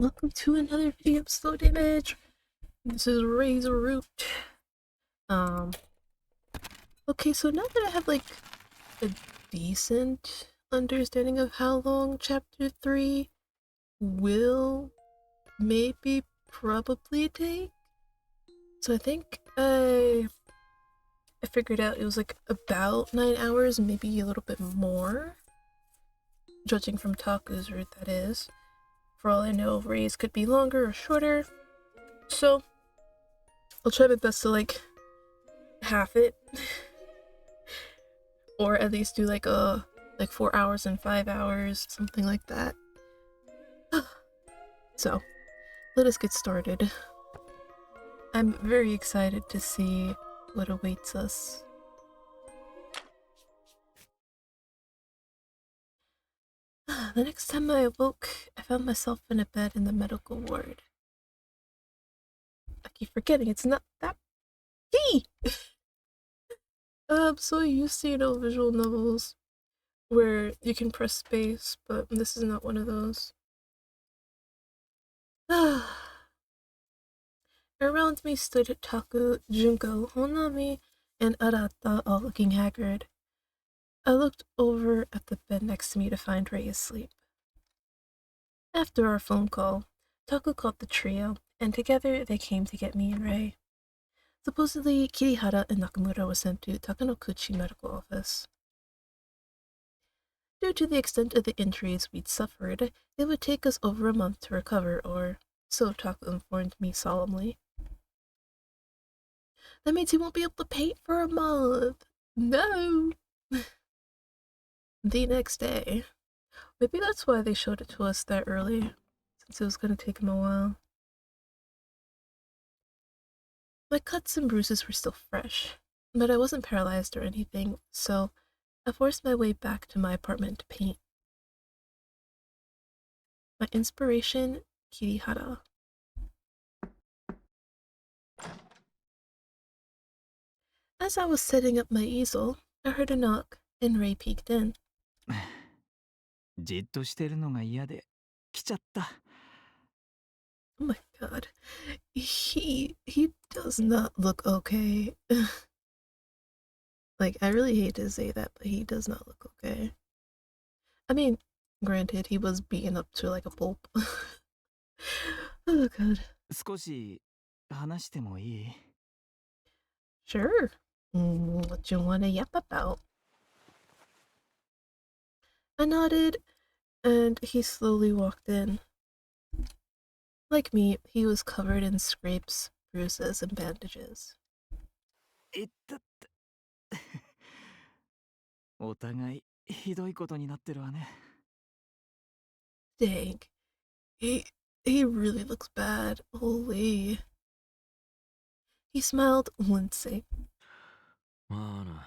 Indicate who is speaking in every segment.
Speaker 1: Welcome to another video of Slow Damage. This is Razor Root. Um, okay, so now that I have like a decent understanding of how long chapter 3 will maybe probably take. So I think I figured out it was like about 9 hours, maybe a little bit more. Judging from Taku's route, that is. For all I know, Ray's could be longer or shorter. So I'll try my best to like half it. Or at least do like 4 hours and 5 hours, something like that. So let us get started. I'm very excited to see what awaits us. The next time I awoke, I found myself in a bed in the medical ward. I keep forgetting it's not that key! I'm so used to, visual novels where you can press space, but this is not one of those. Around me stood Taku, Junko, Honami, and Arata, all looking haggard. I looked over at the bed next to me to find Ray asleep. After our phone call, Taku called the trio, and together they came to get me and Ray. Supposedly, Kirihara and Nakamura were sent to Takanokuchi Medical Office. Due to the extent of the injuries we'd suffered, it would take us over a month to recover, or so Taku informed me solemnly. That means he won't be able to paint for a month. No! The next day. Maybe that's why they showed it to us that early, since it was gonna take him a while. My cuts and bruises were still fresh, but I wasn't paralyzed or anything, so I forced my way back to my apartment to paint. My inspiration, Kirihara. As I was setting up my easel, I heard a knock, and Ray peeked in.
Speaker 2: じっとしてるのが嫌で来ちゃった。
Speaker 1: Oh my god. He does not look okay. Like, I really hate to say that, but he does not look okay. I mean, granted, he was beaten up to like a pulp. Oh god.
Speaker 2: 少し話してもいい？
Speaker 1: Sure. What you wanna yap about? I nodded, and he slowly walked in. Like me, he was covered in scrapes, bruises, and bandages.
Speaker 2: いったって。お互いひどいことになってるわね。
Speaker 1: Dang. He he really looks bad. Holy. He smiled, wincing.
Speaker 2: まあな。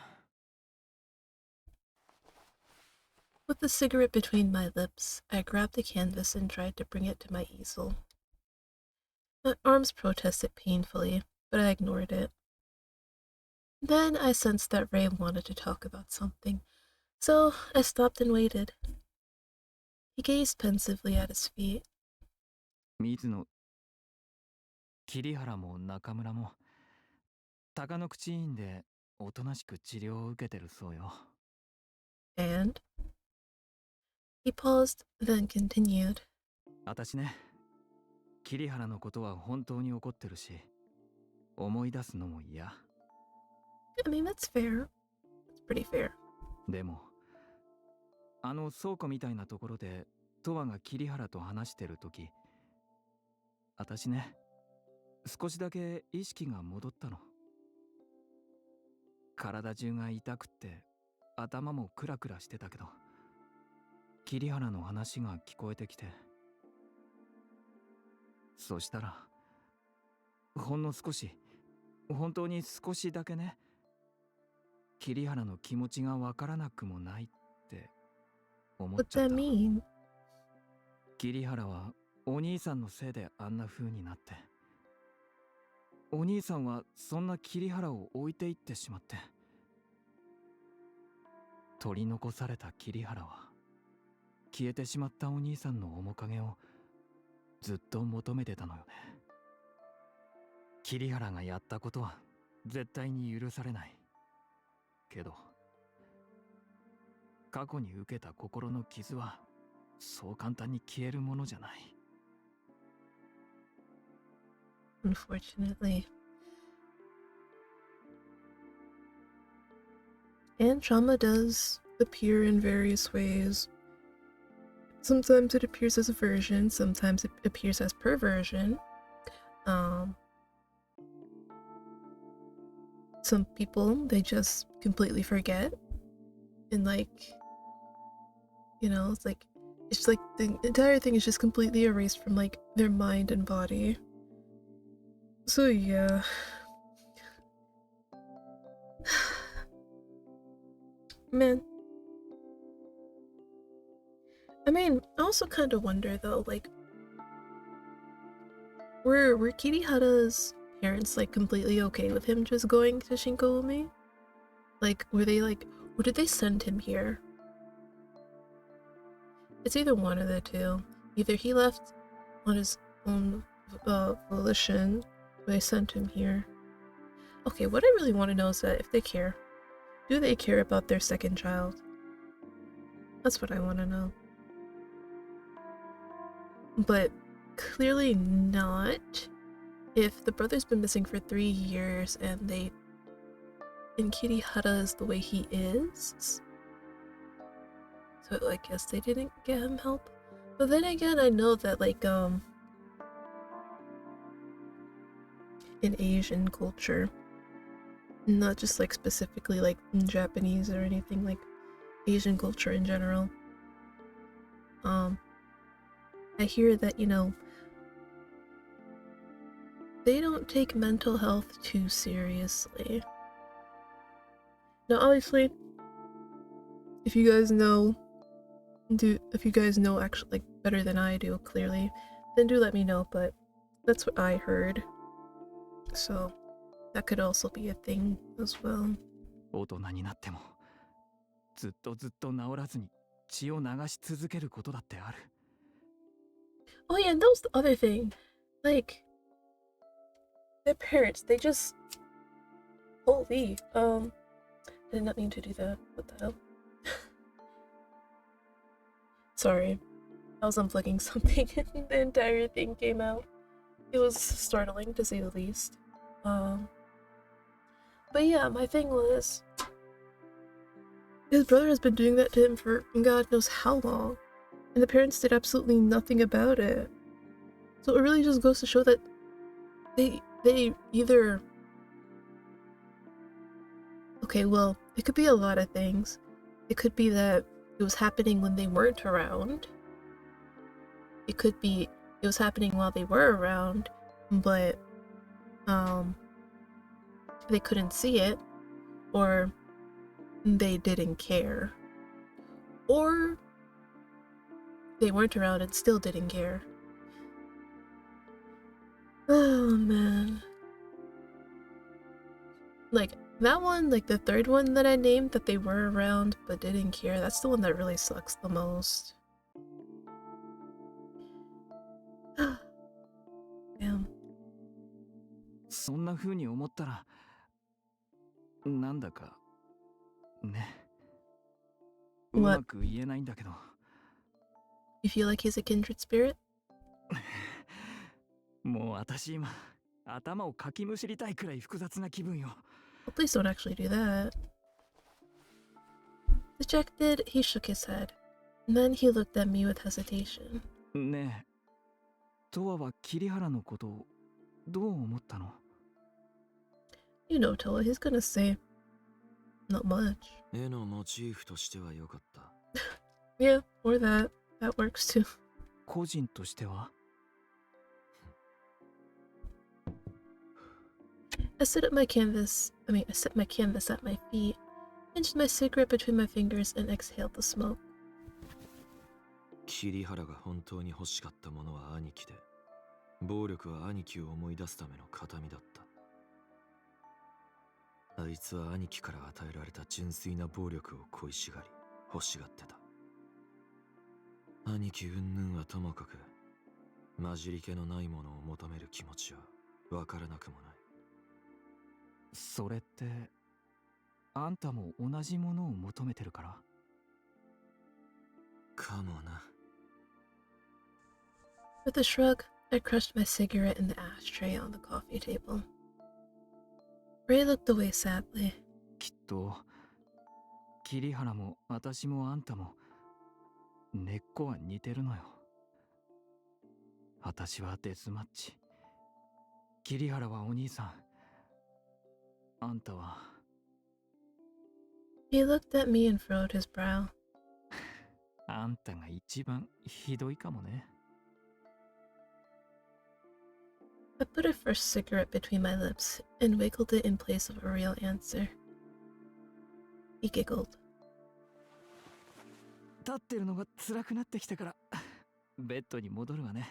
Speaker 1: With the cigarette between my lips, I grabbed the canvas and tried to bring it to my easel. My arms protested painfully, but I ignored it. Then I sensed that Ray wanted to talk about something, so I stopped and waited. He gazed pensively at his feet.
Speaker 2: 水野、桐原も中村も高野口院でおとなしく治療を受けてるそうよ。
Speaker 1: And? He paused, then continued.
Speaker 2: 私ね、桐原のことは本当に怒ってるし、思い出すのも嫌。
Speaker 1: I mean, that's fair. That's pretty fair.
Speaker 2: でも、あの倉庫みたいなところでトワが桐原と話してるとき、私ね、少しだけ意識が戻ったの。体中が痛くって頭もクラクラしてたけど、桐原の話が聞こえてきて、そしたらほんの少し、本当に少しだけね、桐原の気持ちがわからなくもないって思っ
Speaker 1: What's
Speaker 2: ちゃっ
Speaker 1: that
Speaker 2: た。
Speaker 1: mean?
Speaker 2: 桐原はお兄さんのせいであんな風になって、お兄さんはそんな桐原を置いていってしまって、取り残された桐原は消えてしまったお兄さんの面影をずっと求めてたのよね。桐原がやったことは絶対に許されない。けど、過去に受けた心の傷はそう簡単に消えるものじゃない。
Speaker 1: Unfortunately. And trauma does appear in various ways. Sometimes it appears as aversion, sometimes it appears as perversion. Some people, they just completely forget. And like, it's just like the entire thing is just completely erased from like their mind and body. So yeah. Man. I mean, I also kind of wonder though, like, were Kirihara's parents like completely okay with him just going to Shinkoumi? Like, were they like, or did they send him here? It's either one of the two. Either he left on his own volition, or they sent him here. Okay, what I really want to know is that if they care, do they care about their second child? That's what I want to know. But clearly not. If the brother's been missing for 3 years and Kirihara is the way he is, so I guess they didn't get him help. But then again, I know that like in Asian culture, not just like specifically like in Japanese or anything, like Asian culture in general, I hear that, they don't take mental health too seriously. Now obviously, if you guys know actually like better than I do, clearly, then do let me know, but that's what I heard. So that could also be a thing as well.
Speaker 2: 大人になってもずっと治らずに血を流し続けることだってある。
Speaker 1: Oh yeah, and that was the other thing. Like, their parents, they just holy, I did not mean to do that. What the hell? Sorry. I was unplugging something and the entire thing came out. It was startling to say the least. But yeah, my thing was his brother has been doing that to him for God knows how long, and the parents did absolutely nothing about it. So it really just goes to show that they either, okay, well, it could be a lot of things. It could be that it was happening when they weren't around. It could be it was happening while they were around, but they couldn't see it, or they didn't care, or they weren't around and still didn't care. Oh man. Like that one, like the third one that I named, that they were around but didn't care, that's the one that really sucks the most. Damn.
Speaker 2: そんな風に思ったらなんだかね、う
Speaker 1: What?
Speaker 2: まく言えないんだけど。
Speaker 1: You feel like he's a kindred spirit?
Speaker 2: もう私今頭をかきむしりたいくらい複雑な気分よ。
Speaker 1: Well, please don't actually do that. Dejected, he shook his head. And then he looked at me with hesitation.
Speaker 2: ねえ、トワは桐原のことをどう思ったの？
Speaker 1: You know, Towa, he's gonna say, not much.
Speaker 3: 絵のモチーフとしては良かった。
Speaker 1: Yeah, or that. That works too.
Speaker 2: 個人としては？
Speaker 1: I set my canvas at my feet, pinched my cigarette between my fingers, and exhaled the smoke.
Speaker 3: 桐原が本当に欲しかったものは兄貴で、暴力は兄貴を思い出すための形見だった。あいつは兄貴から与えられた純粋な暴力を恋しがり、欲しがってた。兄貴云々はともかく、混じり気のないものを求める気持ちはわからなくもない。
Speaker 2: それって、あんたも同じものを求めてるから？
Speaker 3: かもな。
Speaker 1: With a shrug, I crushed my cigarette in the ashtray on the coffee table. Ray looked away sadly.
Speaker 2: きっと、桐原も私もあんたも、根っこは似てるのよ。私はデスマッチ。桐原はお兄さん。あんたは。
Speaker 1: He looked at me and furrowed his brow.
Speaker 2: あんたが一番ひどいかもね。
Speaker 1: I put a first cigarette between my lips and wiggled it in place of a real answer. He giggled.
Speaker 2: 立ってるのが辛くなってきたから、ベッドに戻るわね。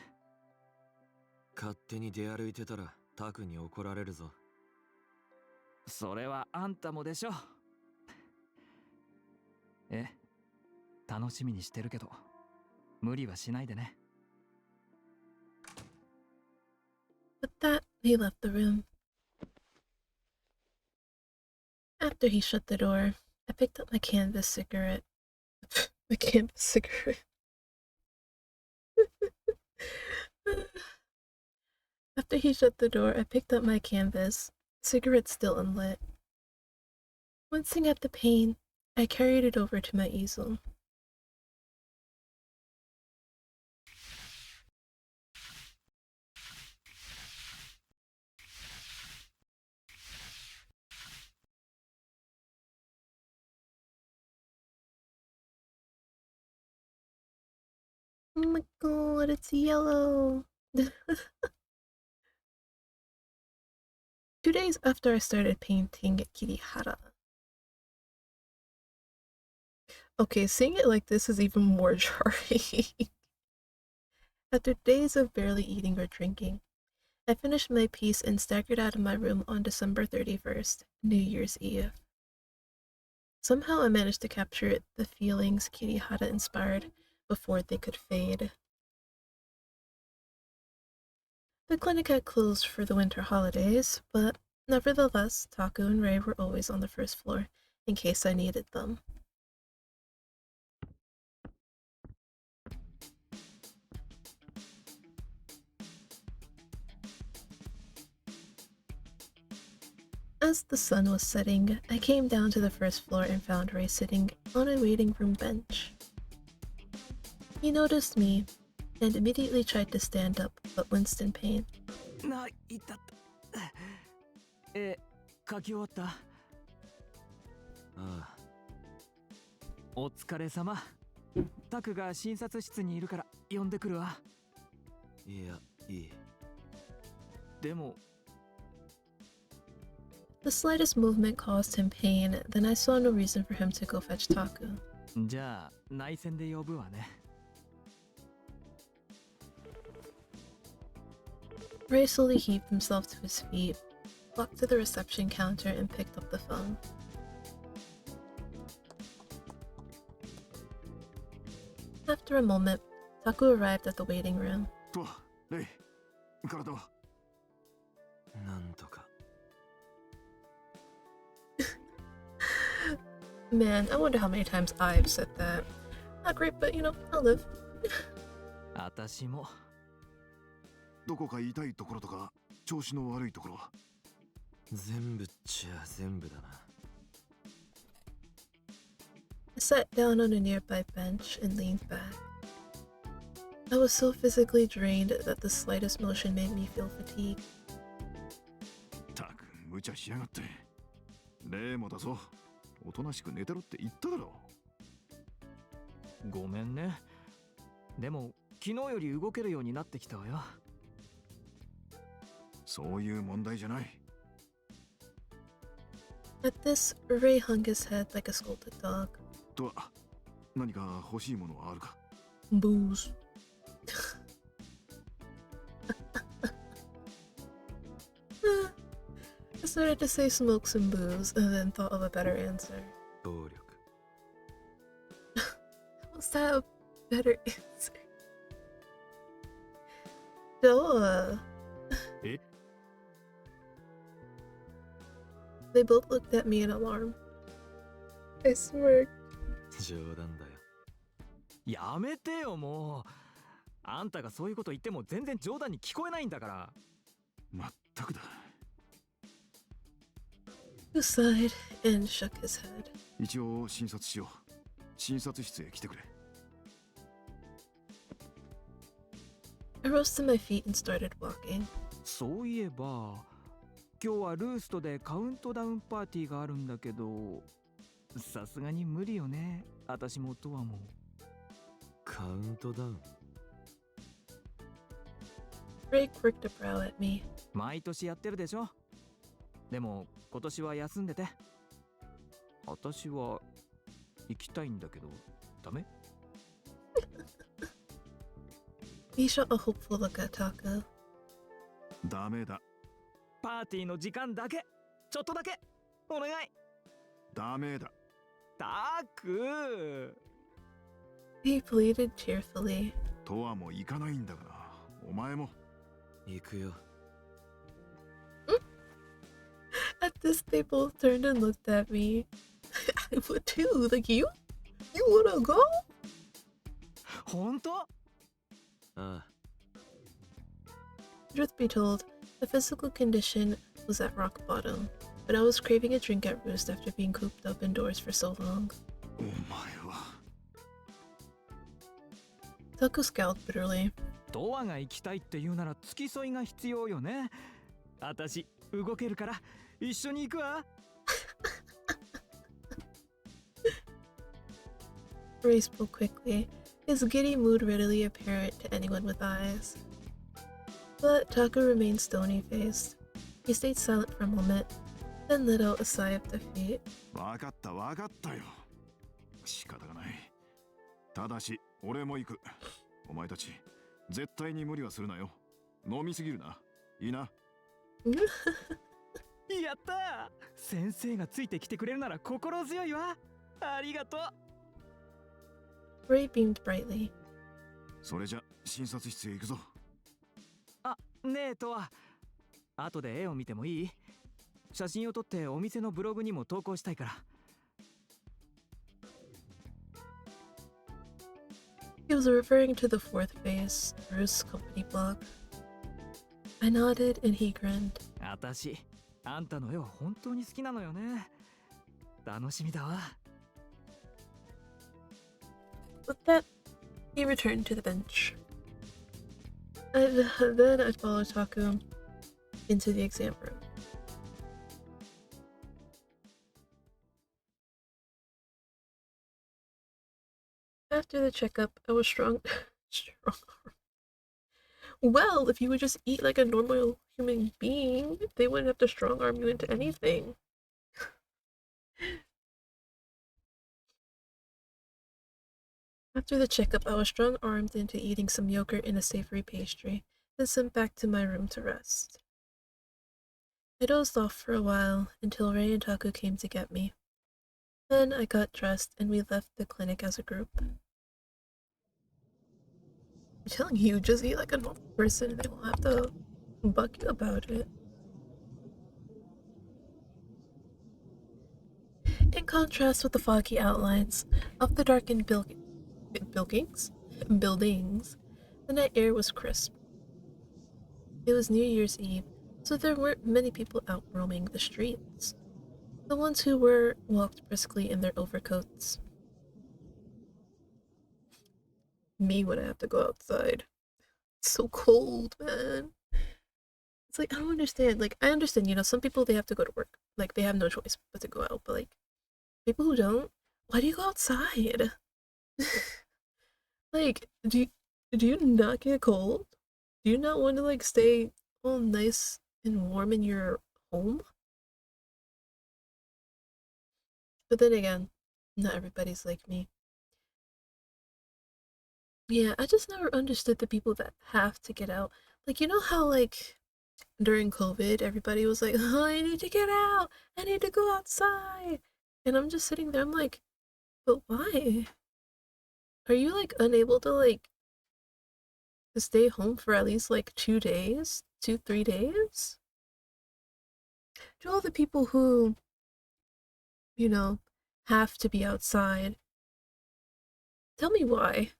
Speaker 3: 勝手に出歩いてたらタクに怒られるぞ。
Speaker 2: それはあんたもでしょ。楽しみにしてるけど、無理はしないでね。
Speaker 1: With that, he left the room. After he shut the door, I picked up my canvas cigarette. My canvas cigarette. After he shut the door, I picked up my canvas, cigarette still unlit. Wincing at the pain, I carried it over to my easel. Oh my god, it's yellow! 2 days after I started painting Kirihara. Okay, seeing it like this is even more jarring. After days of barely eating or drinking, I finished my piece and staggered out of my room on December 31st, New Year's Eve. Somehow I managed to capture the feelings Kirihara inspired before they could fade. The clinic had closed for the winter holidays, but nevertheless, Taku and Ray were always on the first floor in case I needed them. As the sun was setting, I came down to the first floor and found Ray sitting on a waiting room bench. He noticed me and immediately tried to stand up, but winced in pain.
Speaker 2: いたった。書き終わった？
Speaker 3: ああ。
Speaker 2: お疲れ様。タクが診察室にいるから呼んでくるわ。
Speaker 3: いや、いい。
Speaker 2: でも。
Speaker 1: The slightest movement caused him pain, then I saw no reason for him to go fetch Taku.
Speaker 2: じゃあ、内線で呼ぶわね。
Speaker 1: Ray slowly heaved himself to his feet, walked to the reception counter, and picked up the phone. After a moment, Taku arrived at the waiting room.
Speaker 3: Towa, Ray, 体は？なんとか。
Speaker 1: Man, I wonder how many times I've said that. Not great, but you know, I'll live.
Speaker 2: 私も。
Speaker 4: どこか痛いところとか調子の悪いところは？
Speaker 3: 全部っちゃ全部だな。
Speaker 1: I sat down on a nearby bench and leaned back. I was so physically drained that the slightest motion made me feel fatigue.
Speaker 4: たく無茶しやがって。例もだぞ。おとなしく寝てろって言っただろ。
Speaker 2: ごめんね。でも昨日より動けるようになってきたわよ。
Speaker 4: そういう問題じゃない。
Speaker 1: At this, Ray hung his head like a scolded dog.
Speaker 4: とは何か欲しいものはあるか？
Speaker 1: Booze. I started to say smoke some booze and then thought of a better answer.
Speaker 3: 暴力。
Speaker 1: Was that a better answer? Towa.
Speaker 4: Eh?
Speaker 1: They both looked at me in alarm. I smirked.
Speaker 3: 冗談だよ。
Speaker 2: やめてよもう。あんたがそういうこと言っても全然冗談に聞こえないんだから。
Speaker 4: まったくだ。
Speaker 1: He sighed and shook his head.
Speaker 4: 一応診察しよう。診察室へ来てくれ。
Speaker 1: I rose to my feet and started walking.
Speaker 2: そういえば今日はルーストでカウントダウンパーティーがあるんだけど、さすがに無理よね。私もとはも。
Speaker 3: カウントダウン。
Speaker 1: Ray quirked a brow at me.
Speaker 2: 毎年やってるでしょ。でも今年は休んでて。私は行きたいんだけど、ダメ？
Speaker 1: He shot a hopeful look at Taco.
Speaker 4: ダメだ。
Speaker 2: パーティーの時間だけ、ちょっとだけお願い。
Speaker 4: ダメだ。
Speaker 2: タク。
Speaker 1: He pleaded tearfully.
Speaker 4: とはもう行かないんだから。お前も。
Speaker 3: 行くよ。
Speaker 1: At this, they both turned and looked at me. I would too. Like, you wanna go?
Speaker 2: 本当？
Speaker 3: ああ。
Speaker 1: Truth be told, the physical condition was at rock bottom, but I was craving a drink at Roost after being cooped up indoors for so long.
Speaker 4: お前は。
Speaker 1: Taku scowled bitterly.
Speaker 2: ドアが行きたいって言うなら付き添いが必要よね。私動けるから一緒に行くわ。
Speaker 1: Ray spoke quickly, his giddy mood readily apparent to anyone with eyes. But Taku remained stony-faced. He stayed silent for a moment, then let out a sigh of defeat.
Speaker 4: わかったわかったよ。仕方がない。ただし、俺も行く。お前たち、絶対に無理はするなよ。飲みすぎるな。いいな。
Speaker 2: やったー。先生がついてきてくれるなら心強いわ。ありがとう。
Speaker 1: Ray beamed brightly.
Speaker 4: それじゃ、診察室へ行くぞ。
Speaker 2: あ、ねえとは。後で絵を見てもいい？写真を撮ってお店のブログにも投稿したいから。
Speaker 1: He was referring to the fourth phase, Roost's company blog. I nodded and he grinned.
Speaker 2: 私、あんたの絵は本当に好きなのよね。楽しみだわ。
Speaker 1: With that, he returned to the bench. And then I followed Taku into the exam room. After the checkup, I was strong. Well, if you would just eat like a normal human being, they wouldn't have to strong arm you into anything. After the checkup, I was strong armed into eating some yogurt and a savory pastry, then sent back to my room to rest. I dozed off for a while until Ray and Taku came to get me. Then I got dressed and we left the clinic as a group. I'm telling you, just eat like a normal person and they won't have to bug you about it. In contrast with the foggy outlines of the darkened buildings, the night air was crisp. It was New Year's Eve, so there weren't many people out roaming the streets. The ones who were walked briskly in their overcoats. Me when I have to go outside. It's so cold, man. It's like, I don't understand. Like, I understand, you know, some people, they have to go to work. Like, they have no choice but to go out. But, like, people who don't, why do you go outside? Like, do you not get cold? Do you not want to, like, stay all nice and warm in your home? But then again, not everybody's like me. Yeah, I just never understood the people that have to get out. Like, you know how, like, during COVID, everybody was like, oh, I need to get out. I need to go outside. And I'm just sitting there, I'm like, but why? Are you, like, unable to, like, to stay home for at least like 2 days, 3 days? To all the people who, you know, have to be outside, tell me why.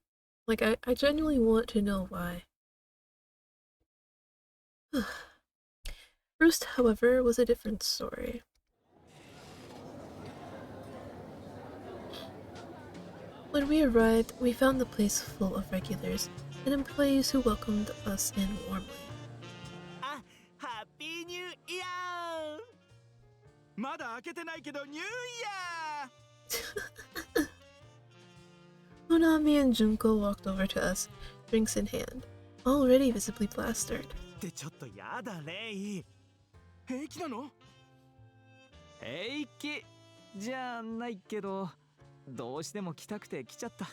Speaker 1: Like, I genuinely want to know why. Roost, however, was a different story. When we arrived, we found the place full of regulars and employees who welcomed us in warmly.
Speaker 5: ハッピーニューイヤーまだ開けてないけどニューイヤー
Speaker 1: Monami and Junko walked over to us, drinks in hand, already visibly plastered.
Speaker 5: ってちょっとやだレイ平気なの
Speaker 2: 平気じゃないけど、どうしても来たくて来ちゃった。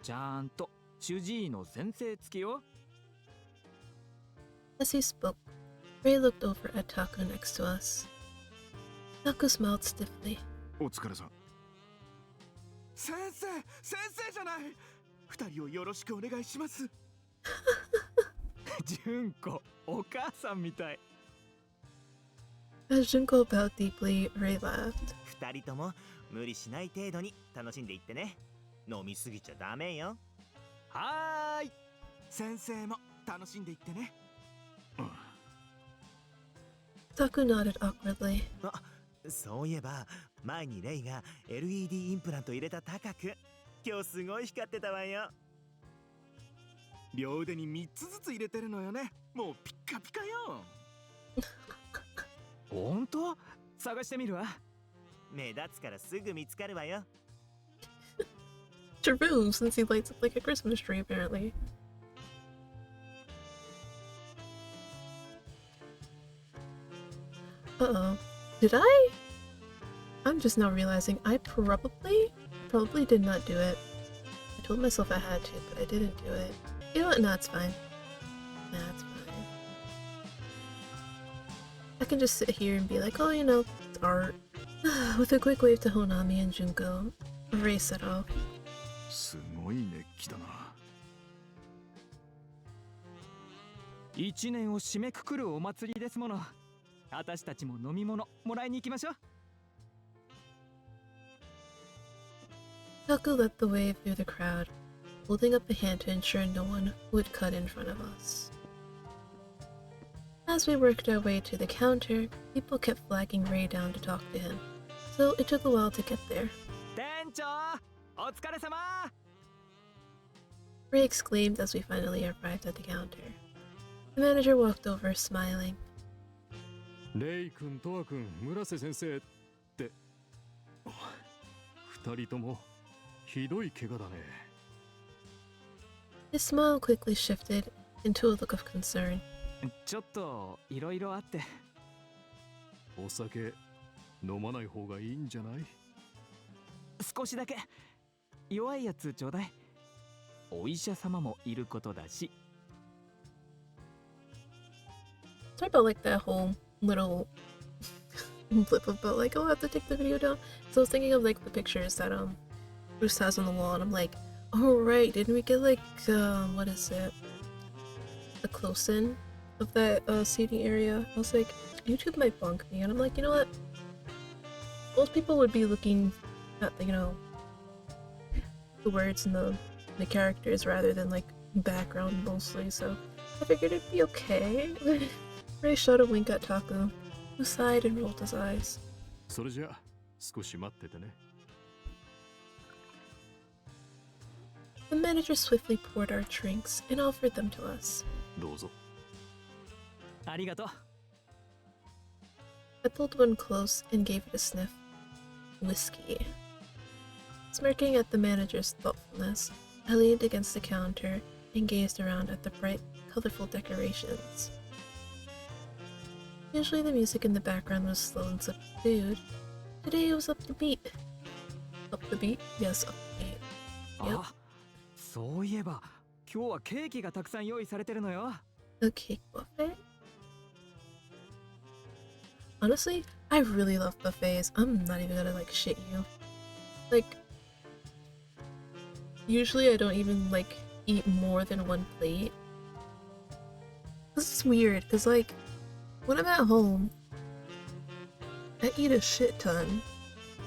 Speaker 2: ちゃんと主治医の先生付きよ。
Speaker 1: As he spoke, Ray looked over at Taku next to us. Taku smiled stiffly.
Speaker 4: お疲れさん。
Speaker 5: 先生じゃない二人をよろしくお願いします
Speaker 2: 純子、お母さんみたい。
Speaker 1: As Junko bowed deeply, Ray laughed.
Speaker 5: 二人とも無理しない程度に楽しんでいってね飲みすぎちゃダメよはーい先生も楽しんでいってね
Speaker 1: Taku nodded awkwardly.
Speaker 5: あそういえば前にレイが LED インプラント入れた高く今日すごい光ってたわよ両腕に3つずつ入れてるのよねもうピッカピカよ
Speaker 2: ほんと？探してみるわ。
Speaker 5: 目立つからすぐ見つかるわよ
Speaker 1: True, since he lights up like a Christmas tree, apparently. Uh-oh. Did I? I'm just now realizing I probably did not do it. I told myself I had to, but I didn't do it. You know what? No, it's fine. Nah, it's fine. I can just sit here and be like, oh, you know, it's art. With a quick wave to Honami and Junko, Ray set off.
Speaker 4: すごい熱気だな。
Speaker 2: 一年を締めくくるお祭りですもの。私たちも飲み物もらいに行きましょう。
Speaker 1: Taku led the way through the crowd, holding up a hand to ensure no one would cut in front of us. As we worked our way to the counter, people kept flagging Ray down to talk to him, so it took a while to get there.
Speaker 2: 店長、お疲れ様。
Speaker 1: Ray exclaimed as we finally arrived at the counter. The manager walked over, smiling.
Speaker 6: レイ君、トワ君、村瀬先生って、二人ともひどい怪我だね。
Speaker 1: His smile quickly shifted into a look of concern.
Speaker 2: ちょっといろいろあって。
Speaker 6: お酒飲まない方がいいんじゃない？
Speaker 2: 少しだけ弱いやつちょうだい。お医者様もいることだし。
Speaker 1: Sorry about like that whole little blip about like, oh, I have to take the video down. So I was thinking of like the pictures that Bruce has on the wall, and I'm like, oh right, didn't we get like what is it? A close-in of that seating area? I was like, YouTube might bunk me, and I'm like, you know what? Most people would be looking at the, you know, the words and the characters rather than like background mostly, so I figured it'd be okay. Ray shot a wink at Taku, who sighed and rolled his eyes.
Speaker 6: それじゃあ少し待っててね。
Speaker 1: The manager swiftly poured our drinks and offered them to us.
Speaker 6: どうぞ。
Speaker 2: ありがとう。
Speaker 1: I pulled one close and gave it a sniff. Whiskey. Smirking at the manager's thoughtfulness, I leaned against the counter and gazed around at the bright, colorful decorations. Usually the music in the background was slow and subdued. Today it was up the beat. Up the beat? Yes, up the beat. Yep.
Speaker 2: あ、そういえば今日はケーキがたくさん用意されてるのよ。
Speaker 1: A cake buffet? Honestly, I really love buffets. I'm not even gonna like shit you. Like, usually I don't even like eat more than one plate. This is weird, because like, when I'm at home, I eat a shit ton,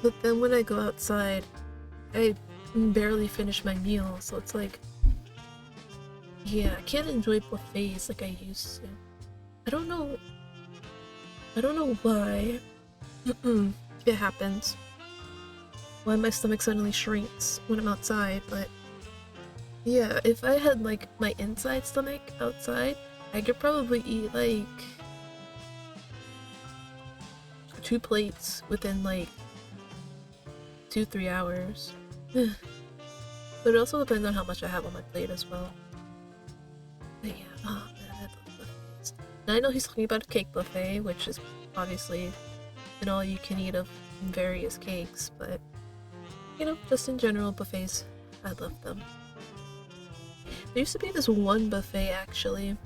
Speaker 1: but then when I go outside, I barely finish my meal, so it's like, yeah, I can't enjoy buffets like I used to. I don't know why it happens. Why my stomach suddenly shrinks when I'm outside, but yeah, if I had like my inside stomach outside, I could probably eat like 2 plates within like 2-3 hours. But it also depends on how much I have on my plate as well. But yeah, oh man, I love buffets. Now I know he's talking about a cake buffet, which is obviously an all-you-can-eat of various cakes, but you know, just in general, buffets, I love them. There used to be this one buffet actually,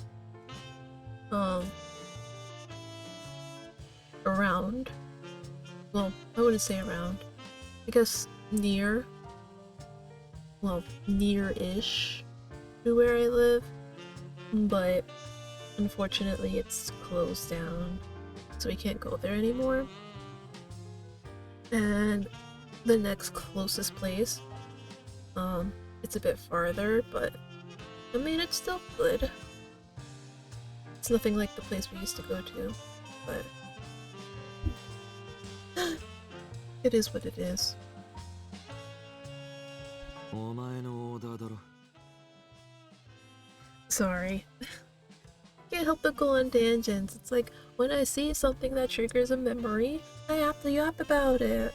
Speaker 1: around, well, I wouldn't say around, I guess near, well, near-ish to where I live, but unfortunately it's closed down, so we can't go there anymore. And the next closest place, it's a bit farther, but I mean, it's still good. It's nothing like the place we used to go to, but it is what it is.
Speaker 3: お前のオーダーだろ。
Speaker 1: Sorry. Can't help but go on tangents. It's like, when I see something that triggers a memory, I have to yap about it.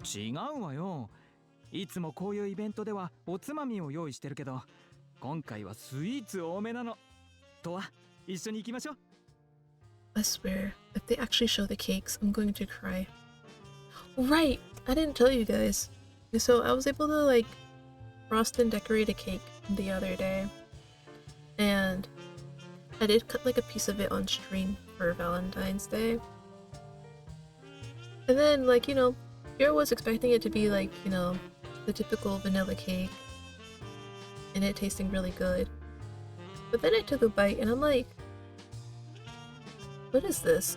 Speaker 2: 違うわよ。いつもこういうイベントではおつまみを用意してるけど、今回はスイーツ多めなの。とは一緒に行きましょう。
Speaker 1: I swear, if they actually show the cakes, I'm going to cry. Right! I didn't tell you guys. So I was able to like frost and decorate a cake the other day. And I did cut like a piece of it on stream for Valentine's Day. And then like, you know, here I was expecting it to be like, you know, the typical vanilla cake. And it tasting really good. But then I took a bite and I'm like, what is this?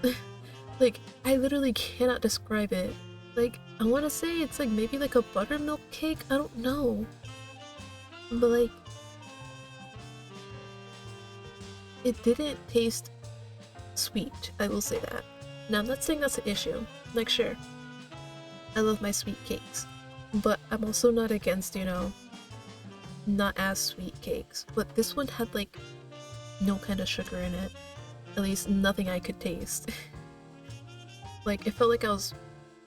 Speaker 1: Like, I literally cannot describe it. Like, I want to say it's like maybe like a buttermilk cake? I don't know. But like, it didn't taste sweet, I will say that. Now, I'm not saying that's an issue. Like, sure, I love my sweet cakes. But I'm also not against, you know, not as sweet cakes. But this one had like no kind of sugar in it. At least nothing I could taste. Like, it felt like I was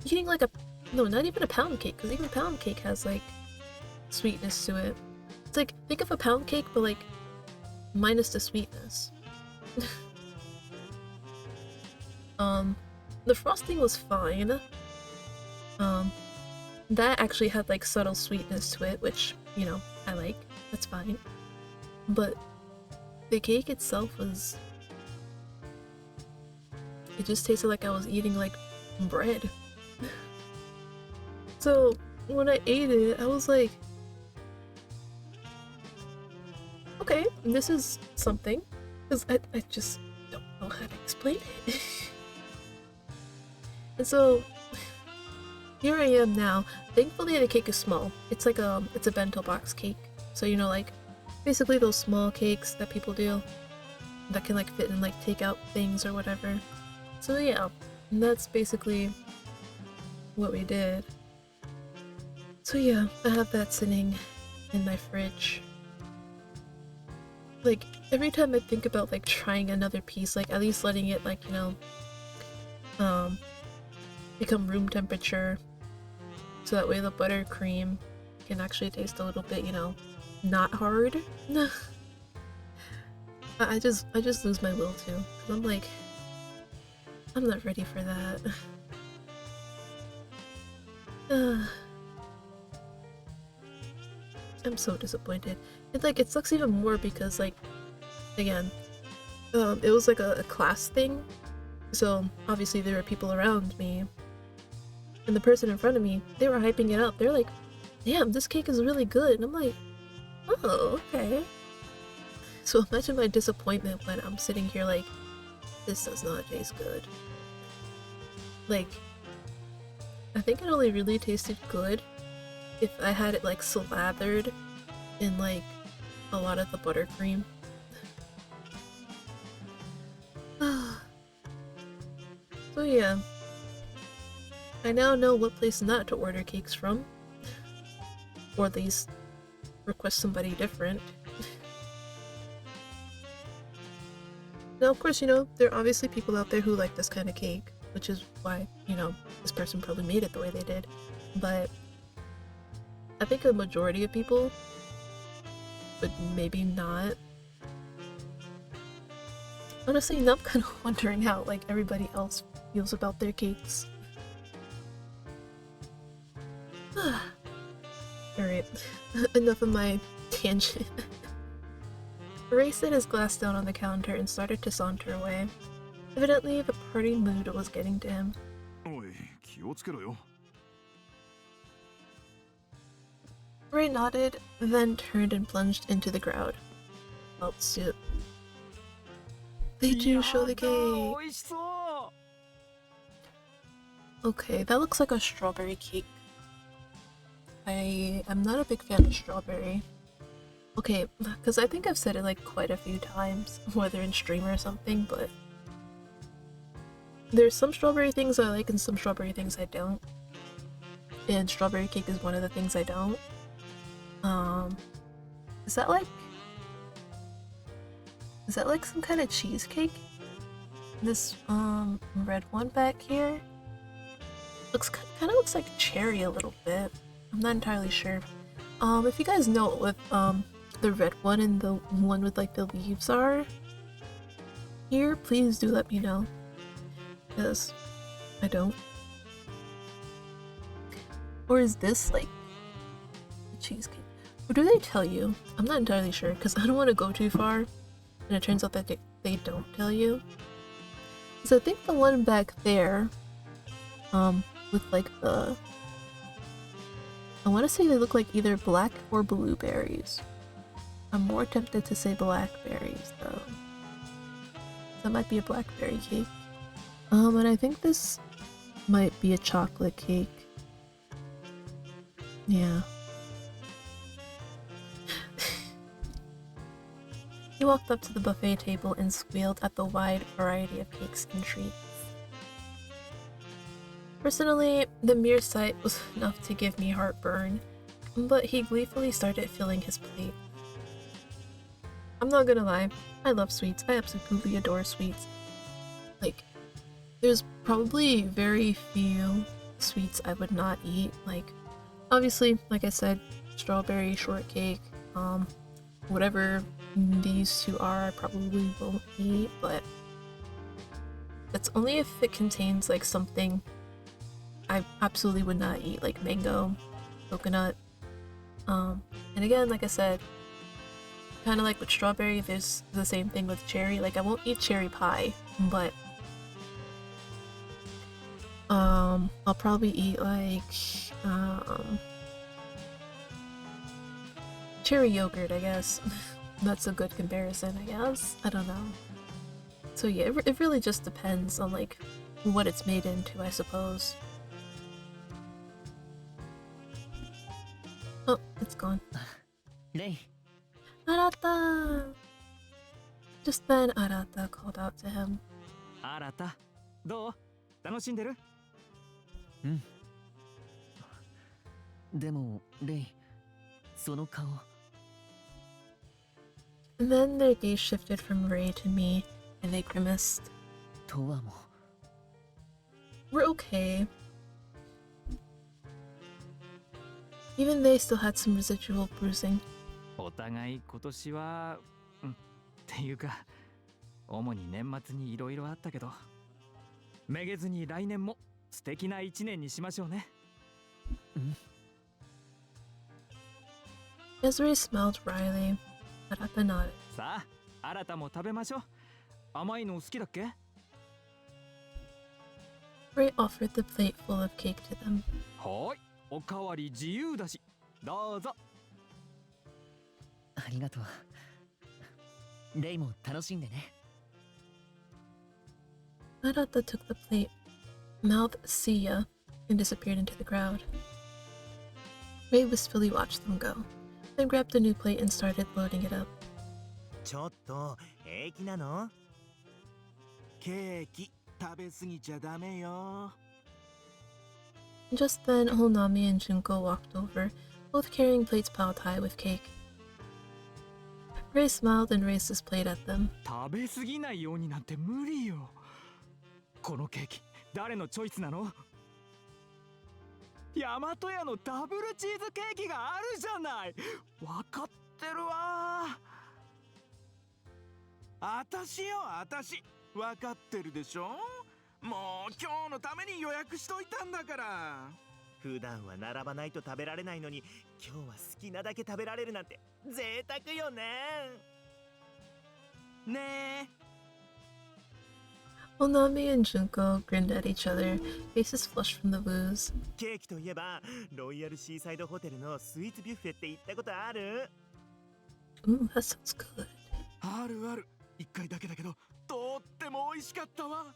Speaker 1: eating like a, no, not even a pound cake, because even pound cake has like sweetness to it. It's like, think of a pound cake, but like minus the sweetness. The frosting was fine. That actually had like subtle sweetness to it, which, you know, I like. That's fine. But the cake itself was, it just tasted like I was eating like bread. So when I ate it, I was like, okay, this is something. Because I just don't know how to explain it. And so here I am now. Thankfully the cake is small. It's like it's a bento box cake. So, you know, like basically those small cakes that people do that can like fit in like takeout things or whatever. So yeah, and that's basically what we did. So yeah, I have that sitting in my fridge. Like, every time I think about like trying another piece, like at least letting it like, you know, become room temperature, so that way the buttercream can actually taste a little bit, you know, not hard. I just lose my will too, because I'm like, I'm not ready for that. I'm so disappointed. And like, it sucks even more because like, again, it was like a class thing, so obviously there were people around me, and the person in front of me, they were hyping it up. They're like, damn, this cake is really good. And I'm like, Oh, okay. So imagine my disappointment when I'm sitting here like, this does not taste good. Like, I think it only really tasted good if I had it like slathered in like a lot of the buttercream. So yeah, I now know what place not to order cakes from, or at least request somebody different. Now, of course, you know, there are obviously people out there who like this kind of cake, which is why, you know, this person probably made it the way they did. But I think a majority of people would maybe not. Honestly, now I'm kind of wondering how like everybody else feels about their cakes. Alright, enough of my tangent. Ray set his glass down on the counter and started to saunter away. Evidently, the party mood was getting to him.
Speaker 4: おい、気をつけろよ。
Speaker 1: Ray nodded, then turned and plunged into the crowd. Well, soup. They do show the cake. Okay, that looks like a strawberry cake. I am not a big fan of strawberry. Okay, because I think I've said it like quite a few times, whether in stream or something, but there's some strawberry things I like and some strawberry things I don't. And strawberry cake is one of the things I don't. Is that like some kind of cheesecake? This red one back here looks kind of looks like cherry a little bit. I'm not entirely sure. If you guys know what the red one and the one with like the leaves are here, please do let me know. Because I don't. Or is this like a cheesecake? Or do they tell you? I'm not entirely sure because I don't want to go too far and it turns out that they don't tell you. So I think the one back there, with like the, I want to say they look like either black or blueberries. I'm more tempted to say blackberries though. That might be a blackberry cake. And I think this might be a chocolate cake. Yeah. He walked up to the buffet table and squealed at the wide variety of cakes and treats. Personally, the mere sight was enough to give me heartburn, but he gleefully started filling his plate. I'm not gonna lie, I love sweets. I absolutely adore sweets. Like, there's probably very few sweets I would not eat. Like, obviously, like I said, strawberry shortcake, whatever these two are, I probably won't eat, but that's only if it contains like something I absolutely would not eat, like mango, coconut. And again, like I said, kind of like with strawberry, there's the same thing with cherry. Like, I won't eat cherry pie, but I'll probably eat like cherry yogurt, I guess. That's a good comparison, I guess. I don't know. So yeah, it really just depends on like what it's made into, I suppose. Oh, it's gone.
Speaker 5: Ray.
Speaker 1: Arata! Just then Arata called out to him.
Speaker 2: あらた、どう？楽しんでる？
Speaker 7: うん。でも、レイ、その顔。
Speaker 1: And then their gaze shifted from Ray to me, and they grimaced.
Speaker 7: トワも。
Speaker 1: We're okay. Even they still had some residual bruising.
Speaker 2: お互い今年は、っていうか、主に年末にいろいろあったけど、めげずに来年も素敵な一年にしましょうね。
Speaker 1: As Ray smiled wryly, Arata nodded.
Speaker 2: さあ、新たも食べましょう。甘いの好きだっけ？
Speaker 1: Ray offered the plate full of cake to them.
Speaker 2: はい、おかわり自由だし、どうぞ。
Speaker 7: りがとう。レイも楽しんでね。
Speaker 1: Narada took the plate, mouthed "See ya," and disappeared into the crowd. Ray wistfully watched them go, then grabbed a new plate and started loading it up.
Speaker 5: ちょっと平気なの？ケーキ食べ過ぎちゃダメよ。
Speaker 1: Just then, Honami and Junko walked over, both carrying plates piled high with cake. Ray smiled and raised his plate at them.
Speaker 2: 食べ過ぎないようになんて無理よ。このケーキ誰のチョイスなの？大和屋のダブルチーズケーキがあるじゃない。わかってるわ。
Speaker 5: あたしよ、あたし。わかってるでしょ？もう今日のために予約しといたんだから。普段は並ばないと食べられないのに、今日は好きなだけ食べられるなんて贅沢よね。ねえ。
Speaker 1: Honami and Junko grinned at each other, faces flushed from the booze.
Speaker 5: ケーキといえば、ロイヤルシーサイドホテルのスイーツビュッフェって行ったことある？
Speaker 1: Ooh, that sounds good.
Speaker 5: あるある。一回だけだけど、とっても美味しかったわ。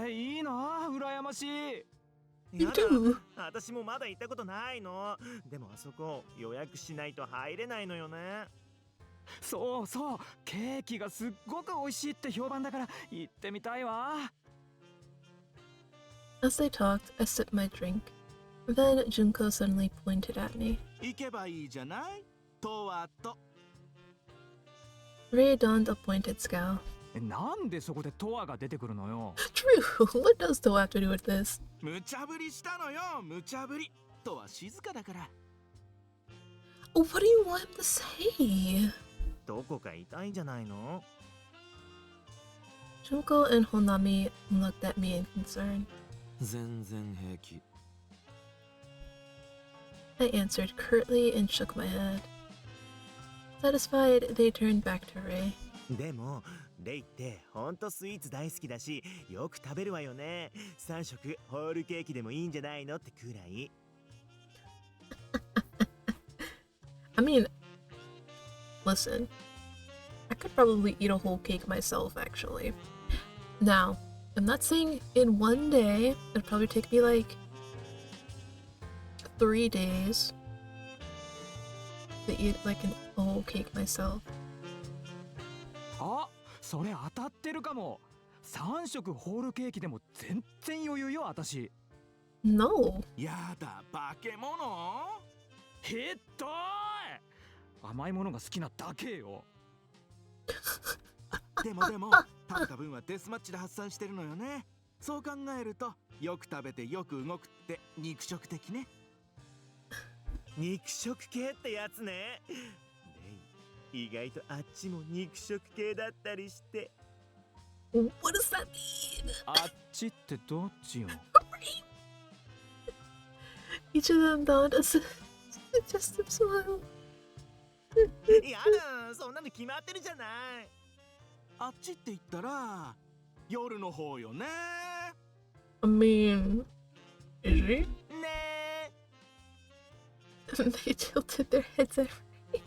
Speaker 2: いいな、羨ましい。
Speaker 1: You
Speaker 5: やだ、
Speaker 1: do?
Speaker 5: 私もまだ行ったことないの。でもあそこ予約しないと入れないのよね。
Speaker 2: そうそう、ケーキがすっごく美味しいって評判だから行ってみたいわ。
Speaker 1: As they talked, I sipped my drink. Then Junko suddenly pointed at me.
Speaker 5: 行けばいいじゃない。トワと。
Speaker 1: Ray donned a pointed scowl.
Speaker 2: なんでそこでトワが出てくるのよ。
Speaker 1: True! What does Towa have to do with this?
Speaker 5: 無茶ぶりしたのよ、無茶ぶり。トワ静かだから。
Speaker 1: What do you want him to say?
Speaker 5: どこか痛いんじゃないの？
Speaker 1: Junko and Honami looked at me in concern.
Speaker 3: 全然平気。
Speaker 1: I answered curtly and shook my head. Satisfied, they turned back to Ray.
Speaker 5: でもレイってほんとスイーツ大好きだし、よく食べるわよね。3食ホールケーキでもいいんじゃないのってくらい。
Speaker 1: I mean, listen, I could probably eat a whole cake myself, actually. Now, I'm not saying in one day, it'd probably take me like 3 days to eat like a whole cake myself.
Speaker 2: あ、それ当たってるかも。3食ホールケーキでも全然余裕よ、私。
Speaker 1: No.
Speaker 5: やだ、化け物。
Speaker 2: ひっどい。甘いものが好きなだけよ。
Speaker 5: でも食べた分はデスマッチで発散してるのよね。そう考えると、よく食べてよく動くって肉食的ね。肉食系ってやつね。レイ、意外とあっちも肉食系だったりして。
Speaker 1: What does that mean?
Speaker 2: あっちってどっちよ。
Speaker 1: Each of them donned a suggestive smile.
Speaker 5: やだ、そんなの決まってるじゃない。あっちって言ったら夜の方よね。
Speaker 1: I mean, is he?
Speaker 5: ね
Speaker 1: They tilted their heads at me.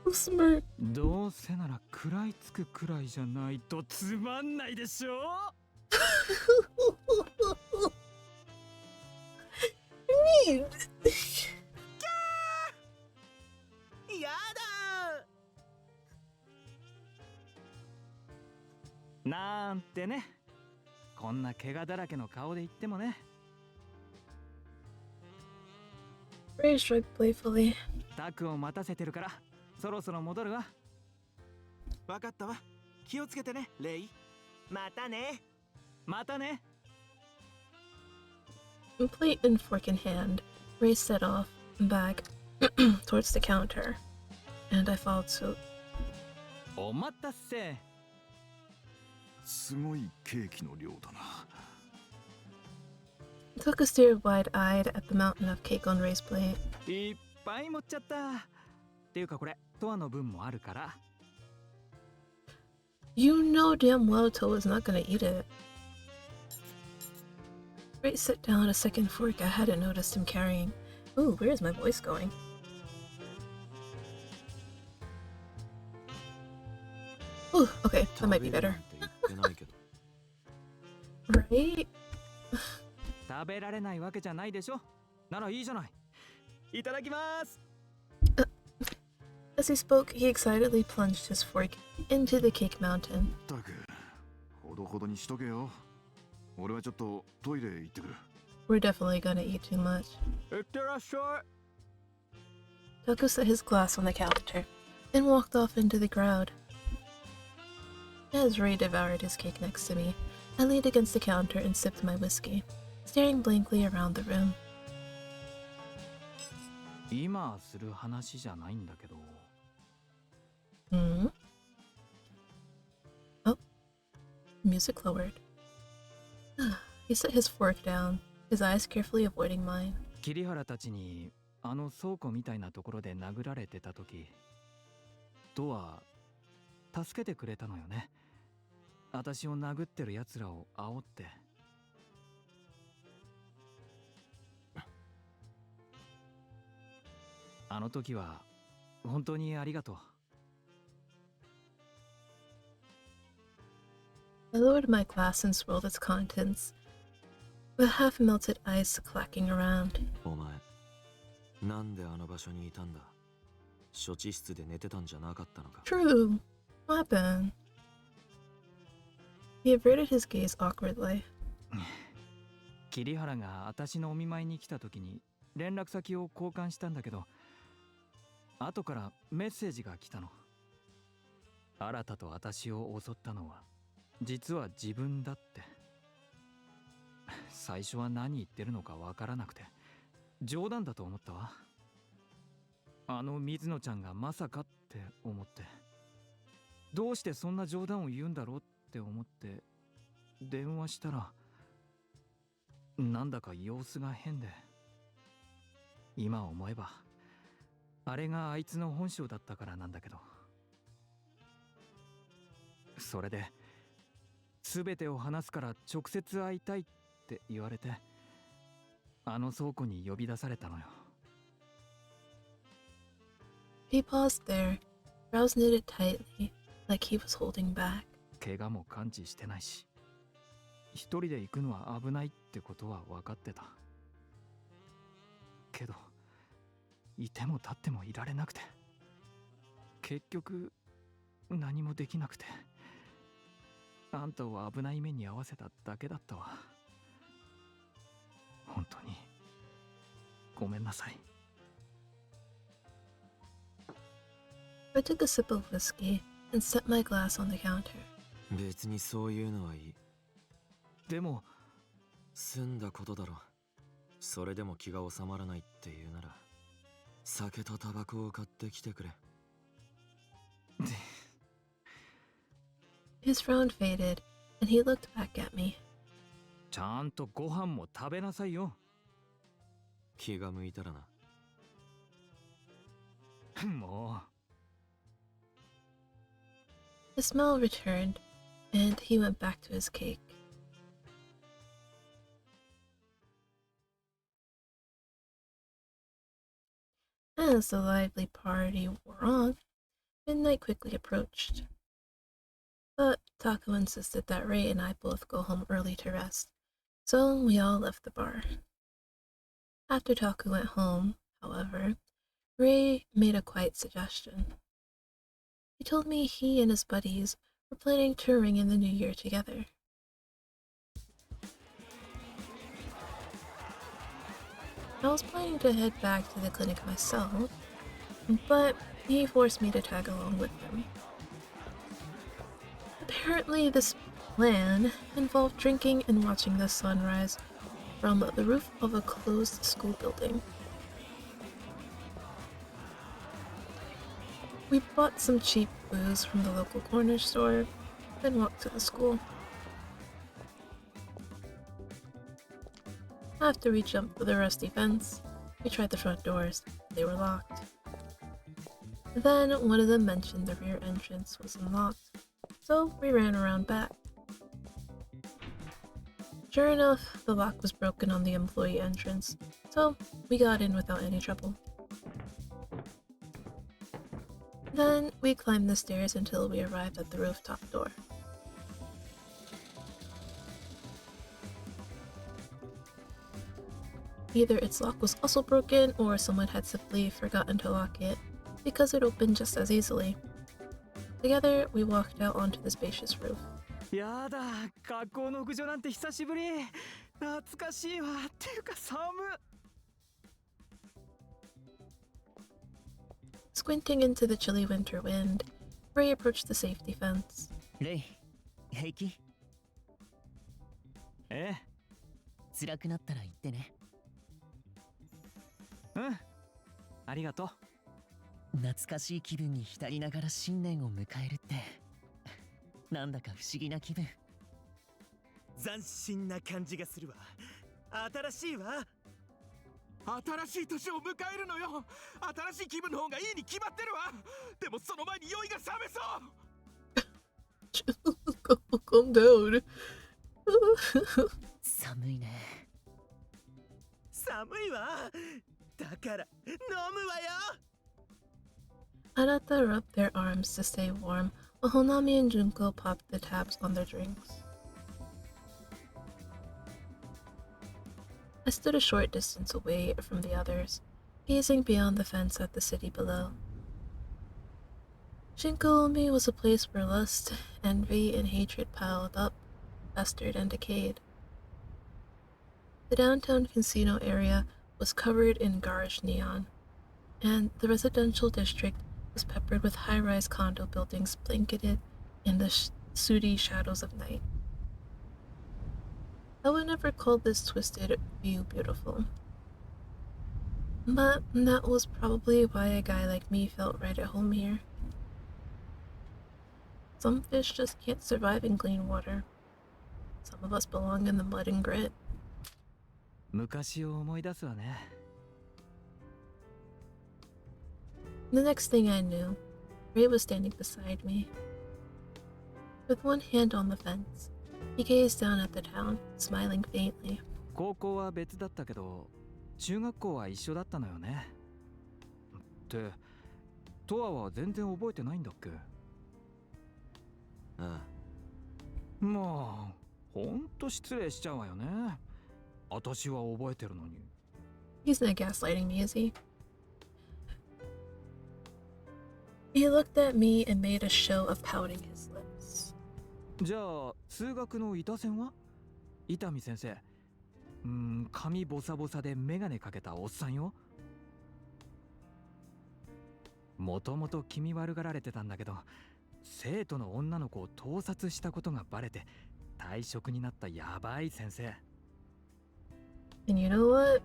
Speaker 1: Who smirked?
Speaker 2: どうせなら食らいつくくらいじゃないとつまんないでしょ。
Speaker 1: mean?
Speaker 5: やだ。
Speaker 2: なんてね。こんな怪我だらけの顔で言ってもね。
Speaker 1: Ray shrugged playfully.
Speaker 2: タクを待たせてるからそろそろ戻るわ。
Speaker 5: わかったわ。気をつけてね、レイ。またね。
Speaker 2: またね。
Speaker 1: Plate and fork in hand, Ray set off, back, towards the counter, and I followed suit.
Speaker 2: お待たせ。
Speaker 4: すごいケーキの量だな。
Speaker 1: Toka stared wide-eyed at the mountain of cake on Ray's plate.
Speaker 2: いっぱい持っちゃった。っていうかこれトアの分もあるから。
Speaker 1: You know damn well Towa's not gonna eat it. Ray set down a second fork I hadn't noticed him carrying. Ooh, where is my voice going? Ooh, okay, that
Speaker 3: 食
Speaker 1: might
Speaker 3: べ
Speaker 1: be
Speaker 3: るな
Speaker 1: better.
Speaker 3: んて言ってないけど。
Speaker 1: Right?
Speaker 2: 食べられないわけじゃないでしょ。ならいいじゃない。いただきます。
Speaker 1: As he spoke, he excitedly plunged his fork into the cake mountain.
Speaker 4: たく、ほどほどにしとけよ。俺はちょっとトイレ行ってくる。
Speaker 1: We're definitely gonna eat too much.
Speaker 2: いってらっしゃい。
Speaker 1: Taku set his glass on the counter and walked off into the crowd. As Ray devoured his cake next to me, I leaned against the counter and sipped my whiskey, staring blankly around the room.
Speaker 2: 今する話じゃないんだけど。
Speaker 1: Hmm? Oh. Music lowered. He set his fork down, his eyes carefully avoiding mine.
Speaker 2: 桐原たちにあの倉庫みたいなところで殴られてた時、トは助けてくれたのよね。私を殴ってる奴らを煽って。あの時は本当にありがとう。
Speaker 1: I lowered my glass and swirled its contents, with half-melted ice clacking around.
Speaker 3: お前、なんであの場所にいたんだ？処置室で寝てたんじゃなかったのか？
Speaker 1: True. What happened? He averted his gaze awkwardly.
Speaker 2: 桐原が私のお見舞いに来た時に連絡先を交換したんだけど、後からメッセージが来たの。新と私を襲ったのは実は自分だって。最初は何言ってるのかわからなくて冗談だと思ったわ。あの水野ちゃんがまさかって思って、どうしてそんな冗談を言うんだろうって思って電話したら、なんだか様子が変で。今思えばあれがあいつの本性だったからなんだけど。それで全てを話すから直接会いたいって言われて、あの倉庫に呼び出されたのよ。
Speaker 1: He paused there, brows knitted tightly, like he was holding back.
Speaker 2: 怪我も感知してないし、一人で行くのは危ないってことは分かってたけど、いても立ってもいられなくて、結局何もできなくて、あんたを危ない目に遭わせただけだったわ。本当にごめんなさい。
Speaker 1: I took a sip of whiskey and set my glass on the counter.
Speaker 3: 別にそういうのはいい。
Speaker 2: でも
Speaker 3: 済んだことだろ。それでも気が収まらないっていうなら、酒とタバコを買ってきてくれ。
Speaker 1: His frown faded, and he looked back at me.
Speaker 2: ちゃんとご飯も食べなさいよ。
Speaker 3: 気が向いたらな。
Speaker 2: も
Speaker 1: The smile returned, and he went back to his cake. As the lively party wore on, midnight quickly approached. But Taco insisted that Ray and I both go home early to rest, so we all left the bar. After Taku went home, however, Ray made a quiet suggestion. He told me he and his buddies were planning to ring in the new year together. I was planning to head back to the clinic myself, but he forced me to tag along with him. Apparently, this plan involved drinking and watching the sunrise from the roof of a closed school building. We bought some cheap booze from the local corner store, then walked to the school. After we jumped the rusty fence, we tried the front doors. They were locked. Then one of them mentioned the rear entrance was unlocked, so we ran around back. Sure enough, the lock was broken on the employee entrance, so we got in without any trouble. Then we climbed the stairs until we arrived at the rooftop door. Either its lock was also broken or someone had simply forgotten to lock it, because it opened just as easily. Together, we walked out onto the spacious roof.
Speaker 2: やだ、学校の屋上なんて久しぶり。懐かしいわ。っていうか寒。
Speaker 1: Squinting into the chilly winter wind, Ray approached the safety fence.
Speaker 7: レイ、平気？
Speaker 2: え
Speaker 7: 辛くなったら言ってね。
Speaker 2: え、うん。ありがとう。
Speaker 7: 懐かしい気分に浸りながら新年を迎えるってなんだか不思議な気分。
Speaker 5: 斬新な感じがするわ。新しいわ。新しい年を迎えるのよ。新しい気分の方がいいに決まってるわ。でもその前に酔いが覚めそう。
Speaker 1: Calm down.
Speaker 7: 寒いね。
Speaker 5: 寒いわ。だから飲むわよ。
Speaker 1: Anata rubbed their arms to stay warm, while Honami and Junko popped the tabs on their drinks. I stood a short distance away from the others, gazing beyond the fence at the city below. Shinkoumi was a place where lust, envy, and hatred piled up, festered, and decayed. The downtown casino area was covered in garish neon, and the residential district was peppered with high-rise condo buildings blanketed in the sooty shadows of night. I would never call this twisted view beautiful. But that was probably why a guy like me felt right at home here. Some fish just can't survive in clean water. Some of us belong in the mud and grit.
Speaker 2: 昔を思い出すわね。
Speaker 1: The next thing I knew, Ray was standing beside me. With one hand on the fence, he gazed down at the town, smiling faintly.
Speaker 2: 高校は別だったけど、中学校は一緒だったのよね。って、トワは全然覚えてないんだっけ？
Speaker 3: あ
Speaker 2: あ。まあ、ほんと失礼しちゃうわよね。私は覚えてるのに。
Speaker 1: He's not gaslighting me, is he? He looked at me and made a show of pouting his lips.
Speaker 2: じゃあ、数学の板線は？伊丹先生。髪ボサボサでメガネかけたおっさんよ。もともと気味悪がられてたんだけど、生徒の女の子を盗撮したことがバレて退職になったやばい先生。
Speaker 1: And you know what?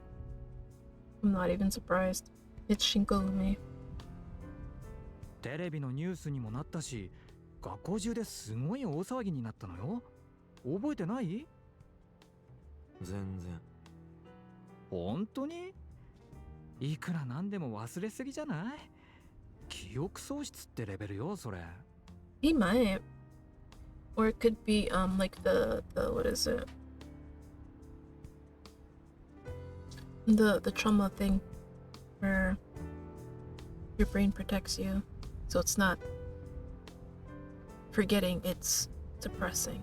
Speaker 1: I'm not even surprised. It's Shinkoumi.
Speaker 2: テレビのニュースにもなったし、学校中ですごい大騒ぎになったのよ。覚えてない？
Speaker 3: 全然。
Speaker 2: 本当に？いくらなんでも忘れすぎじゃない？記憶喪失ってレベルよ、それ。
Speaker 1: He might. Or it could be like the what is it? The trauma thing where your brain protects you. So it's not forgetting, it's suppressing.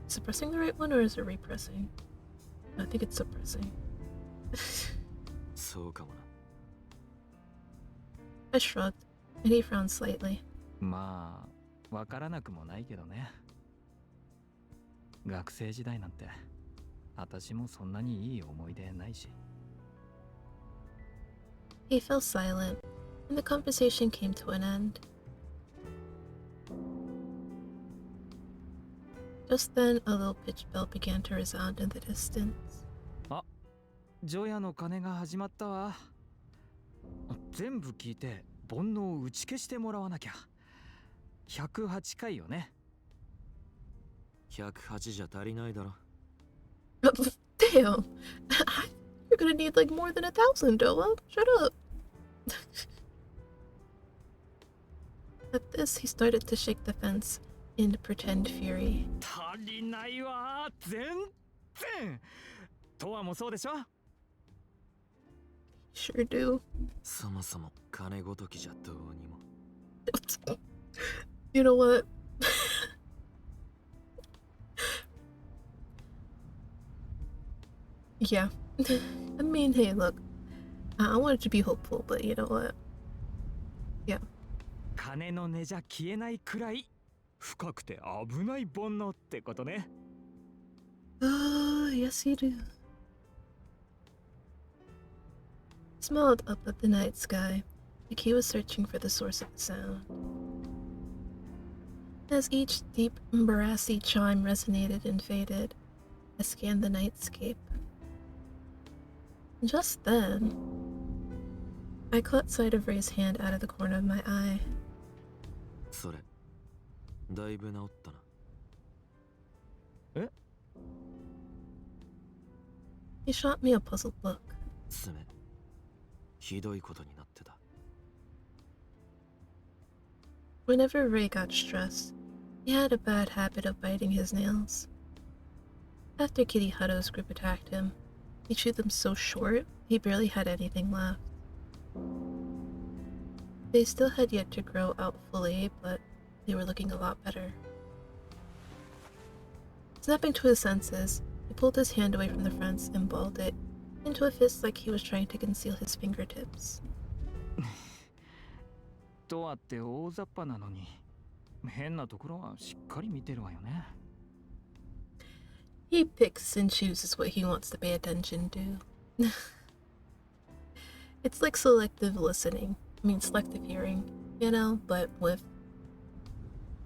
Speaker 1: Suppressing the right one, or is it repressing? I think it's suppressing.
Speaker 3: そうかもな。
Speaker 1: I shrugged, and he frowned slightly.
Speaker 2: まあ、わからなくもないけどね。学生時代なんて、私もそんなにいい思い出ないし。
Speaker 1: He fell silent, and the conversation came to an end. Just then, a low pitched bell began to resound in the distance.
Speaker 2: あ、除夜の鐘が始まったわ。全部聞いて煩悩を打ち消してもらわなきゃ。108回よね。
Speaker 3: 108じゃ足りないだろ。
Speaker 1: Damn! You're gonna need like more than 1,000, Towa. Shut up. At this, he started to shake the fence in pretend fury.
Speaker 2: 足りないわ。全然。トワもそうでしょ？
Speaker 1: Sure do.
Speaker 3: そもそも金ごときじゃどうにも。
Speaker 1: You know what? Yeah. I mean, hey, look. I wanted to be hopeful, but you know what? Yeah.
Speaker 2: 金の根じゃ消えないくらい深くて危ない煩悩ってことね。
Speaker 1: Yes, you do. Smiled up at the night sky, like he was searching for the source of the sound. As each deep, brassy chime resonated and faded, I scanned the nightscape. Just then, I caught sight of Ray's hand out of the corner of my eye.
Speaker 3: それ、だいぶ治ったな。
Speaker 2: え？
Speaker 1: He shot me a puzzled look.
Speaker 3: 爪、ひどいことになってた。
Speaker 1: Whenever Ray got stressed, he had a bad habit of biting his nails. After Kitty Hutto's group attacked him, he chewed them so short he barely had anything left. They still had yet to grow out fully, but they were looking a lot better. Snapping to his senses, he pulled his hand away from the fence and balled it into a fist like he was trying to conceal his fingertips.
Speaker 2: とはって大雑把なのに変なところはしっかり見てるわよね。
Speaker 1: He picks and chooses what he wants to pay attention to. It's like selective listening. I mean, selective hearing, you know, but with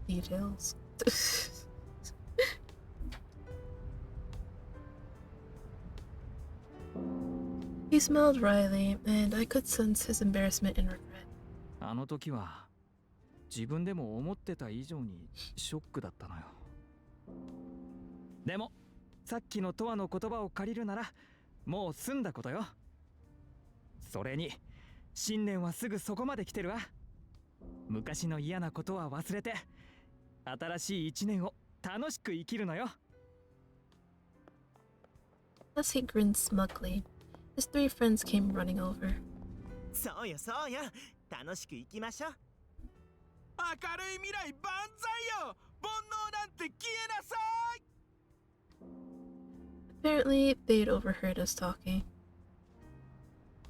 Speaker 1: details. He smiled wryly, and I could sense his embarrassment and regret.
Speaker 2: あの時は自分でも思ってた以上にショックだったのよ。でもさっきのトワの言葉を借りるならもう済んだことよ。それに新年はすぐそこまで来てるわ。昔の嫌なことは忘れて新しい一年を楽しく生きるのよ。
Speaker 1: As he grinned smugly, his three friends came running over.
Speaker 5: そうよそうよ、楽しく行きましょう。明るい未来万歳よ。煩悩なんて消えなさい。
Speaker 1: Apparently, they'd overheard us talking.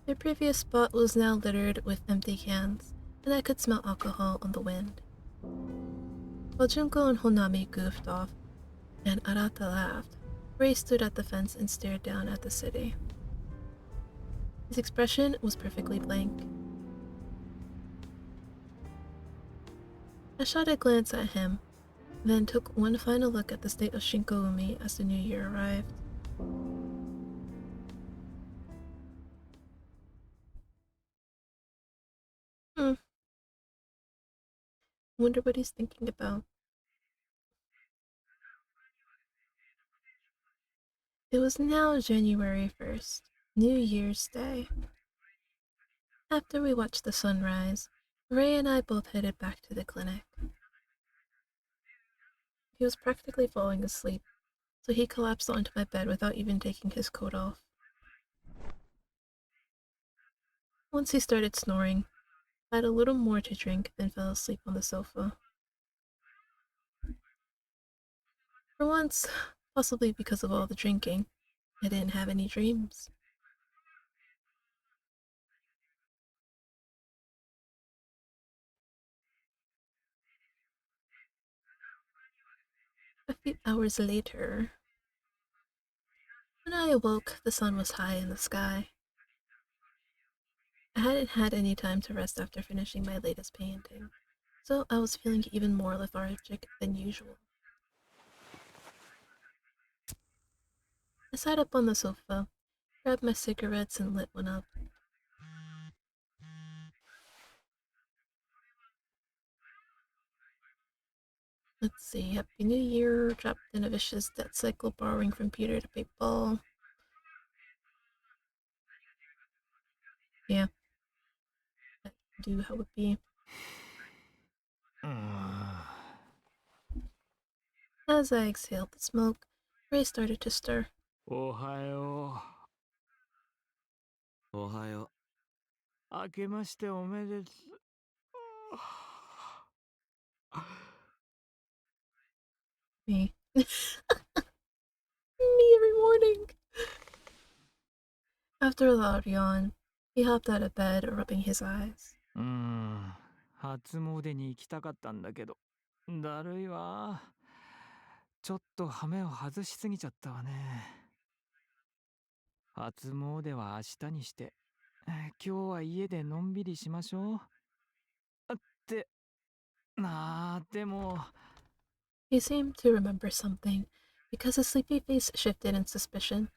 Speaker 1: Their previous spot was now littered with empty cans, and I could smell alcohol on the wind. While Junko and Honami goofed off, and Arata laughed, Ray stood at the fence and stared down at the city. His expression was perfectly blank. I shot a glance at him, then took one final look at the state of Shinkoumi as the new year arrived. Wonder what he's thinking about. It was now January 1st, New Year's Day. After we watched the sunrise, Ray and I both headed back to the clinic. He was practically falling asleep, so he collapsed onto my bed without even taking his coat off. Once he started snoring, I had a little more to drink, then fell asleep on the sofa. For once, possibly because of all the drinking, I didn't have any dreams. A few hours later, when I awoke, the sun was high in the sky. I hadn't had any time to rest after finishing my latest painting, so I was feeling even more lethargic than usual. I sat up on the sofa, grabbed my cigarettes, and lit one up. Let's see, Happy New Year, trapped in a vicious debt cycle, borrowing from Peter to pay Paul. Yeah, that do how it be. As I exhaled the smoke, Ray started to stir.
Speaker 2: おはよ
Speaker 3: おはよ
Speaker 2: 明けましておめでとう。
Speaker 1: Me. Me every morning. After a loud yawn, he hopped out of bed, rubbing his eyes.
Speaker 2: 初詣に行きたかったんだけど、だるいわ。ちょっと羽目を外しすぎちゃったわね。初詣は明日にして、今日は家でのんびりしましょう。ってでも
Speaker 1: He seemed to remember something, because his sleepy face shifted in suspicion.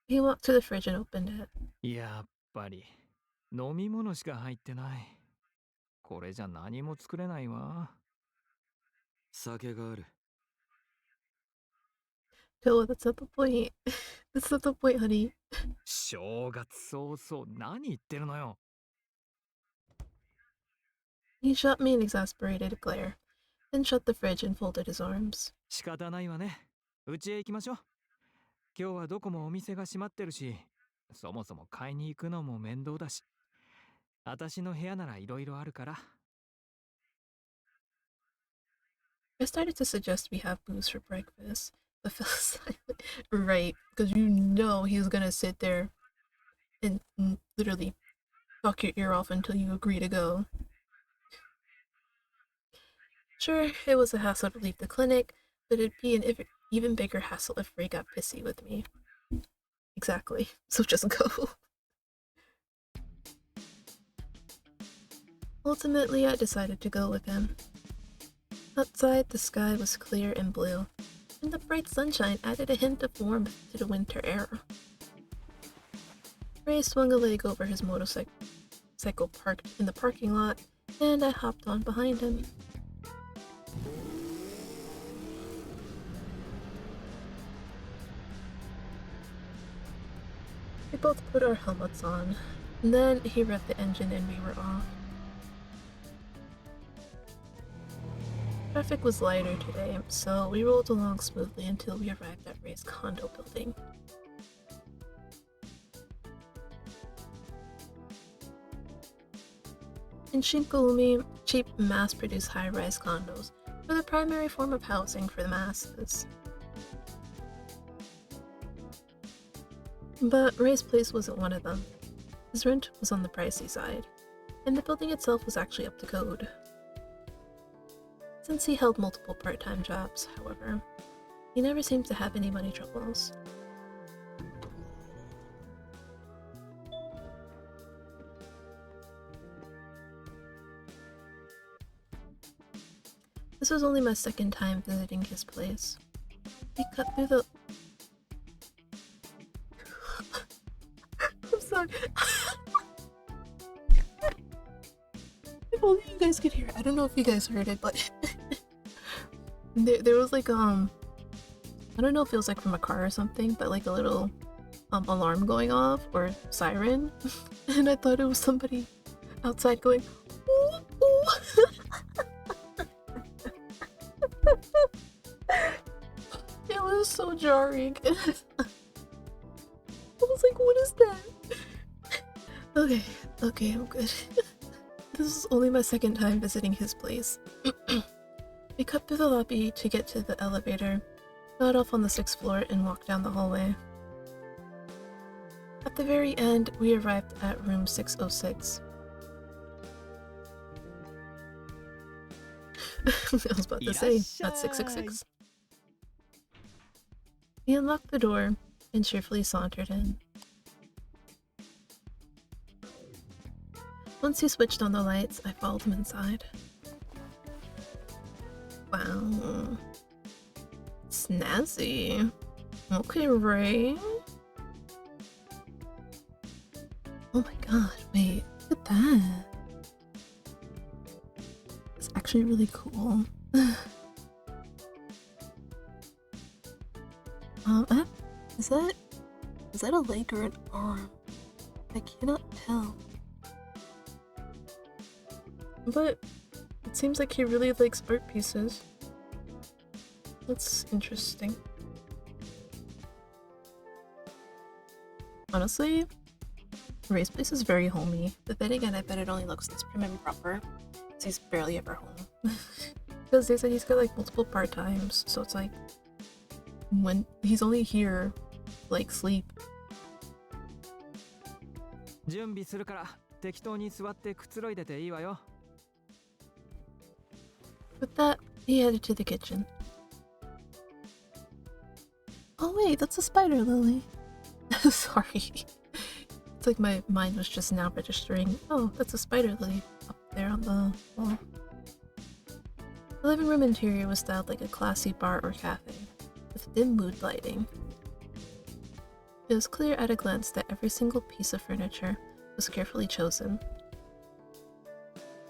Speaker 1: He walked to the fridge and opened it.
Speaker 2: やっぱり飲み物しか入ってない。これじゃ何も作れないわ。
Speaker 3: 酒がある。
Speaker 1: Towa, that's not the point. That's not the point, honey.
Speaker 2: 正月早々何言ってるのよ。
Speaker 1: He shot me an exasperated glare, then shut the fridge and folded his arms.
Speaker 2: 仕方ないわね。家へ行きましょう。今日はどこもお店が閉まってるし、そもそも買いに行くのも面倒だし。私の部屋ならいろいろあるから。
Speaker 1: I started to suggest we have booze for breakfast, but fell silent. Right, because you know he's gonna sit there and literally talk your ear off until you agree to go. Sure, it was a hassle to leave the clinic, but it'd be an even bigger hassle if Ray got pissy with me. Exactly, so just go. Ultimately, I decided to go with him. Outside, the sky was clear and blue, and the bright sunshine added a hint of warmth to the winter air. Ray swung a leg over his motorcycle parked in the parking lot, and I hopped on behind him. We both put our helmets on, and then he revved the engine and we were off. Traffic was lighter today, so we rolled along smoothly until we arrived at Ray's condo building. In Shinkoumi, cheap, mass-produced high-rise condos were the primary form of housing for the masses. But Ray's place wasn't one of them. His rent was on the pricey side, and the building itself was actually up to code. Since he held multiple part-time jobs, however, he never seemed to have any money troubles. This was only my second time visiting his place. We cut through the... I'm sorry. If only you guys could hear it. I don't know if you guys heard it, but... there was like, I don't know if it was like from a car or something, but like a little alarm going off or siren. And I thought it was somebody outside going, ooh, ooh. It was so jarring. I was like, what is that? Okay, I'm good. This is only my second time visiting his place. We cut through the lobby to get to the elevator, got off on the 6th floor, and walked down the hallway. At the very end, we arrived at room 606. I was about to say, not 666. He unlocked the door and cheerfully sauntered in. Once he switched on the lights, I followed him inside. Wow. Snazzy. Okay, Ray. Oh my god, wait, look at that. It's actually really cool. Is that a leg or an arm? I cannot tell. But it seems like he really likes art pieces. That's interesting. Honestly, Ray's place is very homey, but then again, I bet it only looks this prim and proper. He's barely ever home. Because they said he's got like multiple part-times, so it's like when he's only here, like sleep.
Speaker 2: 準備するから適当に座ってくつろいでていいわよ。
Speaker 1: With that, he headed to the kitchen. Oh wait, that's a spider lily. Sorry. It's like my mind was just now registering. Oh, that's a spider lily up there on the wall. The living room interior was styled like a classy bar or cafe, with dim mood lighting. It was clear at a glance that every single piece of furniture was carefully chosen.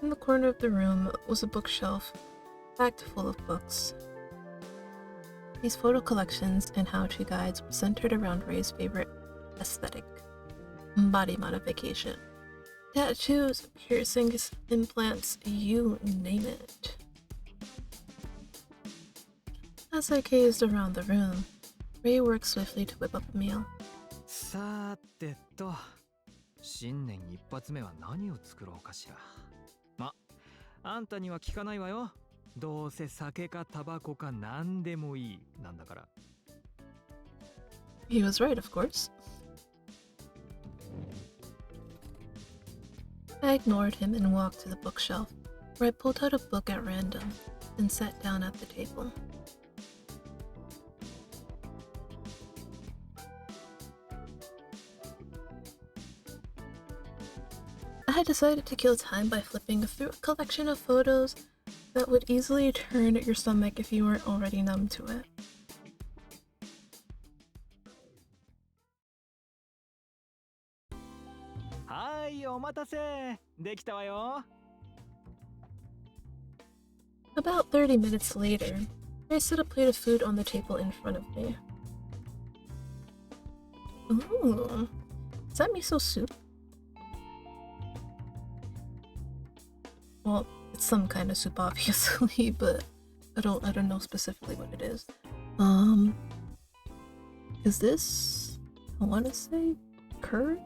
Speaker 1: In the corner of the room was a bookshelf, packed full of books. These photo collections and how-to guides were centered around Ray's favorite aesthetic, body modification. Tattoos, piercings, implants, you name it. As I gazed around the room, Ray worked swiftly to whip up a meal.
Speaker 2: さてと、新年一発目は何を作ろうかしら。ま、あんたには聞かないわよ。どうせ酒かタバコか何でもいいなんだから。
Speaker 1: He was right, of course. I ignored him and walked to the bookshelf, where I pulled out a book at random and sat down at the table. I had decided to kill time by flipping through a collection of photos that would easily turn your stomach if you weren't already numb to it.
Speaker 2: Hi, お待たせ。できたわよ。
Speaker 1: About 30 minutes later, I set a plate of food on the table in front of me. Ooh, is that miso soup? Well, it's some kind of soup, obviously, but I don't know specifically what it is. Is this, I want to say, curry?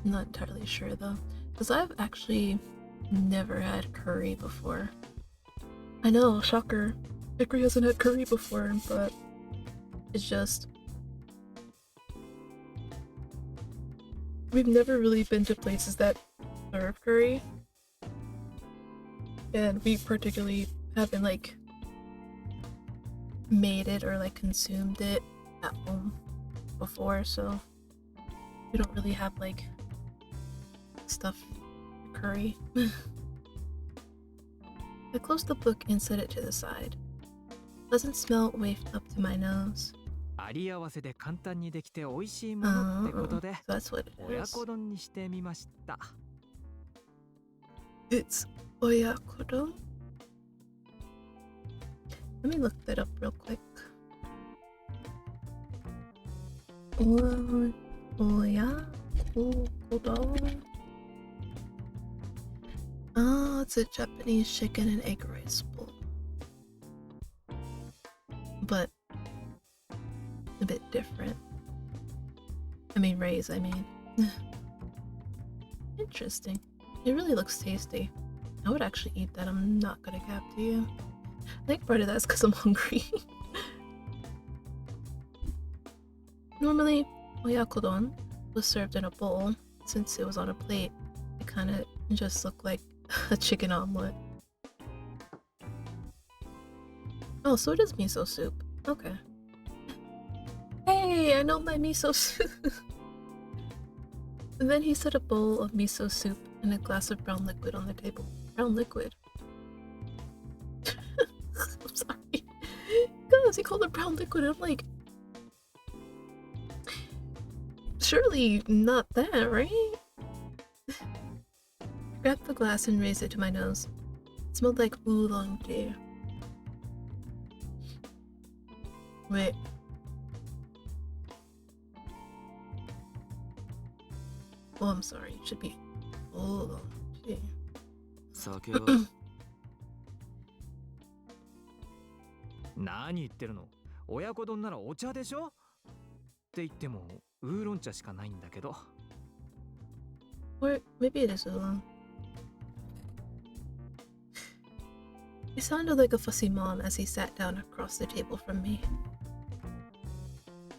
Speaker 1: I'm not entirely sure though, because I've actually never had curry before. I know, shocker. Hickory hasn't had curry before, but it's just we've never really been to places that serve curry, and we particularly haven't like made it or like consumed it at home before, so we don't really have like stuff curry. I closed the book and set it to the side. Pleasant smell wafted up to my nose.
Speaker 2: あり合わせで簡単にできて美味しいものってことで、
Speaker 1: So that's what it
Speaker 2: 親
Speaker 1: is.
Speaker 2: 子丼にしてみました。
Speaker 1: It's oyakodon. Let me look that up real quick. Oyakodon. Oh, it's a Japanese chicken and egg rice bowl. But a bit different. I mean, Ray's, I mean. Interesting. It really looks tasty. I would actually eat that, I'm not gonna cap to you. I think part of that's because I'm hungry. Normally, oyakodon was served in a bowl. Since it was on a plate, it kind of just looked like a chicken omelet. Oh, so it is miso soup. Okay. Hey, I know my miso soup. And then he set a bowl of miso soup and a glass of brown liquid on the table. Brown liquid? I'm sorry. Guys, he called it brown liquid. I'm like, surely not that, right? I grabbed the glass and raised it to my nose. It smelled like oolong tea. Wait. Oh, I'm sorry. It should be oolong tea.
Speaker 3: 酒は
Speaker 2: 何言ってるの。親子丼ならお茶でしょ。って言ってもウーロン茶しかないんだけど。
Speaker 1: Or maybe it is oolong. He sounded like a fussy mom as he sat down across the table from me.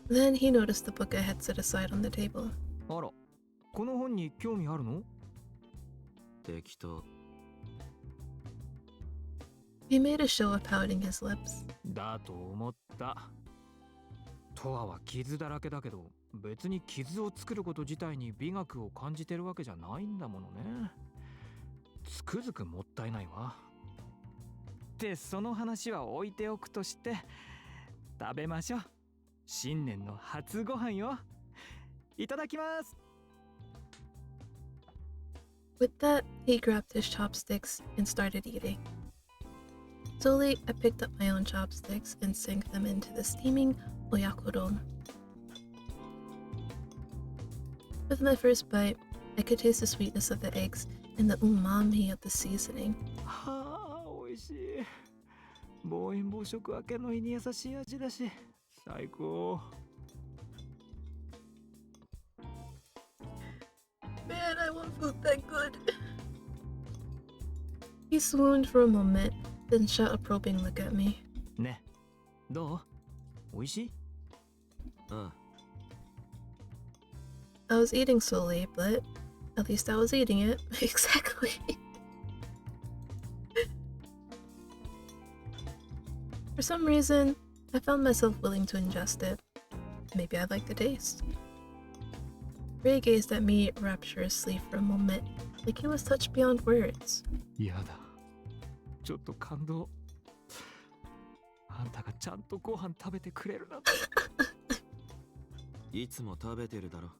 Speaker 1: Then he noticed the book I had set aside on the table.
Speaker 2: あら、この本に興味あるの？
Speaker 3: 適当。
Speaker 1: He made a show of pouting his lips.
Speaker 2: だと思った。トワは傷だらけだけど、別に傷を作ること自体に美学を感じてるわけじゃないんだものね。つくづくもったいないわ。ってその話は置いておくとして、食べましょう。新年の初ご飯よ。いただきます。
Speaker 1: With that, he grabbed his chopsticks and started eating. Slowly, I picked up my own chopsticks and sank them into the steaming oyakodon. With my first bite, I could taste the sweetness of the eggs and the umami of the seasoning.
Speaker 2: はあ、美味しい。暴飲暴食明けの胃に優しい味だし、最高。
Speaker 1: Man, I want food that good. He swooned for a moment, then shot a probing look at me.
Speaker 2: ね、どう？美味しい？
Speaker 3: あ
Speaker 1: I was eating slowly, but at least I was eating it. Exactly. For some reason, I found myself willing to ingest it. Maybe I liked the taste. Ray gazed at me rapturously for a moment, like he was touched beyond words.
Speaker 2: やだ。ちょっと感動。あんたがちゃんとご飯食べてくれるなんて。
Speaker 3: いつも食べてるだろ。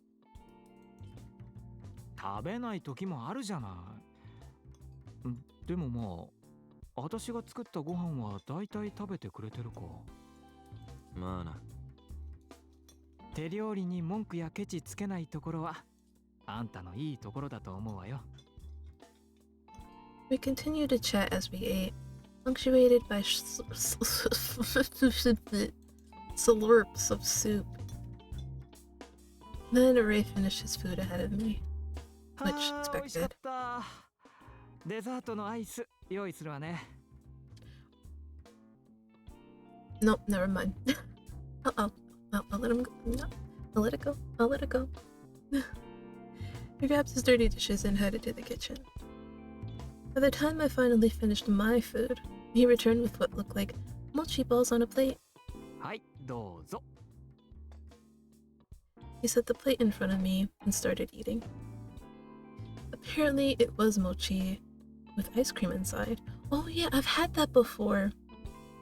Speaker 2: 食べない時もあるじゃない。でもまあ、私が作ったご飯はだいたい食べてくれてるか。
Speaker 3: まあな。
Speaker 2: 手料理に文句やケチつけないところは、あんたのいいところだと思うわよ。
Speaker 1: We continued to chat as we ate, punctuated by slurps of soup. Then Ray finished his food ahead of me, which
Speaker 2: 美味しかっ
Speaker 1: expected.
Speaker 2: た。デザートのアイス用意するわね。
Speaker 1: Nope, never mind. I'll let him go. No, I'll let it go. I'll let it go. He grabbed his dirty dishes and headed to the kitchen. By the time I finally finished my food, he returned with what looked like mochi balls on a plate.
Speaker 2: はい、どうぞ。
Speaker 1: He set the plate in front of me and started eating. Apparently, it was mochi with ice cream inside. Oh yeah, I've had that before.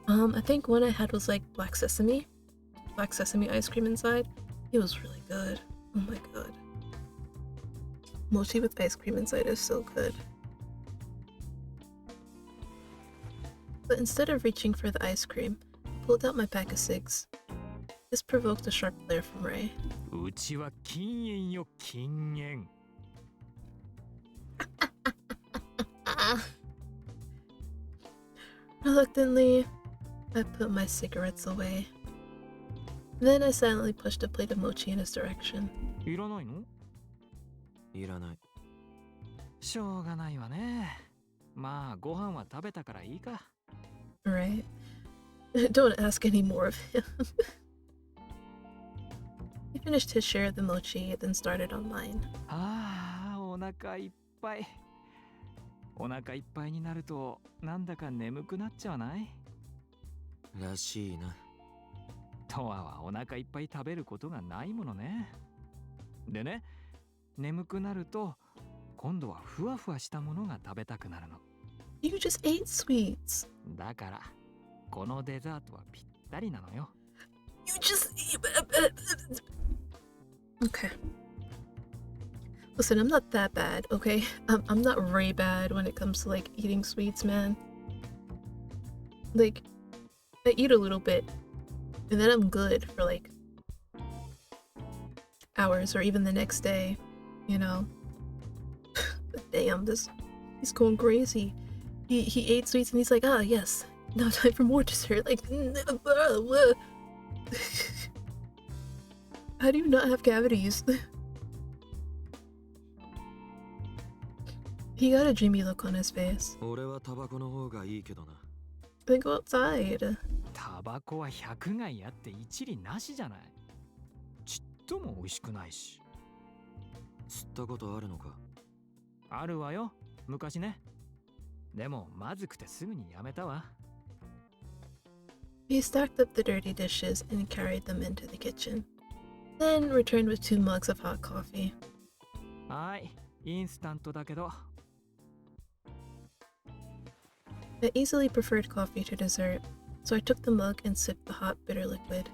Speaker 1: I think one I had was like black sesame ice cream inside. It was really good. Oh my god. Mochi with ice cream inside is so good. But instead of reaching for the ice cream, I pulled out my pack of cigs. This provoked a sharp glare from Ray.
Speaker 2: うちは禁煙よ、禁煙。
Speaker 1: Reluctantly, I put my cigarettes away. Then I silently pushed a plate of mochi in his direction.
Speaker 2: いらないの？
Speaker 3: いらない。
Speaker 2: しょうがないわね。まあ、ご飯は食べたからいいか。
Speaker 1: Right? Don't ask any more of him. He finished his share of the mochi, then started on mine.
Speaker 2: ああ、お腹いっぱい。お腹いっぱいになると、なんだか眠くなっちゃわない？
Speaker 3: らしいな。
Speaker 2: トワはお腹いっぱい食べることがないものね。でね、眠くなると、今度はふわふわしたものが食べたくなるの。
Speaker 1: You just ate sweets.
Speaker 2: だから、このデザートはぴったりなのよ。
Speaker 1: You just... Okay. Listen, I'm not that bad, okay? I'm not Ray bad when it comes to, like, eating sweets, man. Like, I eat a little bit, and then I'm good for, like, hours or even the next day, you know? But damn, he's going crazy. He ate sweets and he's like, ah, yes, now time for more dessert. Like, How do you not have cavities? He got a dreamy look on his face.
Speaker 3: 俺はタバコの方がいいけどな。
Speaker 1: Then go outside.
Speaker 2: タバコは100害あって一理なしじゃない。ちっとも美味しくないし。
Speaker 3: 吸ったことあるのか？
Speaker 2: あるわよ、昔ね。でもまずくてすぐにやめたわ。
Speaker 1: He stacked up the dirty dishes and carried them into the kitchen, then returned with 2 mugs of hot coffee.
Speaker 2: はい、インスタントだけど。
Speaker 1: I easily preferred coffee to dessert, so I took the mug and sipped the hot, bitter liquid.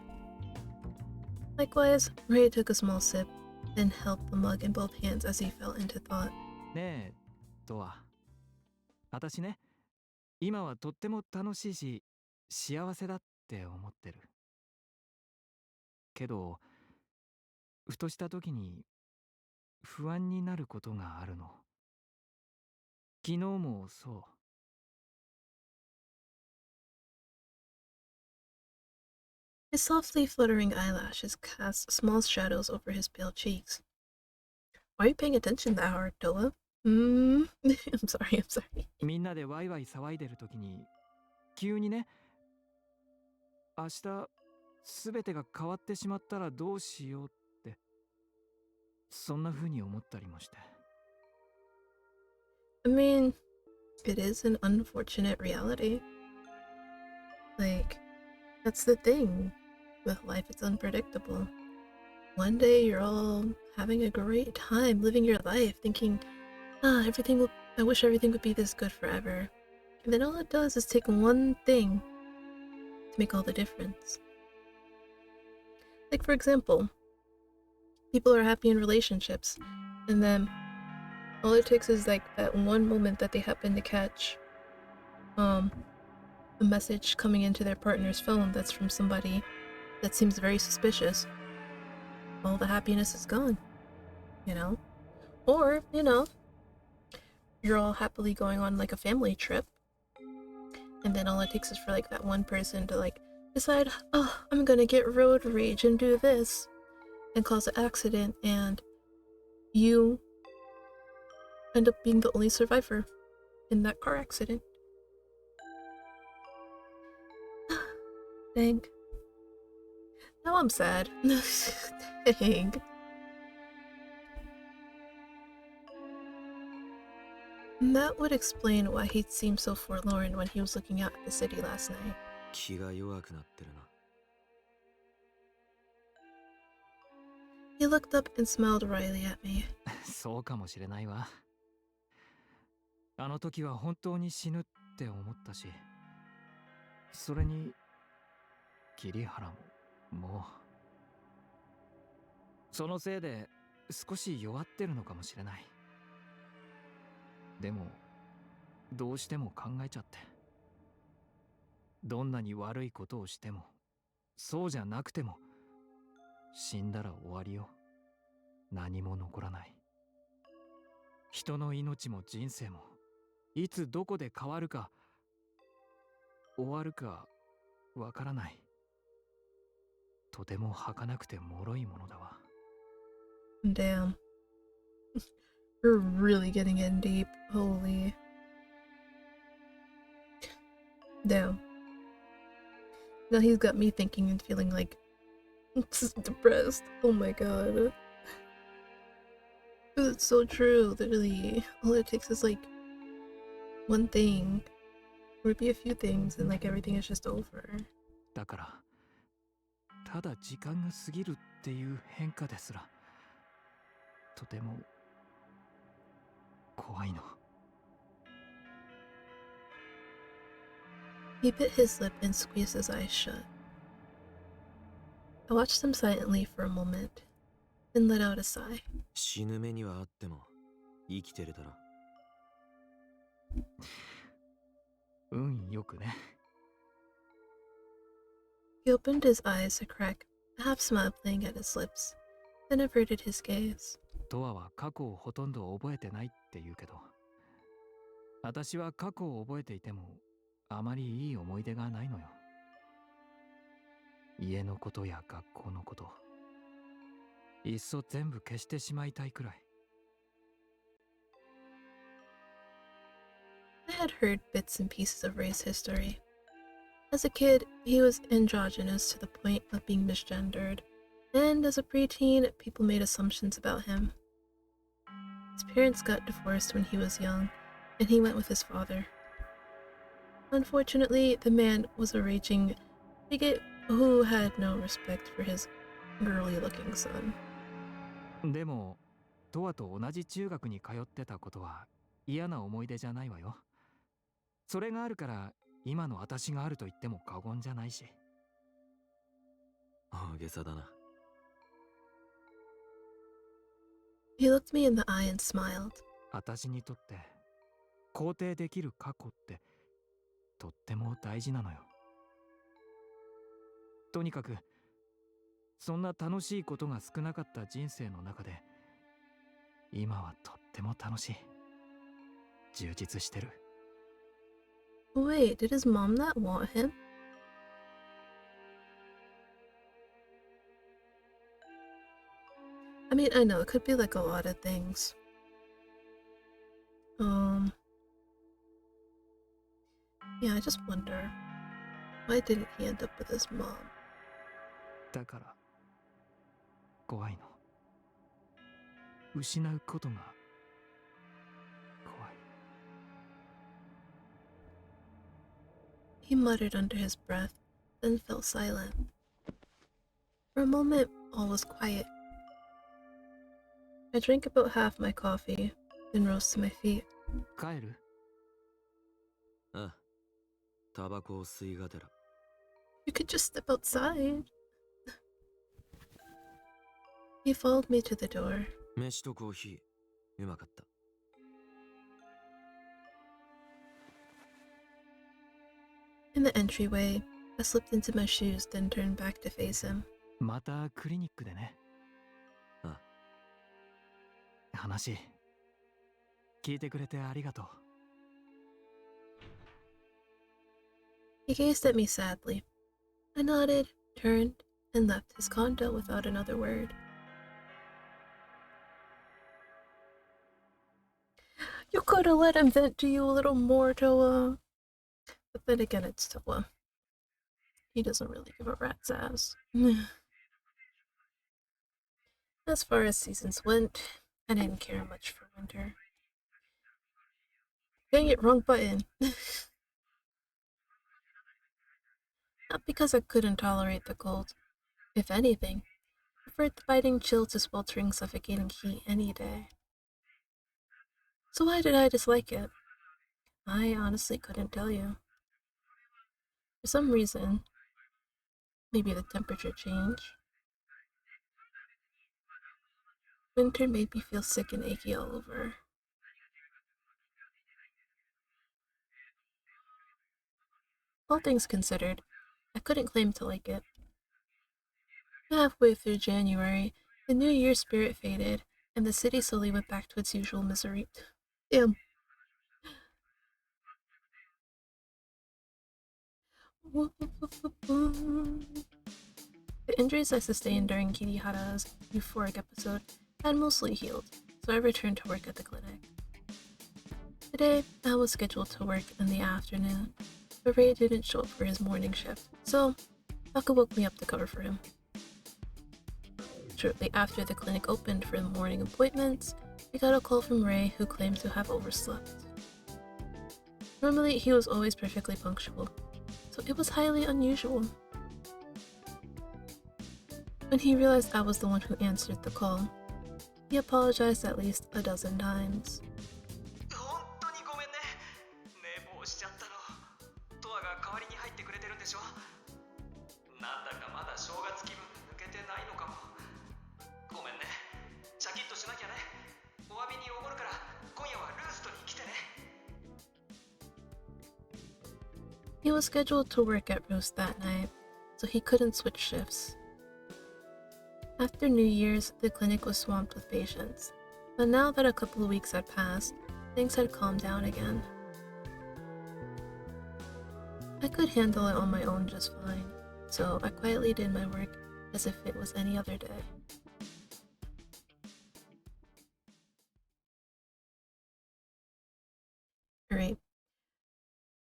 Speaker 1: Likewise, Ray took a small sip, then held the mug in both hands as he fell into thought.
Speaker 2: ねえ、とは。私ね、今はとっても楽しいし、幸せだって思ってる。けど、ふとした時に不安になることがあるの。昨日もそう。
Speaker 1: His softly fluttering eyelashes cast small shadows over his pale cheeks. Why are you paying attention that hard, Towa? I'm sorry.
Speaker 2: みんなでワイワイ騒いでる時に、急にね、明日すべてが変わってしまったらどうしようって、そんな風に思ったりもして。
Speaker 1: I mean, it is an unfortunate reality. Like, that's the thing. With life, it's unpredictable. One day you're all having a great time living your life, thinking, I wish everything would be this good forever. And then all it does is take one thing to make all the difference. Like, for example, people are happy in relationships, and then all it takes is like that one moment that they happen to catch a message coming into their partner's phone that's from somebody that seems very suspicious. All the happiness is gone, you know? Or, you're all happily going on like a family trip, and then all it takes is for like that one person to like decide, oh, I'm gonna get road rage and do this, and cause an accident, and you end up being the only survivor in that car accident. Dang. Now I'm sad. Dang. And that would explain why he seemed so forlorn when he was looking out at the city last night.
Speaker 3: 気が弱くなってるな。
Speaker 1: He looked up and smiled wryly at me.
Speaker 2: そうかもしれないわ。あの時は本当に死ぬって思ったし、それに桐原ももうそのせいで少し弱ってるのかもしれない。でもどうしても考えちゃって、どんなに悪いことをしてもそうじゃなくても死んだら終わりよ。何も残らない。人の命も人生もいつどこで変わるか終わるかわからない。とても儚くて脆いものだわ。
Speaker 1: Damn. We're really getting in deep. Holy. Damn. Now he's got me thinking and feeling like depressed. Oh my god. It's so true, literally. All it takes is like one thing. Or maybe a few things and like everything is just over.
Speaker 2: だからただ時間が過ぎるっていう変化ですらとても怖いの。
Speaker 1: He bit his lip and squeezed his eyes shut. I watched him silently for a moment, then let out a sigh.
Speaker 3: 死ぬ目にはあっても生きてるだろ。
Speaker 2: 運よくね。
Speaker 1: He opened his eyes a crack, a half smile playing at his lips, then averted his gaze.
Speaker 2: トアは過去をほとんど覚えてないって言うけど、私は過去を覚えていてもあまりいい思い出がないのよ。家のことや学校のこと、いっそ全部消してしまいたいくらい。
Speaker 1: I had heard bits and pieces of Ray's history. As a kid, he was androgynous to the point of being misgendered, and as a preteen, people made assumptions about him. His parents got divorced when he was young, and he went with his father. Unfortunately, the man was a raging bigot who had no respect for his girly-looking son.
Speaker 2: でもトワと同じ中学に通ってたことは嫌な思い出じゃないわよ。それがあるから今の私があると言っても過言じゃないし。
Speaker 3: 大げさだな。
Speaker 1: He looked me in the eye and smiled.
Speaker 2: 私にとって肯定できる過去ってとっても大事なのよ。とにかくそんな楽しいことが少なかった人生の中で今はとっても楽しい。充実してる。
Speaker 1: Wait, did his mom not want him? I mean, I know, it could be like a lot of things. Yeah, I just wonder, why didn't he end up with his mom?
Speaker 2: だから怖いの。失うことが怖い。
Speaker 1: He muttered under his breath, then fell silent. For a moment, all was quiet. I drank about half my coffee, then rose to my feet.
Speaker 2: 帰る？
Speaker 3: ああ、タバコを吸いがてら。
Speaker 1: You could just step outside. He followed me to the door.
Speaker 3: 飯とコーヒー、うまかった。
Speaker 1: In the entryway, I slipped into my shoes, then turned back to face him.
Speaker 2: またクリニックでね。
Speaker 3: ああ。
Speaker 2: 話聞いてくれてありがとう。
Speaker 1: He gazed at me sadly. I nodded, turned, and left his condo without another word. You could have let him vent to you a little more, Towa. But then again, it's Towa. He doesn't really give a rat's ass. As far as seasons went, I didn't care much for winter. Dang it, wrong button. Not because I couldn't tolerate the cold. If anything, I preferred the biting chill to sweltering, suffocating heat any day. So why did I dislike it? I honestly couldn't tell you. For some reason, maybe the temperature change, winter made me feel sick and achy all over. All things considered, I couldn't claim to like it. Halfway through January, the New Year's spirit faded, and the city slowly went back to its usual misery. Damn. The injuries I sustained during Kirihara's euphoric episode had mostly healed, so I returned to work at the clinic. Today, I was scheduled to work in the afternoon, but Ray didn't show up for his morning shift, so Taka woke me up to cover for him. Shortly after the clinic opened for the morning appointments, we got a call from Ray, who claimed to have overslept. Normally, he was always perfectly punctual, so it was highly unusual. When he realized I was the one who answered the call, he apologized at least a dozen times.
Speaker 2: 本当にごめんね。寝坊しちゃったの。トアが代わりに入ってくれてるんでしょ。なんだかまだ正月気分抜けてないのかも。ごめんね。シャキッとしなきゃね。お詫びにおごるから今夜はルーストに来てね。
Speaker 1: He was scheduled to work at Roast that night, so he couldn't switch shifts. After New Year's, the clinic was swamped with patients, but now that a couple of weeks had passed, things had calmed down again. I could handle it on my own just fine, so I quietly did my work as if it was any other day.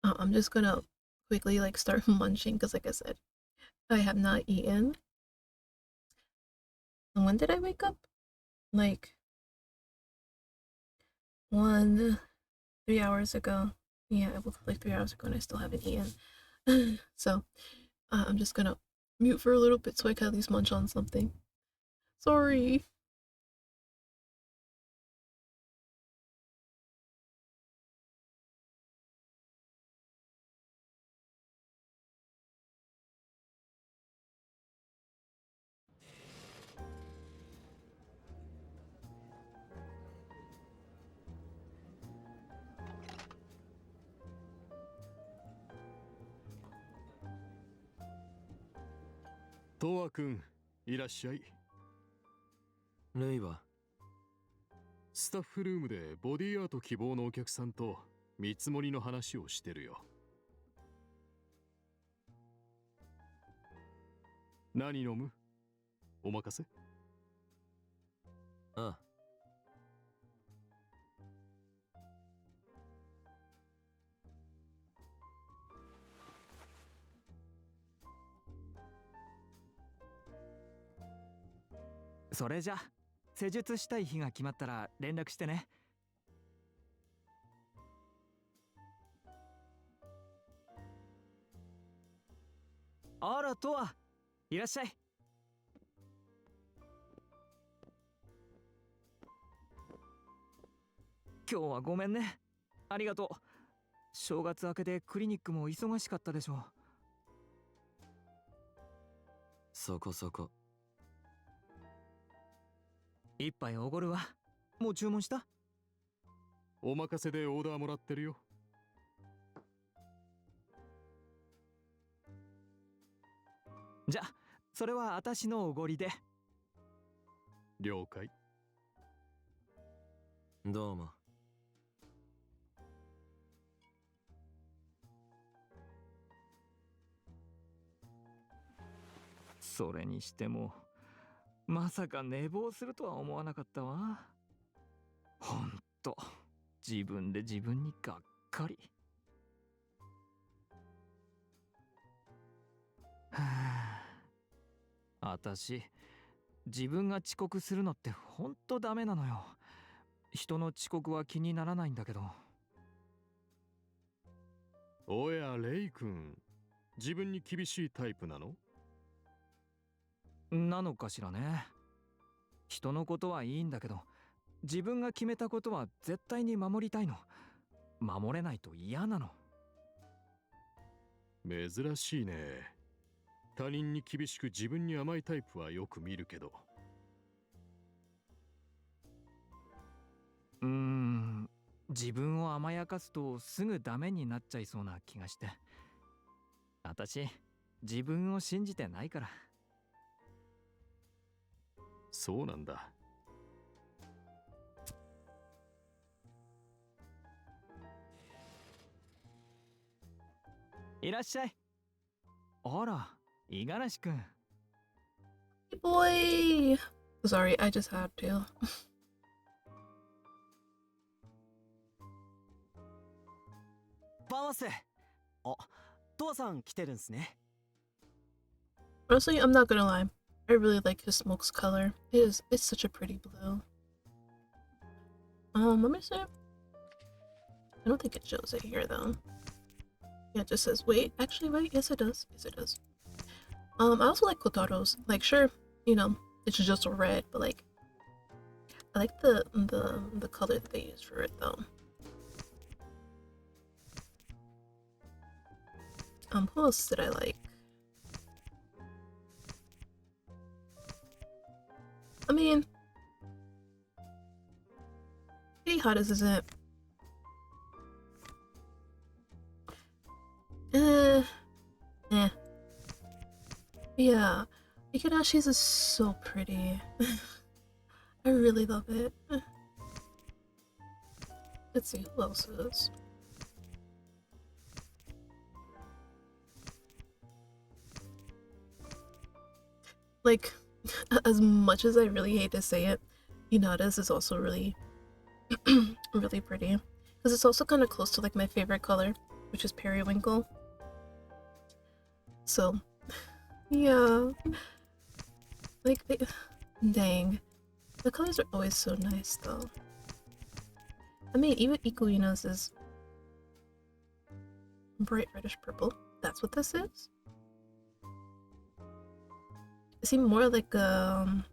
Speaker 1: I'm just gonna quickly like start munching because, like I said, I have not eaten. And when did I wake up? Like 3 hours ago. Yeah, I woke up like 3 hours ago and I still haven't eaten. So I'm just gonna mute for a little bit so I can at least munch on something. Sorry.
Speaker 6: トワ君、いらっしゃい。
Speaker 3: レイは
Speaker 6: スタッフルームでボディアート希望のお客さんと見積もりの話をしてるよ。何飲む？お任せ。
Speaker 3: ああ。
Speaker 2: それじゃ施術したい日が決まったら連絡してね。あら、トワ、いらっしゃい。今日はごめんね。ありがとう。正月明けでクリニックも忙しかったでしょう。
Speaker 3: そこそこ。
Speaker 2: 一杯おごるわ。もう注文した？
Speaker 6: お任せでオーダーもらってるよ。
Speaker 2: じゃあそれは私のおごりで。
Speaker 6: 了解。
Speaker 3: どうも。
Speaker 2: それにしてもまさか寝坊するとは思わなかったわ。ほんと自分で自分にがっかり。はあ、私自分が遅刻するのってほんとダメなのよ。人の遅刻は気にならないんだけど。
Speaker 6: おやレイ君、自分に厳しいタイプなの？
Speaker 2: なのかしらね。人のことはいいんだけど、自分が決めたことは絶対に守りたいの。守れないと嫌なの。
Speaker 6: 珍しいね。他人に厳しく自分に甘いタイプはよく見るけど。
Speaker 2: 自分を甘やかすとすぐダメになっちゃいそうな気がして。私自分を信じてないから。
Speaker 6: そうなんだ。
Speaker 2: いらっしゃい。あら、五十嵐くん。
Speaker 1: Hey boy! Sorry, I just had to.
Speaker 8: バーマス。あ、トワさん来てるんすね。
Speaker 1: Honestly, I'm not gonna lie. I really like his smoke's color. It's such a pretty blue. Let me see. I don't think it shows it here though. Yeah, it just says wait. Actually, wait. Yes, it does. Yes, it does. I also like Kotaro's. Like, sure, you know, it's just a red, but like, I like the color that they use for it though. Who else did I like? I mean, pretty hot as it. Eh. Yeah, Ikadashi's is so pretty. I really love it. Let's see, who else is? Like, as much as I really hate to say it, Hinata's is also really, really pretty. Because it's also kind of close to like my favorite color, which is periwinkle. So, yeah. Like, dang. The colors are always so nice, though. I mean, even Ikuino's is bright reddish purple. That's what this is? It seemed more like a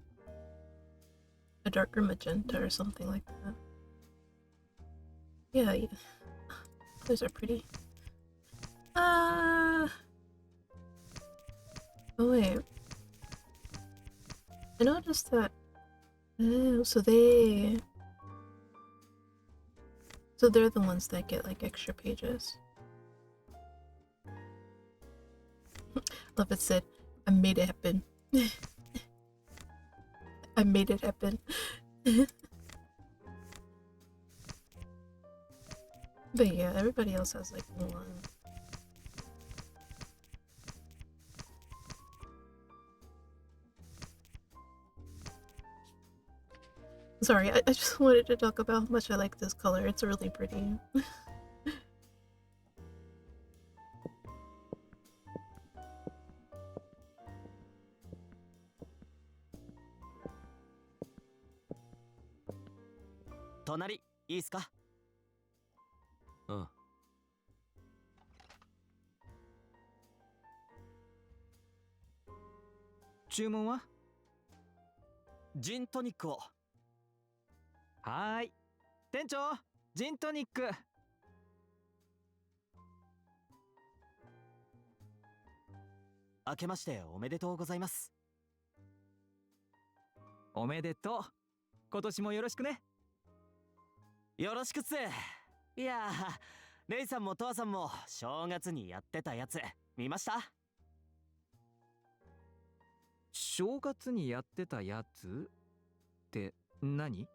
Speaker 1: darker magenta or something like that. Yeah, yeah. Those are pretty. Oh wait. I noticed that. Oh, so they're the ones that get like extra pages. Love it said, I made it happen. I made it happen. But yeah, everybody else has like one. Sorry, I just wanted to talk about how much I like this color. It's really pretty.
Speaker 8: Tonari, いいっすか?
Speaker 3: ああ。
Speaker 2: 注文は？
Speaker 8: ジントニックを。
Speaker 2: はーい。店長、ジントニック。
Speaker 8: 明けましておめでとうございます。
Speaker 2: おめでとう。今年もよろしくね。
Speaker 8: よろしくっす。いやー、レイさんもトワさんも正月にやってたやつ見ました？
Speaker 2: 正月にやってたやつって何？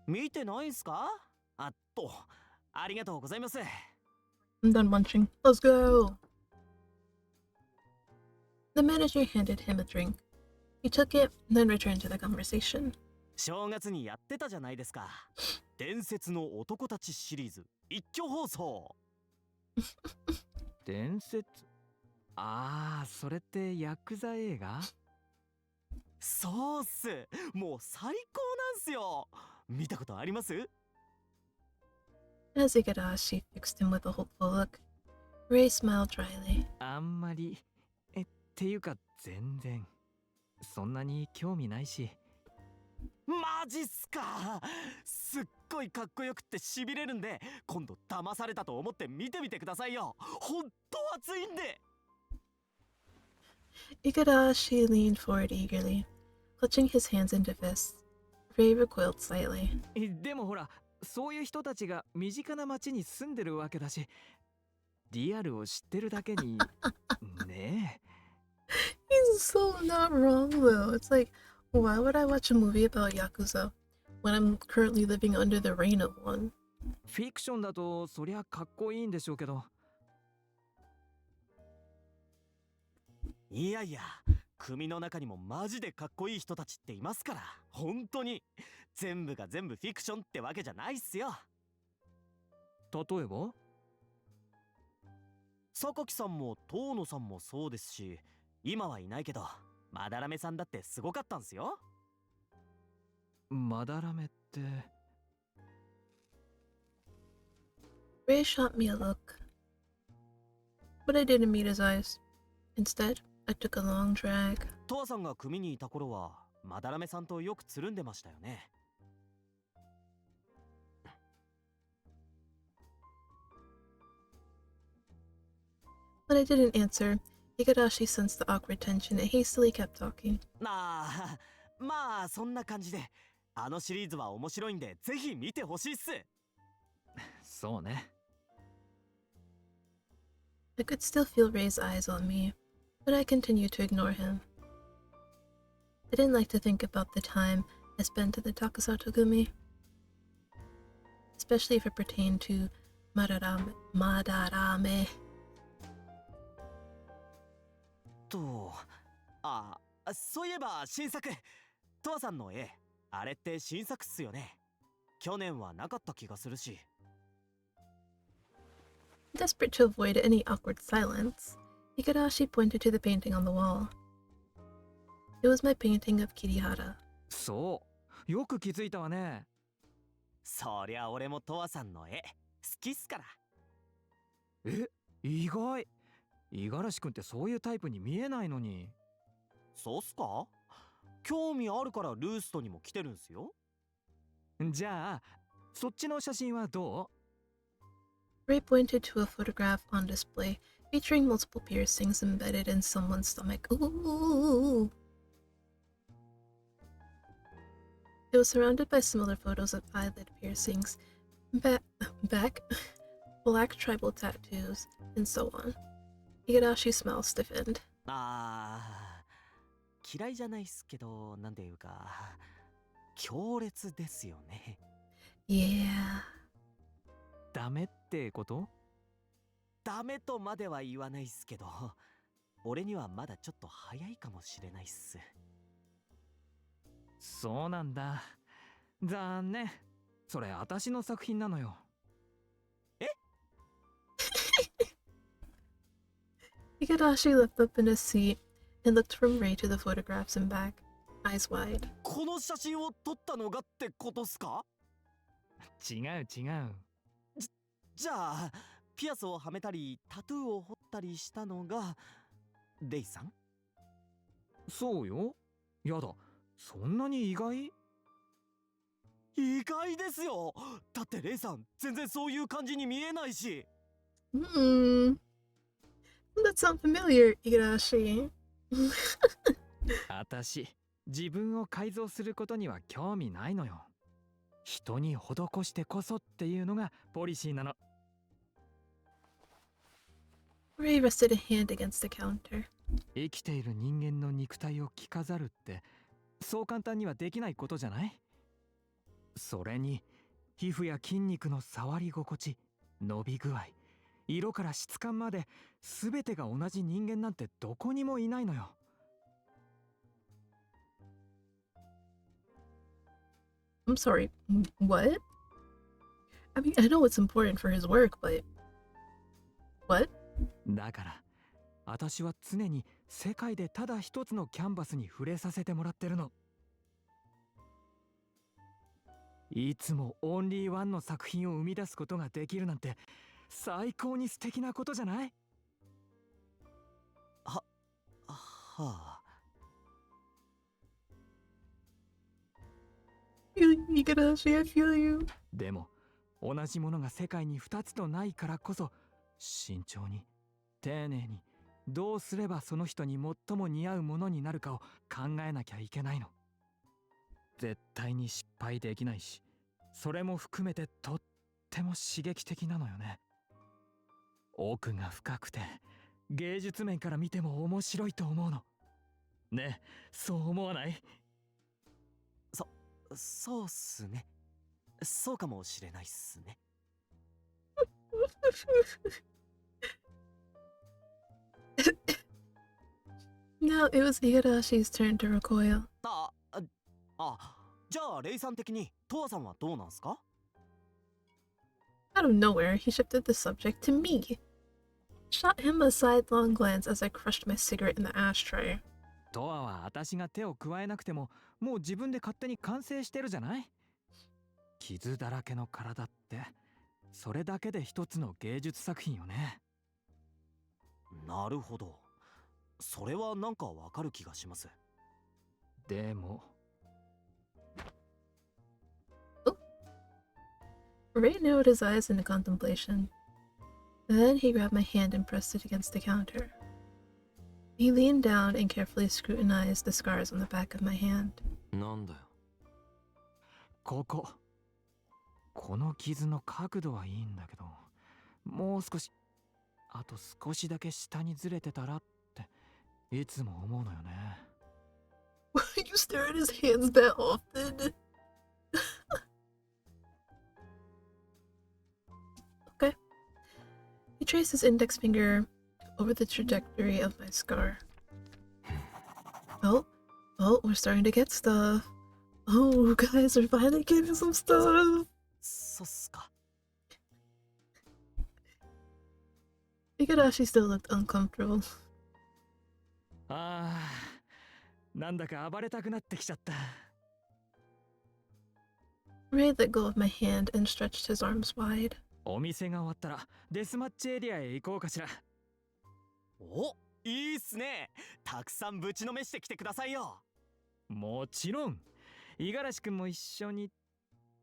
Speaker 8: 見てないんすか？ありがとうございます。
Speaker 1: I'm done munching. Let's go! The manager handed him a drink. He took it, then returned to the conversation.
Speaker 8: 正月にやってたじゃないですか。伝説の男たちシリーズ一挙放送。
Speaker 2: 伝説？ああ、それってヤクザ映画？
Speaker 8: そうっす。もう最高なんすよ。見たことあります？
Speaker 1: As Igarashi fixed him with a hopeful look, Ray smiled dryly.
Speaker 2: あんまり。っていうか全然。そんなに興味ないし。
Speaker 8: マジっすか。すっごいかっこよくってしびれるんで、今度騙されたと思って見てみてくださいよ。ほんと熱いんで。
Speaker 1: Igarashi leaned forward eagerly, clutching his hands into fists. Ray recoiled slightly.
Speaker 2: でもほら、そういう人たちが身近な町に住んでるわけだし、リアルを知ってるだけにねえ。
Speaker 1: He's so not wrong though. It's like, why would I watch a movie about Yakuza when I'm currently living under the reign of one?
Speaker 2: フィクションだとそりゃかっこいいんでしょうけど。
Speaker 8: いやいや、組の中にもマジでかっこいい人たちっていますから、本当に全部が全部フィクションってわけじゃないっすよ。
Speaker 2: 例えば？
Speaker 8: 榊さんも遠野さんもそうですし、今はいないけど、まだらめさんだってすごかったんすよ。
Speaker 2: まだらめって。
Speaker 1: Ray shot me a look, but I didn't meet his eyes. Instead, I took a long drag.
Speaker 8: トワさんが組にいた頃は、まだらめさんとよくつるんでましたよね。
Speaker 1: When I didn't answer, Igarashi sensed the awkward tension and hastily kept talking.
Speaker 8: まあそんな感じで、あのシリーズは面白いんでぜひ見てほしいっす。
Speaker 2: そうね。
Speaker 1: I could still feel Ray's eyes on me, but I continued to ignore him. I didn't like to think about the time I spent at the Takasato Gumi, especially if it pertained to Madarame.
Speaker 8: そういえば新作、トワさんの絵、あれって新作っすよね。去年はなかった気がするし。
Speaker 1: Desperate to avoid any awkward silence, Igarashi pointed to the painting on the wall. It was my painting of Kirihara.
Speaker 2: そう、よく気づいたわね。
Speaker 8: そりゃ俺もトワさんの絵好きっすから。
Speaker 2: え、意外。五十嵐くんってそういうタイプに見えないのに。
Speaker 8: そうっすか？興味あるからルーストにも来てるんすよ。
Speaker 2: じゃあ、そっちの写真はど
Speaker 1: Ray pointed to a photograph on display featuring multiple piercings embedded in someone's stomach. Ooh. It was surrounded by similar photos of eyelid piercings, back, black tribal tattoos, and so on. Igadashi's smile stiffened.
Speaker 8: 嫌いじゃないっすけど、なんていうか、強烈ですよね。
Speaker 1: Yeah.
Speaker 2: ダメってこと？
Speaker 8: ダメとまでは言わないっすけど、俺にはまだちょっと早いかもしれないっす。
Speaker 2: そうなんだ。残念。それ私の作品なのよ。
Speaker 8: え
Speaker 1: Igarashi leapt up in his seat and looked from Ray to the photographs and back, eyes wide.
Speaker 8: この写真を撮ったのがってことっすか？
Speaker 2: 違う違う。
Speaker 8: じゃあ、ピアスをはめたり、タトゥーを彫ったりしたのが、レイさん？
Speaker 2: そうよ。やだ。そんなに意外？
Speaker 8: 意外ですよ。だってレイさん、全然そういう感じに見えないし。
Speaker 1: That sounds familiar, Igarashi.
Speaker 2: 私、自分を改造することには興味ないのよ。人に施してこそっていうのがポリシーなの。
Speaker 1: Ray rested a hand against the counter.
Speaker 2: 生きている人間の肉体を着飾るってそう簡単にはできないことじゃない？それに皮膚や筋肉の触り心地、伸び具合、色から質感まで全てが同じ人間なんてどこにもいないのよ。
Speaker 1: I'm sorry, what? I mean, I know it's important for his work, but... What?
Speaker 2: だから私は常に世界でただ一つのキャンバスに触れさせてもらってるの。いつもオンリーワンの作品を生み出すことができるなんて最高に素敵なことじゃない？
Speaker 8: はあ。
Speaker 1: Igarashi, I feel you.
Speaker 2: でも同じものが世界に2つとないからこそ慎重に丁寧にどうすればその人に最も似合うものになるかを考えなきゃいけないの。絶対に失敗できないし、それも含めてとっても刺激的なのよね。奥が深くて芸術面から見ても面白いと思うの。ね、そう思わない？
Speaker 8: そうっすね。そうかもしれないっすね。
Speaker 1: Now it was Igarashi's turn to recoil.
Speaker 8: じゃあレイさん的にトワさんはどうなんすか？
Speaker 1: Out of nowhere, he shifted the subject to me. Shot him a sidelong glance as I crushed my cigarette in the ashtray.
Speaker 2: トアは私が手を加えなくてももう自分で勝手に完成してるじゃない？傷だらけの体ってそれだけで一つの芸術作品よね。
Speaker 8: なるほど。それはなんかわかる気がします。
Speaker 2: でも
Speaker 1: Ray narrowed his eyes into contemplation. Then he grabbed my hand and pressed it against the counter. He leaned down and carefully scrutinized the scars on the back of my hand.
Speaker 3: なんだよ。
Speaker 2: この傷の角度はいいんだけど、もう少し、あと少しだけ下にずれてたらっていつも思うのよね。
Speaker 1: You stare at his hands that often? Okay. He traced his index finger over the trajectory of my scar. Oh, we're starting to get stuff. Oh, guys, we're finally getting some stuff.
Speaker 8: そっすか。
Speaker 1: Igarashi still looked uncomfortable.
Speaker 2: ああ、なんだか暴れたくなってきちゃった。
Speaker 1: Ray let go of my hand and stretched his arms wide.
Speaker 2: お店が終わったらデスマッチエリアへ行こうかしら。
Speaker 8: お、いいっすね。たくさんぶちのめしてきてくださいよ。
Speaker 2: もちろん。五十嵐くんも一緒にっ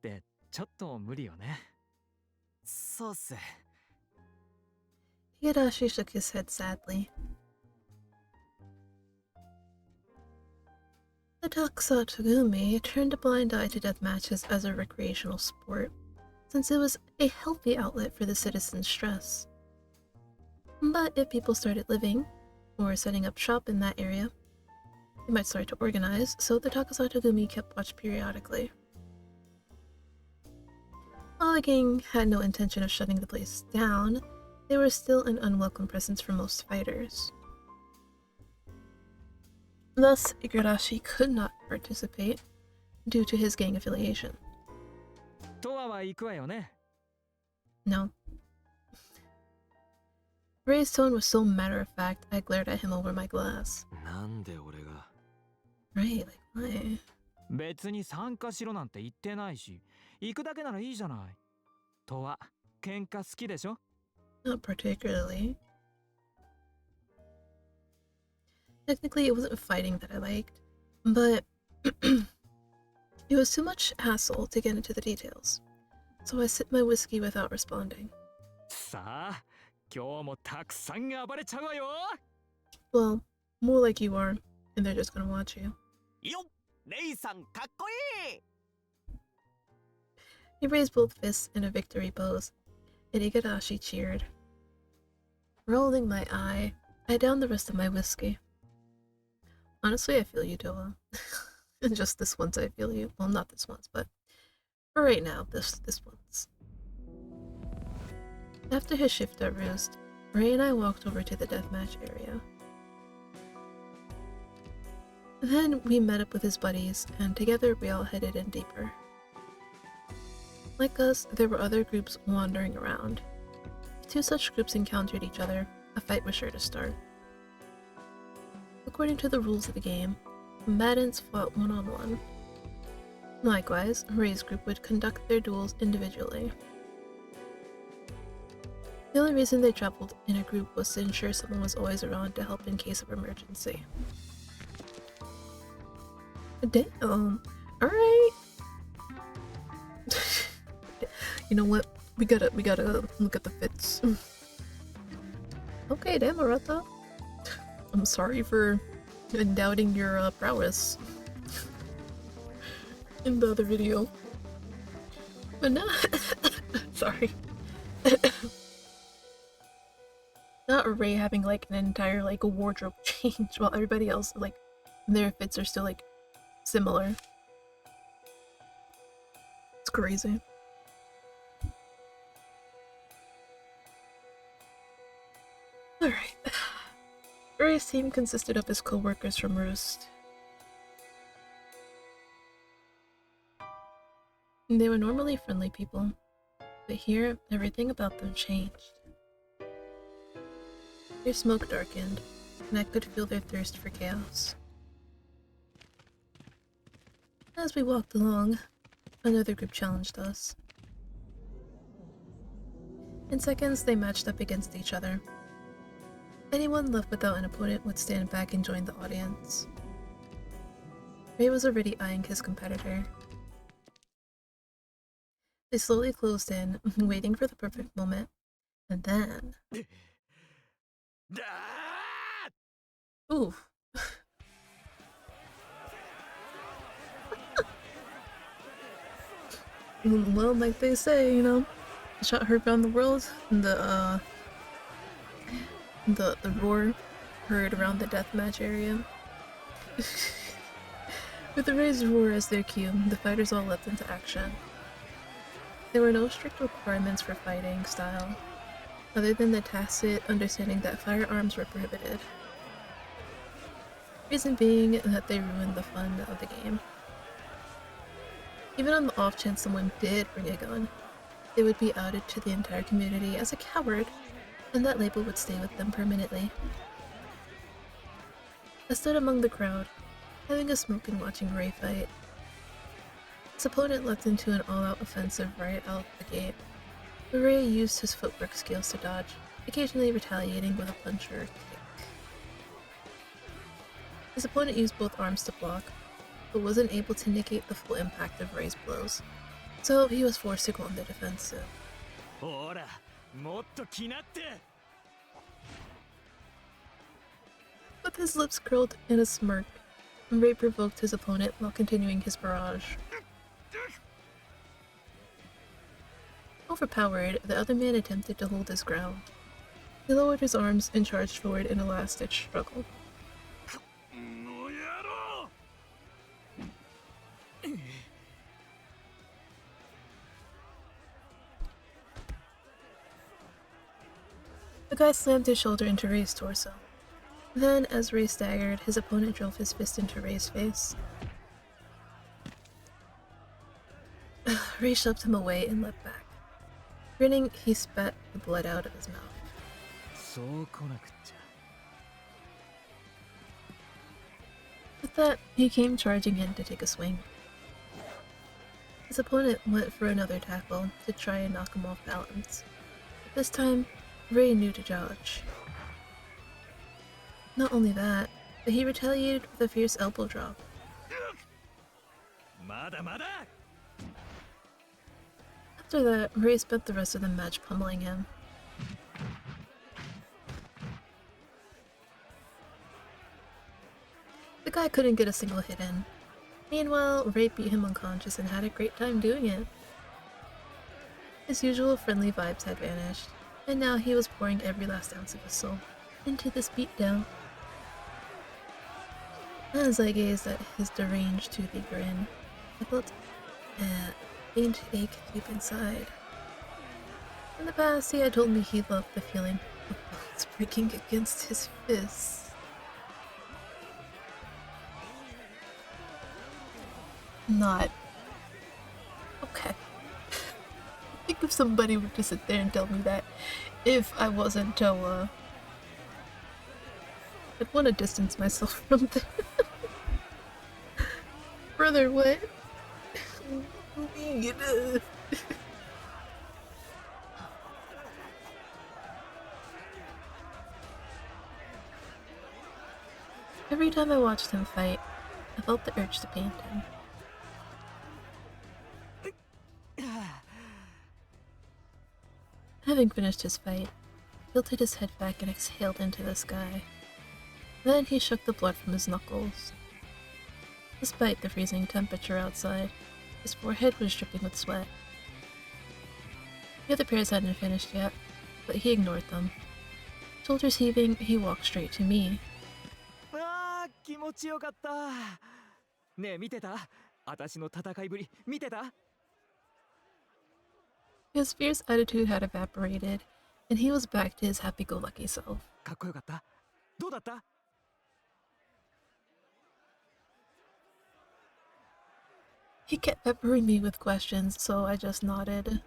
Speaker 2: てちょっと無理よね。
Speaker 8: そうっす。
Speaker 1: Igarashi shook his head sadly. The Takusatogumi turned a blind eye to death matches as a recreational sport, since it was a healthy outlet for the citizens' stress. But if people started living, or setting up shop in that area, they might start to organize, so the Takusatogumi kept watch periodically. While the gang had no intention of shutting the place down, they were still an unwelcome presence for most fighters. Thus, Igarashi could not participate due to his gang affiliation.
Speaker 2: Towa は行くわよね。
Speaker 1: No. Ray's tone was so matter-of-fact, I glared at him over my glass.
Speaker 3: なんで俺が
Speaker 1: Ray, like, why?
Speaker 2: 別に参加しろなんて言ってないし、行くだけならいいじゃない。Towa、喧嘩好きでしょ？
Speaker 1: Not particularly. Technically, it wasn't fighting that I liked, but it was too much hassle to get into the details. So I sipped my whiskey without responding.
Speaker 2: さあ、今日もたくさん暴れちゃうわよ。
Speaker 1: Well, more like you are, and they're just gonna watch you.
Speaker 8: よっ、レイさんかっこいい。
Speaker 1: He raised both fists in a victory pose, and Igarashi cheered. Rolling my eye, I downed the rest of my whiskey. Honestly, I feel you, Towa. And just this once I feel you. Well, not this once, but for right now, this once. After his shift at Roost, Ray and I walked over to the deathmatch area. Then we met up with his buddies, and together we all headed in deeper. Like us, there were other groups wandering around. If two such groups encountered each other, a fight was sure to start. According to the rules of the game, combatants fought one-on-one. Likewise, Ray's group would conduct their duels individually. The only reason they traveled in a group was to ensure someone was always around to help in case of emergency. Damn. Alright. You know what? We gotta look at the fits. Okay, damn, Arata. I'm sorry for doubting your prowess in the other video. But not sorry. Not Ray having like an entire like wardrobe change while everybody else like their fits are still like similar. It's crazy. Alright. Ray's team consisted of his co-workers from Roost. They were normally friendly people, but here, everything about them changed. Their smoke darkened, and I could feel their thirst for chaos. As we walked along, another group challenged us. In seconds, they matched up against each other. Anyone left without an opponent would stand back and join the audience. Ray was already eyeing his competitor. They slowly closed in, waiting for the perfect moment, and then... Oof. Well, like they say, you know, shot heard around the world, and the roar heard around the deathmatch area. With the Ray's roar as their cue, the fighters all leapt into action. There were no strict requirements for fighting style, other than the tacit understanding that firearms were prohibited. Reason being that they ruined the fun of the game. Even on the off chance someone did bring a gun, they would be outed to the entire community as a coward and that label would stay with them permanently. I stood among the crowd, having a smoke and watching Ray fight. His opponent leapt into an all-out offensive right out the gate, but Ray used his footwork skills to dodge, occasionally retaliating with a punch or a kick. His opponent used both arms to block, but wasn't able to negate the full impact of Ray's blows, so he was forced to go on the defensive. With his lips curled in a smirk, Ray provoked his opponent while continuing his barrage. Overpowered, the other man attempted to hold his ground. He lowered his arms and charged forward in a last-ditch struggle. The guy slammed his shoulder into Ray's torso. Then, as Ray staggered, his opponent drove his fist into Ray's face. Ray shoved him away and leapt back. Grinning, he spat the blood out of his mouth. With that, he came charging in to take a swing. His opponent went for another tackle to try and knock him off balance. But this time, Ray knew to dodge. Not only that, but he retaliated with a fierce elbow drop. After that, Ray spent the rest of the match pummeling him. The guy couldn't get a single hit in. Meanwhile, Ray beat him unconscious and had a great time doing it. His usual friendly vibes had vanished, and now he was pouring every last ounce of his soul into this beatdown. As I gazed at his deranged, toothy grin, I felt a faint ache deep inside. In the past, he had told me he loved the feeling of bones breaking against his fists. Not. Okay. I think if somebody were to sit there and tell me that, if I wasn't Towa, I'd want to distance myself from them. Brother, what? Every time I watched him fight, I felt the urge to paint him. Having finished his fight, he tilted his head back and exhaled into the sky. Then he shook the blood from his knuckles. Despite the freezing temperature outside, his forehead was dripping with sweat. The other pairs hadn't finished yet, but he ignored them. Shoulders heaving, he walked straight to me. His fierce attitude had evaporated, and he was back to his happy-go-lucky self. He kept peppering me with questions, so I just nodded.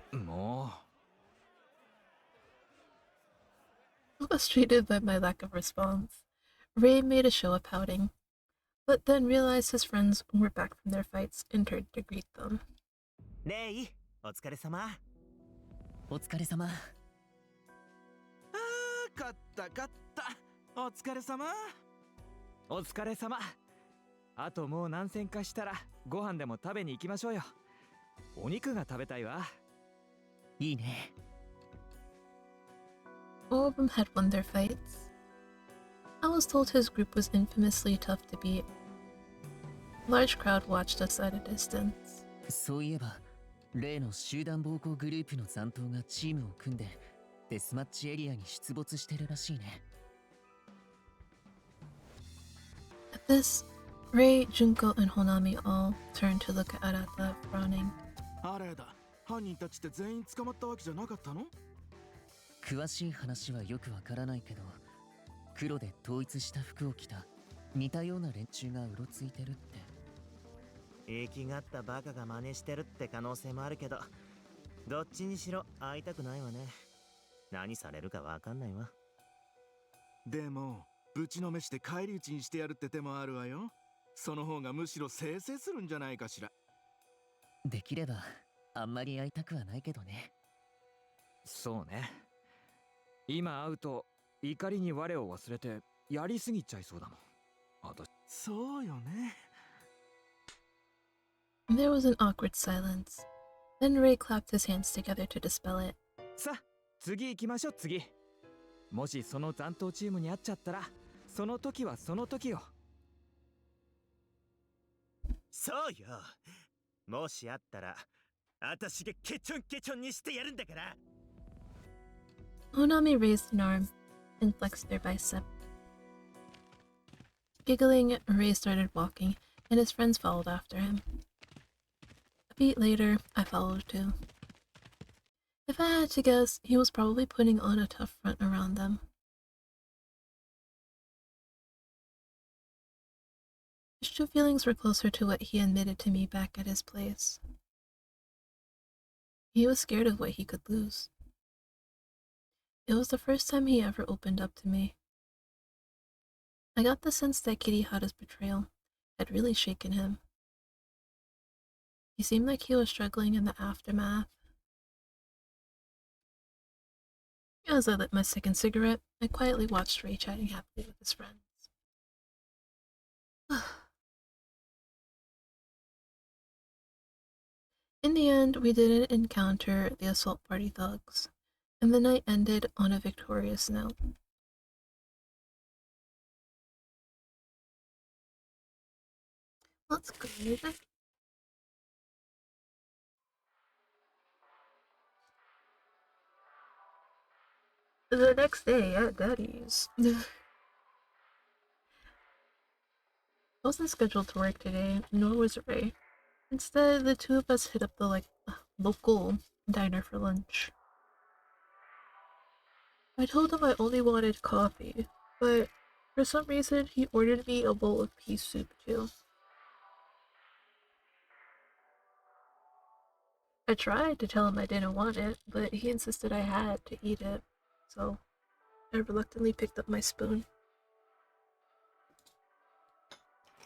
Speaker 1: Frustrated by my lack of response, Ray made a show of pouting, but then realized his friends were back from their fights and turned to greet them.
Speaker 8: Ray, お疲れ様。
Speaker 7: お疲れ様。
Speaker 5: 勝った勝った。お疲れ様。
Speaker 2: お疲れ様。あともう何戦かしたらご飯でも食べに行きましょうよ。お肉が食べたいわ。
Speaker 7: いいね。
Speaker 1: All of them had won their fights. I was told his group was infamously tough to beat. A large crowd watched us at a distance.
Speaker 7: そういえば、例の集団暴行グループの残党がチームを組んでデスマッチエリアに出没してるらしいね。
Speaker 1: At this, Ray, Junko, and Honami all turned to look at Arata, frowning.
Speaker 5: あれだ、犯人たちって全員捕まったわけじゃなかったの？
Speaker 7: 詳しい話はよくわからないけど、黒で統一した服を着た似たような連中がうろついてるって。
Speaker 8: 息があったバカが真似してるって可能性もあるけど、どっちにしろ会いたくないわね。何されるかわかんないわ。
Speaker 5: でもぶちのめして返り討ちにしてやるって手もあるわよ。その方がむしろ清々するんじゃないかしら。
Speaker 7: できればあんまり会いたくはないけどね。
Speaker 2: そうね。今会うと怒りに我を忘れてやりすぎちゃいそうだもん。私。
Speaker 5: そうよね。
Speaker 1: There was an awkward silence. Then Ray clapped his hands together to dispel it.
Speaker 2: さあ、次行きましょう、次。もしその残党チームに会っちゃったら、その時はその時よ。
Speaker 8: そうよ。もしあったら、私がケチョンケチョンにしてやるんだから。
Speaker 1: Onami raised an arm and flexed their bicep. Giggling, Ray started walking, and his friends followed after him. A beat later, I followed too. If I had to guess, he was probably putting on a tough front around them. His true feelings were closer to what he admitted to me back at his place. He was scared of what he could lose. It was the first time he ever opened up to me. I got the sense that Kirihara's betrayal had really shaken him. He seemed like he was struggling in the aftermath. As I lit my second cigarette, I quietly watched Ray chatting happily with his friends. In the end, we didn't encounter the assault party thugs, and the night ended on a victorious note. That's good. The next day at Daddy's. I wasn't scheduled to work today, nor was Ray. Instead, the two of us hit up the local diner for lunch. I told him I only wanted coffee, but for some reason he ordered me a bowl of pea soup too. I tried to tell him I didn't want it, but he insisted I had to eat it, so I reluctantly picked up my spoon.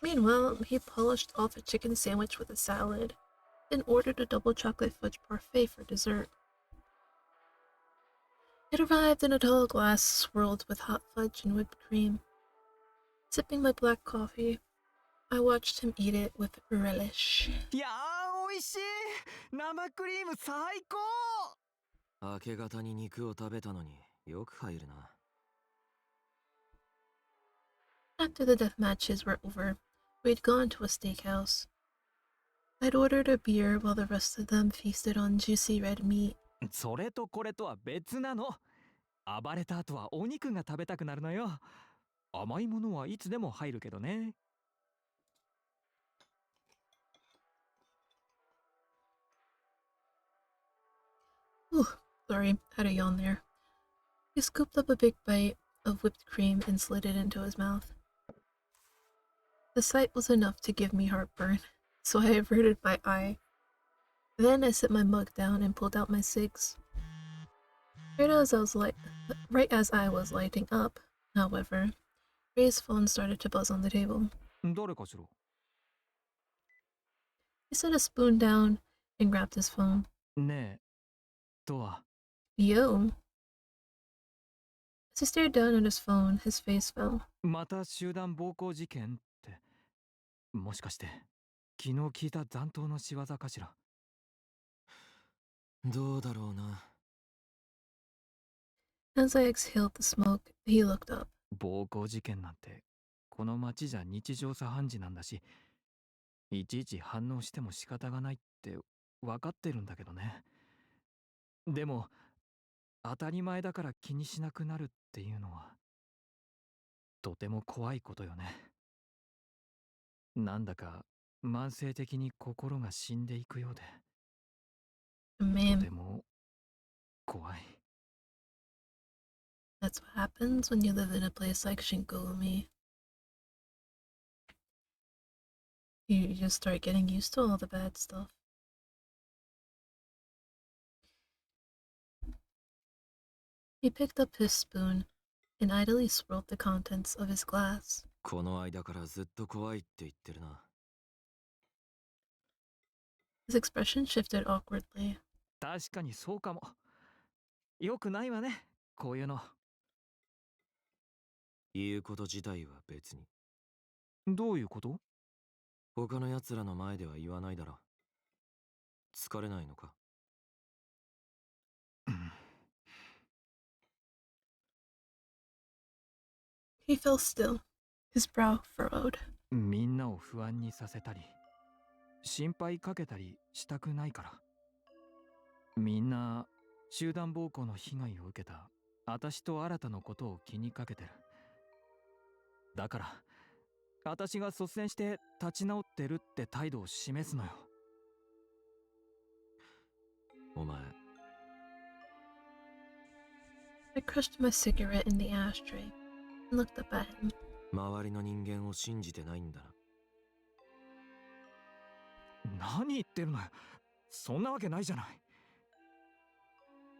Speaker 1: Meanwhile, he polished off a chicken sandwich with a salad, then ordered a double chocolate fudge parfait for dessert. It arrived in a tall glass swirled with hot fudge and whipped cream. Sipping my black coffee, I watched him eat it with relish.
Speaker 2: いやー、美味しい。生クリーム最高。
Speaker 3: 明け方に肉を食べたのによく入るな。
Speaker 1: After the death matches were over, we'd gone to a steakhouse. I'd ordered a beer while the rest of them feasted on juicy red meat.
Speaker 2: それとこれとは別なの。暴れた後はお肉が食べたくなるのよ。甘いものはいつでも入るけどね。
Speaker 1: Sorry, had a yawn there. He scooped up a big bite of whipped cream and slid it into his mouth. The sight was enough to give me heartburn, so I averted my eye. Then I set my mug down and pulled out my cigs. Right as I was lighting up, however, Ray's phone started to buzz on the table.
Speaker 2: 誰かしら。
Speaker 1: He set a spoon down and grabbed his phone.
Speaker 2: ねえ、とは。
Speaker 1: Yo. As he stared down at his phone, his face fell.
Speaker 2: また集団暴行事件って。もしかして、昨日聞いた残党の仕業かしら。
Speaker 3: どうだろうな。
Speaker 1: As I exhaled the smoke, he looked up.
Speaker 2: 暴行事件なんて、この町じゃ日常茶飯事なんだし、いちいち反応しても仕方がないって分かってるんだけどね。でも、当たり前だから気にしなくなるっていうのは、とても怖いことよね。なんだか慢性的に心が死んでいくようで、と
Speaker 1: Man,
Speaker 2: ても怖い。
Speaker 1: that's what happens when you live in a place like Shinkogumi. You just start getting used to all the bad stuff. He picked up his spoon and idly swirled the contents of his glass.
Speaker 3: この間からずっと怖いって言ってるな。
Speaker 1: His expression shifted awkwardly.
Speaker 2: 確かにそうかも。よくないわね、こういうの。
Speaker 3: 言うこと自体は別に。
Speaker 2: どういうこと？
Speaker 3: 他の奴らの前では言わないだろ。疲れないのか？
Speaker 1: He fell still, his brow furrowed.
Speaker 2: みんなを不安にさせたり、心配かけたりしたくないから。みんな集団暴行の被害を受けた私と新たのことを気にかけてる。だから私が率先して立ち直ってるって態度を示すのよ。
Speaker 3: お前、
Speaker 1: I crushed my cigarette in the ashtray and looked up at him.
Speaker 3: 周りの人間を信じてないんだな。
Speaker 2: 何言ってるのよ。そんなわけないじゃない。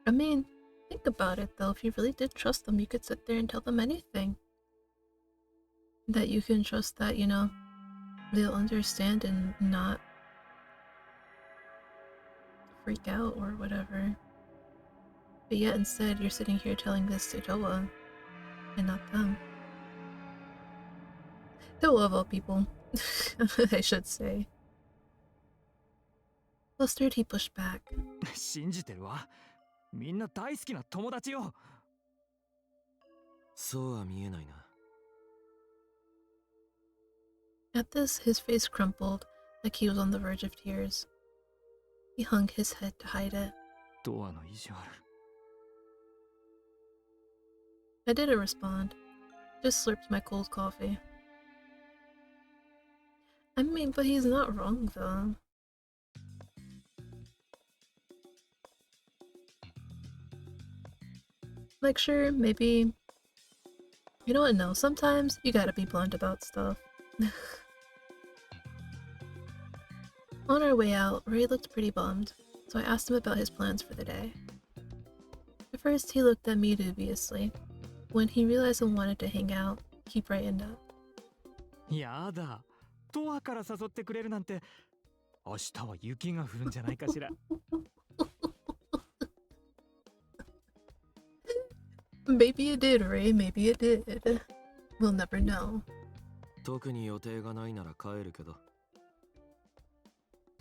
Speaker 1: I mean, think about it though. If you really did trust them, you could sit there and tell them anything. That you can trust that, you know, they'll understand and not freak out or whatever. But yet instead, you're sitting here telling this to Towa and not them. Towa of all people, I should say. Flustered, he pushed back.
Speaker 2: 信じてるわ。みんな大好きな友達よ。
Speaker 3: そうは見えないな。
Speaker 1: At this, his face crumpled, like he was on the verge of tears. He hung his head to hide it.
Speaker 2: ドアの意地悪。
Speaker 1: I didn't respond, just slurped my cold coffee. I mean, but he's not wrong though. Like, sure, maybe. You know what? No, sometimes you gotta be blunt about stuff. On our way out, Ray looked pretty bummed, so I asked him about his plans for the day. At first, he looked at me dubiously. When he realized I wanted to hang out, he brightened up.
Speaker 2: やだ。ドアから誘ってくれるなんて、明日は雪が降るんじゃないかしら。
Speaker 1: Maybe it did, Ray. Maybe it did. We'll never know.
Speaker 3: 特に予定がないなら帰るけど。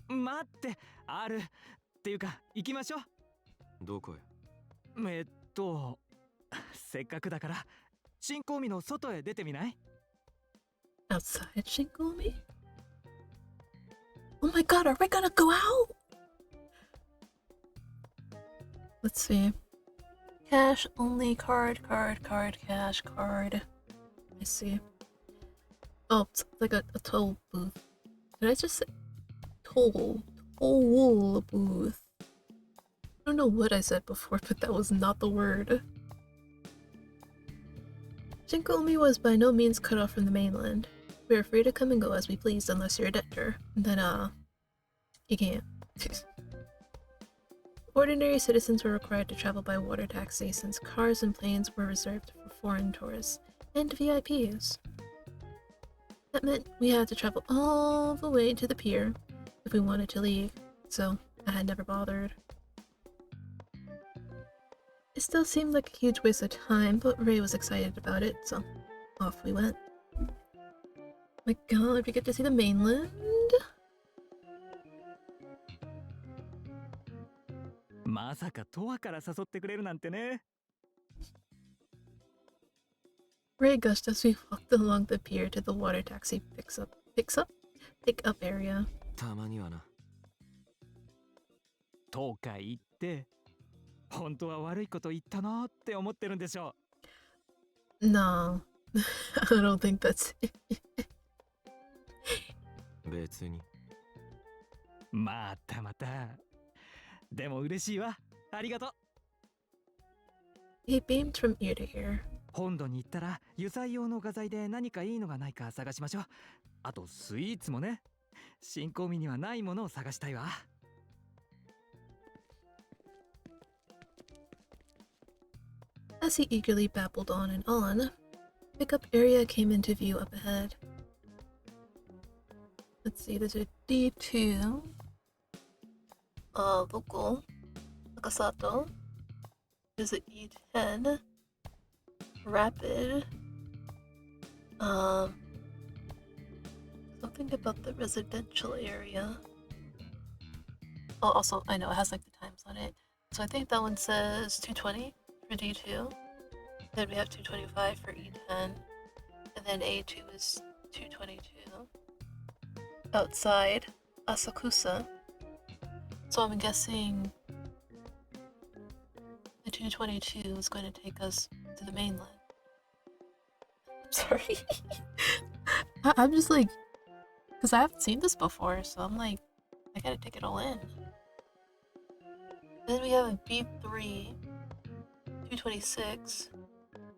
Speaker 2: 待って、ある。っていうか、行きましょう。
Speaker 3: どこへ？
Speaker 2: せっかくだから、新興味の外へ出てみない？
Speaker 1: Outside Shinkomi? Oh my god, are we gonna go out? Let's see. Cash only, card, cash, card. I see. Oh, it's like a toll booth. Did I just say toll booth? I don't know what I said before, but that was not the word. Shinkomi was by no means cut off from the mainland. We are free to come and go as we please unless you're a debtor. Then, you can't. Ordinary citizens were required to travel by water taxi since cars and planes were reserved for foreign tourists and VIPs. That meant we had to travel all the way to the pier if we wanted to leave, so I had never bothered. It still seemed like a huge waste of time, but Ray was excited about it, so off we went. My god, we get to see the mainland?
Speaker 2: まさかトアから誘ってくれるなんてね。
Speaker 1: Ray gushed as we walked along the pier to the water taxi pick-up area.
Speaker 3: たまにはな。
Speaker 2: とか言って、本当は悪いこと言ったなって思ってるんでしょう。
Speaker 1: No, I don't think that's it.
Speaker 3: 別に。
Speaker 2: またまた。でも嬉しいわ。ありがとう。
Speaker 1: He beamed from ear to ear.
Speaker 2: 本土に行ったら油彩用の画材で何かいいのがないか探しましょう。あとスイーツもね。新興味にはないものを探したいわ。
Speaker 1: As he eagerly babbled on and on, pickup area came into view up ahead. Let's see, there's a D2, local, Takasato. There's an E10, rapid, something about the residential area. Oh, also, I know it has like the times on it. So I think that one says 220 for D2. Then we have 225 for E10. And then A2 is 222. Outside Asakusa. So I'm guessing the 222 is going to take us to the mainland. I'm sorry. I'm just like, because I haven't seen this before, so I'm like, I gotta take it all in. Then we have a B3, 226,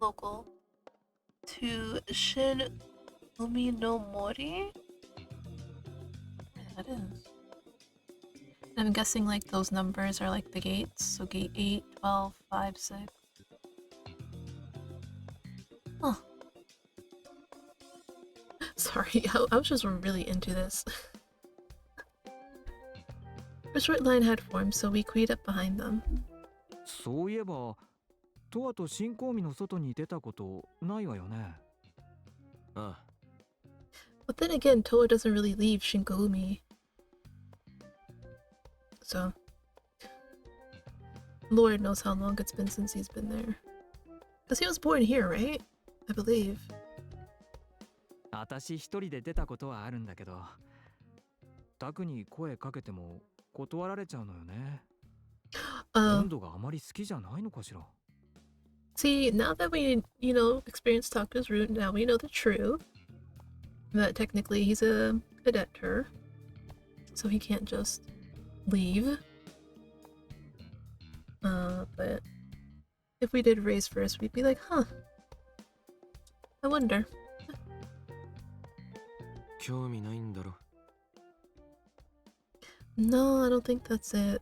Speaker 1: local, to Shin Umi no Mori? Where that is. I'm guessing like those numbers are like the gates, so gate 8, 12, 5, 6. Huh. Sorry, I was just really into this. A short line had formed, so we queued up behind them.
Speaker 2: そういえば、トワと新興味の外に出たことないわよね。
Speaker 3: ああ、
Speaker 1: But then again, Towa doesn't really leave Shinkoumi. So, Lord knows how long it's been since he's been there. Because he was born here, right? I believe.
Speaker 2: 私一人で出たことはあるんだけど、タクに声かけても断られちゃうのよね。温度があまり好きじゃないのかしら。
Speaker 1: See, now that we, experienced Taku's route, now we know the truth. That technically he's a debtor. So he can't just leave. But if we did raise first, we'd be like, huh. I wonder.
Speaker 3: 興味ないんだろ。
Speaker 1: No, I don't think that's it.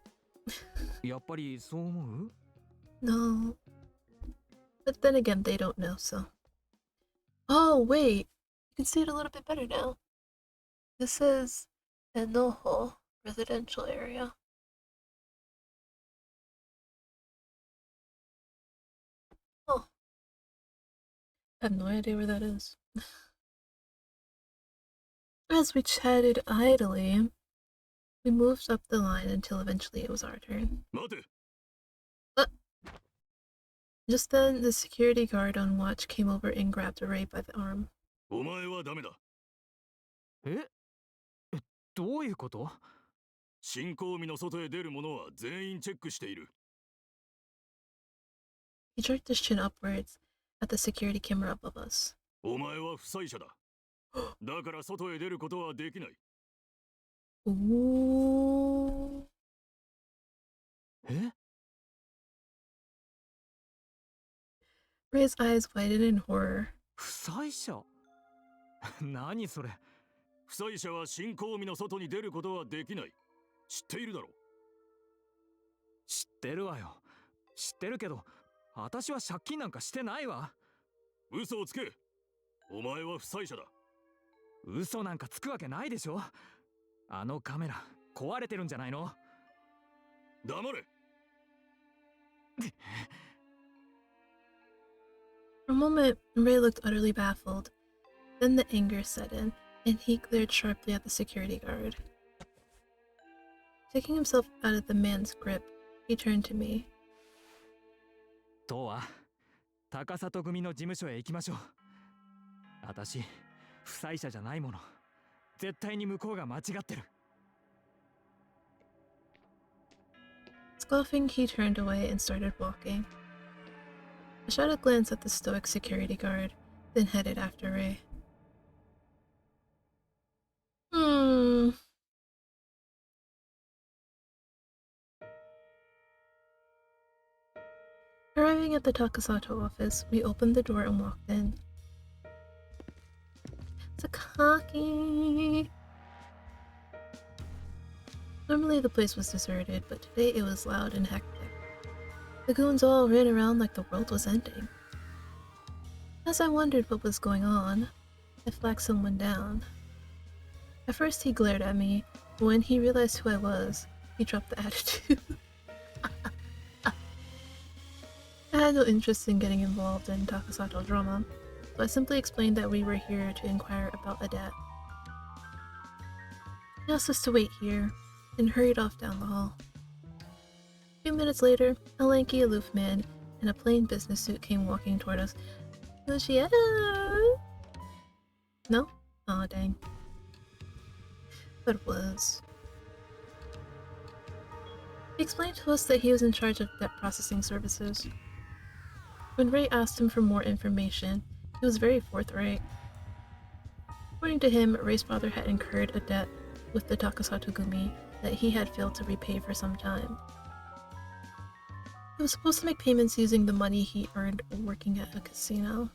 Speaker 2: やっぱりそう思う？
Speaker 1: No. But then again, they don't know, so. Oh, wait. You can see it a little bit better now. This says Enoho residential area. Oh. I have no idea where that is. As we chatted idly, we moved up the line until eventually it was our turn.
Speaker 4: 待て。
Speaker 1: Just then, the security guard on watch came over and grabbed Ray by the arm.
Speaker 4: お前はダメだ。
Speaker 2: え？どういうこと？
Speaker 4: 新興味の外へ出る者は全員チェックしている。
Speaker 1: He jerked his chin upwards at the security camera above us.
Speaker 4: お前は不採者だ。だから外へ出ることはできない。
Speaker 1: Ooh.
Speaker 2: え？
Speaker 1: Ray's eyes widened in horror.
Speaker 2: 不採者？何それ？
Speaker 4: 不採者は新興味の外に出ることはできない。知っているだろう。
Speaker 2: 知ってるわよ。知ってるけど、私は借金なんかしてないわ。
Speaker 4: 嘘をつけ。お前は不採者だ。
Speaker 2: 嘘なんかつくわけないでしょ。あのカメラ壊れてるんじゃないの？
Speaker 4: 黙れ。
Speaker 1: For a moment, Ray looked utterly baffled. Then the anger set in, and he glared sharply at the security guard. Taking himself out of the man's grip, he turned to me.
Speaker 2: トワ、高里組の事務所へ行きましょう。私、不採者じゃないもの。絶対に向こうが間違ってる。
Speaker 1: Scoffing, he turned away and started walking. I shot a glance at the stoic security guard, then headed after Ray. Arriving at the Takasato office, we opened the door and walked in. Sakaki! Normally the place was deserted, but today it was loud and hectic. The goons all ran around like the world was ending. As I wondered what was going on, I flagged someone down. At first he glared at me, but when he realized who I was, he dropped the attitude. I had no interest in getting involved in Takasato drama, so I simply explained that we were here to inquire about a debt. He asked us to wait here, and hurried off down the hall. A few minutes later, a lanky, aloof man in a plain business suit came walking toward us. Lucietta? No? Aw, dang. But it was. He explained to us that he was in charge of debt processing services. When Ray asked him for more information, he was very forthright. According to him, Ray's father had incurred a debt with the Takasato Gumi that he had failed to repay for some time. He was supposed to make payments using the money he earned working at a casino.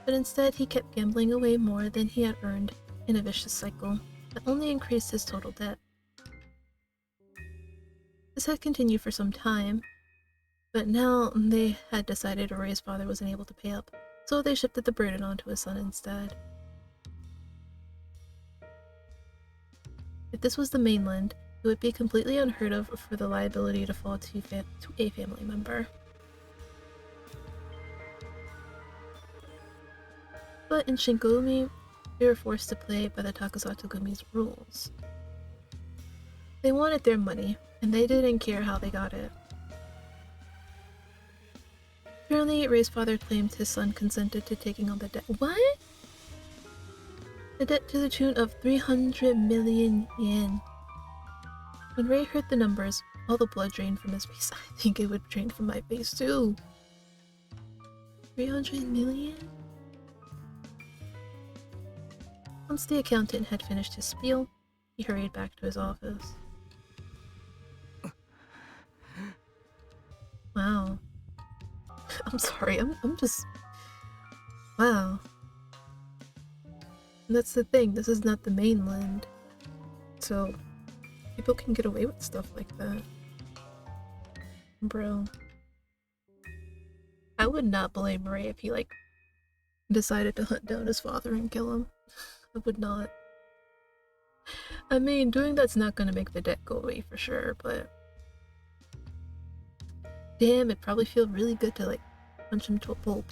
Speaker 1: But instead, he kept gambling away more than he had earned in a vicious cycle that only increased his total debt. This had continued for some time, but now they had decided Ray's father wasn't able to pay up, so they shifted the burden onto his son instead. If this was the mainland, it would be completely unheard of for the liability to fall to a family member. But in Shinkogumi, we were forced to play by the Takasato Gumi's rules. They wanted their money, and they didn't care how they got it. Apparently, Ray's father claimed his son consented to taking on the debt. What? The debt to the tune of 300 million yen. When Ray heard the numbers, all the blood drained from his face. I think it would drain from my face too. 300 million? Once the accountant had finished his spiel, he hurried back to his office. Wow. I'm sorry, I'm just... Wow. And that's the thing, this is not the mainland. So, people can get away with stuff like that. Bro. I would not blame Ray if he, like, decided to hunt down his father and kill him. I would not. I mean, doing that's not gonna make the debt go away for sure, but... Damn, it'd probably feel really good to, like, punch him to a pulp.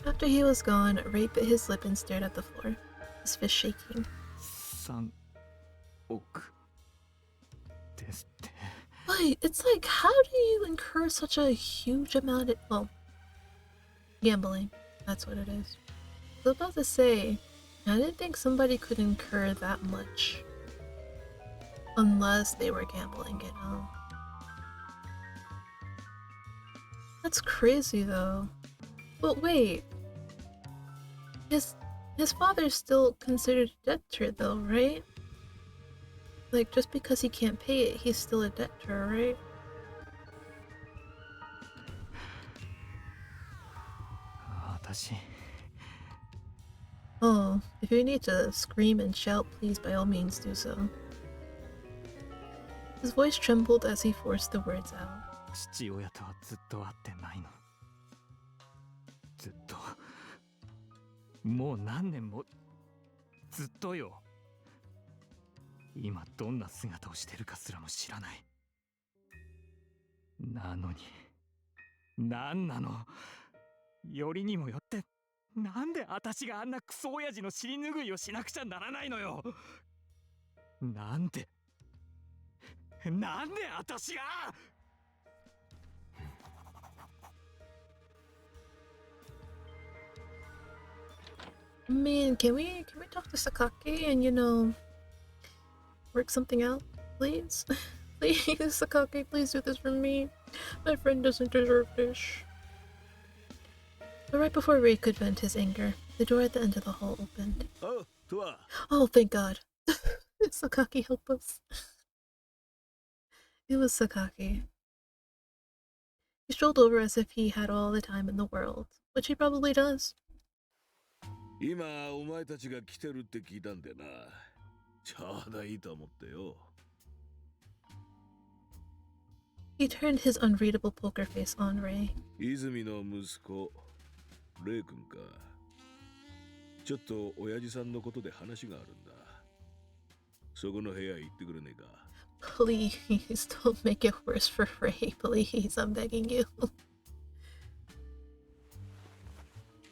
Speaker 1: After he was gone, Ray bit his lip and stared at the floor, his fist shaking.
Speaker 2: 3億ですって。
Speaker 1: Wait, it's like, how do you incur such a huge amount of... Well, gambling. That's what it is. I was about to say, I didn't think somebody could incur that much. Unless they were gambling, you know? That's crazy, though. But wait. His father's still considered a debtor, though, right? Like, just because he can't pay it, he's still a debtor, right? Oh, if you need to scream and shout, please by all means do so. His voice trembled as he forced the words out.
Speaker 2: 父親とはずっと会ってないの。ずっと。もう何年も。ずっとよ。今どんな姿をしてるかすらも知らない。なのに。なんなの。よりにもよって。なんで私があんなクソ親父の尻拭いをしなくちゃならないのよ。なんで。なんで私が。
Speaker 1: I mean, can we talk to Sakaki and, you know, work something out, please? Please, Sakaki, please do this for me. My friend doesn't deserve this. But right before Ray could vent his anger, the door at the end of the hall opened.
Speaker 5: Oh, Towa.
Speaker 1: Oh, thank God. Sakaki, help us. It was Sakaki. He strolled over as if he had all the time in the world, which he probably does.
Speaker 9: 今お前たちが来てるって聞いたんでな。ちょうどいいと思ってよ。
Speaker 1: He turned his unreadable poker face on Ray.
Speaker 9: 泉の息子レイ君か。ちょっと親父さんのことで話があるんだ。そこの部屋行ってくれねえか。
Speaker 1: Please, don't make it worse for Ray. Please, I'm begging you.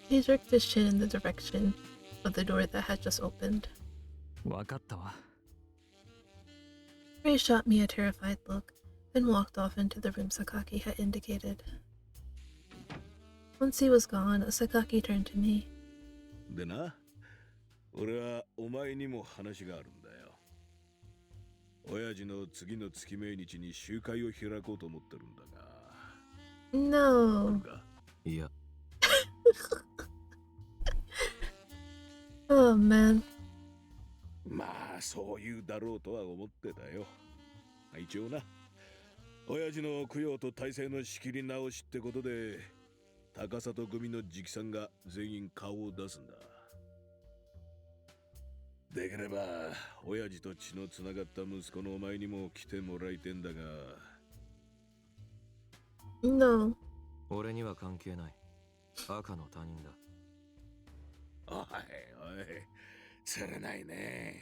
Speaker 1: He jerked his chin in the direction of the door that had just opened.
Speaker 2: わかったわ。
Speaker 1: Ray shot me a terrified look, then walked off into the room Sakaki had indicated. Once he was gone, Sakaki turned to me.
Speaker 9: でな、俺はお前にも話があるんだよ。親父の次の月命日に集会を開こうと思ってるんだが。
Speaker 1: No.
Speaker 3: いや、
Speaker 1: Oh man.
Speaker 9: まあそう言うだろうとは思ってたよ。一応な、親父の供養と体制の仕切り直しってことで、高里組の直参が全員顔を出すんだ。できれば親父と血のつながった息子のお前にも来てもらいてんだが。
Speaker 1: No.
Speaker 3: 俺には関係ない。赤の他人だ。
Speaker 9: おいおい、釣れないね。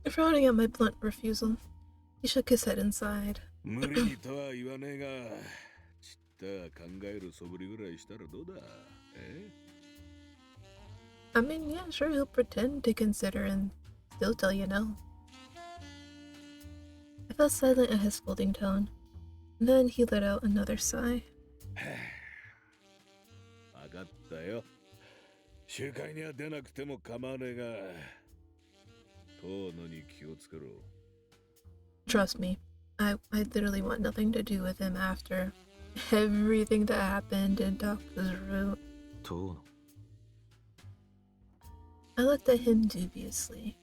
Speaker 1: Frowning at my blunt refusal, he shook his head and sighed.
Speaker 9: 無理にとは言わねえが、ちった考えるそぶりぐらいしたらどうだ。
Speaker 1: I mean, yeah, sure, he'll pretend to consider and still tell you no. I fell silent at his scolding tone. Then he let out another sigh.
Speaker 9: わかったよ。集会には出なくても構わねえが、遠野に気をつけろ。
Speaker 1: Trust me, I literally want nothing to do with him after everything that happened in Doctor's route.
Speaker 3: 遠野。
Speaker 1: I looked at him dubiously.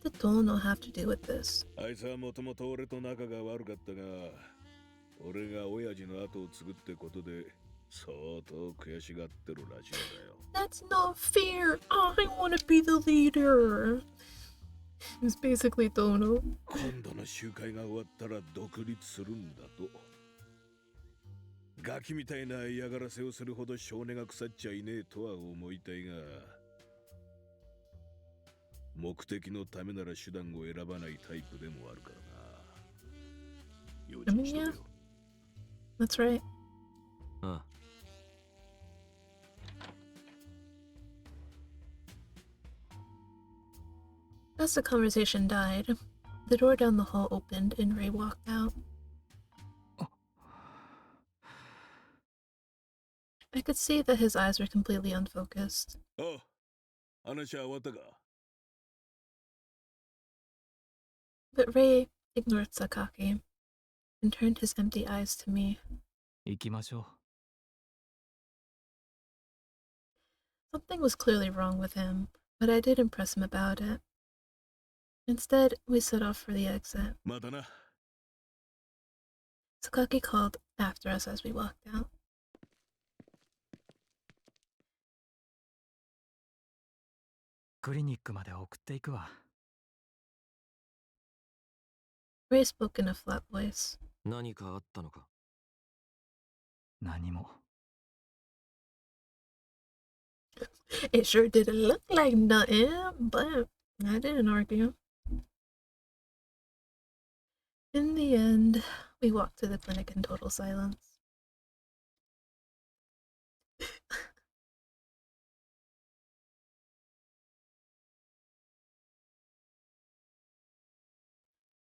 Speaker 1: What did Tono have to do with this?
Speaker 9: あいつはもともと俺と仲が悪かったが、俺が親父の後を継ぐってことで相当悔しがってるらしいんだよ。
Speaker 1: That's not fair. I want to be the leader. It's basically Tono.
Speaker 9: 今度の集会が終わったら独立するんだと。ガキみたいな嫌がらせをするほど性根が腐っちゃいねえとは思いたいが、目的のためなら手段を選ばないタイプでもあるからな。用心しとけよ。
Speaker 1: That's right.
Speaker 3: ああ。
Speaker 1: As the conversation died, the door down the hall opened and Ray walked out. I could see that his eyes were completely unfocused.
Speaker 9: ああ、話は終わったか。
Speaker 1: But Ray ignored Sakaki and turned his empty eyes to me.
Speaker 2: 行きましょう。
Speaker 1: Something was clearly wrong with him, but I did impress him about it. Instead, we set off for the exit.
Speaker 9: またな。
Speaker 1: Sakaki called after us as we walked out.
Speaker 2: クリニックまで送っていくわ。
Speaker 1: Ray spoke in a flat voice.
Speaker 3: 何かあったのか。
Speaker 2: 何も。
Speaker 1: It sure didn't look like nothing, but I didn't argue. In the end, we walked to the clinic in total silence.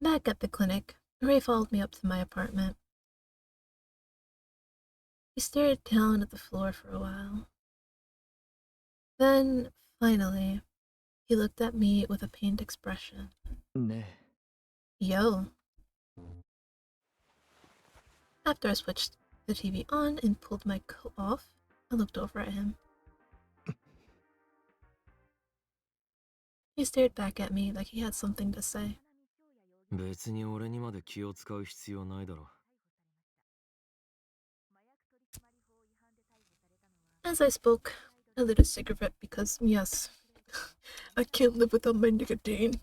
Speaker 1: Back at the clinic, Ray followed me up to my apartment. He stared down at the floor for a while. Then, finally, he looked at me with a pained expression.
Speaker 2: ね
Speaker 1: Yo. After I switched the TV on and pulled my coat off, I looked over at him. He stared back at me like he had something to say.
Speaker 3: 別に俺にまで気を使う必要ないだろ。
Speaker 1: As I spoke, I lit a cigarette because, yes, I can't live without my nicotine.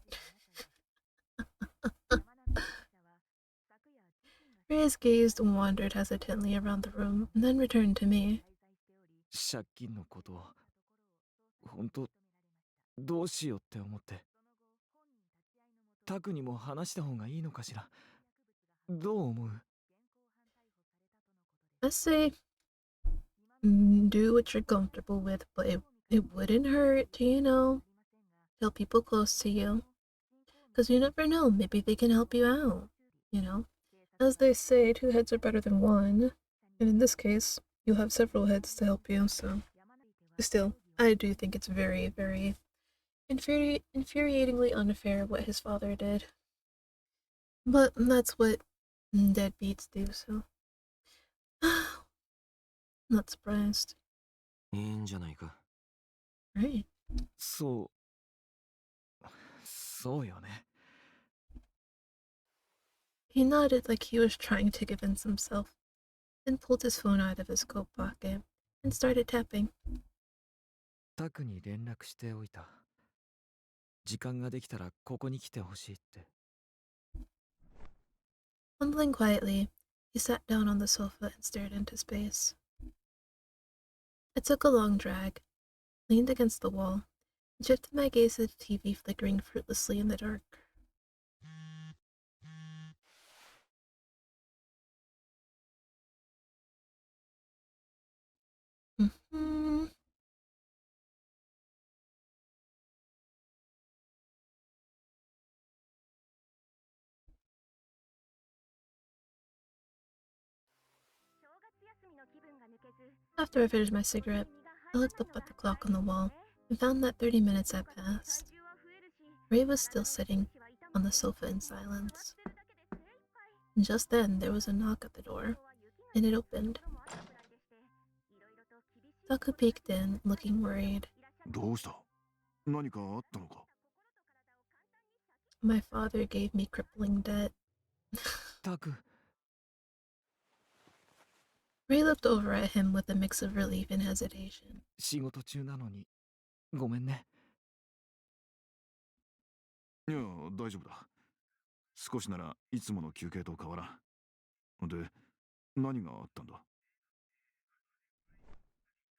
Speaker 1: Reyes gazed and wandered hesitantly around the room, and then returned to me.
Speaker 2: 借金のことを本当どうしようって思って。タクにも話した方がいいのかしら。どう思う？
Speaker 1: Let's say do what you're comfortable with, but it wouldn't hurt to, tell people close to you. Because you never know, maybe they can help you out, you know? As they say, two heads are better than one. And in this case, you'll have several heads to help you, so. Still, I do think it's very, very infuriatingly unfair what his father did. But that's what deadbeats do, so. Not surprised.
Speaker 3: いいんじゃないか。
Speaker 1: Right.
Speaker 2: そうよね。
Speaker 1: He nodded like he was trying to convince himself, then pulled his phone out of his coat pocket and started tapping.
Speaker 2: タクに連絡しておいた。時間ができたらここに来てほしいって。
Speaker 1: Mumbling quietly, he sat down on the sofa and stared into space. I took a long drag, leaned against the wall, and shifted my gaze to the TV flickering fruitlessly in the dark. Mm-hmm. After I finished my cigarette, I looked up at the clock on the wall and found that 30 minutes had passed. Ray was still sitting on the sofa in silence. And just then, there was a knock at the door, and it opened. Taku peeked in, looking worried.
Speaker 4: どうした？何かあったのか？
Speaker 1: My father gave me crippling debt.
Speaker 2: タク。
Speaker 1: Ray looked over at him with a mix of relief and hesitation.
Speaker 2: 仕事中なのにごめんね。
Speaker 4: いや、大丈夫だ。少しならいつもの休憩と変わらん。で、何があったんだ？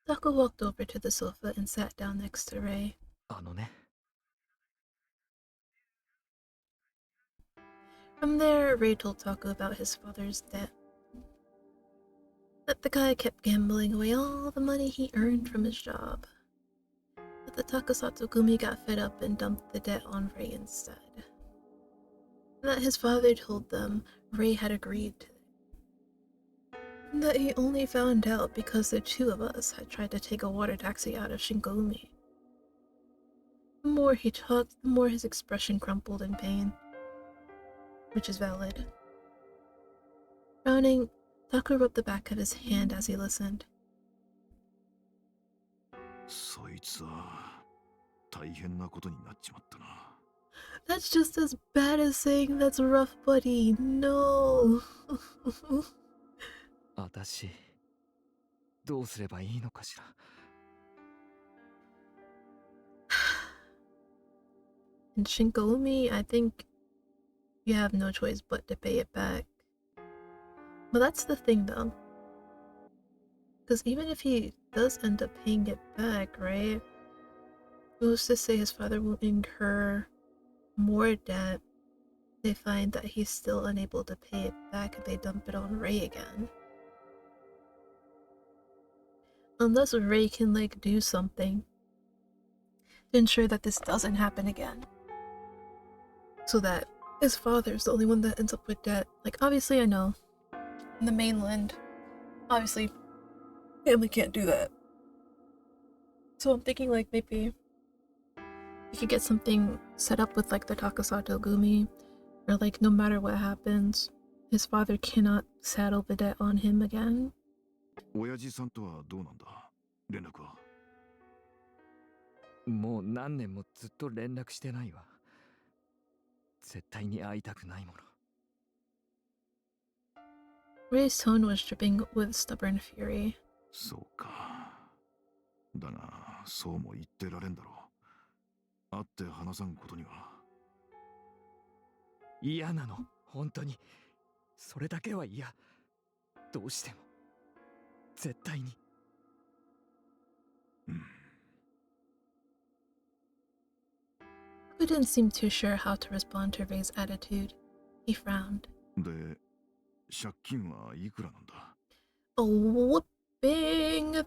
Speaker 1: Taku walked over to the sofa and sat down next to Ray.
Speaker 2: あのね。
Speaker 1: From there, Ray told Taku about his father's debt. That the guy kept gambling away all the money he earned from his job. That the Takasato Gumi got fed up and dumped the debt on Ray instead. And that his father told them Ray had agreed to it. And that he only found out because the two of us had tried to take a water taxi out of Shingogumi. The more he talked, the more his expression crumpled in pain. Which is valid. Frowning, Taku rubbed the back of his hand as he listened.
Speaker 4: そいつは大変なことになっちまったな。
Speaker 1: That's just as bad as saying that's rough, buddy. No.
Speaker 2: 私どうすればいいのかしら。
Speaker 1: In Shinkoumi, I think you have no choice but to pay it back. But that's the thing, though. Because even if he does end up paying it back, right? Who's to say his father won't incur more debt? They find that he's still unable to pay it back and they dump it on Ray again. Unless Ray can, like, do something to ensure that this doesn't happen again. So that his father's the only one that ends up with debt. Like, obviously, I know, in the mainland, obviously, family can't do that. So I'm thinking, like, maybe you could get something set up with, like, the Takasato Gumi, or, like, no matter what happens, his father cannot saddle the debt on him again.
Speaker 4: 親父さんとはどうなんだ？連絡は？
Speaker 2: もう何年もずっと連絡してないわ。絶対に会いたくないもの。
Speaker 1: Ray's tone was dripping with stubborn fury.
Speaker 4: そうか。だが、そうも言ってられんだろう。会って話さんことには。
Speaker 2: 嫌なの、本当に。それだけは嫌。どうしても。絶対に。
Speaker 1: Who didn't seem too sure how to respond to Ray's attitude. He frowned.
Speaker 4: で、借金はいくらなんだ？
Speaker 1: A whopping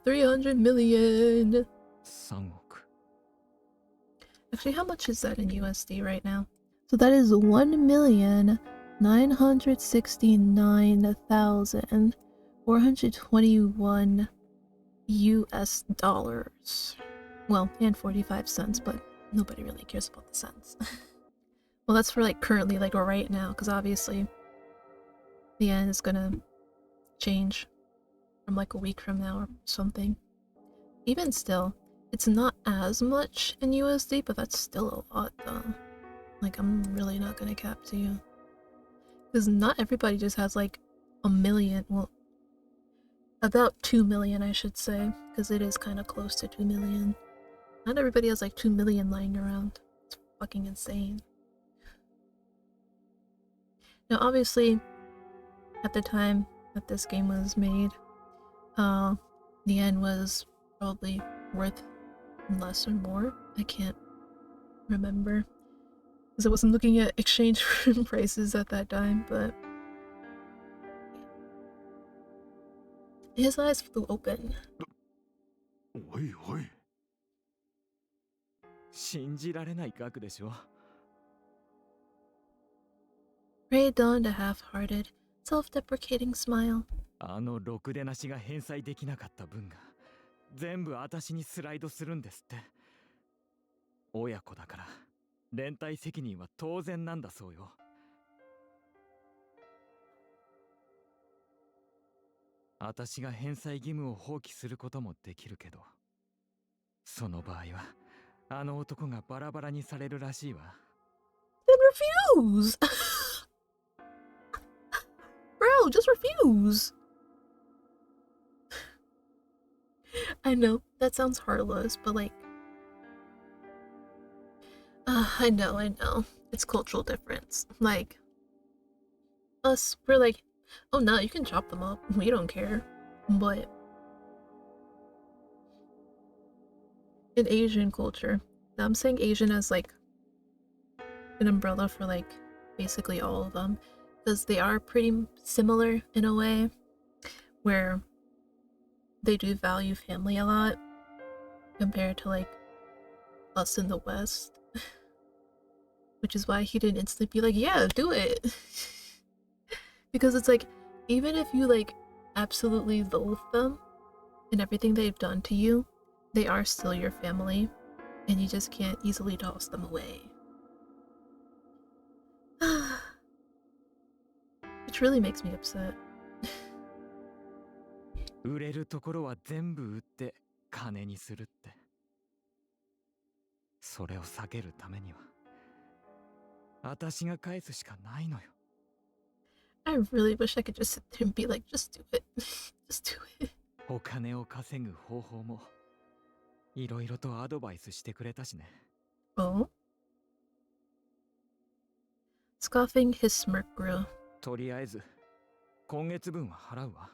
Speaker 1: 300 million.
Speaker 2: 3億。
Speaker 1: Actually, how much is that in USD right now? So that is 1,969,421 US dollars. Well, and 45 cents, but nobody really cares about the cents. Well, that's for like currently, like right now, because obviously the yen is gonna change from like a week from now or something. Even still, it's not as much in USD, but that's still a lot though. Like, I'm really not gonna cap to you. Because not everybody just has like a million, well, about 2 million, I should say, because it is kind of close to 2 million. Not everybody has like 2 million lying around. It's fucking insane. Now, obviously, at the time that this game was made, the yen was probably worth less or more. I can't remember because I wasn't looking at exchange prices at that time, but his eyes flew open.
Speaker 4: おいおい。
Speaker 2: 信じられない額でしょ。
Speaker 1: Ray donned a half-hearted, self-deprecating smile.
Speaker 2: あのろくでなしが返済できなかった分が全部私にスライドするんですって。親子だから連帯責任は当然なんだそうよ。私が返済義務を放棄することもできるけど、その場合はあの男がバラバラにされるらしいわ。
Speaker 1: Then refuse! Bro, just refuse! I know, that sounds heartless, but like... I know. It's cultural difference. Like, us, we're like, oh no, you can chop them up. We don't care. But in Asian culture, now I'm saying Asian as like an umbrella for like basically all of them, because they are pretty similar in a way where they do value family a lot compared to like us in the West. Which is why he didn't instantly be like, yeah, do it. Because it's like, even if you like absolutely loathe them and everything they've done to you, they are still your family and you just can't easily toss them away. Which really makes me upset.
Speaker 2: 売れるところは全部売って金にするって。それを避けるためには私が返すしかないのよ。
Speaker 1: I really wish I could just sit there and be like, just do it. Just do it.
Speaker 2: お金を稼ぐ方法もいろいろとアドバイスしてくれたしね。
Speaker 1: Oh? Scoffing, his smirk grew.
Speaker 2: とりあえず今月分は払うわ。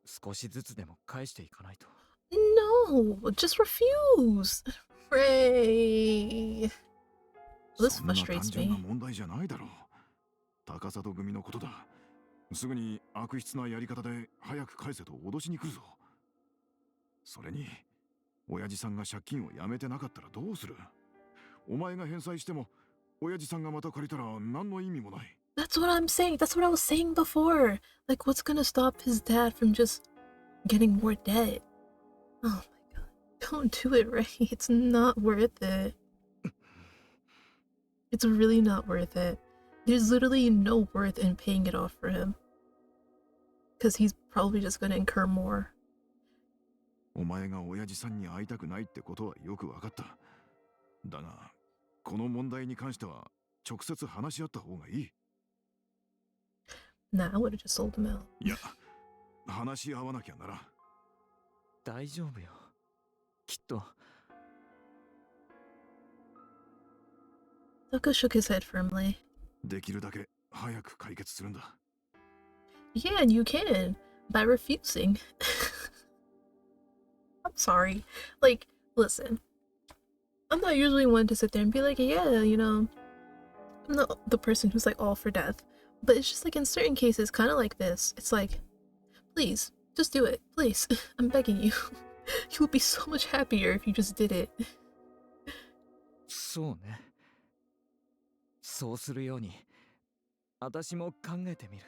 Speaker 2: 少しずつでも返していかないと。
Speaker 1: No, just refuse. Ray. This
Speaker 4: そんな単
Speaker 1: frustrates
Speaker 4: 純な
Speaker 1: me.
Speaker 4: 問題じゃないだろう。高里組のことだ。すぐに悪質なやり方で早く返せと脅しに来るぞ。それに、親父さんが借金をやめてなかったらどうする？お前が返済しても、親父さんがまた借りたら何の意味もない。
Speaker 1: That's what I'm saying. That's what I was saying before. Like, what's gonna stop his dad from just getting more debt? Oh my god. Don't do it, Ray. It's not worth it. It's really not worth it. There's literally no worth in paying it off for him. Because he's probably just gonna incur more.
Speaker 4: お前が親父さんに会いたくないってことはよくわかった。だが、この問題に関しては直接話し合った方がいい。
Speaker 1: Nah, I would have just sold him out.
Speaker 4: いや、話し合わなきゃならん。
Speaker 2: 大丈夫よ。きっと。
Speaker 1: Tucker shook his head firmly.
Speaker 4: できるだけ早く解決するんだ。
Speaker 1: Yeah, and you can by refusing. I'm sorry. Like, listen, I'm not usually one to sit there and be like, yeah, you know, I'm not the person who's like all for death. But it's just like in certain cases, kind of like this, it's like, please, just do it. Please, I'm begging you. You would be so much happier if you just did it.
Speaker 2: そうね。そうするように私も考えてみる。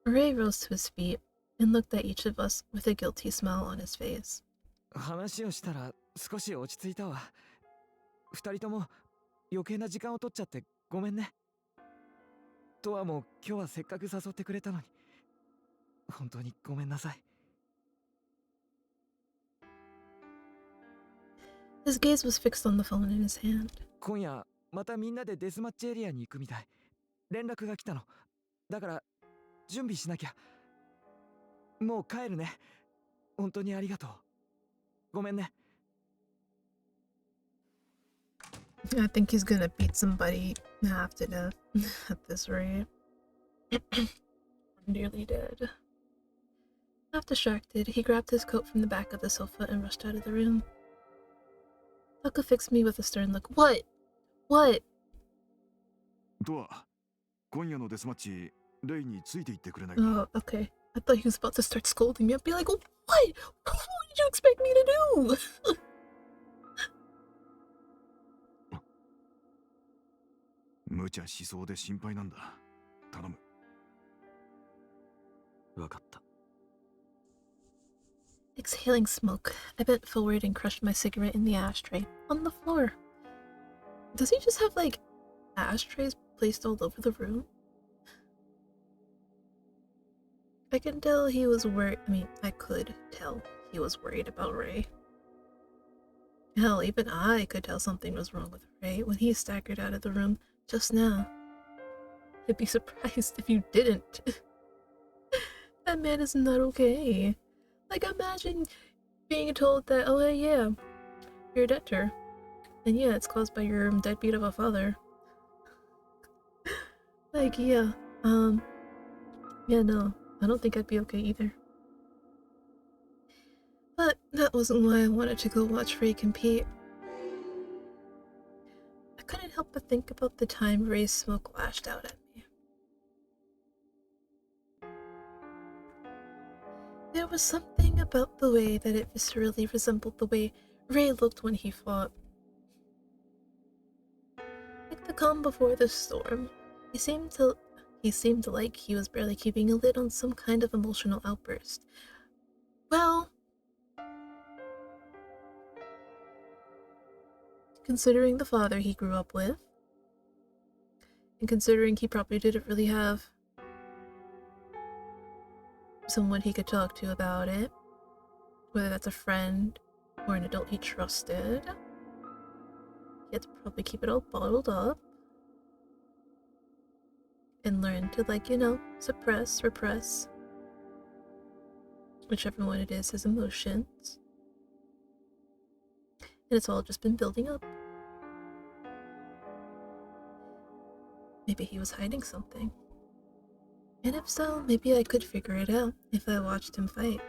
Speaker 1: Ray rose to his feet and looked at each of us with a guilty smile on his face.
Speaker 2: 話をしたら少し落ち着いたわ。二人とも余計な時間を取っちゃってごめんね。トワも今日はせっかく誘ってくれたのに本当にごめんなさい。
Speaker 1: His gaze was fixed on the phone in his hand.
Speaker 2: 今夜またみんなでデスマッチエリアに行くみたい。連絡が来たの。だから準備しなきゃ。もう帰るね。本当にありがとう。ごめんね。
Speaker 1: I think he's gonna beat somebody half to death at this rate. Nearly dead. Half distracted, he grabbed his coat from the back of the sofa and rushed out of the room. Taka fixed me with a stern look. What? What?
Speaker 4: とは今夜のデスマッチレイについていってくれないか。
Speaker 1: Oh, okay. I thought he was about to start scolding me. I'd be like, oh, what? What did you expect me to do?
Speaker 4: 無茶しそうで心配なんだ。頼む。
Speaker 3: わかった。
Speaker 1: Exhaling smoke, I bent forward and crushed my cigarette in the ashtray on the floor. Does he just have like ashtrays placed all over the room? I can tell he was worried. I mean, I could tell he was worried about Ray. Hell, even I could tell something was wrong with Ray when he staggered out of the room just now. I'd be surprised if you didn't. That man is not okay. Like, imagine being told that, oh, hey, yeah, you're a debtor. And yeah, it's caused by your deadbeat of a father. Like, yeah, yeah, no, I don't think I'd be okay either. But that wasn't why I wanted to go watch Ray compete. I couldn't help but think about the time Ray's smoke lashed out at me. There was something about the way that it viscerally resembled the way Ray looked when he fought. Like the calm before the storm, he seemed like he was barely keeping a lid on some kind of emotional outburst. Well, considering the father he grew up with, and considering he probably didn't really have someone he could talk to about it, whether that's a friend or an adult he trusted, he had to probably keep it all bottled up and learn to, like, you know, suppress, repress, whichever one it is, his emotions. And it's all just been building up. Maybe he was hiding something. And if so, maybe I could figure it out if I watched him fight.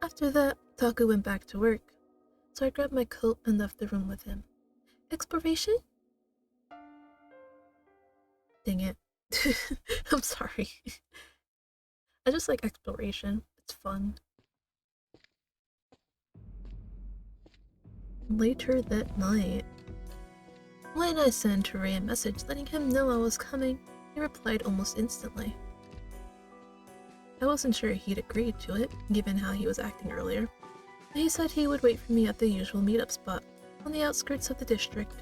Speaker 1: After that, Taku went back to work, so I grabbed my coat and left the room with him. Exploration? Dang it. I'm sorry. I just like exploration. It's fun. Later that night, when I sent Ray a message letting him know I was coming, he replied almost instantly. I wasn't sure he'd agreed to it, given how he was acting earlier, but he said he would wait for me at the usual meetup spot, on the outskirts of the district.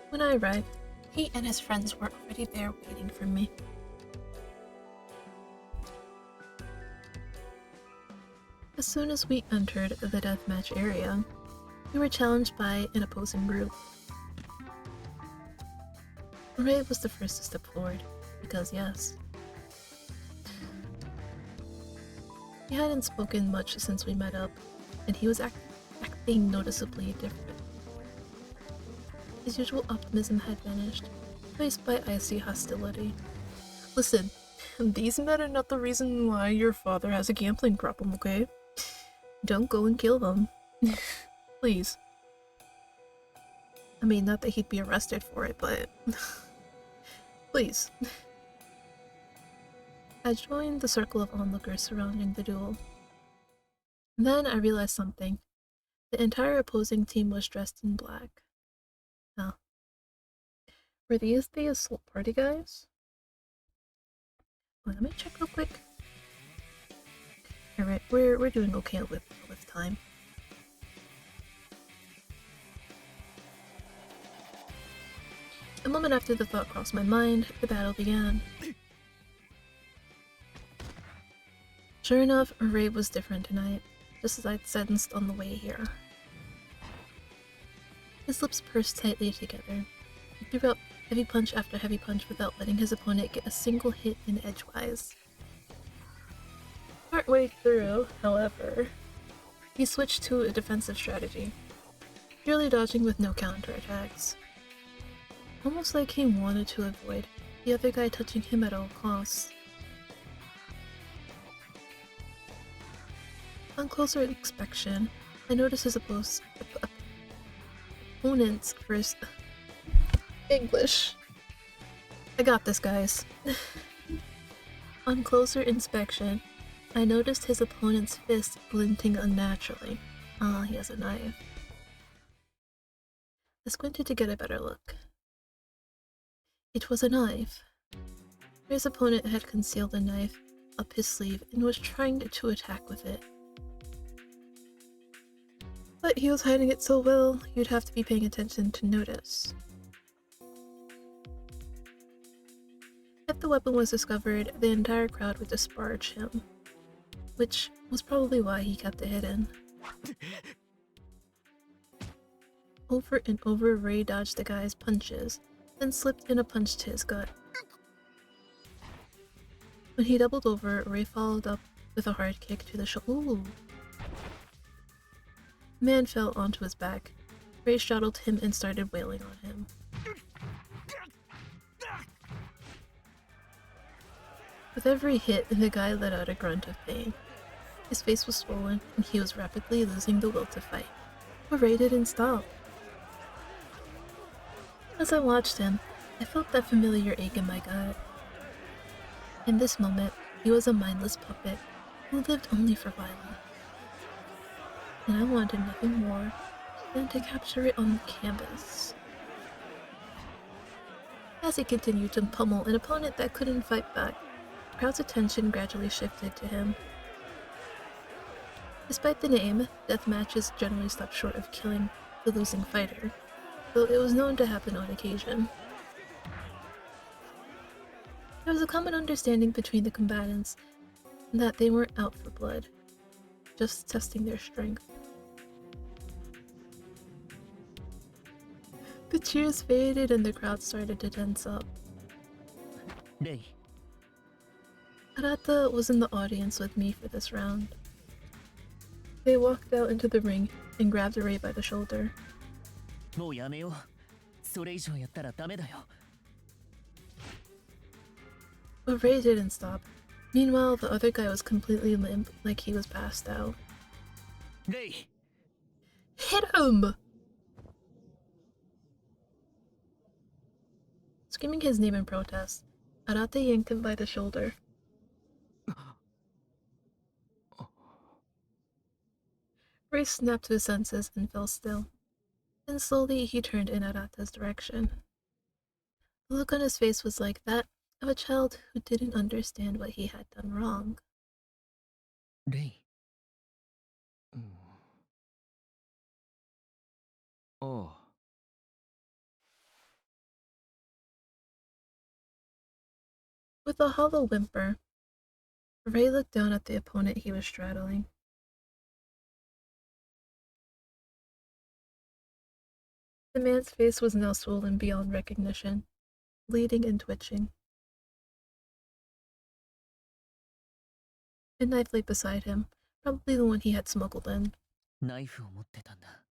Speaker 1: When I arrived, he and his friends were already there waiting for me. As soon as we entered the deathmatch area, we were challenged by an opposing group. Ray was the first to step forward. because yes. He hadn't spoken much since we met up, and he was acting noticeably different. His usual optimism had vanished, replaced by icy hostility. Listen, these men are not the reason why your father has a gambling problem, okay? Don't go and kill them. Please. I mean, not that he'd be arrested for it, but... please. I joined the circle of onlookers surrounding the duel. Then I realized something. The entire opposing team was dressed in black. Huh. Were these the assault party guys? Well, let me check real quick. Alright, we're doing okay with time. A moment after the thought crossed my mind, the battle began. Sure enough, Ray was different tonight, just as I'd sensed on the way here. His lips pursed tightly together. He threw out heavy punch after heavy punch without letting his opponent get a single hit in edgewise. Partway through, however, he switched to a defensive strategy, purely dodging with no counterattacks. Almost like he wanted to avoid the other guy touching him at all costs. On closer inspection, I noticed his opponent's first... English. I got this, guys. On closer inspection, I noticed his opponent's fist glinting unnaturally. Ah, he has a knife. I squinted to get a better look. It was a knife. His opponent had concealed the knife up his sleeve and was trying to attack with it. But he was hiding it so well, you'd have to be paying attention to notice. If the weapon was discovered, the entire crowd would disparage him, which was probably why he kept it hidden. Over and over, Ray dodged the guy's punches, then slipped in a punch to his gut. When he doubled over, Ray followed up with a hard kick to the shoulder. Ooh. The man fell onto his back. Ray straddled him and started wailing on him. With every hit, the guy let out a grunt of pain. His face was swollen, and he was rapidly losing the will to fight. But Ray didn't stop. As I watched him, I felt that familiar ache in my gut. In this moment, he was a mindless puppet who lived only for violence. And I wanted nothing more than to capture it on canvas. As he continued to pummel an opponent that couldn't fight back, the crowd's attention gradually shifted to him. Despite the name, death matches generally stopped short of killing the losing fighter, though it was known to happen on occasion. There was a common understanding between the combatants that they weren't out for blood, just testing their strength. The cheers faded and the crowd started to tense up.
Speaker 7: Ray.
Speaker 1: Arata was in the audience with me for this round. They walked out into the ring and grabbed Ray by the shoulder.
Speaker 7: もうやめよう。それ以上やったらダメだよ。
Speaker 1: But Ray didn't stop. Meanwhile, the other guy was completely limp, like he was passed out.
Speaker 7: Ray!
Speaker 1: Hit him! Screaming his name in protest, Arata yanked him by the shoulder. Ray snapped to his senses and fell still. Then slowly he turned in Arata's direction. The look on his face was like that of a child who didn't understand what he had done wrong.
Speaker 7: Ray.
Speaker 2: ああ。
Speaker 1: With a hollow whimper, Ray looked down at the opponent he was straddling. The man's face was now swollen beyond recognition, bleeding and twitching. A knife lay beside him, probably the one he had smuggled in.
Speaker 7: ナイフを持ってたんだ。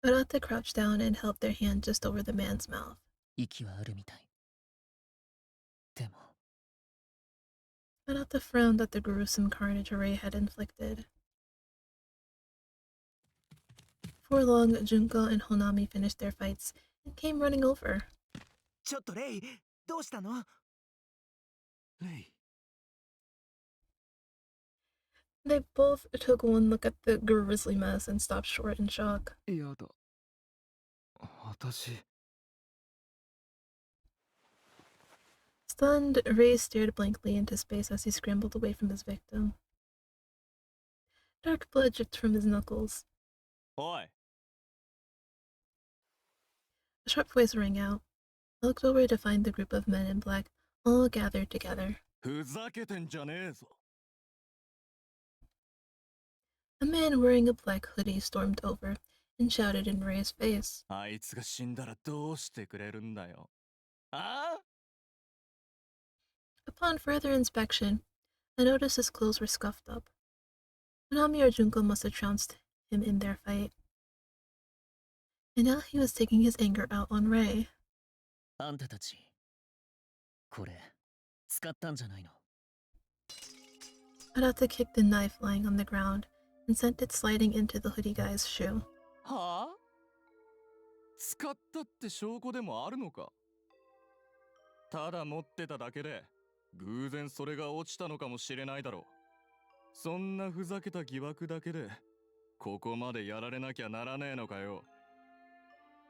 Speaker 1: Arata crouched down and held their hand just over the man's mouth.
Speaker 7: 息はあるみたい。でも、
Speaker 1: Arata frowned at the gruesome carnage Ray had inflicted. Before long, Junko and Honami finished their fights and came running over.
Speaker 5: ちょっとレイ、どうしたの？
Speaker 2: レイ。
Speaker 1: They both took one look at the grisly mess and stopped short in shock.
Speaker 2: やだ。私。
Speaker 1: Stunned, Ray stared blankly into space as he scrambled away from his victim. Dark blood dripped from his knuckles.
Speaker 8: おい。
Speaker 1: A sharp voice rang out. I looked over to find the group of men in black, all gathered together.
Speaker 8: ふざけてんじゃねえぞ。
Speaker 1: A man wearing a black hoodie stormed over and shouted in Ray's face.
Speaker 8: あいつが死んだらどうしてくれるんだよ。ああ？
Speaker 1: Upon further inspection, I noticed his clothes were scuffed up. Hanami or Junko must have trounced him in their fight. And now he was taking his anger out on Ray.
Speaker 7: あんたたち、これ、使ったんじゃないの？
Speaker 1: Arata kicked the knife lying on the ground and sent it sliding into the hoodie guy's shoe.
Speaker 2: はあ？使ったって証拠でもあるのか？ただ持ってただけで偶然それが落ちたのかもしれないだろう。そんなふざけた疑惑だけでここまでやられなきゃならねえのかよ。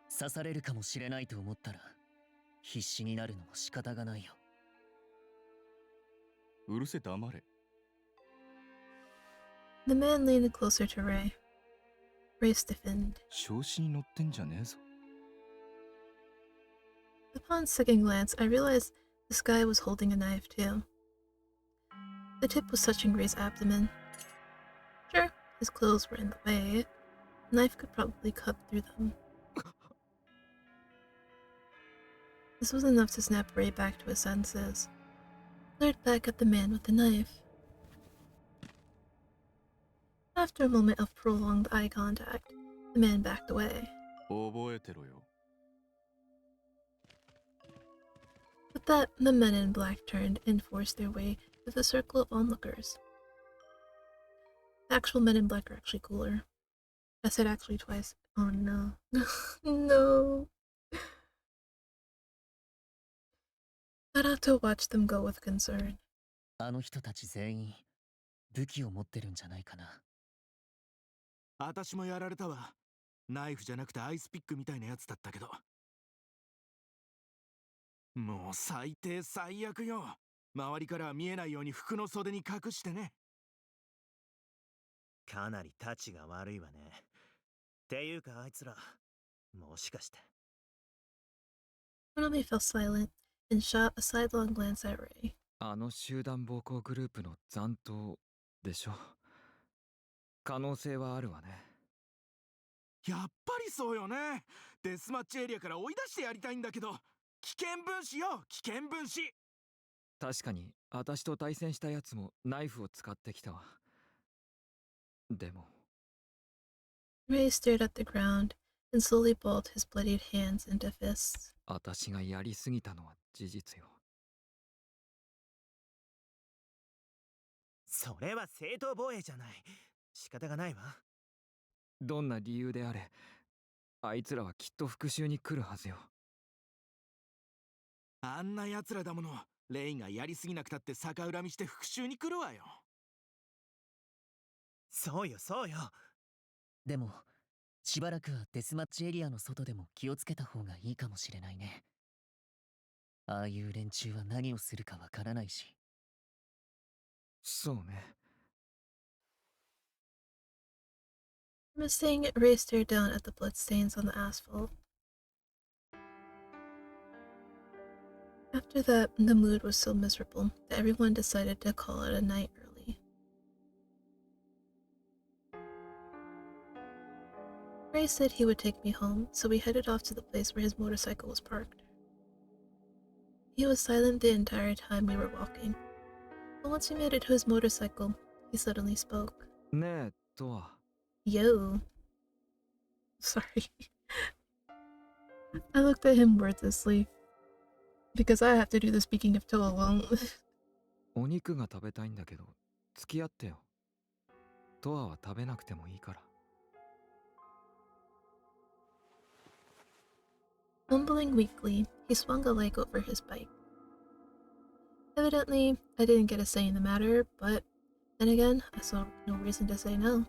Speaker 7: 刺されるかもしれないと思ったら必死になるのも仕方がないよ。
Speaker 2: うるせ黙れ。
Speaker 1: The man leaned closer to Ray. Ray stiffened.
Speaker 2: 調子に乗ってんじゃねえぞ。
Speaker 1: Upon second glance, I realized this guy was holding a knife too. The tip was touching Ray's abdomen. Sure, his clothes were in the way. The knife could probably cut through them. This was enough to snap Ray back to his senses. Glared back at the man with the knife. After a moment of prolonged eye contact, the man backed away.
Speaker 2: 覚えてろよ。
Speaker 1: With that, the men in black turned and forced their way through the circle of onlookers. The actual men in black are actually cooler. I said actually twice. Oh no. No. Arato watched them go with concern.
Speaker 7: あの人たち全員武器を持ってるんじゃないかな。
Speaker 5: 私もやられたわ。ナイフじゃなくてアイスピックみたいなやつだったけど。もう最低最悪よ。周りからは見えないように服の袖に隠してね。かなりタチが悪いわね。っていうかあいつら、もしかして。
Speaker 1: Konami fell silent and shot a sidelong glance at Ray.
Speaker 2: あの集団暴行グループの残党でしょ。可能性はあるわね。
Speaker 5: やっぱりそうよね。デスマッチエリアから追い出してやりたいんだけど、危険分子よ、危険分子。
Speaker 2: 確かに私と対戦したやつもナイフを使ってきたわ。でも
Speaker 1: Ray stared at the ground and slowly balled his bloodied hands into fists.
Speaker 2: 私がやりすぎたのは事実よ。
Speaker 5: それは正当防衛じゃない。仕方がないわ。
Speaker 2: どんな理由であれ、あいつらはきっと復讐に来るはずよ。
Speaker 5: あんな奴らだもの。レイがやりすぎなくたって逆恨みして復讐に来るわよ。そうよそうよ。
Speaker 7: でもしばらくはデスマッチエリアの外でも気をつけた方がいいかもしれないね。ああいう連中は何をするかわからないし。
Speaker 2: そうね。
Speaker 1: Missing, Ray stared down at the bloodstains on the asphalt. After that, the mood was so miserable that everyone decided to call it a night early. Ray said he would take me home, so we headed off to the place where his motorcycle was parked. He was silent the entire time we were walking. But once we made it to his motorcycle, he suddenly spoke.
Speaker 2: ねえ、とは。
Speaker 1: Yo. Sorry. I looked at him wordlessly. Because I have to do the speaking of Towa alone.
Speaker 2: お肉が食べたいんだけど、付き合ってよ。トアは食べなくてもいいから。
Speaker 1: Mumbling weakly, he swung a leg over his bike. Evidently, I didn't get a say in the matter, but then again, I saw no reason to say no.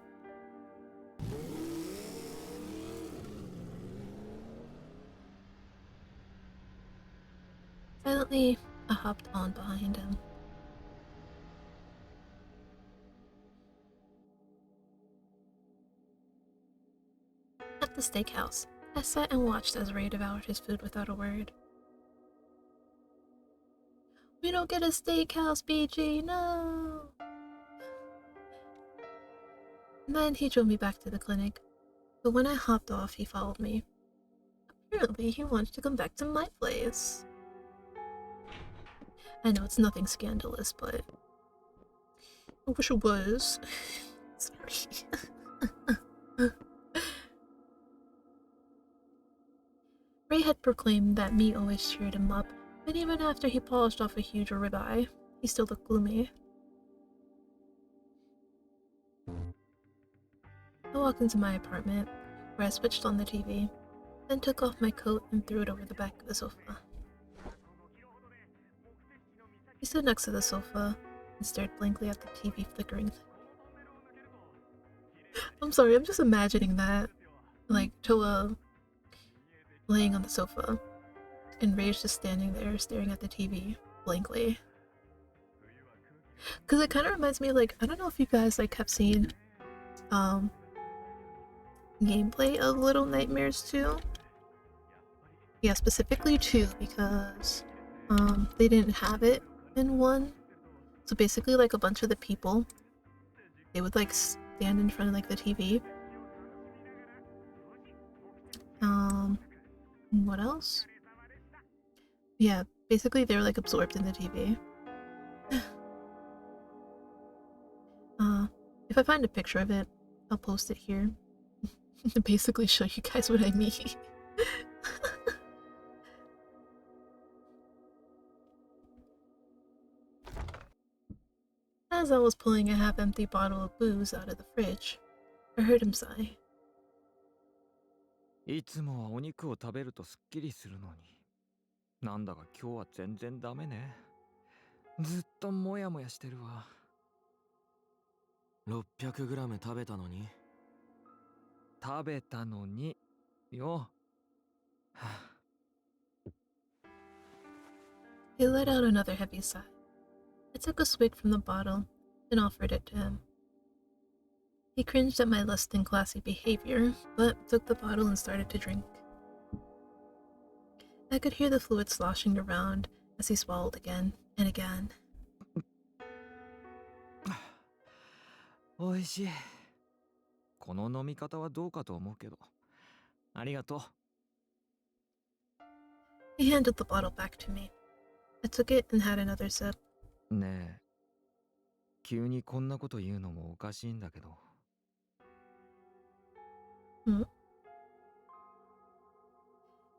Speaker 1: Silently, I hopped on behind him. At the steakhouse, I sat and watched as Ray devoured his food without a word. We don't get a steakhouse, BG, no! And then he drove me back to the clinic, but when I hopped off, he followed me. Apparently, he wanted to come back to my place. I know it's nothing scandalous, but I wish it was. Sorry. Ray had proclaimed that me always cheered him up, but even after he polished off a huge ribeye, he still looked gloomy. I walked into my apartment, where I switched on the TV, then took off my coat and threw it over the back of the sofa. He stood next to the sofa and stared blankly at the TV flickering. I'm sorry, I'm just imagining that. Like, Towa laying on the sofa, and Ray's just standing there staring at the TV blankly. Because it kind of reminds me of, like, I don't know if you guys, like, have seen, gameplay of Little Nightmares 2. Yeah, specifically 2, because, they didn't have it in 1. So basically, like, a bunch of the people, they would, like, stand in front of, like, the TV. What else? Yeah, basically they were, like, absorbed in the TV. If I find a picture of it, I'll post it here. To basically show you guys what I mean. As I was pulling a half-empty bottle of booze out of the fridge, I heard him sigh.
Speaker 2: いつもはお肉を食べるとすっきりするのに。なんだか今日は全然ダメね。ずっとモヤモヤしてるわ。
Speaker 3: 600g 食べたのに。
Speaker 2: 食べたのによ。はあ
Speaker 1: He let out another heavy sigh. I took a swig from the bottle and offered it to him. He cringed at my less than classy behavior, but took the bottle and started to drink. I could hear the fluid sloshing around as he swallowed again and again.
Speaker 2: おいしい。この飲み方はどうかと思うけど。ありがとう。
Speaker 1: He handed the bottle back to me. I took it and had another sip.
Speaker 2: ねえ、急にこんなこと言うのもおかしいんだけど。
Speaker 1: Hmm?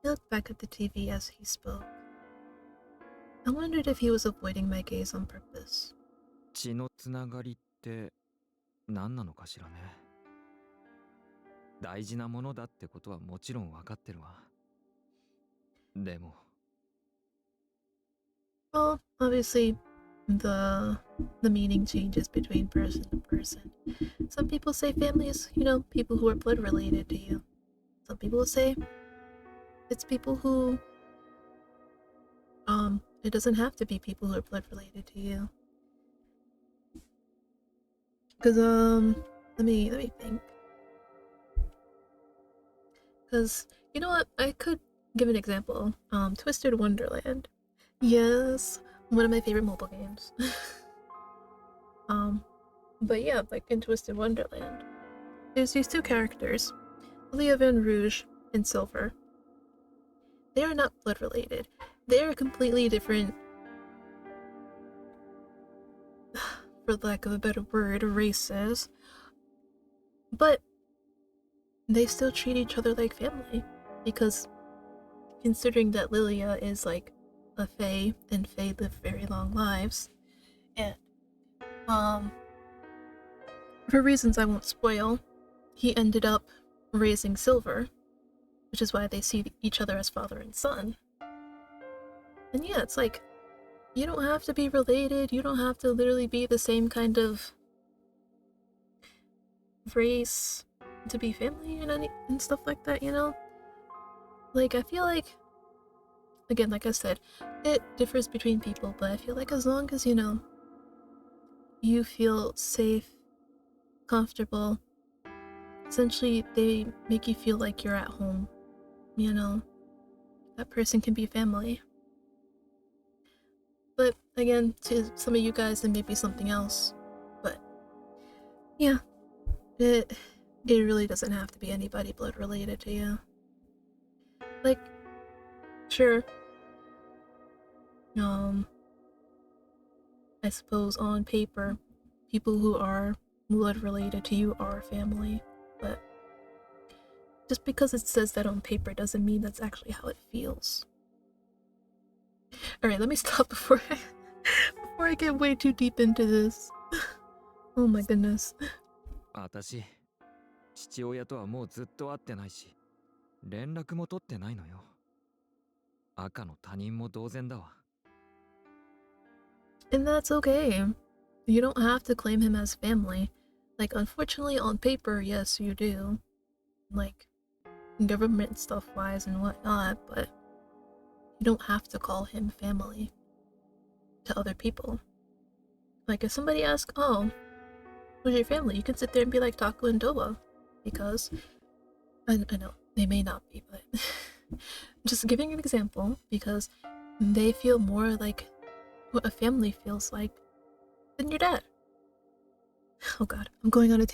Speaker 1: He looked back at the TV as he spoke. I wondered if he was avoiding my gaze on purpose.
Speaker 2: 血のつながりって何なのかしらね。大事なものだってことはもちろん分かってるわ。でも。
Speaker 1: Well, obviously, the meaning changes between person to person. Some people say family is, people who are blood related to you. Some people say it's people who, it doesn't have to be people who are blood related to you. Cause let me think. Cause you know what, I could give an example. Twisted Wonderland. Yes, one of my favorite mobile games. But yeah, like in Twisted Wonderland, there's these two characters, Leah Van Rouge and Silver. They are not blood related. They are completely different for lack of a better word, races, but they still treat each other like family because considering that Lilia is like a fae and fae live very long lives, and for reasons I won't spoil, he ended up raising Silver, which is why they see each other as father and son. And yeah, it's like you don't have to be related, you don't have to literally be the same kind of race to be family and stuff like that, you know? Like, I feel like, again, like I said, it differs between people, but I feel like as long as, you know, you feel safe, comfortable, essentially they make you feel like you're at home, you know? That person can be family. But again, to some of you guys, it may be something else. But yeah, it really doesn't have to be anybody blood related to you. Like, sure, I suppose on paper, people who are blood related to you are family, but just because it says that on paper doesn't mean that's actually how it feels. Alright, let me stop before I get way too deep into this. Oh my goodness.
Speaker 2: 私、父親とはもうずっと会ってないし、連絡も取ってないのよ。赤の他人も同然だわ。
Speaker 1: And that's okay. You don't have to claim him as family. Like, unfortunately, on paper, yes, you do. Like, government stuff-wise and whatnot, but you don't have to call him family to other people. Like, if somebody asks, oh, who's your family? You can sit there and be like Taco and Towa. Because, I know, they may not be, but just giving an example, because they feel more like what a family feels like than your dad. Oh god, I'm going on a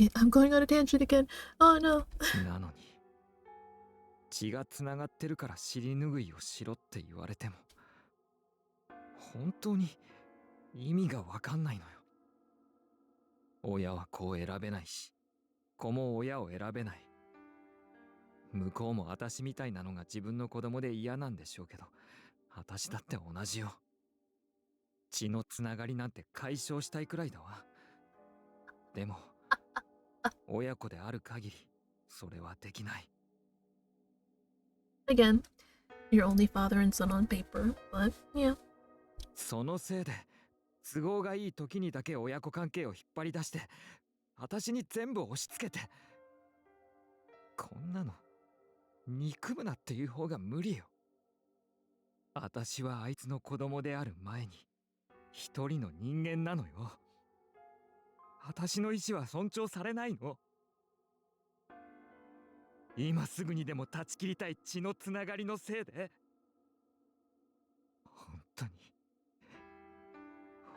Speaker 1: tangent again. Oh no.
Speaker 2: なのに、血がつながってるから尻拭いをしろって言われても、本当に意味がわかんないのよ。親は子を選べないし、子も親を選べない。向こうも私みたいなのが自分の子供で嫌なんでしょうけど、私だって同じよ。血のつながりなんて解消したいくらいだわ。でも、親子である限り、それはできない。
Speaker 1: Again, you're only father and son on paper, but yeah.
Speaker 2: そのせいで、都合がいい時にだけ親子関係を引っ張り出して、私に全部押し付けて。こんなの、憎むなっていう方が無理よ。私はあいつの子供である前に、一人の人間なのよ。私の意志は尊重されないの。今すぐにでも断ち切りたい血のつながりのせいで。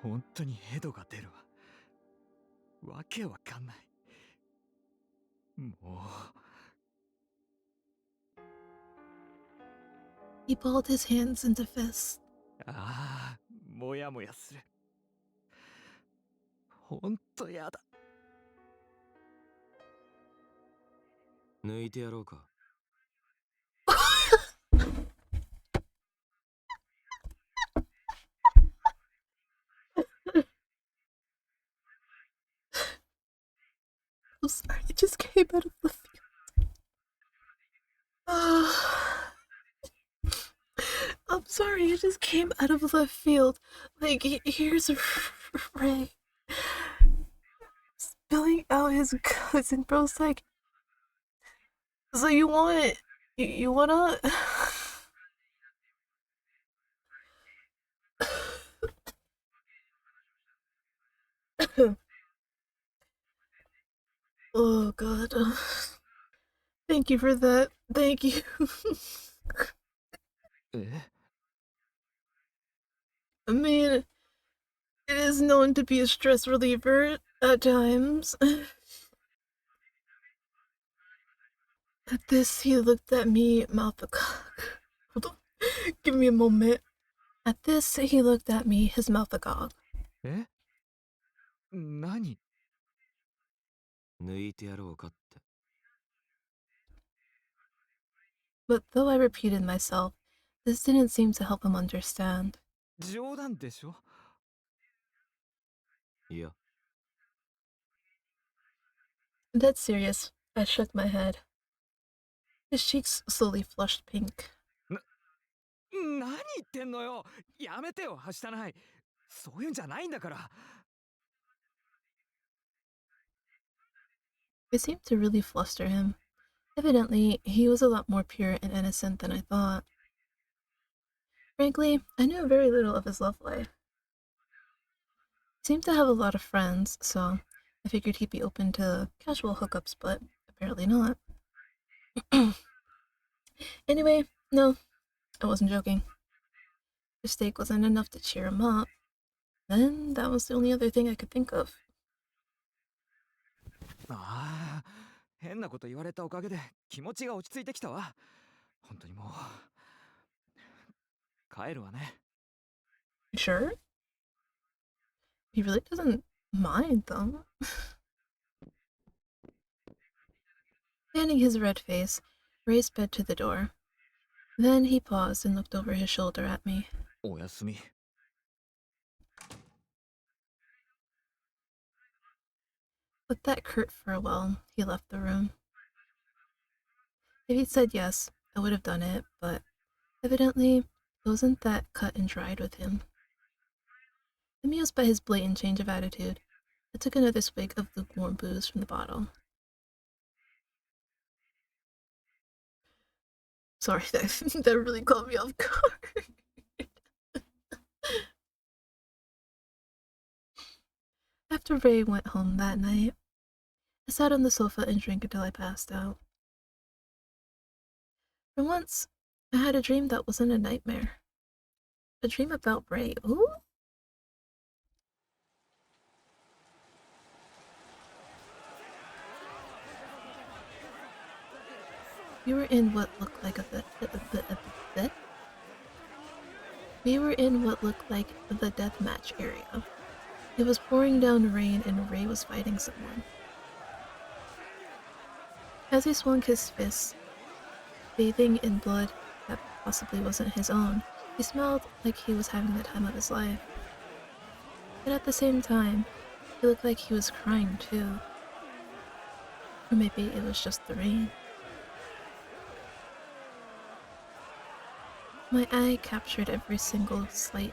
Speaker 2: 本当にヘドが出るわ。わけわかんない。もう。
Speaker 1: He balled his hands into fists.
Speaker 2: ああ、もやもやする。ほんとやだ。
Speaker 3: 抜いてやろうか。
Speaker 1: I'm sorry, it just came out of the field. I'm sorry, it just came out of left field. Like, here's a Ray spilling out his guts, and bro's like, so you want, you wanna? Oh god. Thank you for that. Thank you.
Speaker 2: え
Speaker 1: I mean, it is known to be a stress reliever at times. At this, he looked at me, mouth agog. Hold on. Give me a moment. At this, he looked at me, his mouth agog.
Speaker 2: え何？
Speaker 3: 抜いてやろうかって。
Speaker 1: But though I repeated myself, this didn't seem to help him understand.
Speaker 2: 冗談でしょ？
Speaker 3: いや、
Speaker 1: Dead serious, I shook my head. His cheeks slowly flushed pink.
Speaker 2: 何言ってんのよ。やめてよ、はしたない。そういうんじゃないんだから。
Speaker 1: It seemed to really fluster him. Evidently, he was a lot more pure and innocent than I thought. Frankly, I knew very little of his love life. He seemed to have a lot of friends, so I figured he'd be open to casual hookups, but apparently not. Anyway, no, I wasn't joking. If steak wasn't enough to cheer him up, then that was the only other thing I could think of.
Speaker 2: ああ、変なこと言われたおかげで気持ちが落ち着いてきたわ。本当にもう。帰るわね。
Speaker 1: Sure? He really doesn't mind, though. Fanning his red face, Ray sped to the door. Then he paused and looked over his shoulder at me.
Speaker 2: おやすみ。
Speaker 1: With that curt farewell, he left the room. If he'd said yes, I would have done it, but evidently it wasn't that cut and dried with him. Amused by his blatant change of attitude, I took another swig of lukewarm booze from the bottle. Sorry, that really caught me off guard. After Ray went home that night, I sat on the sofa and drank until I passed out. For once, I had a dream that wasn't a nightmare. A dream about Ray. Ooh? We were in what looked like We were in what looked like the deathmatch area. It was pouring down rain and Ray was fighting someone. As he swung his fists, bathing in blood that possibly wasn't his own, he smelled like he was having the time of his life. But at the same time, he looked like he was crying too. Or maybe it was just the rain. My eye captured every slight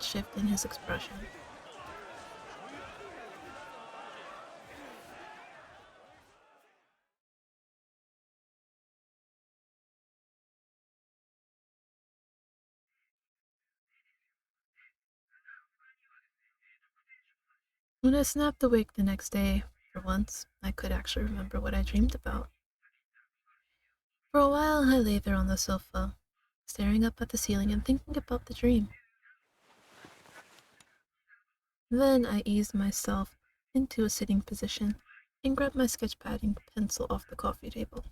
Speaker 1: shift in his expression. When I snapped awake the next day, for once, I could actually remember what I dreamed about. For a while, I lay there on the sofa, staring up at the ceiling and thinking about the dream. Then I eased myself into a sitting position and grabbed my sketch pad and pencil off the coffee table.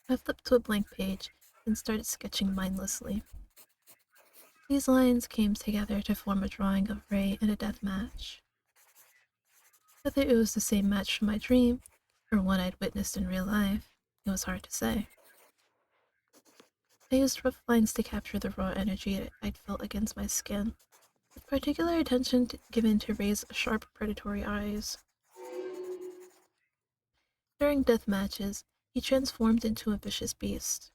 Speaker 1: I flipped to a blank page and started sketching mindlessly. These lines came together to form a drawing of Ray in a death match. Whether it was the same match from my dream or one I'd witnessed in real life, it was hard to say. I used rough lines to capture the raw energy I'd felt against my skin, with particular attention given to Ray's sharp, predatory eyes. During death matches, he transformed into a vicious beast.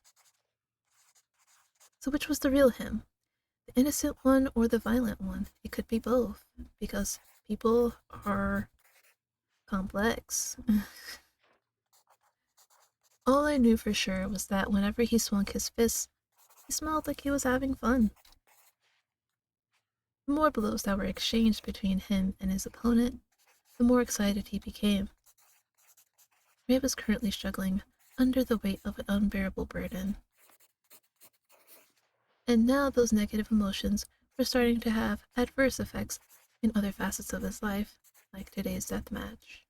Speaker 1: So which was the real him? The innocent one or the violent one? It could be both, because people are complex. All I knew for sure was that whenever he swung his fists, he smelled like he was having fun. The more blows that were exchanged between him and his opponent, the more excited he became. Ray was currently struggling under the weight of an unbearable burden. And now those negative emotions were starting to have adverse effects in other facets of his life, like today's death match.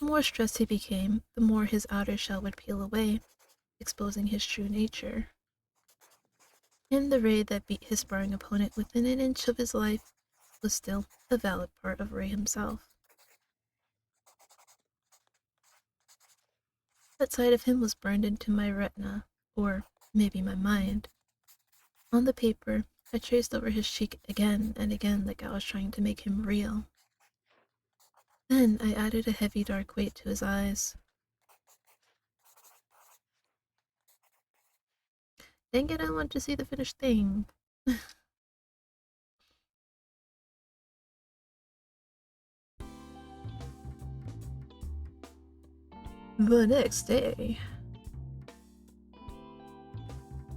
Speaker 1: The more stressed he became, the more his outer shell would peel away, exposing his true nature. And the Ray that beat his sparring opponent within an inch of his life was still a valid part of Ray himself. That side of him was burned into my retina, or maybe my mind. On the paper, I traced over his cheek again and again like I was trying to make him real. Then I added a heavy dark weight to his eyes. Dang it, I want to see the finished thing. The next day,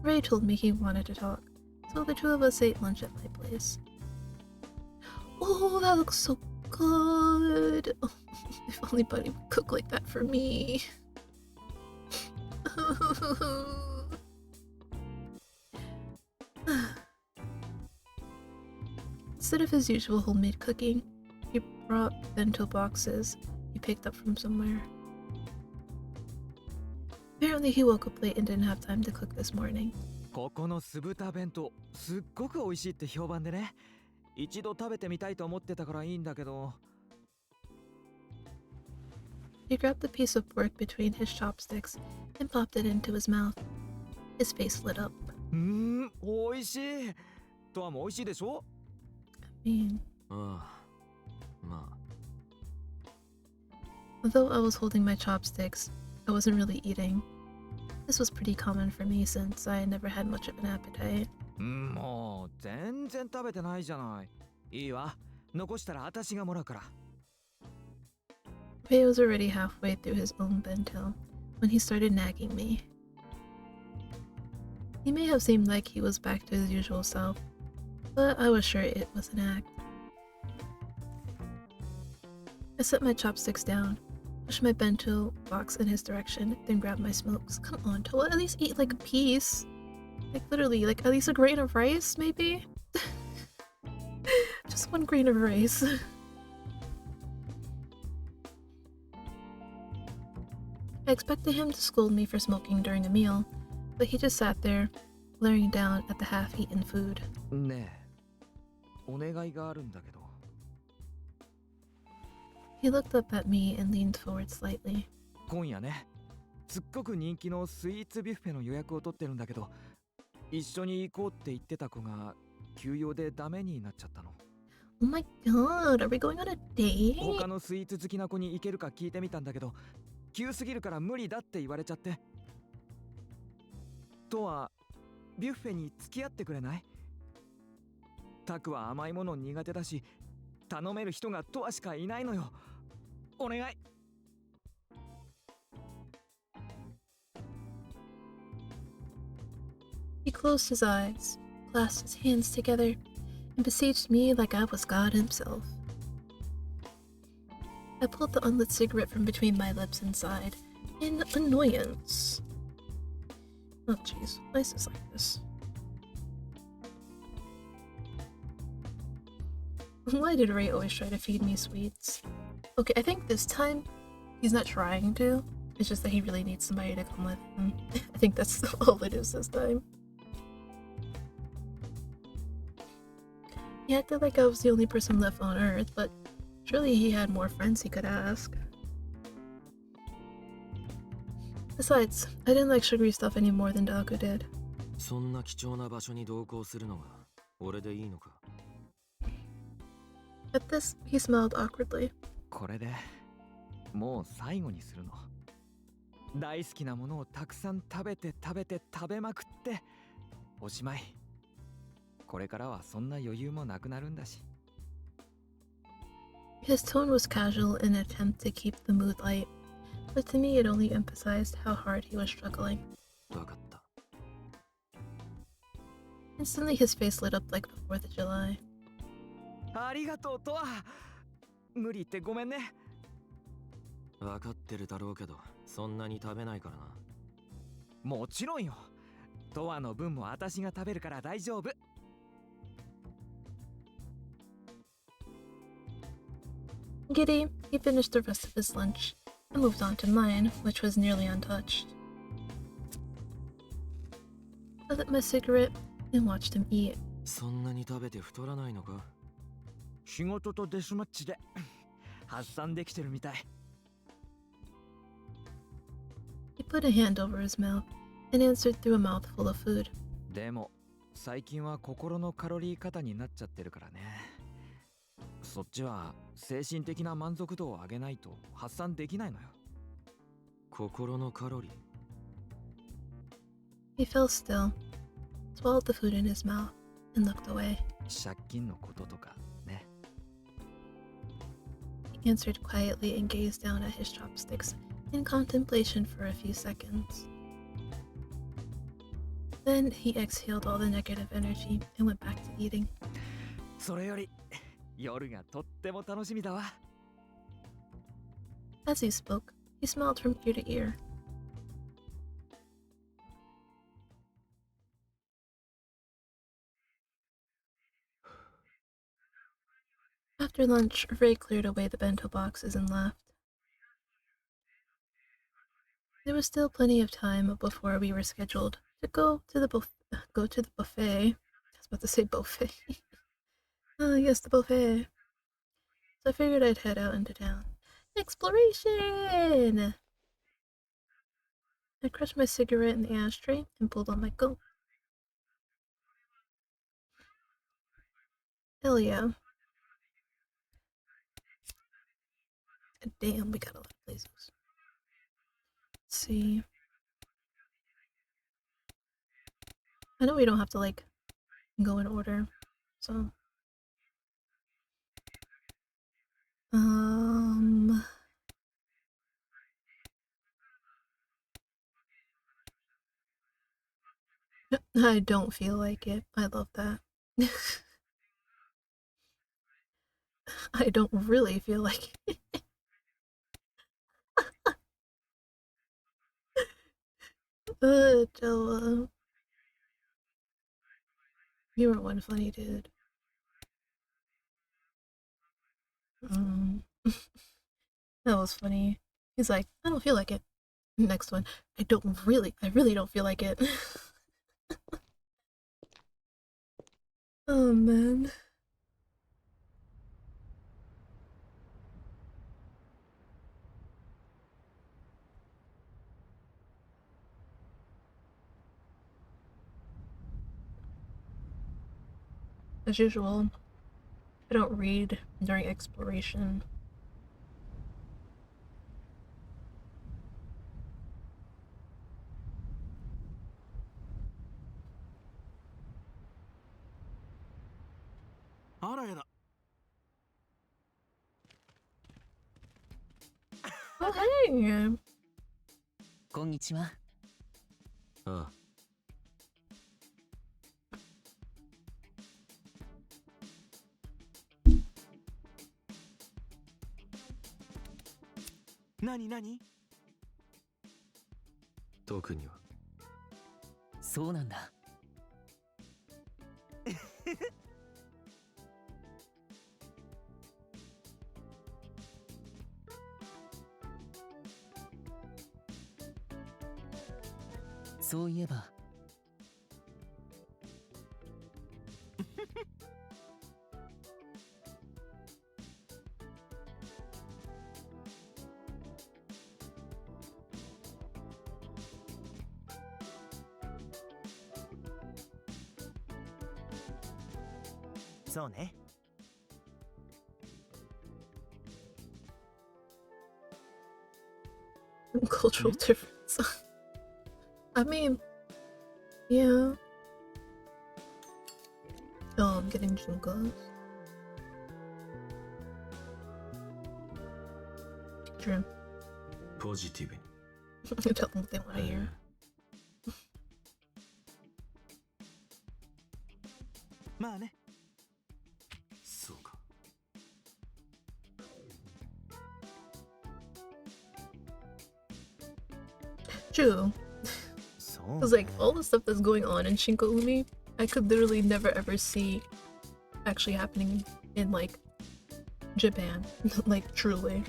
Speaker 1: Ray told me he wanted to talk, so the two of us ate lunch at my place. Oh, that looks so good! Oh, if only Buddy would cook like that for me. Instead of his usual homemade cooking, he brought bento boxes he picked up from somewhere. Apparently he woke up late and didn't have time to cook this morning.
Speaker 2: ここの酢豚弁当すっごく美味しいって評判でね、一度食べてみたいと思ってたからいいんだけど。
Speaker 1: He grabbed the piece of pork between his chopsticks and popped it into his mouth. His face lit up.
Speaker 2: 美味しい。とはも美味しいでしょ?
Speaker 1: I mean,
Speaker 3: ああ、まあ。
Speaker 1: although I was holding my chopsticks, I wasn't really eating. This was pretty common for me since I never had much of an appetite.
Speaker 2: もう全然食べてないじゃない。いいわ。残したら私がもらうから。
Speaker 1: Ray was already halfway through his own bento when he started nagging me. He may have seemed like he was back to his usual self, but I was sure it was an act. I set my chopsticks down, pushed my bento box in his direction, then grabbed my smokes. Come on, Towa, at least eat like a piece. Like literally, like at least a grain of rice, maybe? Just one grain of rice. I expected him to scold me for smoking during a meal, but he just sat there, glaring down at the half-eaten food.
Speaker 2: ねえ、お願いがあるんだけど。
Speaker 1: He looked up at me and leaned forward slightly.
Speaker 2: 今夜ね、すっごく人気のスイーツビュッフェの予約を取ってるんだけど、一緒に行こうって言ってた子が休養でダメになっちゃったの。
Speaker 1: Oh my god, are we going on a date?
Speaker 2: 他のスイーツ好きな子に行けるか聞いてみたんだけど、急すぎるから無理だって言われちゃって。とはビュッフェに付き合ってくれない？タクは甘いもの苦手だし、頼める人がとわしかいないのよ。お願い。
Speaker 1: He closed his eyes, clasped his hands together, and beseeched me like I was God himself. I pulled the unlit cigarette from between my lips and sighed, in annoyance. Oh jeez, life is like this. Why did Ray always try to feed me sweets? Okay, I think this time he's not trying to. It's just that he really needs somebody to come with him. I think that's all it is this time. He acted like I was the only person left on Earth, but surely he had more friends he could ask. Besides, I didn't like sugary stuff any more than Daku did.
Speaker 3: そんな貴重な場所に同行するのが俺でいいのか?
Speaker 1: At this, he smiled awkwardly.
Speaker 2: これでもう最後にするの。大好きなものをたくさん食べて食べまくっておしまい。これからはそんな余裕もなくなるんだし。
Speaker 1: His tone was casual in an attempt to keep the mood light, but to me it only emphasized how hard he was struggling.
Speaker 3: わかった。
Speaker 1: Instantly his face lit up like the 4th of July.
Speaker 2: ありがとうとは。無理言ってごめんね。
Speaker 3: わかってるだろうけど、そんなに食べないからな。
Speaker 2: もちろんよ。とわの分も私が食べるから大丈夫。
Speaker 1: Giddy, he finished the rest of his lunch, I moved on to mine, which was nearly untouched. I lit my cigarette and watched him eat.
Speaker 3: そんなに食べて太らないのか？
Speaker 2: 仕事とデスマッチで発散できてるみたい。
Speaker 1: He put a hand over his mouth and answered through a mouthful of food.
Speaker 2: でも最近は心のカロリー過多になっちゃってるからね。そっちは精神的な満足度を上げないと発散できないのよ。
Speaker 3: 心のカロリー。
Speaker 1: He fell still, swallowed the food in his mouth, and looked away.
Speaker 2: 借金のこととかね。
Speaker 1: He answered quietly and gazed down at his chopsticks in contemplation for a few seconds. Then he exhaled all the negative energy and went back to eating.
Speaker 2: それより夜がとっても楽しみだわ。
Speaker 1: As he spoke, he smiled from ear to ear. After lunch, Ray cleared away the bento boxes and left. There was still plenty of time before we were scheduled to go to the buffet. I was about to say buffet. Yes, the buffet. So I figured I'd head out into town. Exploration! I crushed my cigarette in the ashtray and pulled on my coat. Hell yeah. Damn, we got a lot of places. Let's see. I know we don't have to, like, go in order, so... I don't feel like it. I love that. I don't really feel like it. Towa. You were one funny dude. That was funny. He's like, I don't feel like it. Next one, I really don't feel like it. Oh man. As usual, I don't read during exploration. Oh, hey!
Speaker 7: こんにちは。
Speaker 3: ああ。
Speaker 5: 何
Speaker 3: 特には。
Speaker 7: そうなんだ。そういえば。
Speaker 8: そうね。
Speaker 1: Cultural difference. I mean, yeah. Oh, I'm getting Junkos. True.
Speaker 3: ポジティブに。
Speaker 1: Tell them what they want to hear.
Speaker 5: まあね。
Speaker 3: そうか。
Speaker 1: True. Because like all the stuff that's going on in Shinkoumi, I could literally never ever see actually happening in like Japan. Like truly.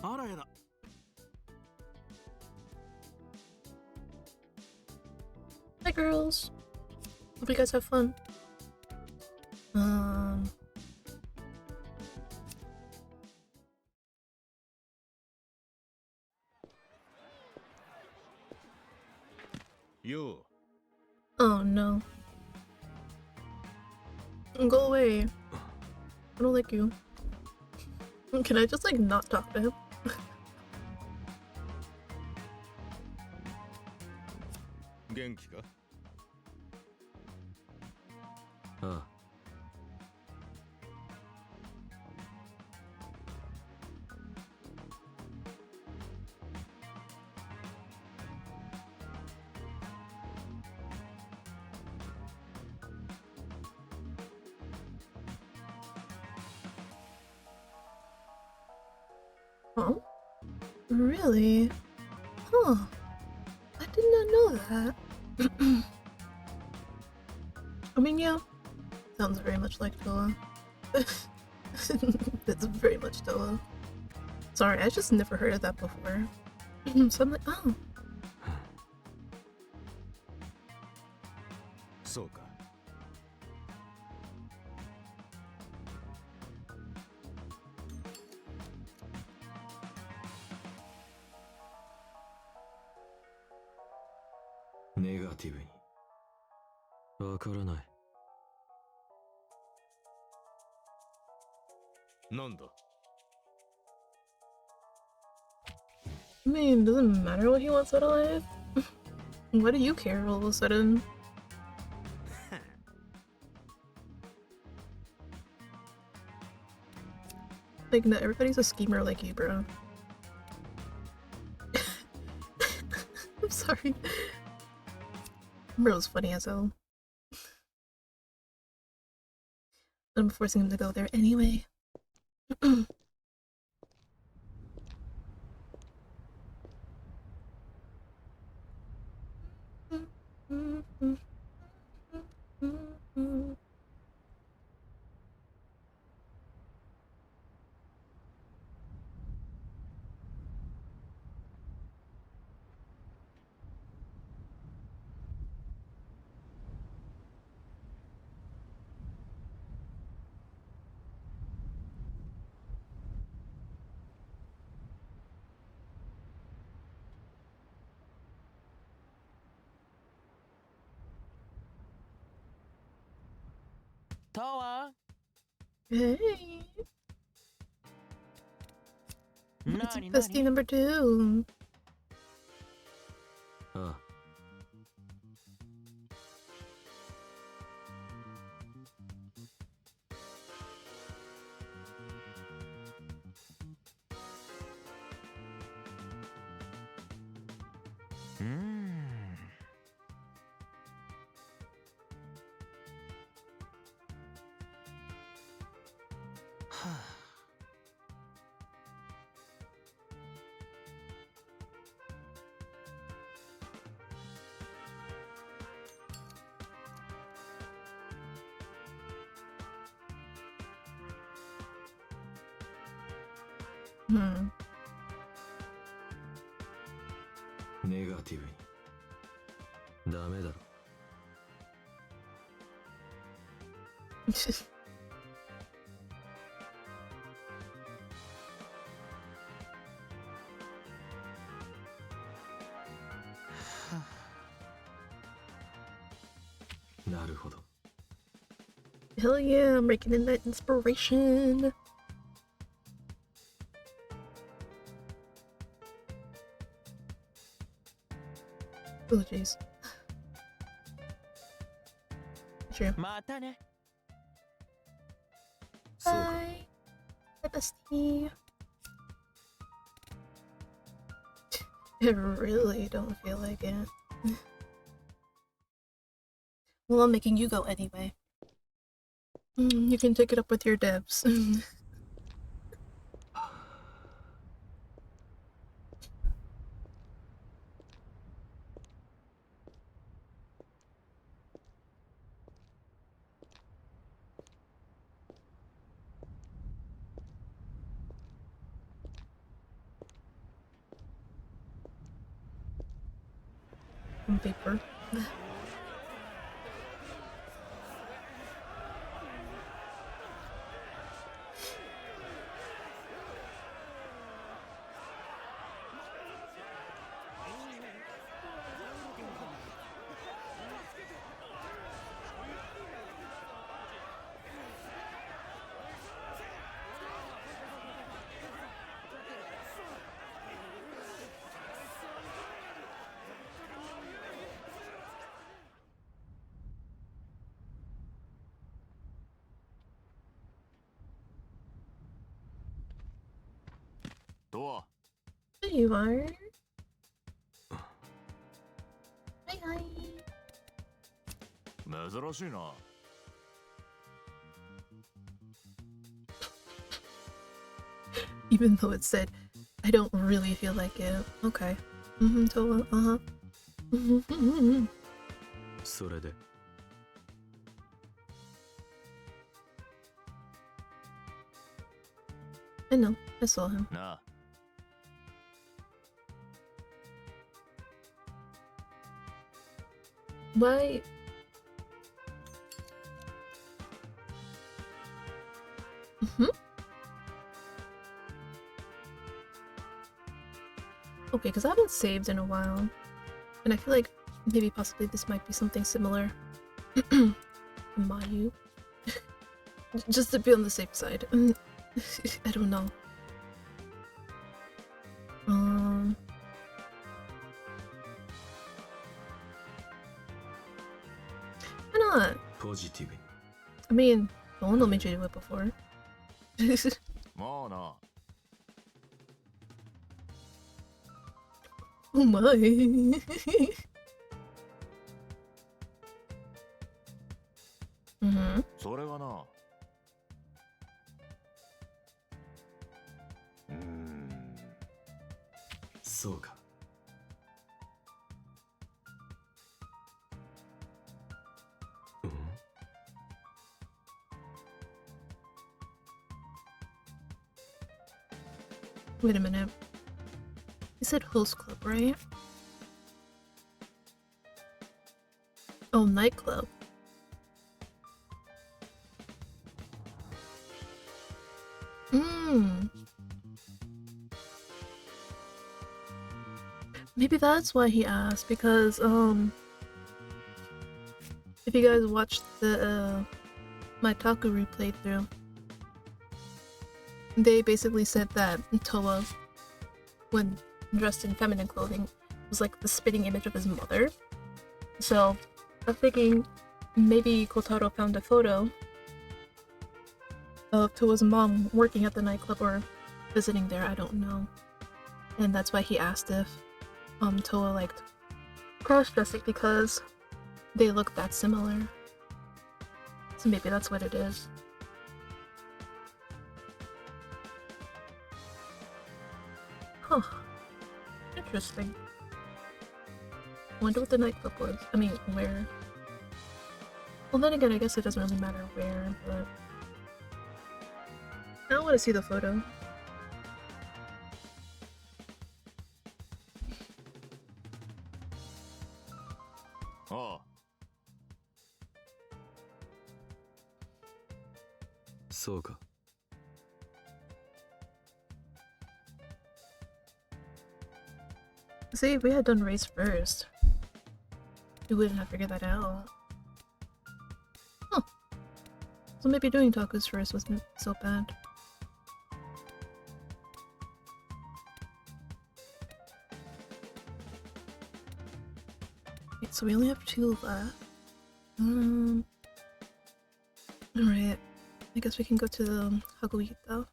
Speaker 5: あらやだ。
Speaker 1: Hi, girls. Hope you guys have fun.
Speaker 9: よ
Speaker 1: Oh no. Go away. I don't like you. Can I just like not talk to him?
Speaker 9: う元気か？
Speaker 3: ああ。
Speaker 1: Oh? Really? Huh. I did not know that. I mean, yeah. Sounds very much like Towa. It's very much Towa. Sorry, I just never heard of that before. So I'm like, oh.
Speaker 9: そうか。
Speaker 3: ネガティブに。わからない。
Speaker 9: なんだ？
Speaker 1: I mean, doesn't matter what he wants out of life. Why do you care all of a sudden? Like, not everybody's a schemer like you, bro. I'm sorry. Bro's funny as hell. I'm forcing him to go there anyway.
Speaker 8: Towa!
Speaker 1: Hey! It's
Speaker 8: Nani,
Speaker 1: bestie
Speaker 8: nani?
Speaker 1: number 2.
Speaker 3: ああ。ネガティブに。ダメだろ。なるほど。
Speaker 1: Hell yeah, I'm breaking in that inspiration. Oh jeez. True.
Speaker 8: Mata ne.
Speaker 1: Bye. Bye, bestie. I really don't feel like it. Well, I'm making you go anyway. You can take it up with your devs. on paper.
Speaker 6: Towa.
Speaker 1: There you are. Hi, hi.
Speaker 6: 珍しいな。
Speaker 1: Even though it said, I don't really feel like it. Okay. Towa, uh-huh.
Speaker 3: それで
Speaker 1: I know, I saw him.
Speaker 6: なあ。
Speaker 1: Why? Okay, because I haven't saved in a while. And I feel like maybe possibly this might be something similar. Mayu. Just to be on the safe side. I don't know. Why not?
Speaker 3: ポジティブに
Speaker 1: I mean, no one made you do it before.
Speaker 6: まあな。
Speaker 1: Oh my.
Speaker 6: それがな。
Speaker 3: そうか
Speaker 1: Wait a minute. You said host club, right? Oh, nightclub. Maybe that's why he asked, because, if you guys watched the, my Takaru playthrough, they basically said that Towa, when dressed in feminine clothing, was like the spitting image of his mother. So, I'm thinking maybe Kotaro found a photo of Towa's mom working at the nightclub or visiting there, I don't know. And that's why he asked if Towa liked cross-dressing, because they look that similar. So maybe that's what it is. Huh. Interesting. Wonder what the nightclub was. I mean, where? Well, then again, I guess it doesn't really matter where, but... I don't want to see the photo.
Speaker 6: Oh.
Speaker 3: そうか
Speaker 1: See, if we had done race first, we wouldn't have figured that out. Huh. So maybe doing tacos first wasn't so bad. Okay, so we only have 2 left. Alright. I guess we can go to the Haguita.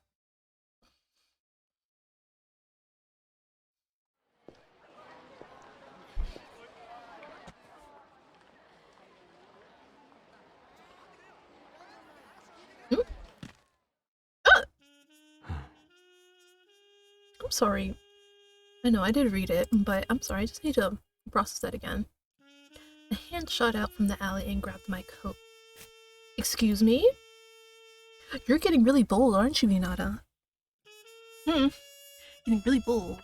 Speaker 1: I'm sorry. I know, I did read it, but I'm sorry, I just need to process that again. A hand shot out from the alley and grabbed my coat. Excuse me? You're getting really bold, aren't you, Hinata? Getting really bold.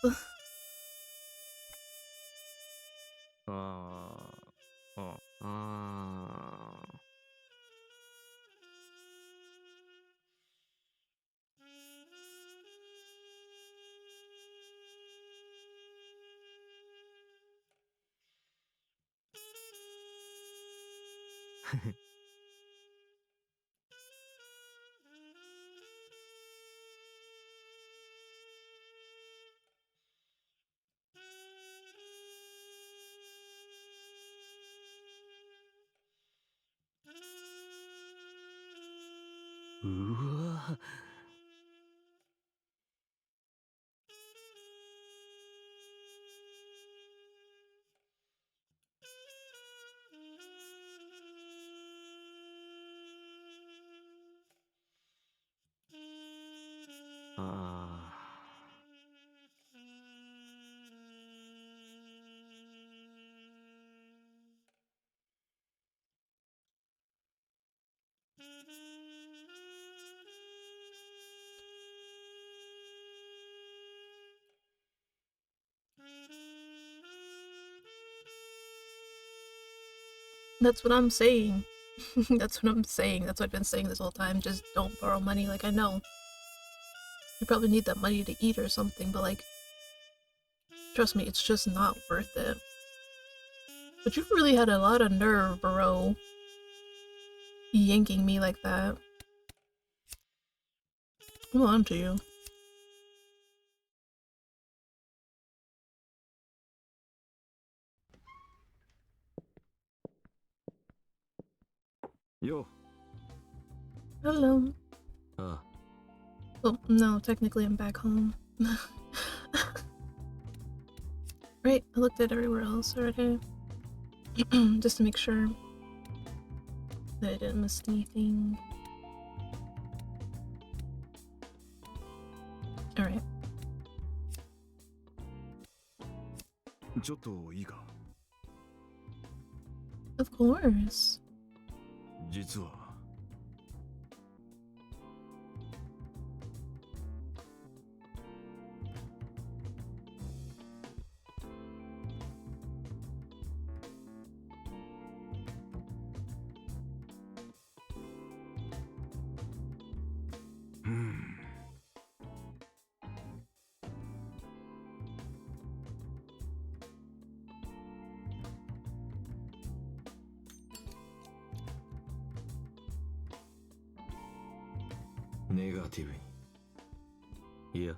Speaker 2: ああ、ああ。
Speaker 8: うわ。
Speaker 2: あ
Speaker 1: That's what I'm saying. That's what I'm saying. That's what I've been saying this whole time. Just don't borrow money. Like, I know. You probably need that money to eat or something, but like, trust me, it's just not worth it. But you've really had a lot of nerve, bro. Yanking me like that. I'm on to you.
Speaker 4: Yo.
Speaker 1: Hello.
Speaker 3: Ah,
Speaker 1: Well, no, technically I'm back home. Right, I looked at everywhere else already. Just to make sure that I didn't miss anything. Alright.
Speaker 4: ちょっといいか。
Speaker 1: Of course.
Speaker 4: 実は。
Speaker 3: ネガティブに。いや。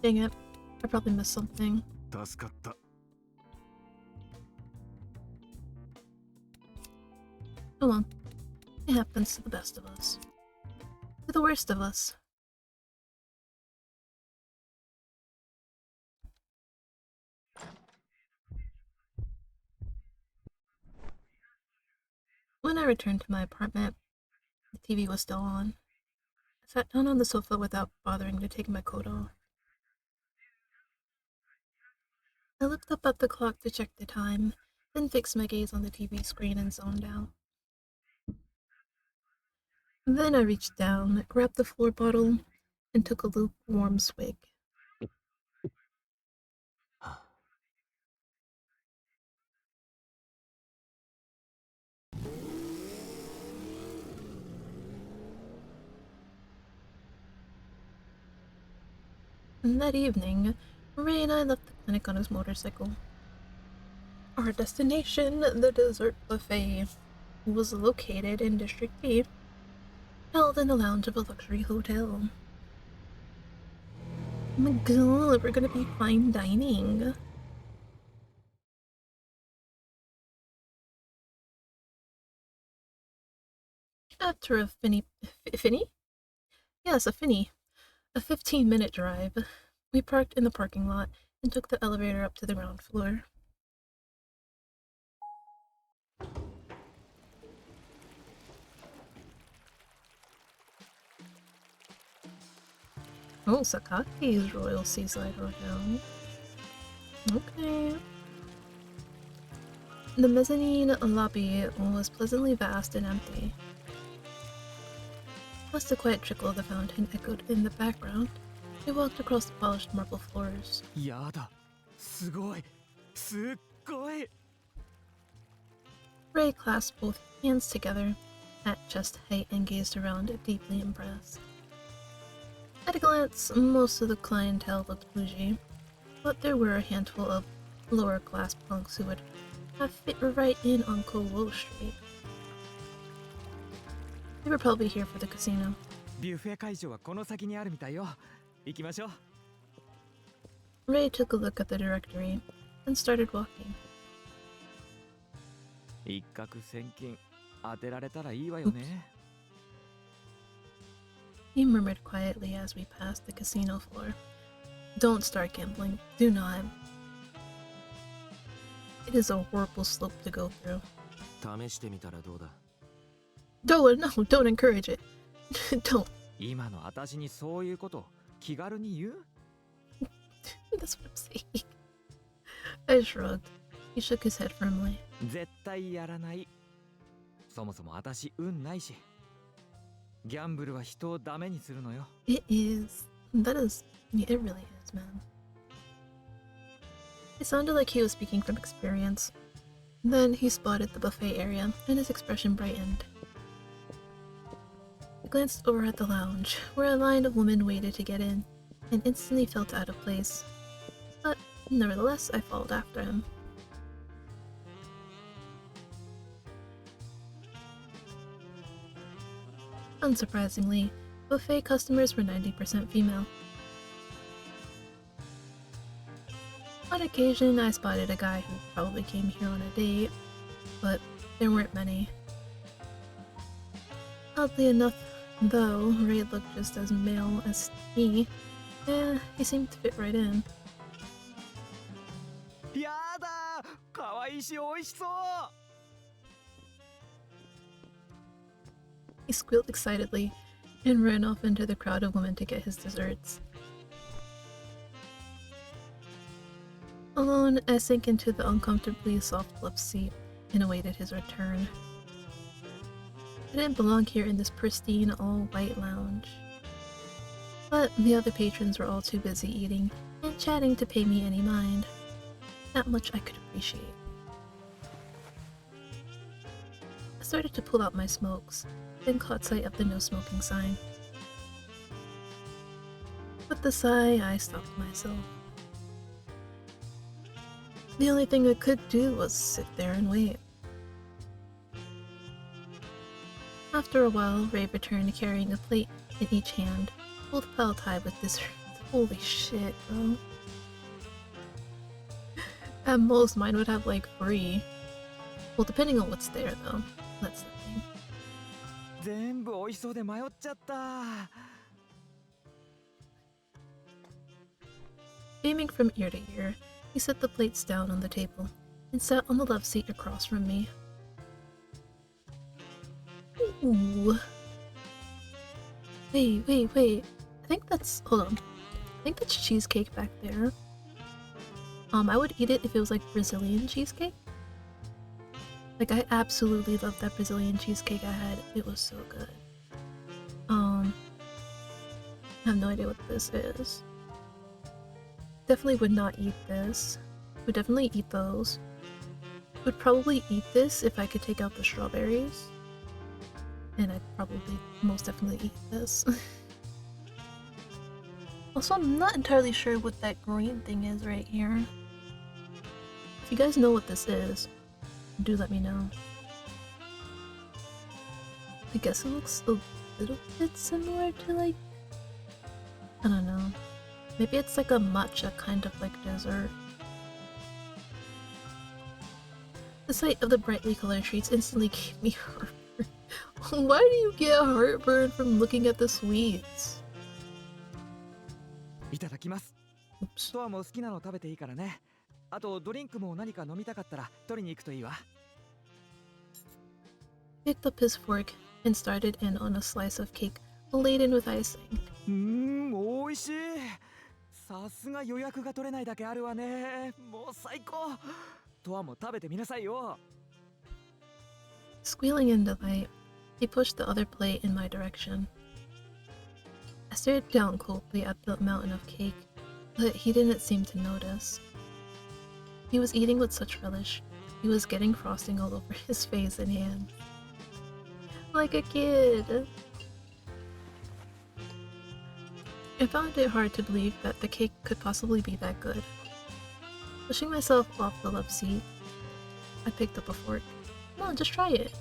Speaker 1: Dang it. I probably missed something.
Speaker 4: 助かった。
Speaker 1: Hold on. It happens to the best of us. To the worst of us. When I returned to my apartment, the TV was still on. I sat down on the sofa without bothering to take my coat off. I looked up at the clock to check the time, then fixed my gaze on the TV screen and zoned out. Then I reached down, grabbed the floor bottle, and took a lukewarm swig. And that evening, Ray and I left the clinic on his motorcycle. Our destination, the dessert buffet, was located in District B, held in the lounge of a luxury hotel. Oh my god, we're gonna be fine dining. After a finny? Yes, a finny. A 15-minute drive. We parked in the parking lot and took the elevator up to the ground floor. Oh, Sakaki's Royal Seaside Hotel. Okay. The mezzanine lobby was pleasantly vast and empty. As the quiet trickle of the fountain echoed in the background, we walked across the polished marble floors.
Speaker 2: やだ、すごい、すっごい。
Speaker 1: Ray clasped both hands together at chest height and gazed around, deeply impressed. At a glance, most of the clientele looked bougie, but there were a handful of lower-class punks who would have fit right in on Kowo Street. They were probably here for the casino.
Speaker 2: ビュッフェ会場はこの先にあるみたいよ。行きましょう。
Speaker 1: Ray took a look at the directory and started walking.
Speaker 2: 一攫千金当てられたらいいわよね。
Speaker 1: He murmured quietly as we passed the casino floor. Don't start gambling. Do not. It is a horrible slope to go through.
Speaker 3: 試してみたらどうだ。
Speaker 1: Towa, no, don't encourage it. Don't.
Speaker 2: 今の私にそういうこと気軽に言う？
Speaker 1: That's what I'm saying. I shrugged. He shook his head firmly.
Speaker 2: 絶対やらない。そもそも私運ないし。ギャンブルは人をダメにするのよ。
Speaker 1: It is. That is. Yeah, it really is, man. It sounded like he was speaking from experience. Then he spotted the buffet area, and his expression brightened. He glanced over at the lounge, where a line of women waited to get in, and instantly felt out of place. But nevertheless, I followed after him. Unsurprisingly, buffet customers were 90% female. On occasion, I spotted a guy who probably came here on a date, but there weren't many. Oddly enough, though, Ray looked just as male as me, he seemed to fit right in.
Speaker 2: やだ、可愛いし美味しそう。
Speaker 1: He squealed excitedly and ran off into the crowd of women to get his desserts. Alone, I sank into the uncomfortably soft love seat and awaited his return. I didn't belong here in this pristine, all-white lounge. But the other patrons were all too busy eating and chatting to pay me any mind. Not much I could appreciate. I started to pull out my smokes, then caught sight of the no smoking sign. With a sigh, I stopped myself. The only thing I could do was sit there and wait. After a while, Ray returned carrying a plate in each hand, both piled high with desserts. Holy shit, bro. At most, mine would have like 3. Well, depending on what's there, though. That's the thing.
Speaker 2: 全部美味しそうで迷っちゃった。
Speaker 1: Beaming from ear to ear, he set the plates down on the table and sat on the love seat across from me. Ooh. Wait. I think that's... hold on. I think that's cheesecake back there. I would eat it if it was like Brazilian cheesecake. Like, I absolutely loved that Brazilian cheesecake I had. It was so good. I have no idea what this is. Definitely would not eat this. Would definitely eat those. Would probably eat this if I could take out the strawberries. And I'd probably most definitely eat this. Also, I'm not entirely sure what that green thing is right here. If you guys know what this is, do let me know. I guess it looks a little bit similar to like... I don't know. Maybe it's like a matcha kind of like dessert. The sight of the brightly colored treats instantly gave me heartburn. Why do you get heartburn from looking at the sweets?
Speaker 2: いただきます。トワも好きなの食べていいからね。あとドリンクも何か飲みたかったら取りに行くといいわ。
Speaker 1: Picked up his fork and started in on a slice of cake laden with icing.
Speaker 2: 美味しい。さすが予約が取れないだけあるわね。もう最高。トワも食べてみなさいよ。
Speaker 1: Squealing in delight, he pushed the other plate in my direction. I stared down coldly at the mountain of cake, but he didn't seem to notice. He was eating with such relish, he was getting frosting all over his face and hands. Like a kid! I found it hard to believe that the cake could possibly be that good. Pushing myself off the love seat, I picked up a fork. Come on, just try it.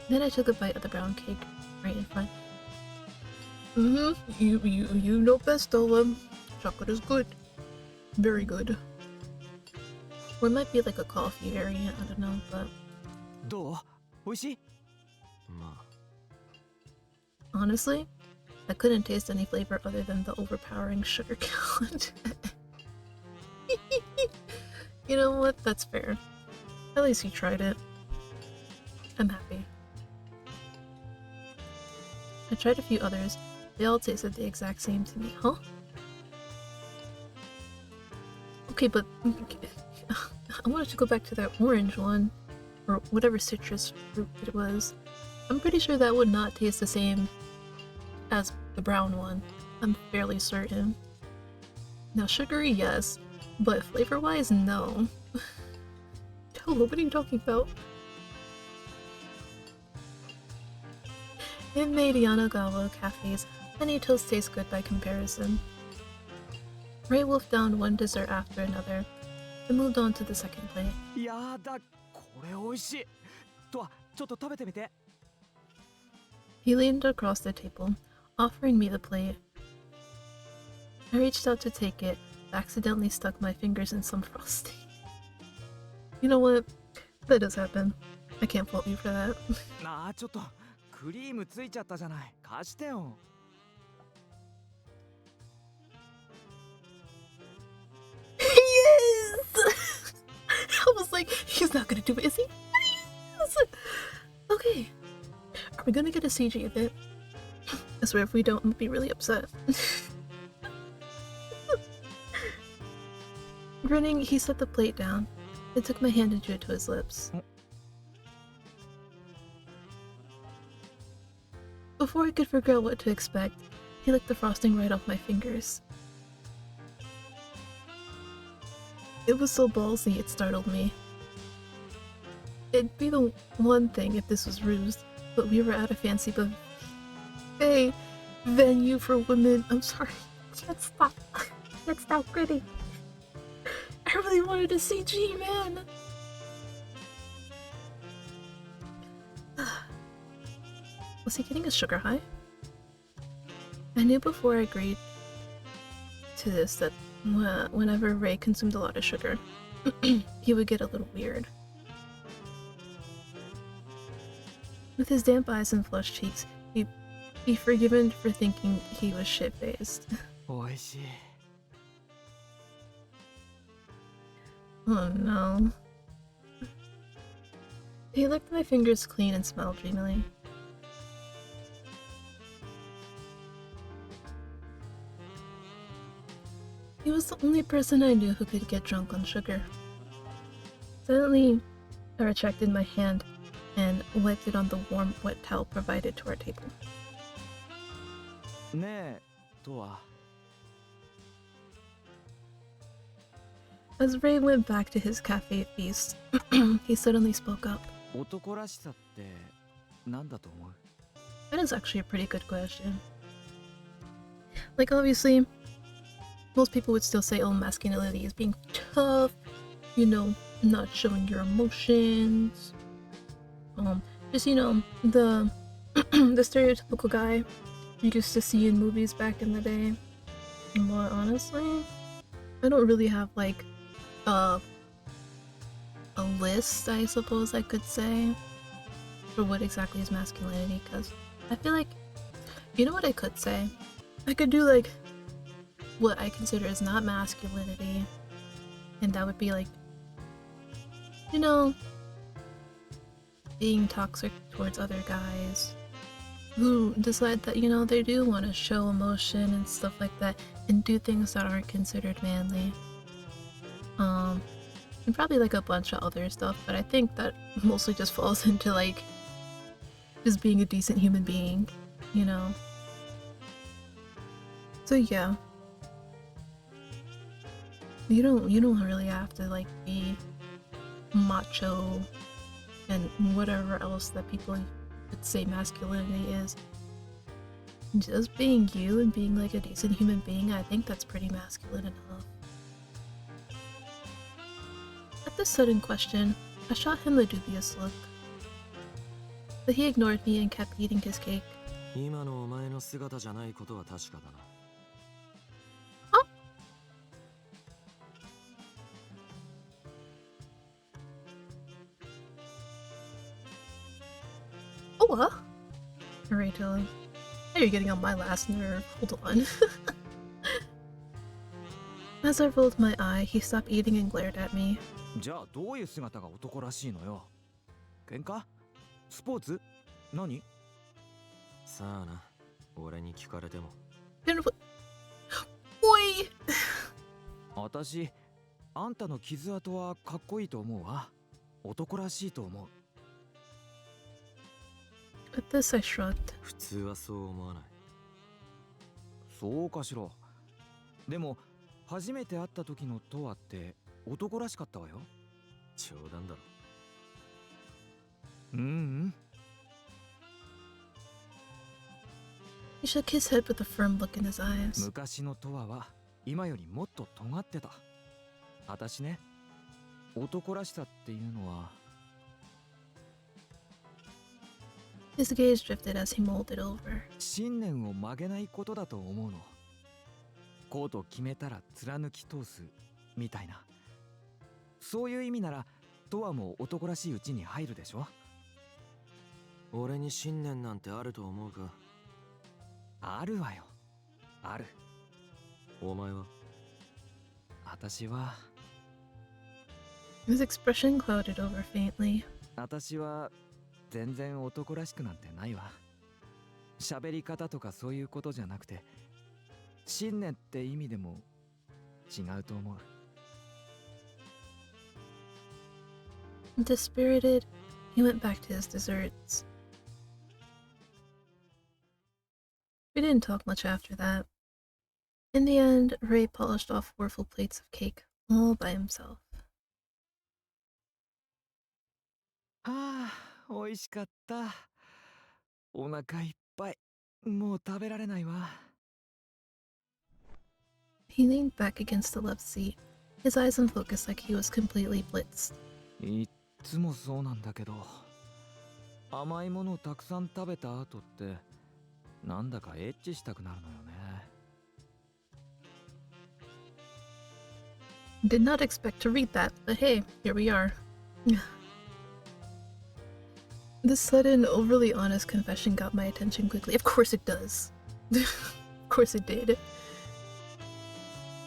Speaker 1: Then I took a bite of the brown cake right in front. You know best, Towa. Chocolate is good. Very good. Or it might be like a coffee variant, I don't know, but...
Speaker 2: どう？美味しい？
Speaker 3: ま
Speaker 1: honestly, I couldn't taste any flavor other than the overpowering sugar content. You know what? That's fair. At least you tried it. I'm happy. I tried a few others. They all tasted the exact same to me. Huh? Okay, but I wanted to go back to that orange one, or whatever citrus fruit it was. I'm pretty sure that would not taste the same as the brown one. I'm fairly certain. Now sugary, yes, but flavor-wise, no. Hello, what are you talking about? It made Yanagawa Cafe's honey toast taste good by comparison. Ray wolfed down one dessert after another, and moved on to the second plate.
Speaker 2: やだ、これ美味しい。トワ、ちょっと食べてみて。
Speaker 1: He leaned across the table, offering me the plate. I reached out to take it, but accidentally stuck my fingers in some frosting. You know what? That does happen. I can't fault you for that.
Speaker 2: なあ、ちょっとクリームついちゃったじゃない。貸してよ。
Speaker 1: Yes! I was like, he's not gonna do it, is he? Yes! Okay. Are we gonna get a CG of it? I swear if we don't, I'm gonna be really upset. Grinning, he set the plate down and took my hand and drew it to his lips. Before I could figure out what to expect, he licked the frosting right off my fingers. It was so ballsy it startled me. It'd be the one thing if this was rused, but we were at a fancy buffet venue for women. I'm sorry, can't stop. Can't stop grinning. I really wanted a CG, man. Was he getting a sugar high? I knew before I agreed to this that whenever Ray consumed a lot of sugar, he would get a little weird. With his damp eyes and flushed cheeks, he'd be forgiven for thinking he was shit-faced.
Speaker 2: 美味しい。
Speaker 1: Oh no. He licked my fingers clean and smiled dreamily. He was the only person I knew who could get drunk on sugar. Silently, I retracted my hand and wiped it on the warm, wet towel provided to our table.
Speaker 2: ねえ、トワ。
Speaker 1: As Ray went back to his cafe feast, he suddenly spoke up.
Speaker 2: 男らしさって何だと思う？
Speaker 1: That is actually a pretty good question. Like, obviously, most people would still say, oh, masculinity is being tough, you know, not showing your emotions. Just, you know, the the stereotypical guy you used to see in movies back in the day. But honestly, I don't really have, like, a list, I suppose I could say, for what exactly is masculinity, because I feel like, you know what I could say? I could do, like, what I consider as not masculinity, and that would be, like, you know, being toxic towards other guys who decide that, you know, they do want to show emotion and stuff like that and do things that aren't considered manly. And probably like a bunch of other stuff, but I think that mostly just falls into like just being a decent human being, you know? So yeah. You don't really have to like be macho and whatever else that people would say masculinity is. Just being you and being like a decent human being, I think that's pretty masculine enough. At this sudden question, I shot him a dubious look. But he ignored me and kept eating his cake.
Speaker 3: 今のお前の姿じゃないことは確かだな。
Speaker 1: Towa? Rachel. Now you're getting on my last nerve. Hold on. As I rolled my eye, he stopped eating and glared at me.
Speaker 2: じゃあどういう姿が男らしいのよ。喧嘩？スポーツ？何？
Speaker 3: さあな、俺に聞かれても。
Speaker 1: おい！
Speaker 2: 私、あんたの傷跡はかっこいいと思うわ。男らしいと思う。
Speaker 1: At this, I shrugged.
Speaker 3: 普通はそう思わない。
Speaker 2: そうかしら。でも、初めて会った時のトワって男らしかったわよ。
Speaker 3: 冗談だろ。
Speaker 2: うんうん。
Speaker 1: He shook his head with a firm look in his eyes.
Speaker 2: 昔のトワは今よりもっと尖ってた。私ね、男らしさっていうのは。
Speaker 1: His gaze drifted as he mulled it over.
Speaker 2: 信念を曲げないことだと思うの。こうと決めたら貫き通すみたいな。そういう意味ならトワも男らしいうちに入るでしょ。
Speaker 3: 俺に信念なんてあると思うか？
Speaker 2: あるわよ。ある。
Speaker 3: お前は？
Speaker 2: 私は。
Speaker 1: His expression clouded over faintly.
Speaker 2: 私は全然男らしくなんてないわ。喋り方とかそういうことじゃなくて、信念って意味でも違うと思う。
Speaker 1: Dispirited, he went back to his desserts. We didn't talk much after that. In the end, Ray polished off 4 full plates of cake all by himself.
Speaker 2: ああ、美味しかった。お腹いっぱい。もう食べられないわ。
Speaker 1: He leaned back against the left seat, his eyes unfocused like he was completely blitzed.
Speaker 2: いっつもそうなんだけど、甘いものをたくさん食べた後ってなんだかエッチしたくなるのよね。
Speaker 1: Did not expect to read that, but hey, here we are. This sudden, overly honest confession got my attention quickly. Of course it does. Of course it did.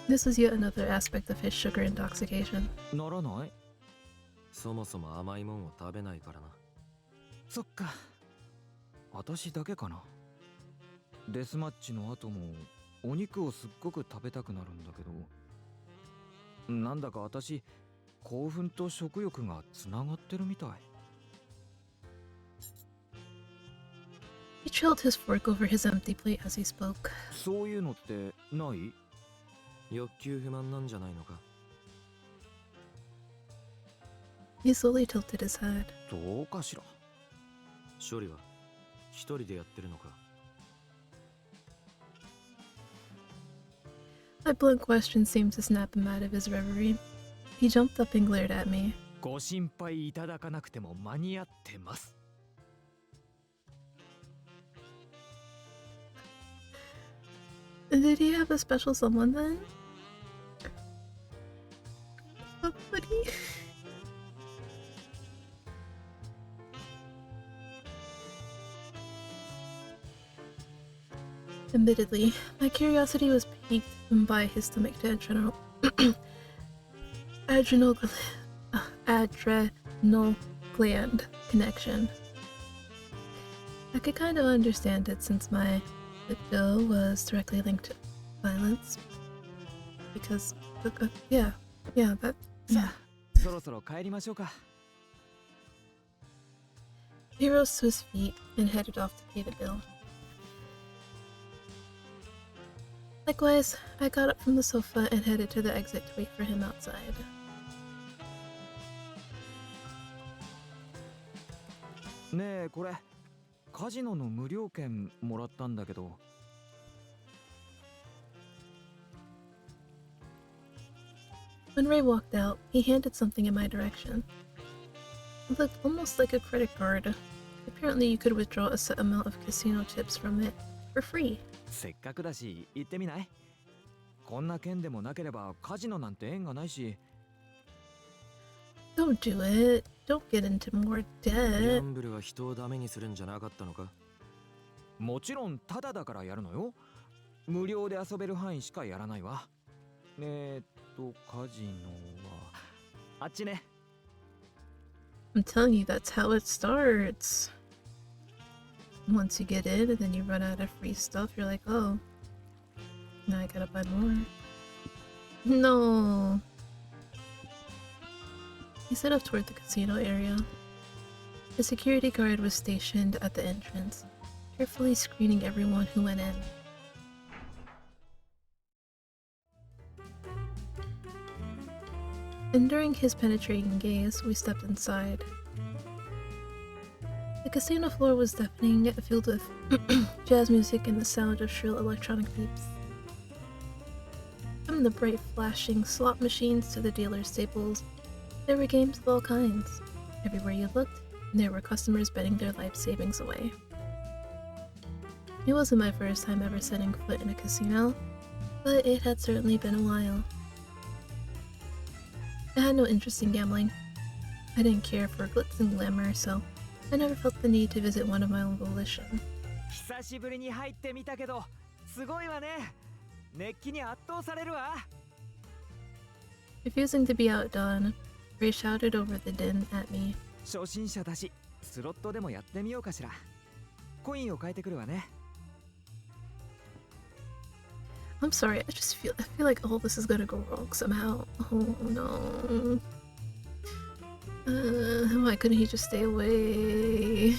Speaker 1: This was yet another aspect of his sugar intoxication.
Speaker 2: ならない？
Speaker 3: そもそも甘いもんを食べないからな。
Speaker 2: そっか。私だけかな。デスマッチの後もお肉をすっごく食べたくなるんだけど、なんだか私興奮と食欲がつながってるみたい。
Speaker 1: He trailed his fork over his empty plate as he spoke.
Speaker 2: そういうのってない？
Speaker 3: 欲求不満なんじゃないのか？
Speaker 1: He slowly tilted his head.
Speaker 2: どうかしら。
Speaker 3: 処理は一人でやってるのか？
Speaker 1: My blunt question seemed to snap him out of his reverie. He jumped up and glared at me.
Speaker 2: ご心配いただかなくても間に合ってます。
Speaker 1: Did he have a special someone then? Somebody? Admittedly, my curiosity was piqued by his stomach to adrenal gland connection. I could kind of understand it since my libido was directly linked to violence. Because, yeah, Yeah, yeah.
Speaker 2: そろそろ帰りましょうか。
Speaker 1: He rose to his feet and headed off to pay the bill. Likewise, I got up from the sofa and headed to the exit to wait for him outside.
Speaker 2: ねえ、これカジノの無料券もらったんだけど。
Speaker 1: When Ray walked out, he handed something in my direction. It looked almost like a credit card. Apparently, you could withdraw a set amount of casino chips from it for free.
Speaker 2: せっかくだし行ってみない？こんな券でもなければカジノなんて縁がないし。
Speaker 1: Don't do it. Don't get into more
Speaker 3: ギャ
Speaker 1: debt.
Speaker 3: ンブルは人をダメにするんじゃなかったのか？
Speaker 2: もちろんタダだからやるのよ。無料で遊べる範囲しかやらないわ。カジノはあっちね。
Speaker 1: I'm telling you, that's how it starts. Once you get in and then you run out of free stuff, you're like, oh, now I gotta buy more. No. He set off toward the casino area. The security guard was stationed at the entrance, carefully screening everyone who went in. And during his penetrating gaze, we stepped inside. The casino floor was deafening, filled with jazz music and the sound of shrill electronic beeps. From the bright flashing slot machines to the dealer's tables, there were games of all kinds. Everywhere you looked, there were customers betting their life savings away. It wasn't my first time ever setting foot in a casino, but it had certainly been a while. I had no interest in gambling. I didn't care for glitz and glamour, so I never felt the need to visit one of my own volition.
Speaker 2: 久しぶりに入ってみたけど、すごいわね。熱気に圧倒されるわ。
Speaker 1: Refusing to be outdone, Ray shouted over the din at me.
Speaker 2: 初心者だし、スロットでもやってみようかしら。コインを変えてくるわね。
Speaker 1: I'm sorry, I feel like all this is gonna go wrong somehow. Oh no. Why couldn't he just stay away?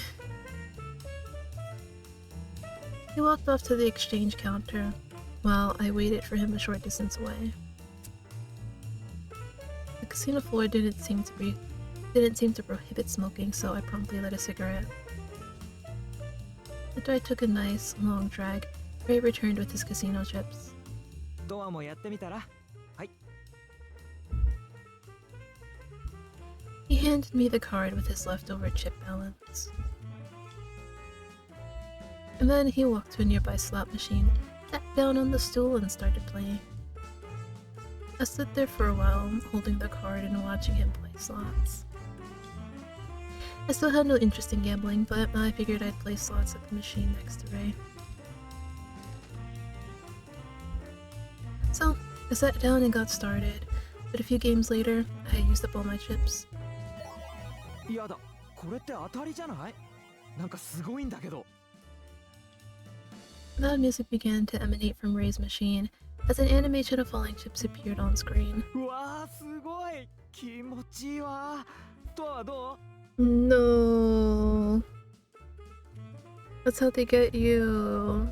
Speaker 1: He walked off to the exchange counter, while I waited for him a short distance away. The casino floor didn't seem to prohibit smoking, so I promptly lit a cigarette. After I took a nice, long drag, Ray returned with his casino chips.
Speaker 2: トワもやってみたら？はい。
Speaker 1: He handed me the card with his leftover chip balance. And then he walked to a nearby slot machine, sat down on the stool, and started playing. I stood there for a while, holding the card and watching him play slots. I still had no interest in gambling, but I figured I'd play slots at the machine next to Ray. So, I sat down and got started, but a few games later, I had used up all my chips.
Speaker 2: やだ、これって当たりじゃない？なんかすごいんだけど。
Speaker 1: Loud music began to emanate from Ray's machine as an animation of falling chips appeared on screen.
Speaker 2: うわー、すごい気持ちいいわ。トワはどう？
Speaker 1: No. That's how they get you.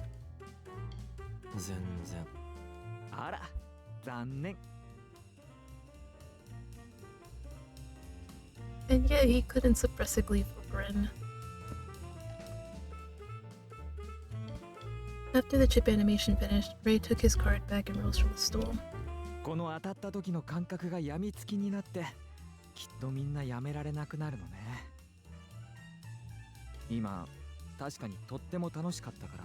Speaker 3: 全然。
Speaker 2: あら、残念。
Speaker 1: And yet he couldn't suppress a gleeful grin. After the chip animation finished, Ray took his card back and rose from the stool.
Speaker 2: この当たった時の感覚がやみつきになって、きっとみんなやめられなくなるのね。今、確かにとっても楽しかったから、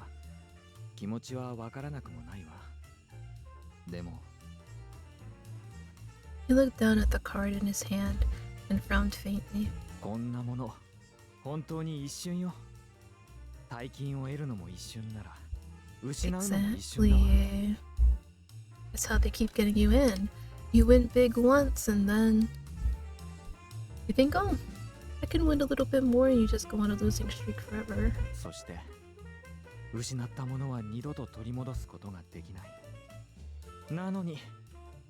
Speaker 2: 気持ちはわからなくもないわ。でも、
Speaker 1: He looked down at the card in his hand and frowned faintly.
Speaker 2: こんなもの、本当に一瞬よ。大金を得るのも一瞬なら、失うのも一瞬だわ。
Speaker 1: Exactly. That's how they keep getting you in. You win big once and then you think, oh, I can win a little bit more, and you just go on a losing streak forever.
Speaker 2: そして、失ったものは二度と取り戻すことができない。なのに、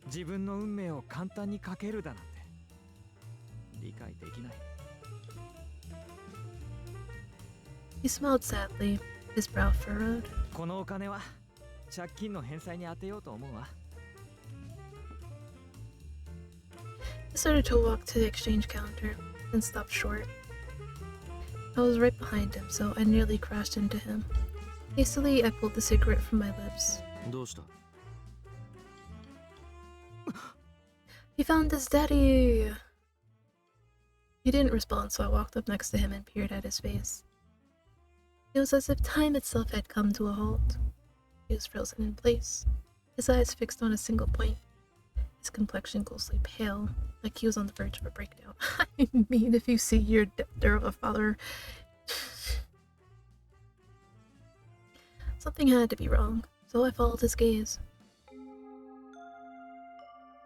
Speaker 2: 自分の運命を簡単にかけるだなんて理解できない。
Speaker 1: He smiled sadly, his brow furrowed.
Speaker 2: このお金は借金の返済に当てようと思うわ。
Speaker 1: He started to walk to the exchange counter, then stopped short. I was right behind him, so I nearly crashed into him. Hastily, I pulled the cigarette from my lips.
Speaker 3: どうした？
Speaker 1: He found his daddy! He didn't respond, so I walked up next to him and peered at his face. It was as if time itself had come to a halt. He was frozen in place, his eyes fixed on a single point, his complexion ghostly pale, like he was on the verge of a breakdown. I mean, if you see your death of a father... Something had to be wrong, so I followed his gaze.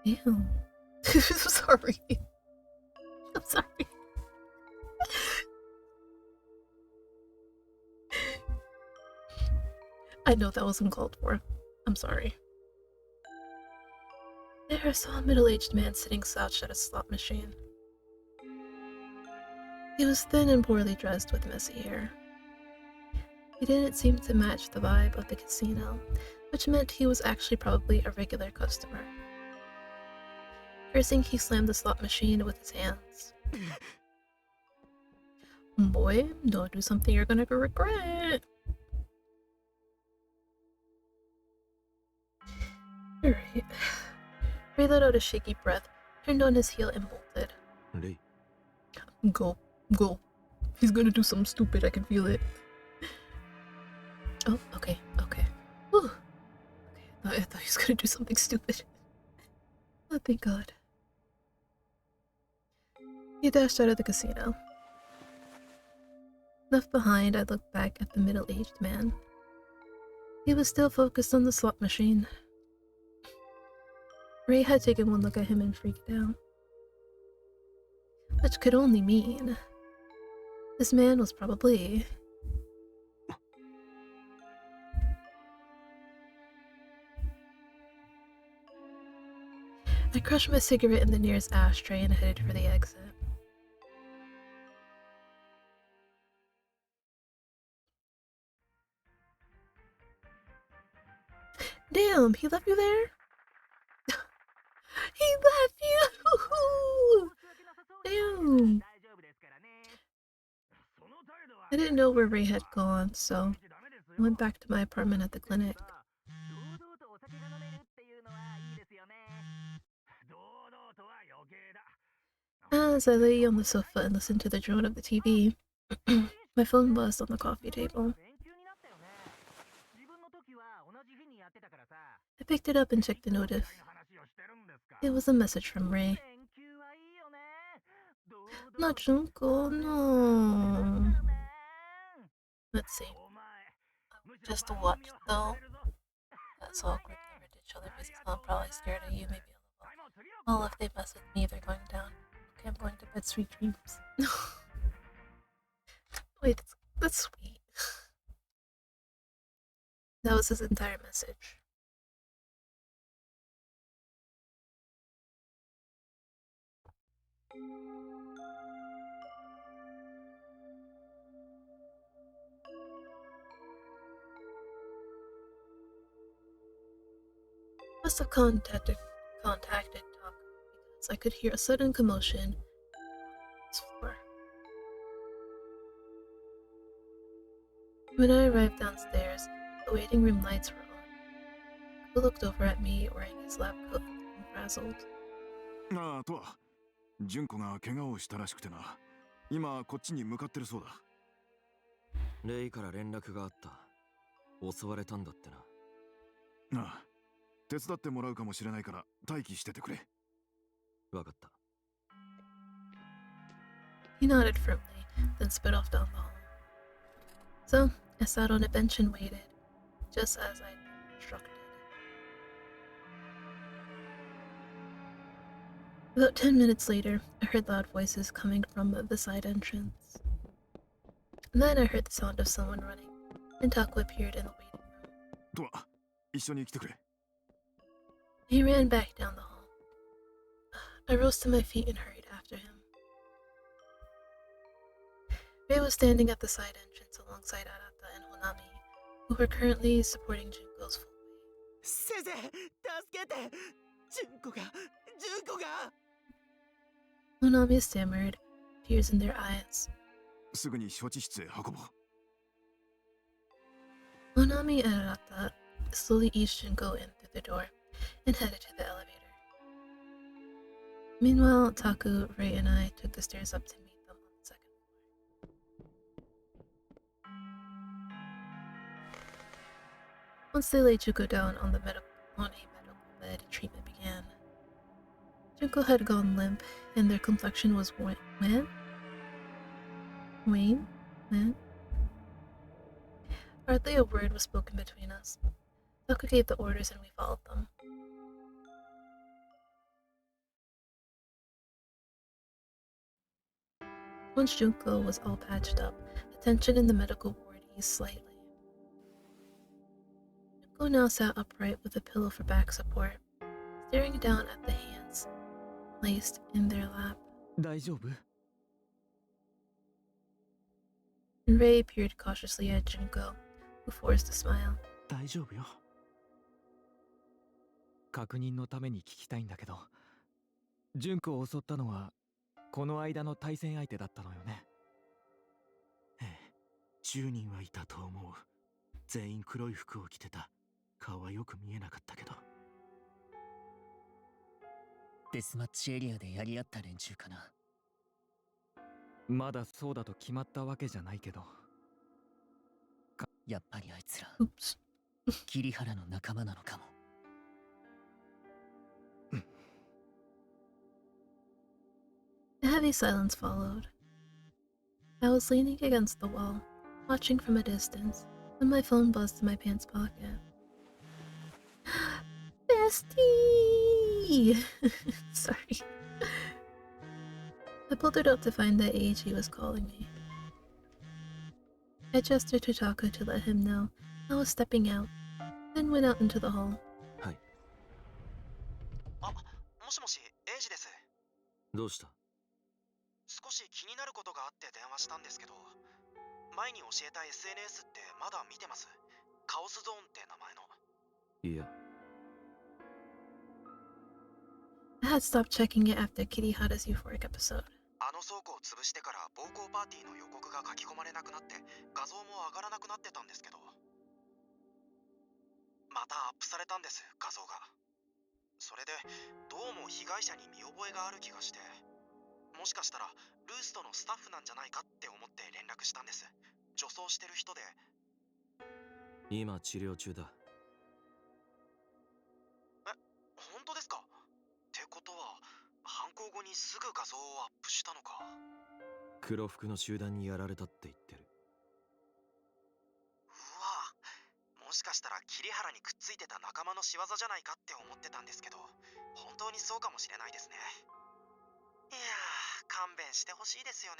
Speaker 1: Ew. I'm sorry. I'm sorry. I know that wasn't called for. I'm sorry. There I saw a middle-aged man sitting slouched at a slot machine. He was thin and poorly dressed with messy hair. He didn't seem to match the vibe of the casino, which meant he was actually probably a regular customer. Cursing, he slammed the slot machine with his hands. Boy, don't do something you're gonna regret. Alright. Ray let out a shaky breath, turned on his heel, and bolted.
Speaker 3: Ray.
Speaker 1: Go. Go. He's gonna do something stupid, I can feel it. Oh, okay, okay. Whew. Okay, I thought he was gonna do something stupid. Oh, thank God. He dashed out of the casino. Left behind, I looked back at the middle-aged man. He was still focused on the slot machine. Ray had taken one look at him and freaked out. Which could only mean... this man was probably... I crushed my cigarette in the nearest ashtray and headed for the exit. Damn, he left you there? He left you! Damn. I didn't know where Ray had gone, so I went back to my apartment at the clinic. As I lay on the sofa and listened to the drone of the TV, my phone buzzed on the coffee table. I picked it up and checked the notif. It was a message from Ray. Not Junko, no. Let's see. Just a watch, though. That's awkward. Never did show their faces. I'm probably scared of you, maybe a little. Well, if they mess with me, they're going down. Okay, I'm going to bed. Sweet dreams. Wait, that's sweet. That was his entire message. Must have contacted Doc because I could hear a sudden commotion on the floor. When I arrived downstairs, the waiting room lights were on. Who looked over at me wearing his lab coat and frazzled.
Speaker 4: ああ、とは。純子が怪我をしたらしくてな。今こっちに向かってるそうだ。
Speaker 3: レイから連絡があった。襲われたんだってな。
Speaker 4: ああ、手伝ってもらうかもしれないから待機しててくれ。
Speaker 3: わかった。
Speaker 1: He nodded firmly, then sped off down the hall. So, I sat on a bench and waited, just as I'd been instructed. About 10 minutes later, I heard loud voices coming from the side entrance. And then I heard the sound of someone running, and Taku appeared in the waiting room.
Speaker 4: とは、一緒に来てくれ。
Speaker 1: He ran back down the hall. I rose to my feet and hurried after him. Rei was standing at the side entrance alongside Arata and Honami, who were currently supporting Junko's full weight.
Speaker 5: 先生、助けて。純子が、純子が。
Speaker 1: Honami stammered, tears in their eyes.
Speaker 4: すぐに処置室へ運ぼう。
Speaker 1: Honami and Arata slowly eased Junko in through the door and headed to the elevator. Meanwhile, Taku, Rei, and I took the stairs up to meet them on the second floor. Once they laid Junko down on a medical bed, treatment began. Junko had gone limp, and their complexion was wan? Hardly a word was spoken between us. Taku gave the orders and we followed them. Once Junko was all patched up, the tension in the medical ward eased slightly. Junko now sat upright with a pillow for back support, staring down at the hands placed in their lap.
Speaker 2: 大丈夫?
Speaker 1: And Rei peered cautiously at Junko, who forced a smile.
Speaker 2: 大丈夫よ。確認のために聞きたいんだけど、純子を襲ったのはこの間の対戦相手だったのよね。
Speaker 5: ええ、10人はいたと思う。全員黒い服を着てた。顔はよく見えなかったけど。
Speaker 7: デスマッチエリアでやり合った連中かな。
Speaker 2: まだそうだと決まったわけじゃないけど。
Speaker 7: やっぱりあいつら、
Speaker 1: Oops.
Speaker 7: 桐原の仲間なのかも。
Speaker 1: A heavy silence followed. I was leaning against the wall, watching from a distance, when my phone buzzed in my pants pocket. Bestie! Sorry. I pulled it out to find that AG was calling me. I gestured to Taku to let him know I was stepping out, then went out into the hall.
Speaker 3: はい。
Speaker 8: あ、もしもし、エイジです。
Speaker 3: どうした？
Speaker 8: 少し気になることがあって電話したんですけど、前に教えた SNS ってまだ見てます？カオスゾーンって名前の。
Speaker 3: いや。
Speaker 1: I had stopped checking it after Kirihara's euphoric episode.
Speaker 8: あの倉庫を潰してから暴行パーティーの予告が書き込まれなくなって画像も上がらなくなってたんですけど、またアップされたんです、画像が。それでどうも被害者に見覚えがある気がして、もしかしたらルーストのスタッフなんじゃないかって思って連絡したんです。女装してる人で。
Speaker 3: 今治療中だ。
Speaker 8: え、本当ですか？ってことは犯行後にすぐ画像をアップしたのか。
Speaker 3: 黒服の集団にやられたって言ってる。
Speaker 8: うわ、もしかしたら桐原にくっついてた仲間の仕業じゃないかって思ってたんですけど、本当にそうかもしれないですね。いやー、勘弁してほしいですよね。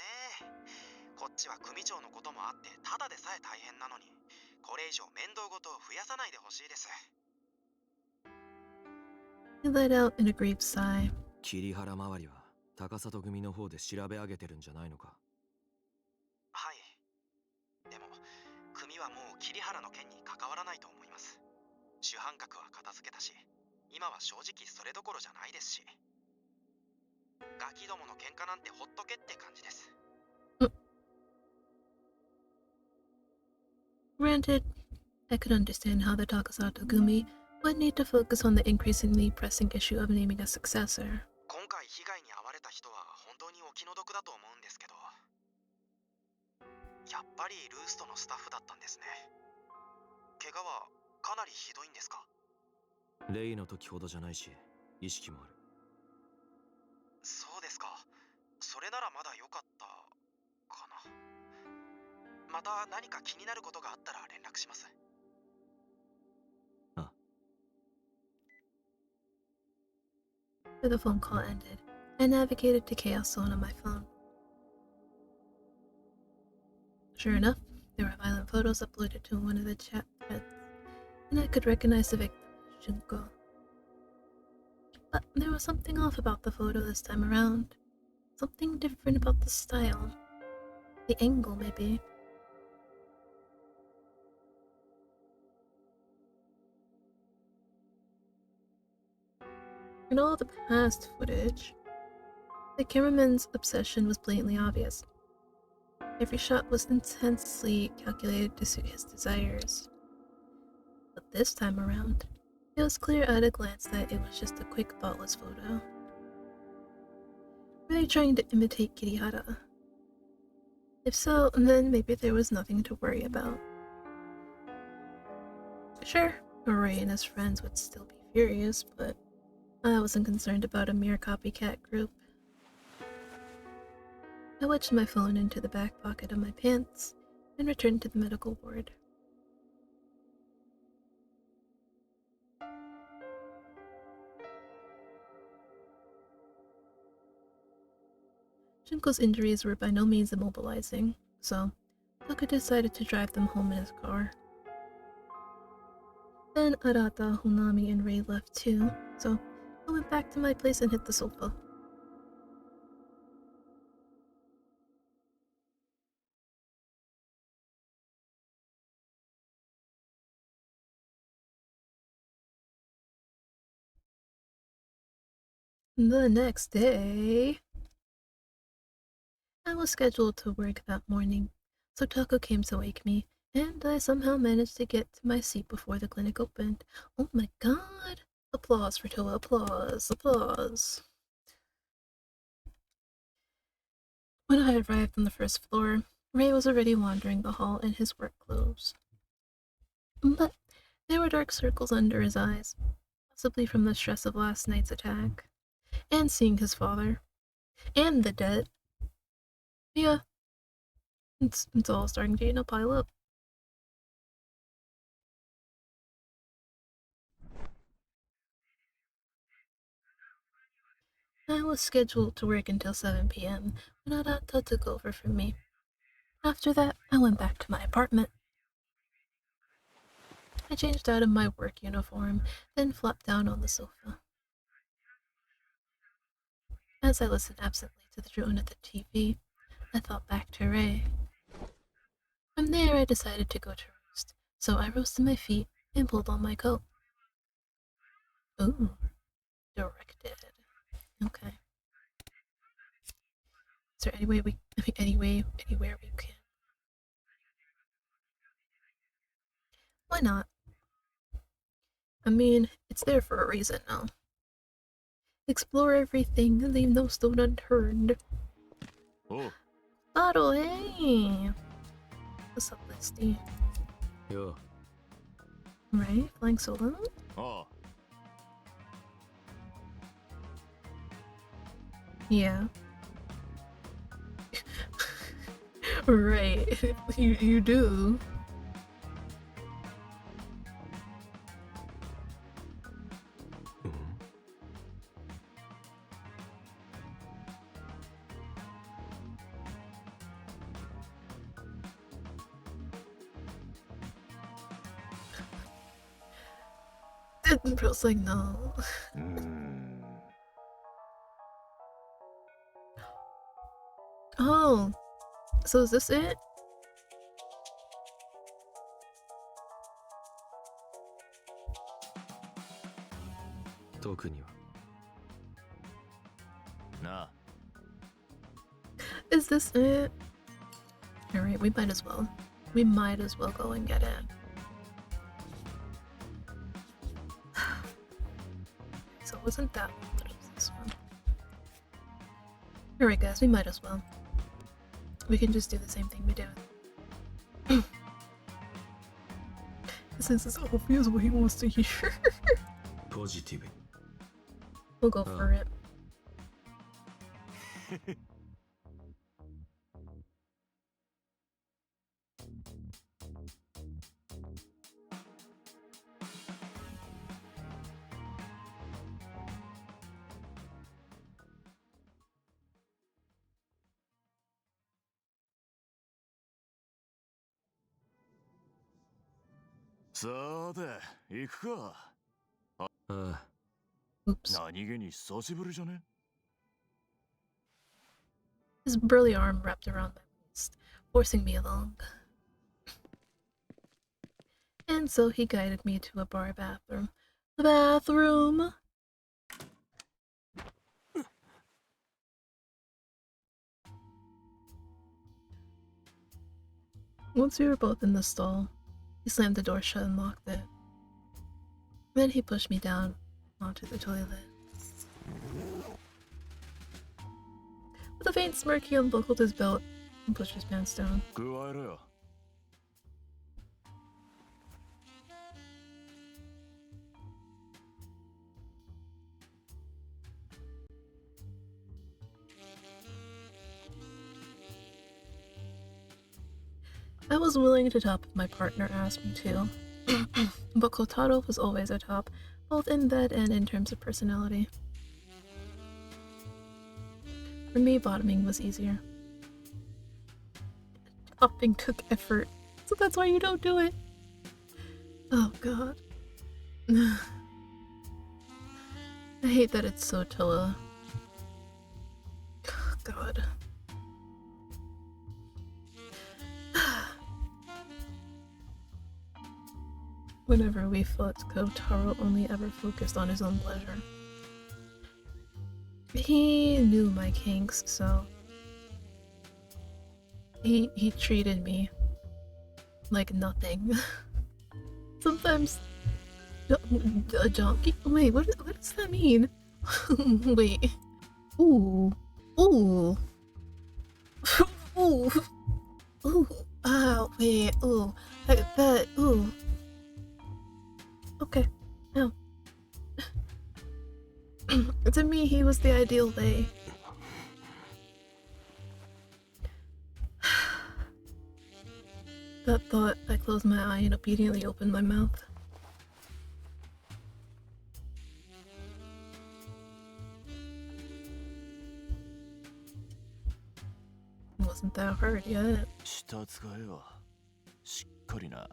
Speaker 8: こっちは組長のこともあってただでさえ大変なのに、これ以上面倒ごとを増やさないでほしいです。
Speaker 1: He let out in a grieved sigh.
Speaker 3: 桐原周りは高里組の方で調べ上げてるんじゃないのか。
Speaker 8: はい。でも組はもう桐原の件に関わらないと思います。主犯格は片付けたし、今は正直それどころじゃないですし、ガキどもの喧嘩なんてほっとけって感じです。
Speaker 1: Granted, I could understand how the Takasato Gumi would need to focus on the increasingly pressing issue of naming a successor.
Speaker 8: 今回被害に遭われた人は本当にお気の毒だと思うんですけど、やっぱりルーストのスタッフだったんですね。怪我はかなりひどいんですか？
Speaker 3: レイの時ほどじゃないし、意識もある。
Speaker 8: そうですか。それならまだ良かったかな。また何か気になることがあったら連絡します。
Speaker 3: あ。
Speaker 1: The phone call ended. I navigated to Chaos Zone on my phone. Sure enough, there were violent photos uploaded to one of the chat threads, and I could recognize the victim as Junko. But there was something off about the photo this time around. Something different about the style. The angle, maybe. In all the past footage, the cameraman's obsession was blatantly obvious. Every shot was intensely calculated to suit his desires. But this time around, it was clear at a glance that it was just a quick, thoughtless photo. Were they trying to imitate Kirihara? If so, then maybe there was nothing to worry about. Sure, Ray and his friends would still be furious, but I wasn't concerned about a mere copycat group. I wedged my phone into the back pocket of my pants and returned to the medical ward. Junko's injuries were by no means immobilizing, so Taka decided to drive them home in his car. Then Arata, Honami, and Ray left too, so I went back to my place and hit the sofa. The next day, I was scheduled to work that morning, so Taka came to wake me, and I somehow managed to get to my seat before the clinic opened. Oh my god! Applause for Towa, applause, applause. When I arrived on the first floor, Ray was already wandering the hall in his work clothes. But there were dark circles under his eyes, possibly from the stress of last night's attack, and seeing his father, and the debt. Yeah, it's all starting to pile up. I was scheduled to work until 7 p.m. when Arata took over for me. After that, I went back to my apartment. I changed out of my work uniform, then flopped down on the sofa. As I listened absently to the drone at the TV, I thought back to Ray. From there, I decided to go to roost, so I rose to my feet and pulled on my coat. Ooh, directed. Okay. Is there any way anywhere we can? Why not? I mean, it's there for a reason now. Explore everything and leave no stone unturned.
Speaker 6: Oh.
Speaker 1: Bottle, hey! What's up, Listy?
Speaker 3: Yo.
Speaker 1: Right? Flying solo?
Speaker 6: Oh.
Speaker 1: Yeah. Right. You do. Bro's like, no. Oh, so is this it?
Speaker 6: Nah.
Speaker 1: Is this it? Alright, we might as well. We might as well go and get it. So it wasn't that one, but it was this one. Alright guys, we might as well. We can just do the same thing we did. Since it's obvious what he wants to hear.
Speaker 3: Positive.
Speaker 1: We'll go for it.
Speaker 6: Sa te, 行くか。
Speaker 3: ああ。
Speaker 1: Oops.
Speaker 9: 何気に久しぶりじゃね？
Speaker 1: His burly arm wrapped around my waist, forcing me along. And so he guided me to a bar bathroom. The bathroom! Once we were both in the stall, he slammed the door shut and locked it. Then he pushed me down onto the toilet. With a faint smirk, he unbuckled his belt and pushed his pants down.
Speaker 9: 加えろよ。
Speaker 1: I was willing to top if my partner asked me to. But Kotaro was always a top, both in bed and in terms of personality. For me, bottoming was easier. Topping took effort, so that's why you don't do it. Oh god. I hate that it's so Towa. God. Whenever we fought, Kotaro only ever focused on his own pleasure. He knew my kinks, so he treated me like nothing. Sometimes a donkey. Wait, what does that mean? Wait. Ooh. Ooh. Ooh. Ooh. Ah, wait. Ooh. That. Ooh. Okay. No. To me, he was the ideal way. That thought, I closed my eye and obediently opened my mouth. It wasn't that hard yet.
Speaker 9: 下使えはしっかりな。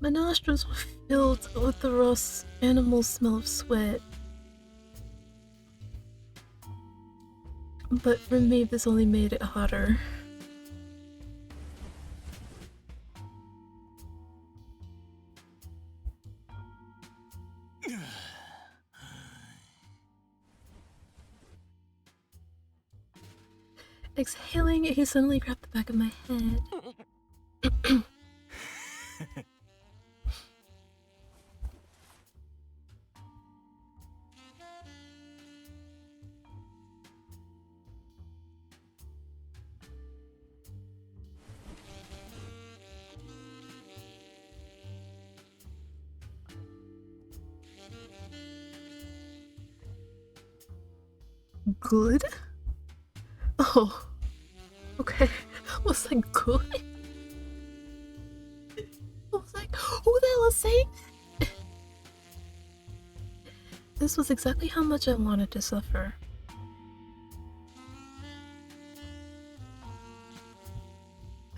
Speaker 1: My nostrils were filled with the raw animal smell of sweat. But for me, this only made it hotter. Exhaling, he suddenly grabbed the back of my head. Good? Oh. Okay. Was that good? I was like, who the hell is saying that? This was exactly how much I wanted to suffer.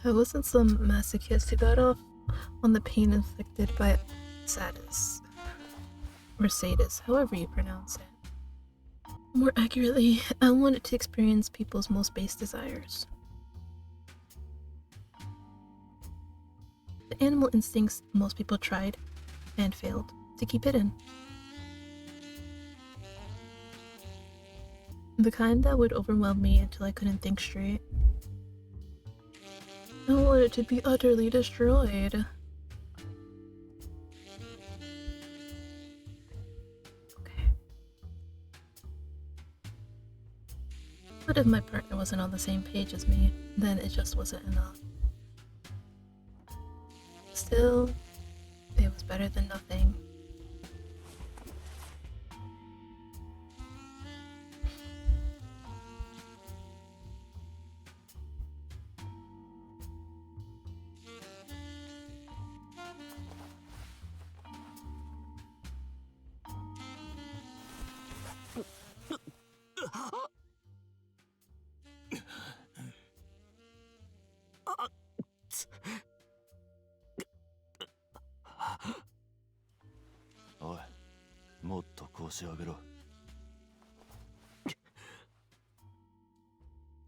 Speaker 1: I wasn't some masochist who got off on the pain inflicted by sadist. Or sadist, however you pronounce it. More accurately, I wanted to experience people's most base desires. The animal instincts most people tried, and failed, to keep hidden. The kind that would overwhelm me until I couldn't think straight. I wanted to be utterly destroyed. But if my partner wasn't on the same page as me, then it just wasn't enough. Still, it was better than nothing.
Speaker 3: し上げろ。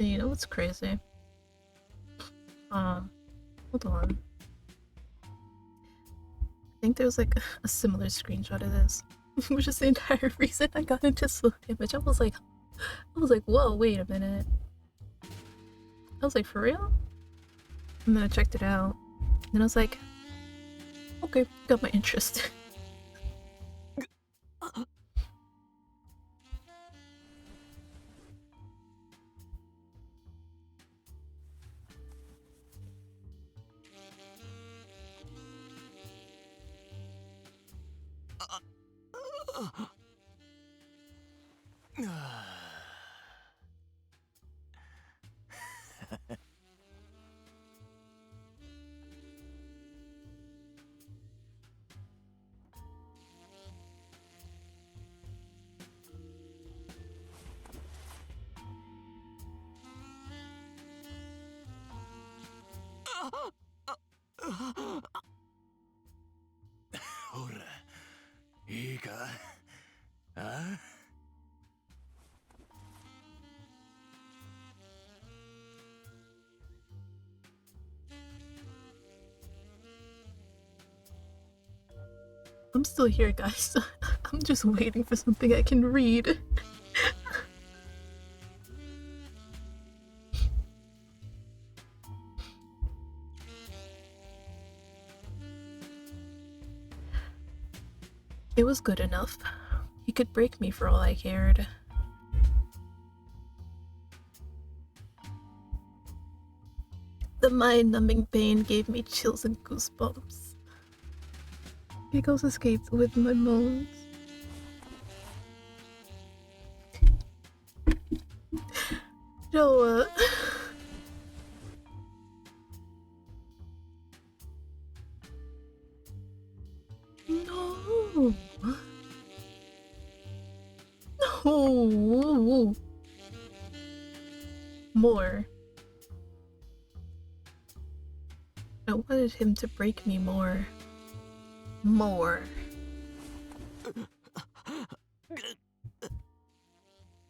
Speaker 1: And you know what's crazy? Hold on. I think there's like a similar screenshot of this, which is the entire reason I got into slow damage. I was like, whoa, wait a minute. I was like, for real? And then I checked it out, and I was like, okay, got my interest. I'm still here, guys. I'm just waiting for something I can read. It was good enough. He could break me for all I cared. The mind-numbing pain gave me chills and goosebumps. Giggles escaped with my moans. Towa. No. No. More. I wanted him to break me more. More.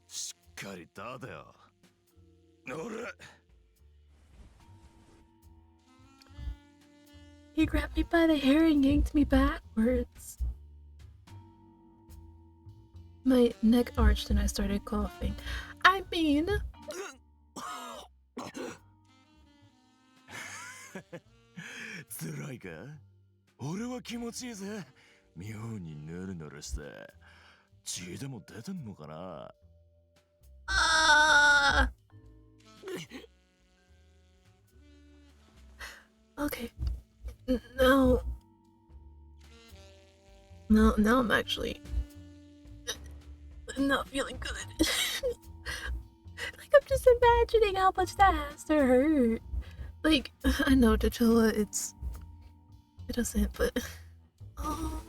Speaker 3: しっかり立てよ。おら。
Speaker 1: He grabbed me by the hair and yanked me backwards. My neck arched and I started coughing. I mean...
Speaker 3: 辛いか？俺は気持ちいいぜ。妙にヌルヌルして。血でも出てんのかな？
Speaker 1: Okay. No. Now I'm actually not feeling good. Like, I'm just imagining how much that has to hurt. Like, I know Towa, it doesn't, but... Oh.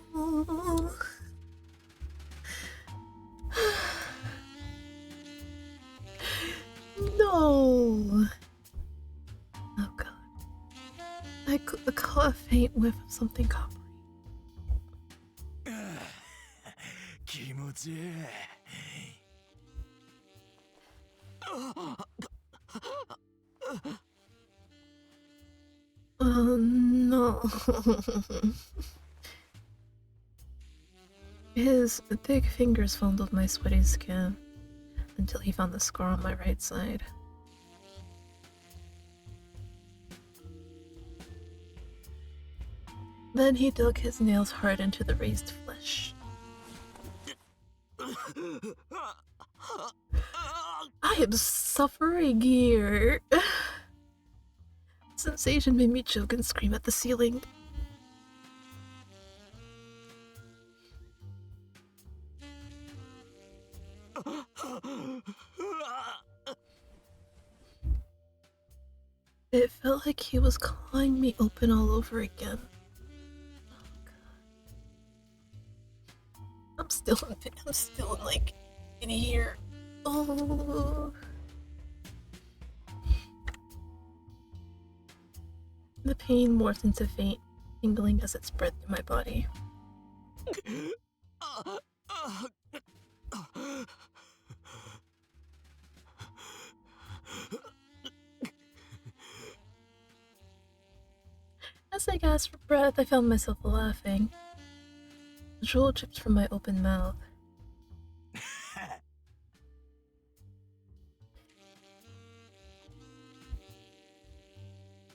Speaker 1: No. Oh god. I caught a faint whiff of something coppery.
Speaker 3: 気持ちいい。
Speaker 1: No. His thick fingers fondled my sweaty skin until he found the scar on my right side. Then he dug his nails hard into the raised flesh. I am suffering here. Sensation made me choke and scream at the ceiling. It felt like he was clawing me open all over again. Oh god. I'm still like in here. Oh. The pain morphed into faint tingling as it spread through my body. As I gasped for breath, I found myself laughing. The drool dripped from my open mouth.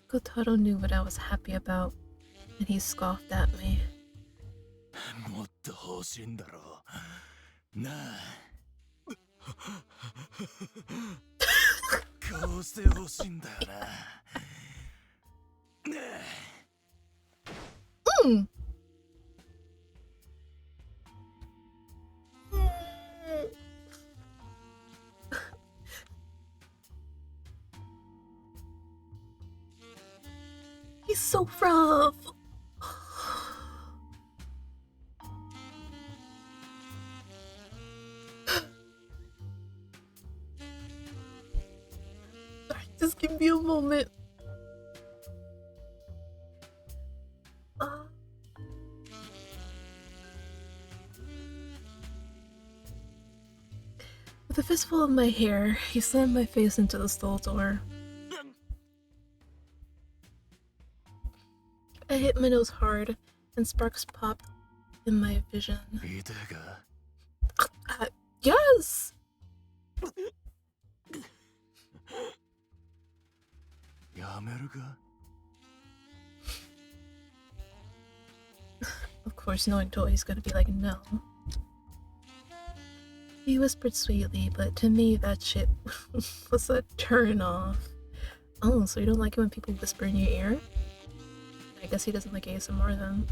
Speaker 1: Kotaro knew what I was happy about, and he scoffed at me.
Speaker 3: もっと欲しいんだろう。なあ。こうして欲しいんだよな。ねえ。
Speaker 1: He's so rough. Just give me a moment. With a fistful of my hair, he slammed my face into the stall door. I hit my nose hard, and sparks popped in my vision. Yes! Of course, knowing Towa, he's gonna be like, no. He whispered sweetly, but to me, that shit was a turn off. Oh, so you don't like it when people whisper in your ear? I guess he doesn't like ASMR then.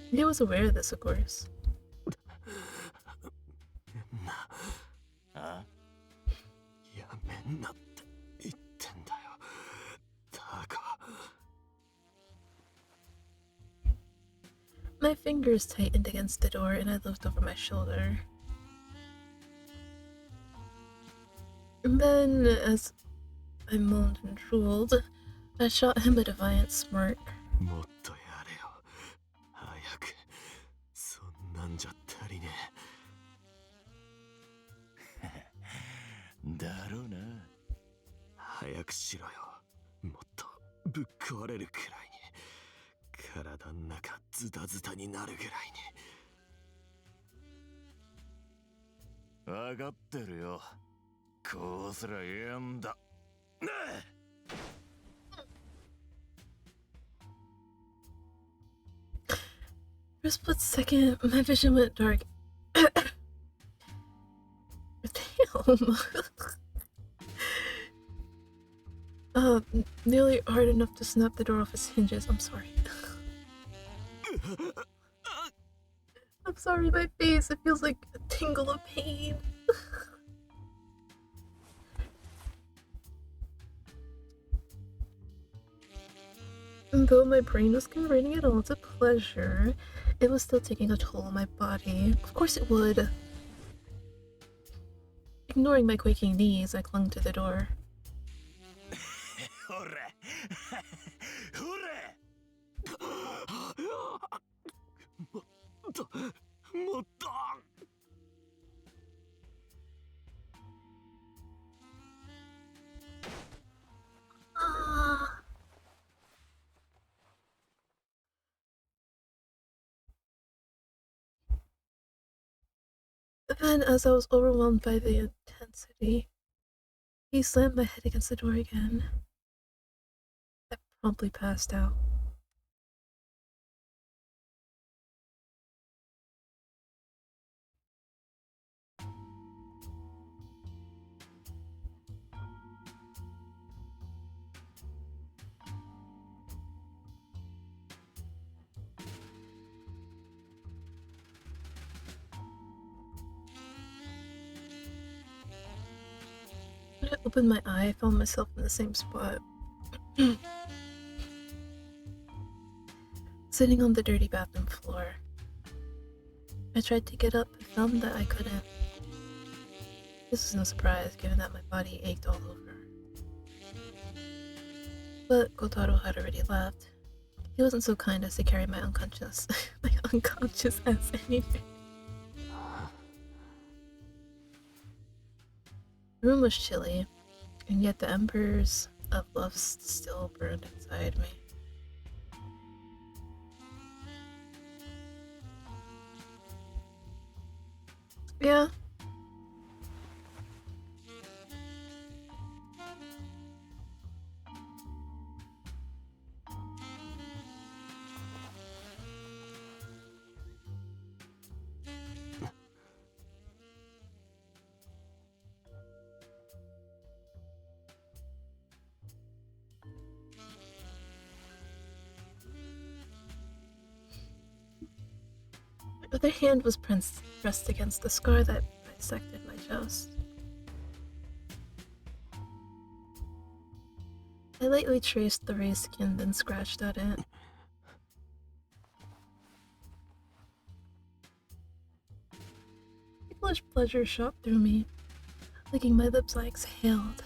Speaker 1: He was aware of this, of course. My fingers tightened against the door and I looked over my shoulder. And then, as I moaned and drooled, I shot him a defiant smirk.
Speaker 3: だろうな。
Speaker 5: 早くしろよ。もっとぶっ壊れるくらいに。体ん中ズタズタになるぐらい
Speaker 3: に。わかってるよ。こうすら言えんだ。なあ。
Speaker 1: For a split second, my vision went dark. Damn. Nearly hard enough to snap the door off its hinges. I'm sorry. I'm sorry, my face. It feels like a tingle of pain. And though my brain was converting it all to pleasure, it was still taking a toll on my body. Of course it would. Ignoring my quaking knees, I clung to the door. Then, as I was overwhelmed by the intensity, he slammed my head against the door again. I promptly passed out. When I opened my eye, I found myself in the same spot. Sitting on the dirty bathroom floor. I tried to get up, but found that I couldn't. This was no surprise, given that my body ached all over. But Kotaro had already left. He wasn't so kind as to carry my unconscious ass anywhere. The room was chilly, and yet the embers of lust still burned inside me. Yeah. My other hand was pressed against the scar that bisected my chest. I lightly traced the raised skin, then scratched at it. Ticklish pleasure shot through me. Licking my lips, I exhaled.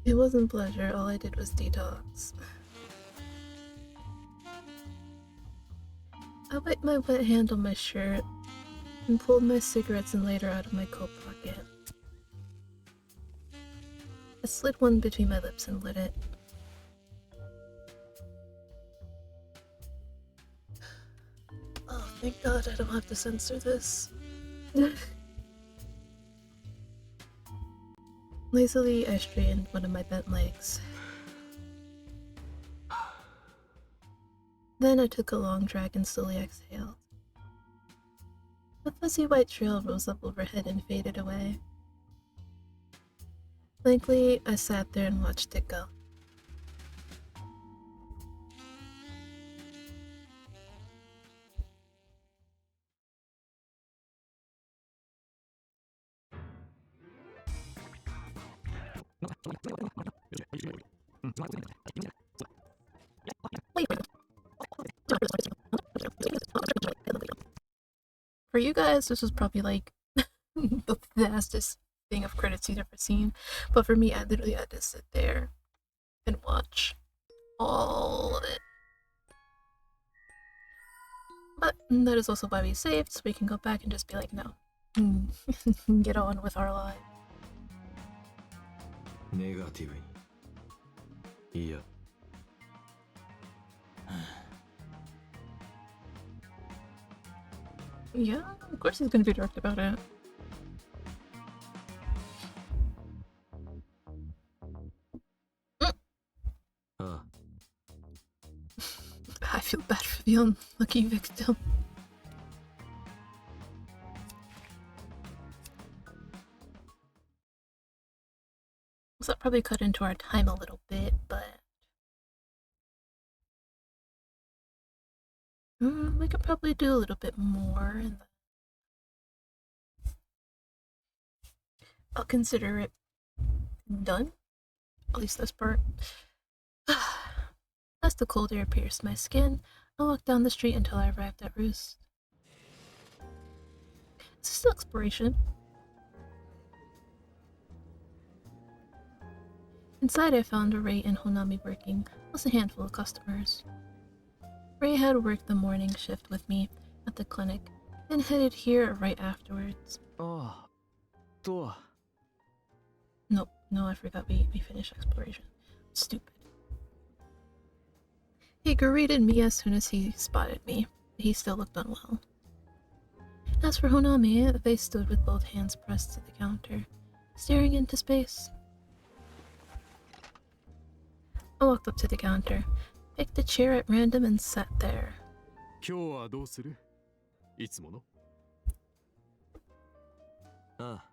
Speaker 1: It wasn't pleasure, all I did was detox. I wiped my wet hand on my shirt and pulled my cigarettes and lighter out of my coat pocket. I slid one between my lips and lit it. Oh, thank God I don't have to censor this. Lazily, I straightened one of my bent legs. Then I took a long drag and slowly exhaled. The fuzzy white trail rose up overhead and faded away. Blankly, I sat there and watched it go. For you guys, this was probably like the fastest thing of credits you've ever seen, but for me, I literally had to sit there and watch all of it. But that is also why we saved, so we can go back and just be like, no, get on with our lives.
Speaker 3: ネガティブに。いや。
Speaker 1: Yeah, of course he's gonna be direct about it. I feel bad for the unlucky victim. So that probably cut into our time a little bit, but we could probably do a little bit more, and I'll consider it done. At least this part. As the cold air pierced my skin, I walked down the street until I arrived at Roost. Is this still exploration? Inside, I found Ray and Honami working, plus a handful of customers. Ray had worked the morning shift with me at the clinic, and headed here right afterwards.
Speaker 2: Oh, Towa.
Speaker 1: Nope, no, I forgot we finished exploration. Stupid. He greeted me as soon as he spotted me. He still looked unwell. As for Honami, they stood with both hands pressed to the counter, staring into space. I walked up to the counter, picked a chair at random and sat there.
Speaker 6: 今日はどうする？いつもの？
Speaker 3: あ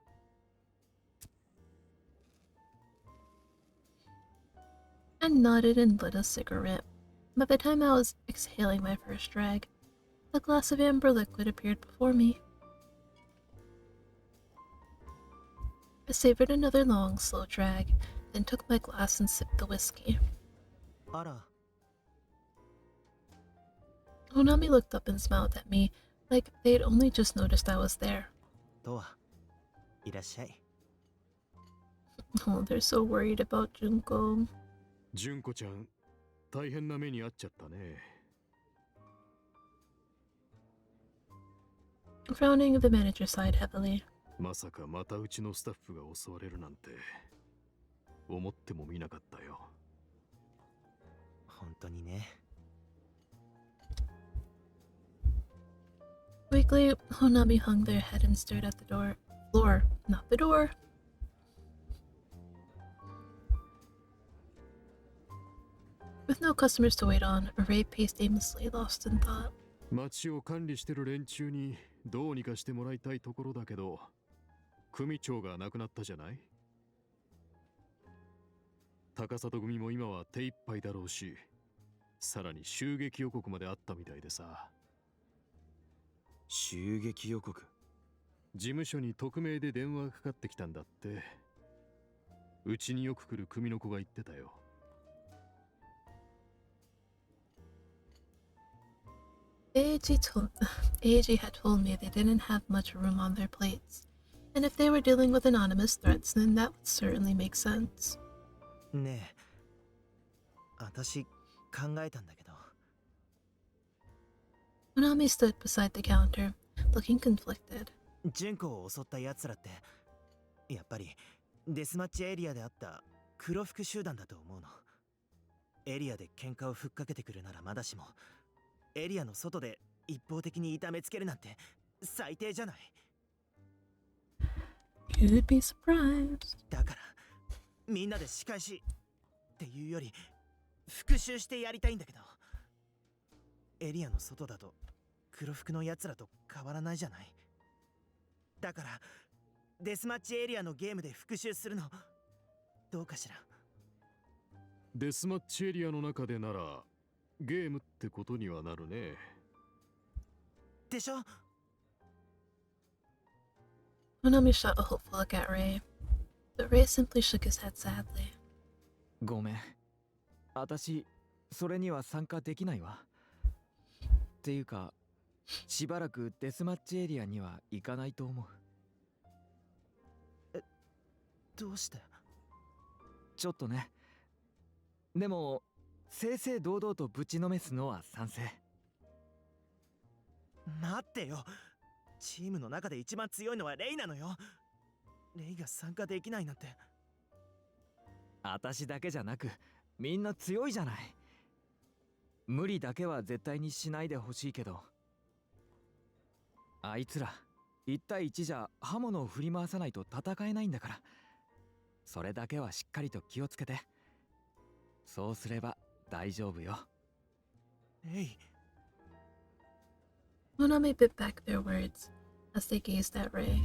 Speaker 3: あ。
Speaker 1: I nodded and lit a cigarette. By the time I was exhaling my first drag, a glass of amber liquid appeared before me. I savored another long, slow drag, then took my glass and sipped the whiskey.
Speaker 7: あら、
Speaker 1: Honami looked up and smiled at me, like they'd only just noticed I was there.
Speaker 7: とは、いらっしゃい。
Speaker 1: Oh, they're so worried about Junko.
Speaker 6: 純子ちゃん、大変な目に遭っちゃったね。
Speaker 1: Frowning, the manager sighed heavily.
Speaker 6: まさかまたうちのスタッフが襲われるなんて思ってもみなかったよ。
Speaker 7: 本当にね。
Speaker 1: Weakly, Honami hung their head and stared at the floor, not the door. With no customers to wait on, Ray paced aimlessly, lost in thought.
Speaker 6: 街を管理してる連中にどうにかしてもらいたいところだけど、組長が亡くなったじゃない。高里組も今は手一杯だろうし、さらに襲撃予告まであったみたいでさ。
Speaker 5: 襲撃予告。
Speaker 6: 事務所に匿名で電話がかかってきたんだって。うちによく来る組の子が言ってたよ。
Speaker 1: AG had told me they didn't have much room on their plates, and if they were dealing with anonymous threats, then that would certainly make sense.
Speaker 7: ねえ、私考えたんだけど。
Speaker 1: Honami stood beside the counter, looking conflicted.
Speaker 7: 純子を襲った奴らって、やっぱりデスマッチエリアであった黒服集団だと思うの。エリアで喧嘩をふっかけてくるならまだしも、エリアの外で一方的に痛めつけるなんて最低じゃない。
Speaker 1: You'd be surprised.
Speaker 7: だからみんなで仕返しっていうより復讐してやりたいんだけど、エリアの外だと黒服の奴らと変わらないじゃない。だからデスマッチエリアのゲームで復讐するのどうかしら。
Speaker 6: デスマッチエリアの中でならゲームってことにはなるね。
Speaker 7: でしょ。
Speaker 1: Honami shot a hopeful look at Ray, but Ray simply shook his head sadly.
Speaker 2: ごめん。私、それには参加できないわ。っていうか、しばらくデスマッチエリアには行かないと思う。
Speaker 7: どうして？
Speaker 2: ちょっとね。でも、正々堂々とぶちのめすのは賛成。
Speaker 7: 待ってよ。チームの中で一番強いのはレイなのよ。レイが参加できないなんて。
Speaker 2: 私だけじゃなく、みんな強いじゃない。無理だけは絶対にしないでほしいけど。あいつら、1対1じゃ刃物を振り回さないと戦えないんだから。それだけはしっかりと気をつけて。そうすれば大丈夫よ。
Speaker 7: レイ。
Speaker 1: Honami bit back their words as they gazed at Ray.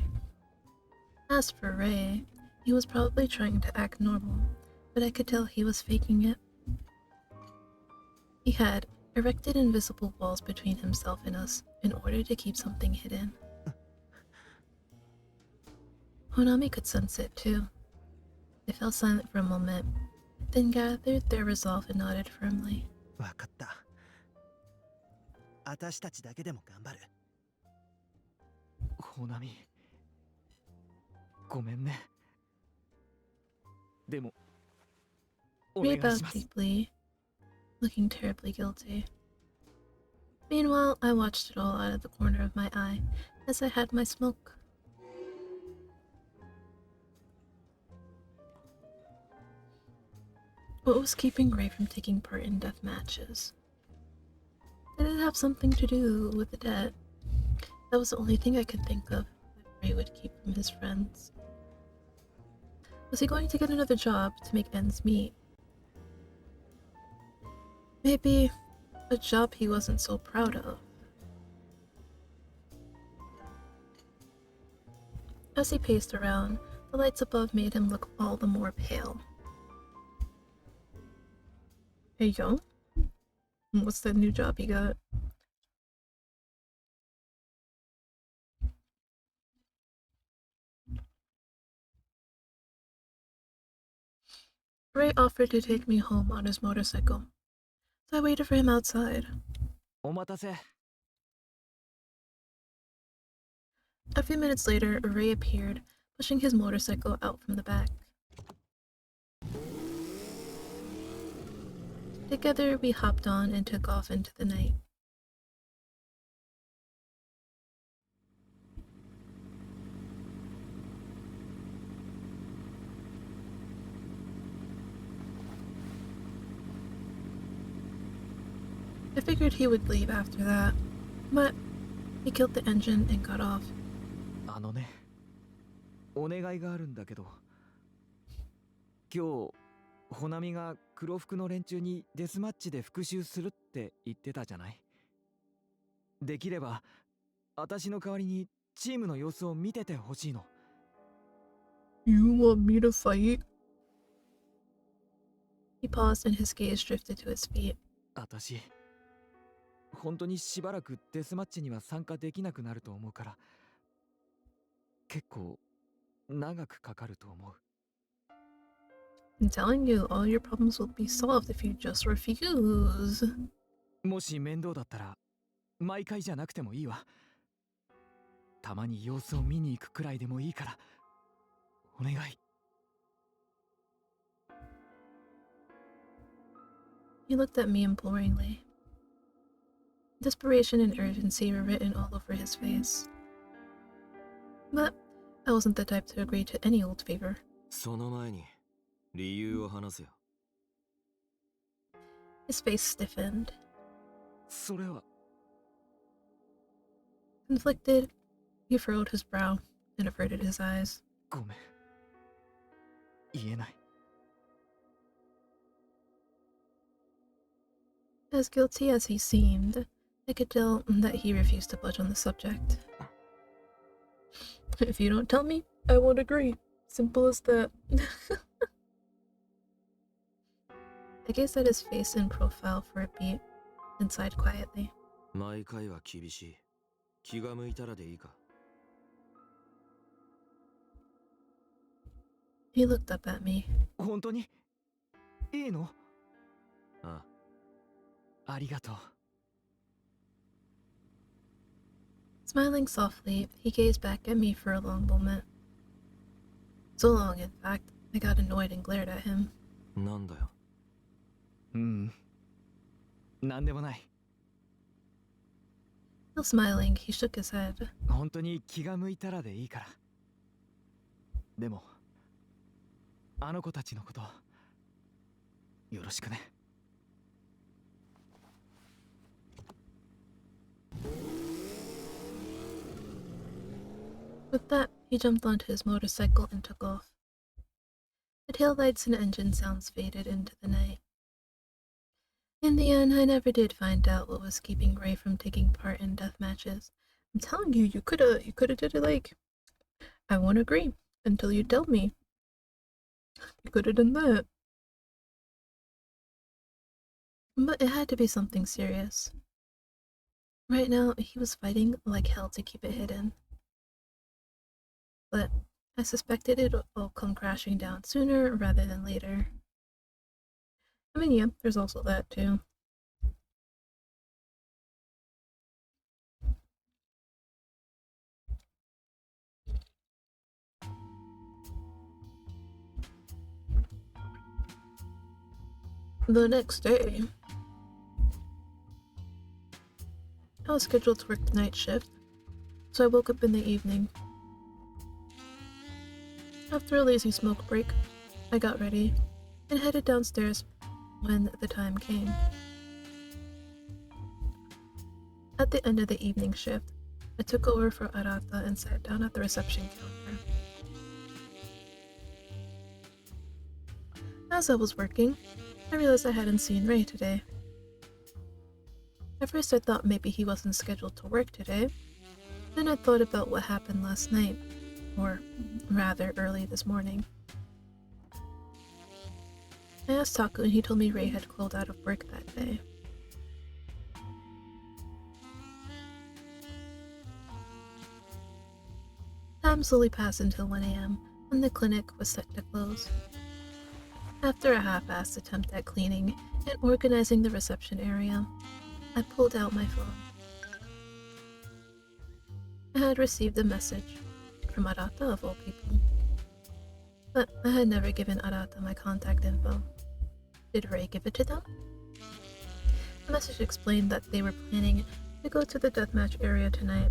Speaker 1: As for Ray, he was probably trying to act normal, but I could tell he was faking it. He had erected invisible walls between himself and us in order to keep something hidden. Honami could sense it too. They fell silent for a moment, then gathered their resolve and nodded firmly.
Speaker 7: わかった。私たちだけでも頑張る。
Speaker 2: ほなみ、ごめんね。でも、お
Speaker 1: Ray
Speaker 2: 願いし
Speaker 1: bowed
Speaker 2: ます。
Speaker 1: deeply, looking terribly guilty. Meanwhile, I watched it all out of the corner of my eye as I had my smoke. What was keeping Ray from taking part in death matches? Did it have something to do with the debt? That was the only thing I could think of that Ray would keep from his friends. Was he going to get another job to make ends meet? Maybe a job he wasn't so proud of. As he paced around, the lights above made him look all the more pale. Hey, yo. What's that new job you got? Ray offered to take me home on his motorcycle, so I waited for him outside.
Speaker 2: お待たせ。
Speaker 1: A few minutes later, Ray appeared, pushing his motorcycle out from the back. Together, we hopped on and took off into the night. I figured he would leave after that, but he killed the engine and got off.
Speaker 2: あのね、お願いがあるんだけど、今日ほなみが黒服の連中にデスマッチで復讐するって言ってたじゃない。できれば私の代わりにチームの様子を見ててほしいの。
Speaker 1: You want me to fight? He paused and his gaze drifted to his feet.
Speaker 2: 私本当にしばらくデスマッチには参加できなくなると思うから、結構長くかかると思う。
Speaker 1: I'm telling you, all your problems will be solved if you just refuse.
Speaker 2: もし面倒だったら毎回じゃなくてもいいわ。たまに様子を見に行くくらいでもいいからお願い。
Speaker 1: He looked at me imploringly. Desperation and urgency were written all over his face. But I wasn't the type to agree to any old favor.
Speaker 10: その前に理由を話せよ。
Speaker 1: His face stiffened.
Speaker 2: それは
Speaker 1: Conflicted, he furrowed his brow and averted his eyes.
Speaker 2: ごめん。言えない。
Speaker 1: As guilty as he seemed, I could tell that he refused to budge on the subject. If you don't tell me, I won't agree. Simple as that. I gazed at his face in profile for a beat and sighed quietly.
Speaker 10: 毎回は厳しい。気が向いたらでいいか。
Speaker 1: He looked up at me.
Speaker 2: 本当にいいの？
Speaker 10: あ
Speaker 2: ありがとう。
Speaker 1: Smiling softly, he gazed back at me for a long moment. So long, in fact, I got annoyed and glared at him.
Speaker 10: なんだよ。
Speaker 2: なんでもない。
Speaker 1: Still smiling, he shook his head.
Speaker 2: 本当に気が向いたらでいいから。でもあの子たちのことよろしくね。
Speaker 1: With that, he jumped onto his motorcycle and took off. The taillights and engine sounds faded into the night. In the end, I never did find out what was keeping Ray from taking part in death matches. I'm telling you, you coulda did it like, I won't agree until you tell me. You coulda done that. But it had to be something serious. Right now, he was fighting like hell to keep it hidden. But I suspected it would all come crashing down sooner rather than later. I mean, yeah, there's also that too. The next day, I was scheduled to work the night shift, so I woke up in the evening. After a lazy smoke break, I got ready and headed downstairs when the time came. At the end of the evening shift, I took over for Arata and sat down at the reception counter. As I was working, I realized I hadn't seen Ray today. At first I thought maybe he wasn't scheduled to work today. Then I thought about what happened last night, or rather early this morning. I asked Taku and he told me Ray had called out of work that day. Time slowly passed until 1 a.m. when the clinic was set to close. After a half-assed attempt at cleaning and organizing the reception area, I pulled out my phone. I had received a message from Arata of all people. But I had never given Arata my contact info. Did Ray give it to them? The message explained that they were planning to go to the deathmatch area tonight.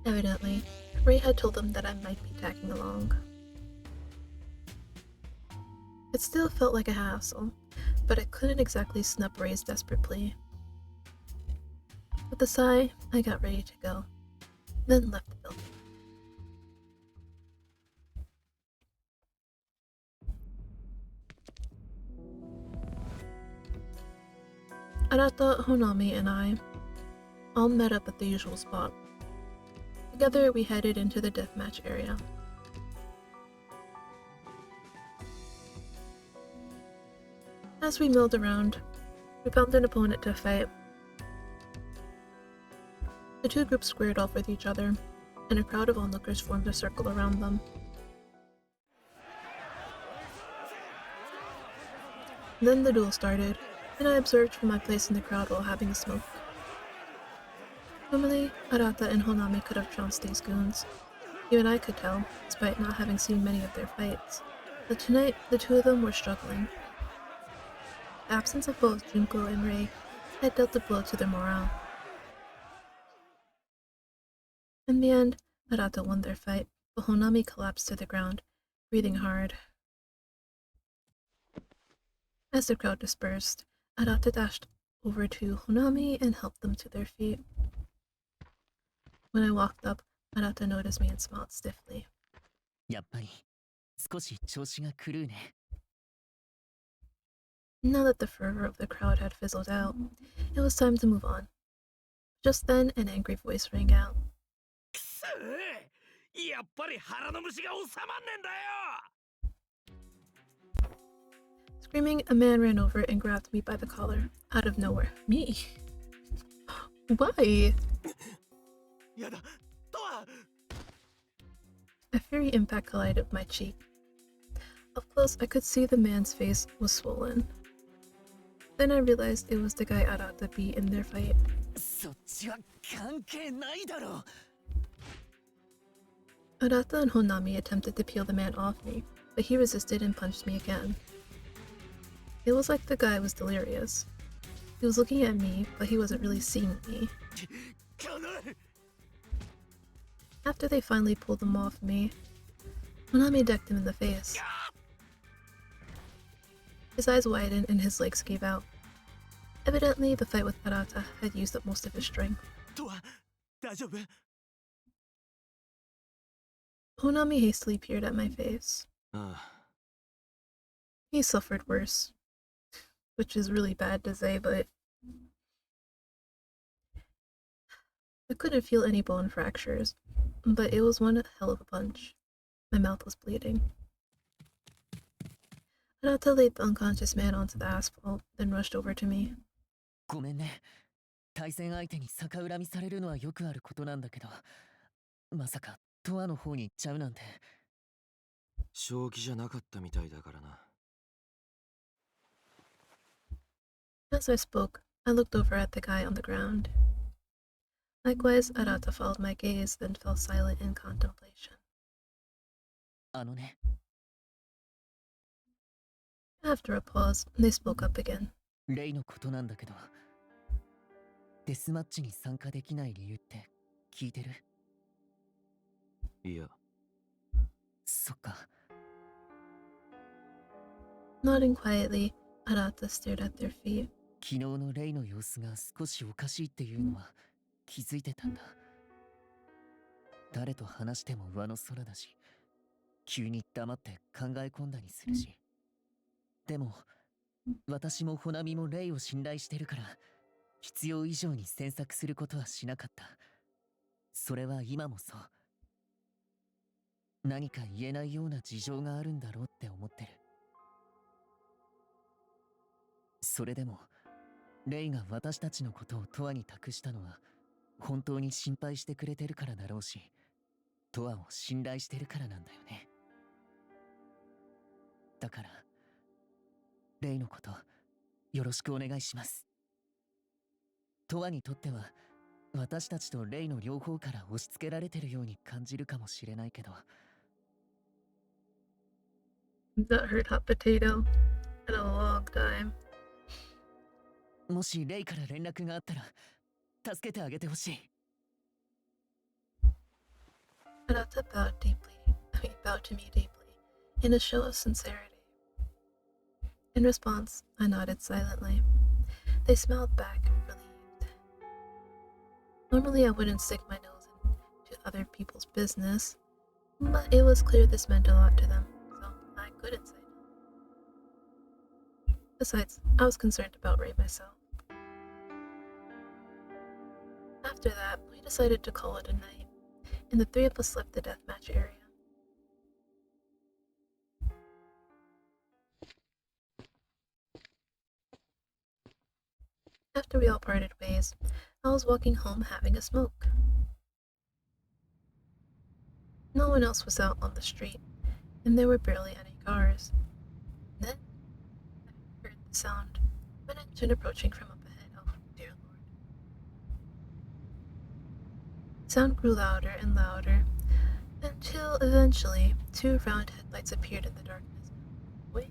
Speaker 1: Evidently, Ray had told them that I might be tagging along. It still felt like a hassle, but I couldn't exactly snub Ray's desperate plea. With a sigh, I got ready to go, then left the building. Arata, Honami, and I all met up at the usual spot. Together, we headed into the deathmatch area. As we milled around, we found an opponent to fight. The two groups squared off with each other, and a crowd of onlookers formed a circle around them. Then the duel started, and I observed from my place in the crowd while having a smoke. Normally, Arata and Honami could have trounced these goons. Even I could tell, despite not having seen many of their fights. But tonight, the two of them were struggling. The absence of both Junko and Rei had dealt a blow to their morale. In the end, Arata won their fight, but Honami collapsed to the ground, breathing hard. As the crowd dispersed, Arata dashed over to Honami and helped them to their feet. When I walked up, Arata noticed me and smiled stiffly.
Speaker 11: やっぱり少し調子が狂うね。
Speaker 1: Now that the fervor of the crowd had fizzled out, it was time to move on. Just then, an angry voice rang out.
Speaker 5: くそー、やっぱり腹の虫が収まんねんだよ。
Speaker 1: Screaming, a man ran over and grabbed me by the collar, out of nowhere. Me? Why?
Speaker 5: やだ、トワ。
Speaker 1: A fiery impact collided with my cheek. Up close, I could see the man's face was swollen. Then I realized it was the guy Arata beat in their fight.
Speaker 11: そっちは関係ないだろ。
Speaker 1: Arata and Honami attempted to peel the man off me, but he resisted and punched me again. It was like the guy was delirious. He was looking at me, but he wasn't really seeing me. After they finally pulled him off me, Honami decked him in the face. His eyes widened and his legs gave out. Evidently, the fight with Arata had used up most of his strength.
Speaker 5: トワ、大丈夫？
Speaker 1: Honami hastily peered at my face. He suffered worse. Which is really bad to say, but I couldn't feel any bone fractures, but it was one hell of a punch. My mouth was bleeding. Arata laid the unconscious man onto the asphalt, then rushed over to me.
Speaker 11: ごめんね。対戦相手に逆恨みされるのはよくあることなんだけど、まさかトアの方に行っちゃうなんて。
Speaker 10: 正気じゃなかったみたいだからな。
Speaker 1: As I spoke, I looked over at the guy on the ground. Likewise, Arata followed my gaze, then fell silent in contemplation.
Speaker 11: あのね。
Speaker 1: After a pause, they spoke up again.
Speaker 11: レイのことなんだけど、デスマッチに参加できない理由って聞いてる？
Speaker 10: いや。
Speaker 11: そっか。
Speaker 1: Nodding quietly, Arata stared at their feet.
Speaker 11: 昨日のレイの様子が少しおかしいっていうのは気づいてたんだ。誰と話しても上の空だし、急に黙って考え込んだりするし。でも、私もホナミもレイを信頼してるから、必要以上に詮索することはしなかった。それは今もそう。何か言えないような事情があるんだろうって思ってる。それでもレイが私たちのことをトアに託したのは本当に心配してくれてるからだろうし、トアを信頼してるからなんだよね。だからレイのことよろしくお願いします。トアにとっては私たちとレイの両方から押し付けられてるように感じるかもしれないけど、
Speaker 1: Not heard hot potato in a long time.
Speaker 11: もしレイから連絡があったら助けてあげてほしい。
Speaker 1: Anata bowed to me deeply, in a show of sincerity. In response, I nodded silently. They smiled back, relieved. Normally, I wouldn't stick my nose into other people's business, but it was clear this meant a lot to them, so I couldn't say no. Besides, I was concerned about Ray myself. After that, we decided to call it a night, and the three of us left the deathmatch area. After we all parted ways, I was walking home having a smoke. No one else was out on the street, and there were barely any cars. Then I heard the sound of an engine approaching from up ahead. Oh, dear Lord. The sound grew louder and louder, until eventually 2 round headlights appeared in the darkness. Wait.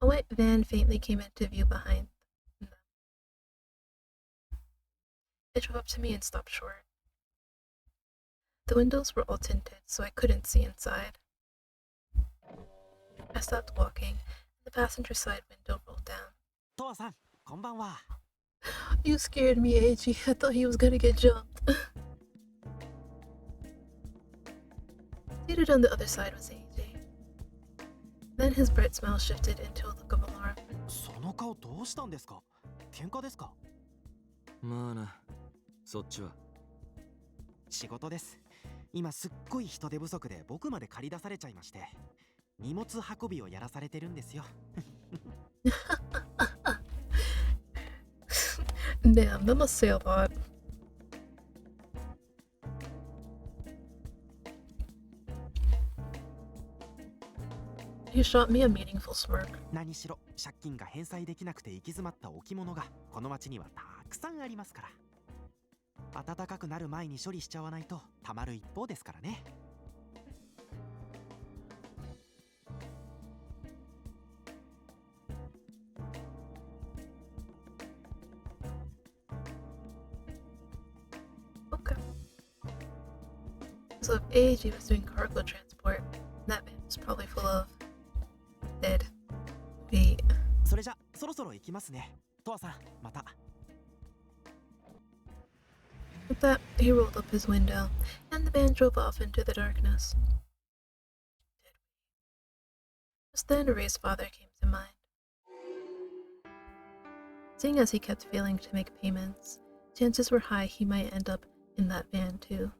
Speaker 1: A white van faintly came into view behind them. It drove up to me and stopped short. The windows were all tinted, so I couldn't see inside. I stopped walking, and the passenger side window rolled down.
Speaker 7: Towa-san, こんばんは。
Speaker 1: You scared me, Eiji. I thought he was gonna get jumped. Seated on the other side was Eiji. Then his bright smile shifted into a look of alarm.
Speaker 7: その顔どうしたんですか？喧嘩ですか？
Speaker 10: まあな、そっちは。
Speaker 7: 仕事です。今すっごい人手不足で僕まで借り出されちゃいまして、荷物運びをやらされてるんですよ。
Speaker 1: Damn, that must say a lot. He shot me a meaningful smirk.
Speaker 7: 何しろ借金が返済できなくて行き詰まった置物がこの町にはたくさんありますから。暖かくなる前に処理しちゃわないとたまる一方ですからね。
Speaker 1: Okay. So if Eiji was doing cargo transport, that van was probably full of dead weight.
Speaker 7: それじゃそろそろ行きますね。トワさん、また。
Speaker 1: With that, he rolled up his window, and the van drove off into the darkness. Just then, Ray's father came to mind. Seeing as he kept failing to make payments, chances were high he might end up in that van too.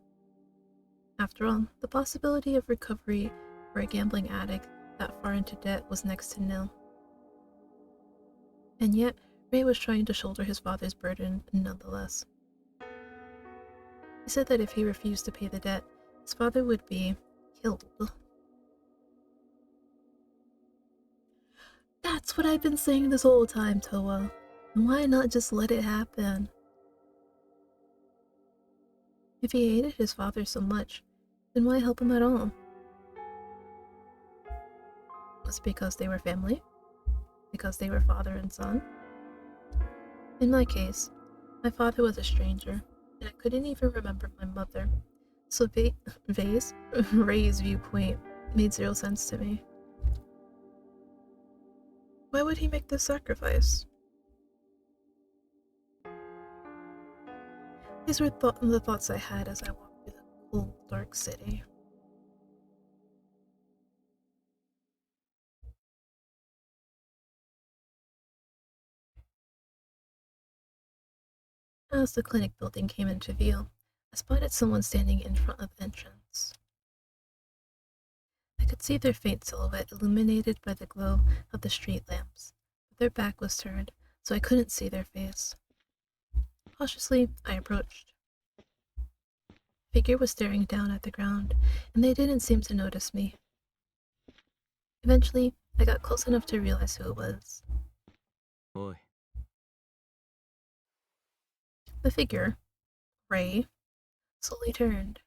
Speaker 1: After all, the possibility of recovery for a gambling addict that far into debt was next to nil. And yet, Ray was trying to shoulder his father's burden nonetheless. He said that if he refused to pay the debt, his father would be killed. That's what I've been saying this whole time, Towa. Why not just let it happen? If he hated his father so much, then why help him at all? Was it because they were family? Because they were father and son? In my case, my father was a stranger, and I couldn't even remember my mother, so Ray's viewpoint made zero sense to me. Why would he make this sacrifice? These were the thoughts I had as I walked through the cold, dark city. As the clinic building came into view, I spotted someone standing in front of the entrance. once. I could see their faint silhouette illuminated by the glow of the street lamps, but their back was turned, so I couldn't see their face. Cautiously, I approached. The figure was staring down at the ground, and they didn't seem to notice me. Eventually, I got close enough to realize who it was.
Speaker 10: おい
Speaker 1: The figure, Ray, slowly turned.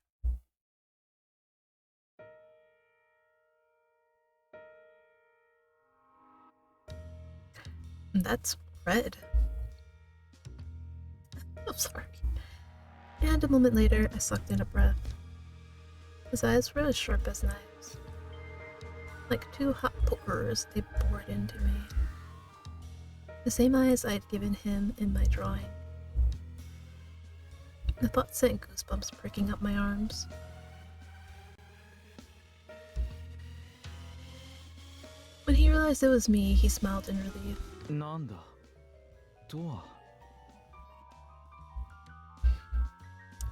Speaker 1: That's red. I'm sorry. And a moment later, I sucked in a breath. His eyes were as sharp as knives. Like two hot pokers, they bored into me. The same eyes I had given him in my drawing. The thought sent goosebumps pricking up my arms. When he realized it was me, he smiled in relief.
Speaker 2: なんだとは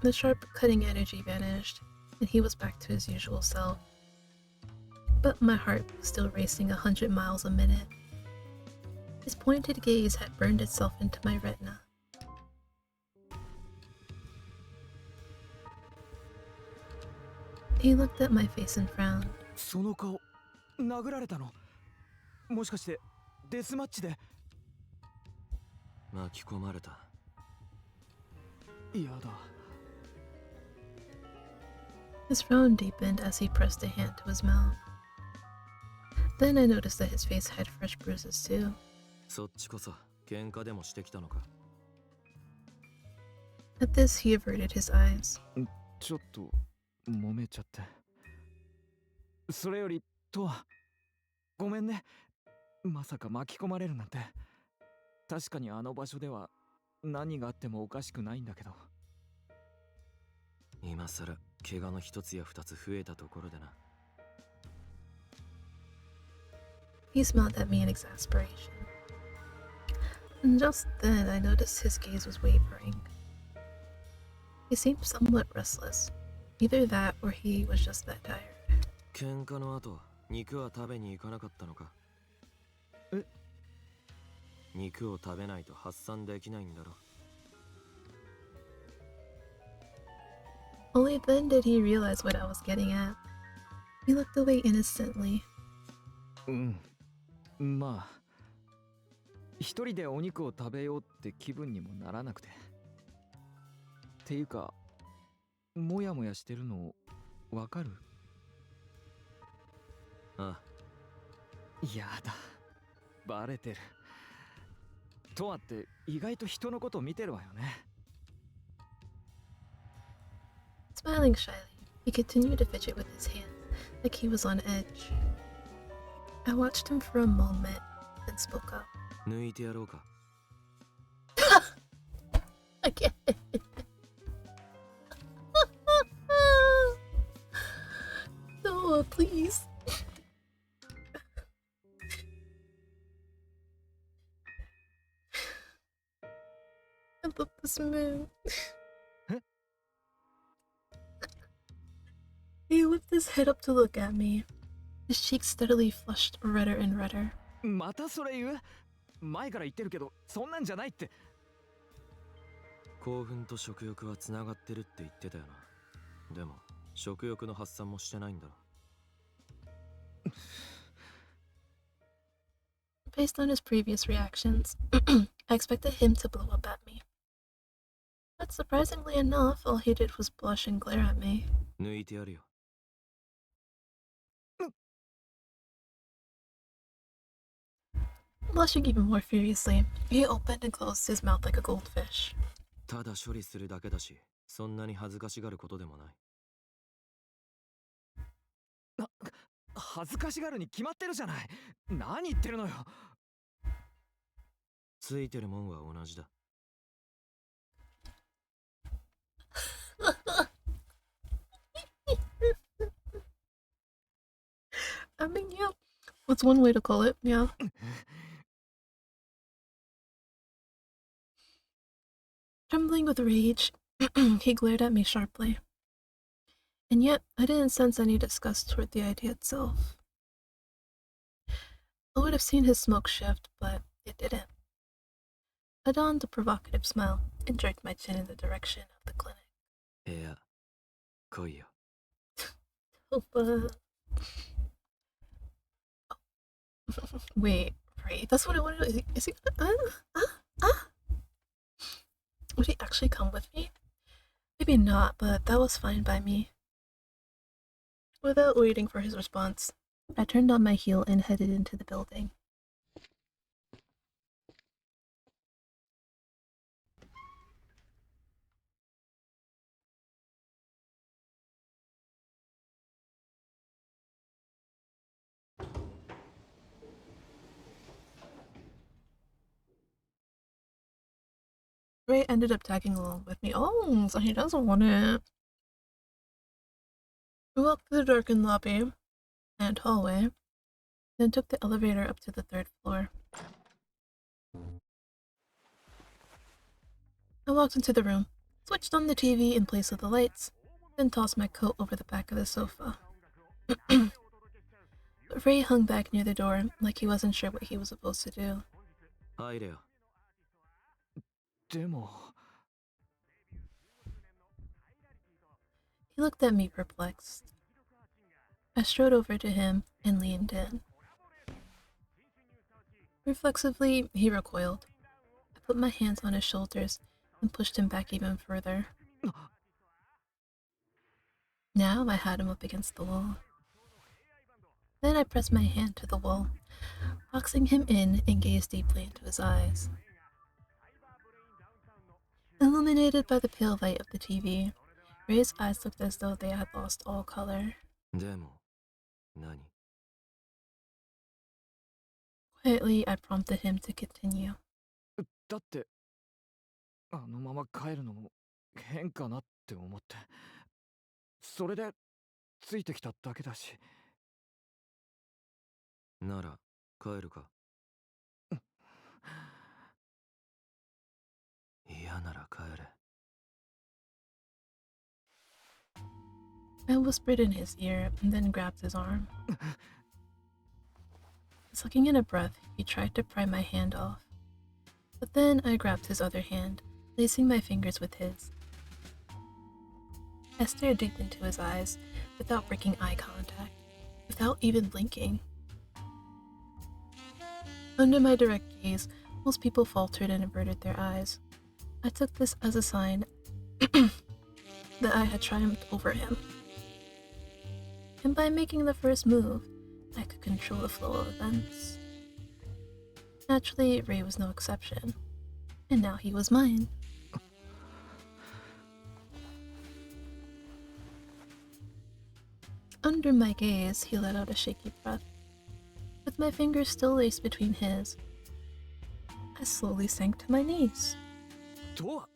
Speaker 1: The sharp, cutting energy vanished, and he was back to his usual self. But my heart was still racing 100 miles a minute. His pointed gaze had burned itself into my retina. He looked at my face and frowned.
Speaker 2: その顔殴られたのもしかしてデスマッチで
Speaker 10: 巻き込まれた
Speaker 2: 嫌だ
Speaker 1: His frown deepened as he pressed a hand to his mouth. Then I noticed that his face had fresh bruises too.
Speaker 10: そっちこそ喧嘩でもしてきたのか
Speaker 1: At this, he averted his eyes.
Speaker 2: ちょっと揉めちゃってそれよりとはごめんねまさか巻き込まれるなんて確かにあの場所では何があってもおかしくないんだけど
Speaker 10: 今さら怪我の一つや二つ増えたところでな
Speaker 1: He smiled at me in exasperation. And just then, I noticed his gaze was wavering. He seemed somewhat restless. Either that or he was just that tired.
Speaker 10: 喧嘩の後肉は食べに行かなかったのか
Speaker 2: え
Speaker 10: 肉を食べないと発散できないんだろ
Speaker 1: Only then did he realize what I was getting at. He looked away innocently.
Speaker 2: うんまあ一人でお肉を食べようって気分にもならなくてっていうかもやもやしてるのわかる
Speaker 10: ああ
Speaker 2: やだバレてるトワって意外と人のことを見てるわよね
Speaker 1: Smiling shyly, he continued to fidget with his hand, like he was on edge. I watched him for a moment, then spoke up.
Speaker 10: 抜いてやろうか
Speaker 1: Again. No, please. I love this man. He lifted his head up to look at me. His cheeks steadily flushed redder and redder.
Speaker 2: またそれ言う前から言ってるけどそんなんじゃないって
Speaker 10: 興奮と食欲はつながってるって言ってたよなでも食欲の発散もしてないんだろ
Speaker 1: Based on his previous reactions, I expected him to blow up at me. But surprisingly enough, all he did was blush and glare at me.
Speaker 10: 抜いてやるよ
Speaker 1: Blushing even more furiously, he opened and closed his mouth like a goldfish.
Speaker 10: ただ処理するだけだしそんなに恥ずかしがることでもない
Speaker 2: 恥ずかしがるに決まってるじゃない何言ってるのよ
Speaker 10: ついてるもんは同じだ
Speaker 1: I mean, yeah, that's one way to call it, yeah. Trembling with rage, he glared at me sharply. and yet I didn't sense any disgust toward the idea itself. I would have seen his smoke shift, but it didn't. I donned a provocative smile and jerked my chin in the direction of the clinic.
Speaker 10: いや、来いよ。
Speaker 1: Towa. Wait, right? That's what I wanted. Is he gonna? Would he actually come with me? Maybe not, but that was fine by me. Without waiting for his response, I turned on my heel and headed into the building. Ray ended up tagging along with me. Oh, so he doesn't want it. We walked through the darkened lobby and hallway, then took the elevator up to the 3rd floor. I walked into the room, switched on the TV in place of the lights, then tossed my coat over the back of the sofa. But Ray hung back near the door like he wasn't sure what he was supposed to do.
Speaker 10: 入れよ。
Speaker 2: でも
Speaker 1: He looked at me perplexed. I strode over to him and leaned in. Reflexively, he recoiled. I put my hands on his shoulders and pushed him back even further. Now I had him up against the wall. Then I pressed my hand to the wall, boxing him in and gazed deeply into his eyes. Illuminated by the pale light of the TV, Ray's eyes looked as though they had lost all color.
Speaker 10: でも、何？
Speaker 1: Quietly, I prompted him to continue.
Speaker 2: だってあのまま帰るのも変かなって思って、それでついてきただけだし。
Speaker 10: なら、帰るか。嫌なら帰れ。
Speaker 1: I whispered in his ear and then grabbed his arm. Sucking in a breath, he tried to pry my hand off. But then I grabbed his other hand, lacing my fingers with his. I stared deep into his eyes, without breaking eye contact, without even blinking. Under my direct gaze, most people faltered and averted their eyes. I took this as a sign that I had triumphed over him. And by making the first move, I could control the flow of events. Naturally, Ray was no exception, and now he was mine. Under my gaze, he let out a shaky breath. With my fingers still laced between his, I slowly sank to my knees.
Speaker 2: Towa!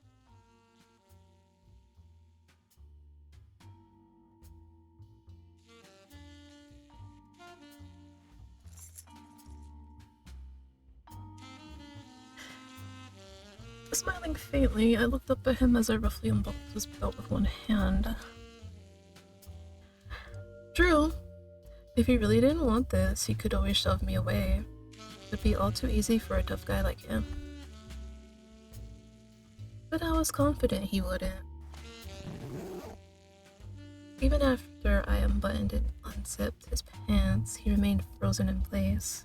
Speaker 1: Smiling faintly, I looked up at him as I roughly unbuckled his belt with one hand. True. If he really didn't want this, he could always shove me away. It would be all too easy for a tough guy like him. But I was confident he wouldn't. Even after I unbuttoned and unzipped his pants, he remained frozen in place.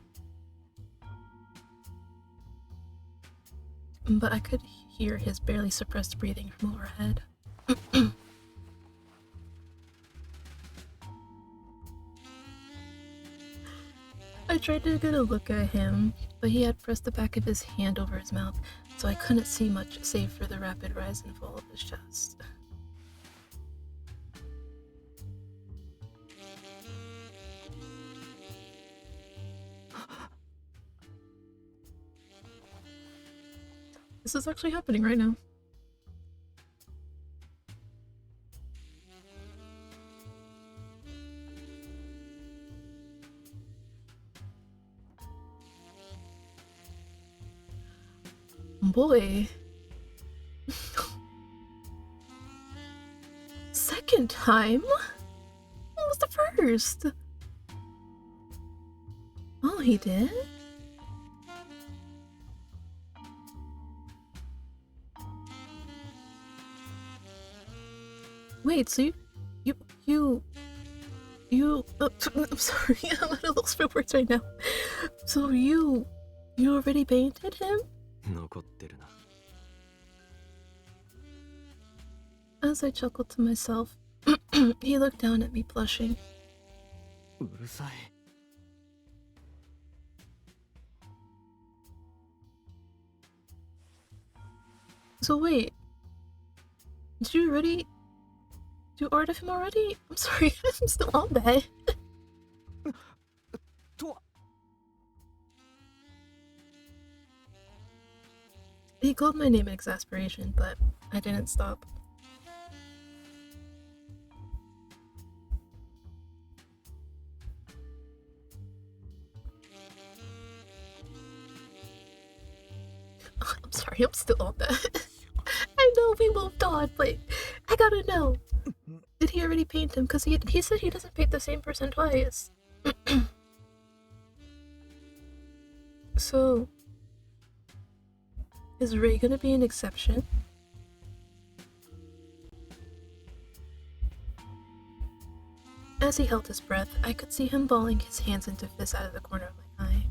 Speaker 1: But I could hear his barely suppressed breathing from overhead. I tried to get a look at him, but he had pressed the back of his hand over his mouth, so I couldn't see much save for the rapid rise and fall of his chest. This is actually happening right now. Boy. Second time? first. Oh, he did? Wait, so I'm sorry, I'm at a loss for words right now. So you already painted him?
Speaker 10: 残ってるな。
Speaker 1: As I chuckled to myself, he looked down at me, blushing.
Speaker 2: うるさい。
Speaker 1: So wait, did you already do art of him already? I'm sorry, I'm still on that.
Speaker 2: Towa.
Speaker 1: He called my name in exasperation, but I didn't stop. I'm sorry, I'm still on that. I know we moved on, but I gotta know. Did he already paint him? Because he said he doesn't paint the same person twice. So, is Ray gonna be an exception? As he held his breath, I could see him balling his hands into fists out of the corner of my eye.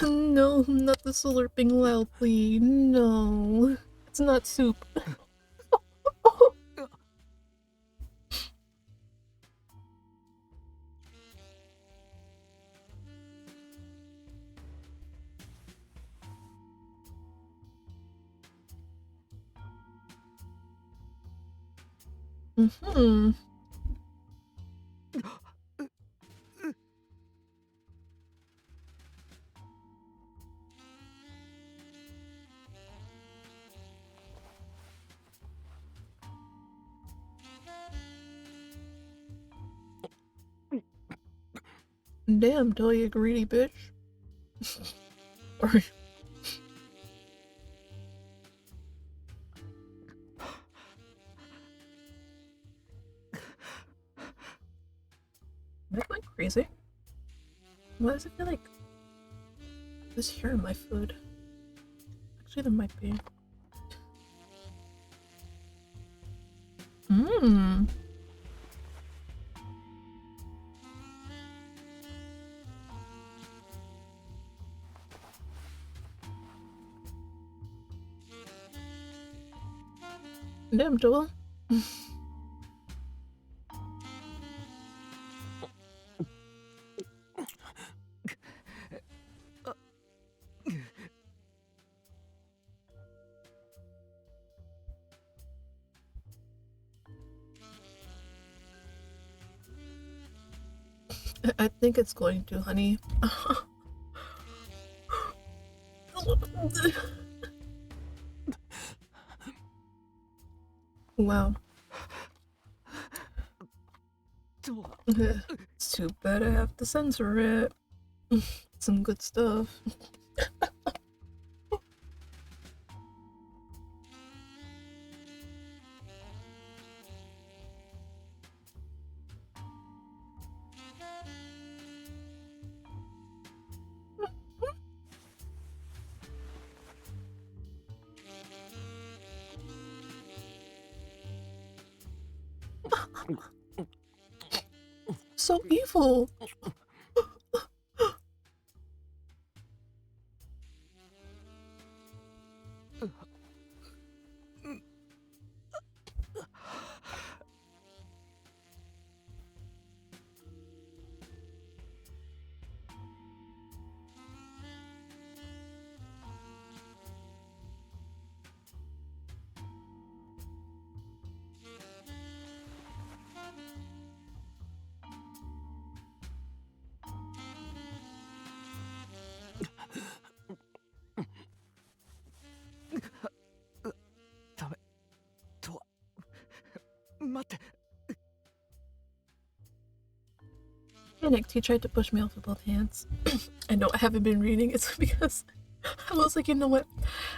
Speaker 1: No, not the slurping loudly. No, it's not soup. Mm-hmm. Damn, Towa, you greedy bitch. Or... Am I going crazy? Why does it feel like there's hair in my food? Actually, there might be. Mmm. Damn, Towa. I think it's going to, honey. Wow. It's too bad I have to censor it. Some good stuff. So evil. panicked. He tried to push me off with both hands. I know I haven't been reading. It's because I was like, you know what?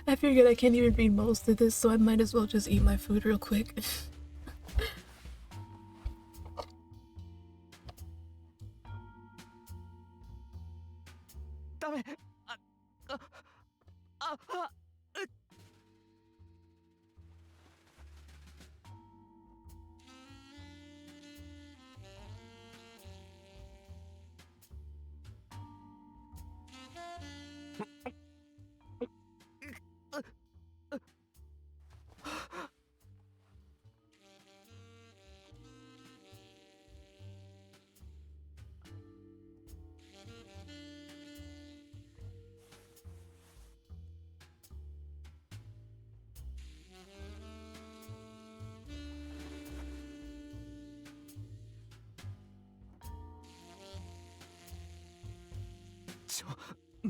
Speaker 1: I figured I can't even read most of this, so I might as well just eat my food real quick.
Speaker 2: ダメ。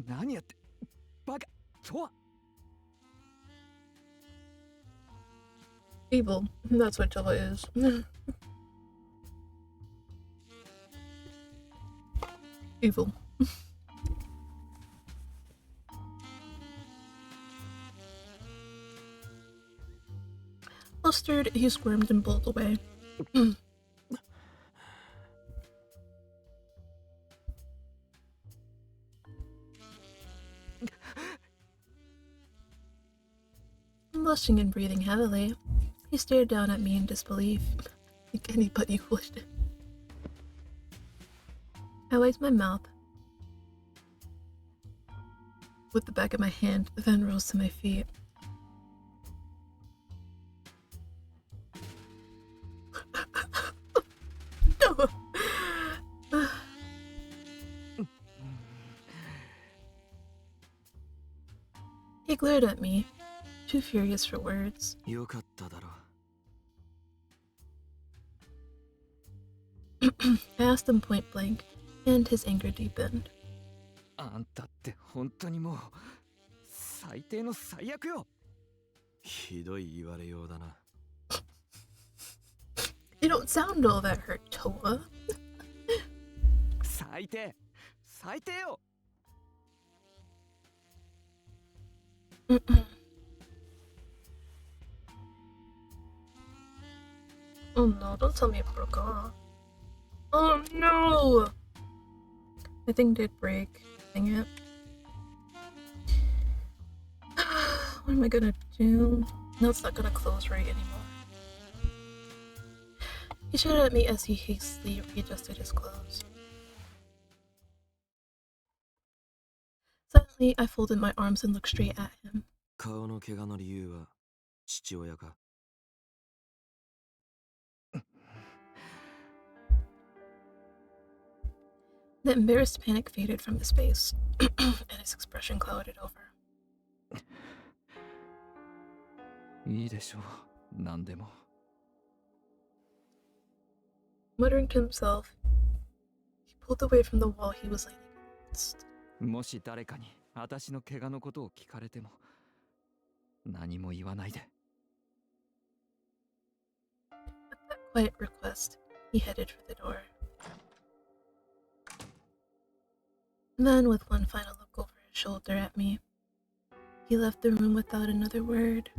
Speaker 2: 何やって。バカ。とは。
Speaker 1: Evil. That's what Towa is. Evil. Flustered, he squirmed and pulled away. Blushing and breathing heavily, he stared down at me in disbelief, like anybody would. I wiped my mouth with the back of my hand, then rose to my feet. No. He glared at me, too furious for words.
Speaker 10: よかっただろ
Speaker 1: I asked him point blank, and his anger deepened.
Speaker 2: あんたって本当にもう最低の最悪よ。
Speaker 10: ひどい言われようだな。
Speaker 1: You don't sound all that hurt, Towa.
Speaker 2: 最低。最低よ。
Speaker 1: Oh no, don't tell me it broke off. Oh no! My thing did break. Dang it. What am I gonna do? No, it's not gonna close right anymore. He shouted at me as he hastily readjusted his clothes. Suddenly, I folded my arms and looked straight at him.
Speaker 10: 顔の怪我の理由は父親か
Speaker 1: The embarrassed panic faded from his face, and his expression clouded over.
Speaker 2: いいでしょう。何でも。
Speaker 1: Muttering to himself, he pulled away from the wall he was leaning against.
Speaker 2: もし誰かに私の怪我のことを聞かれても何も言わないで。
Speaker 1: At that quiet request, he headed for the door. Then, with one final look over his shoulder at me, he left the room without another word.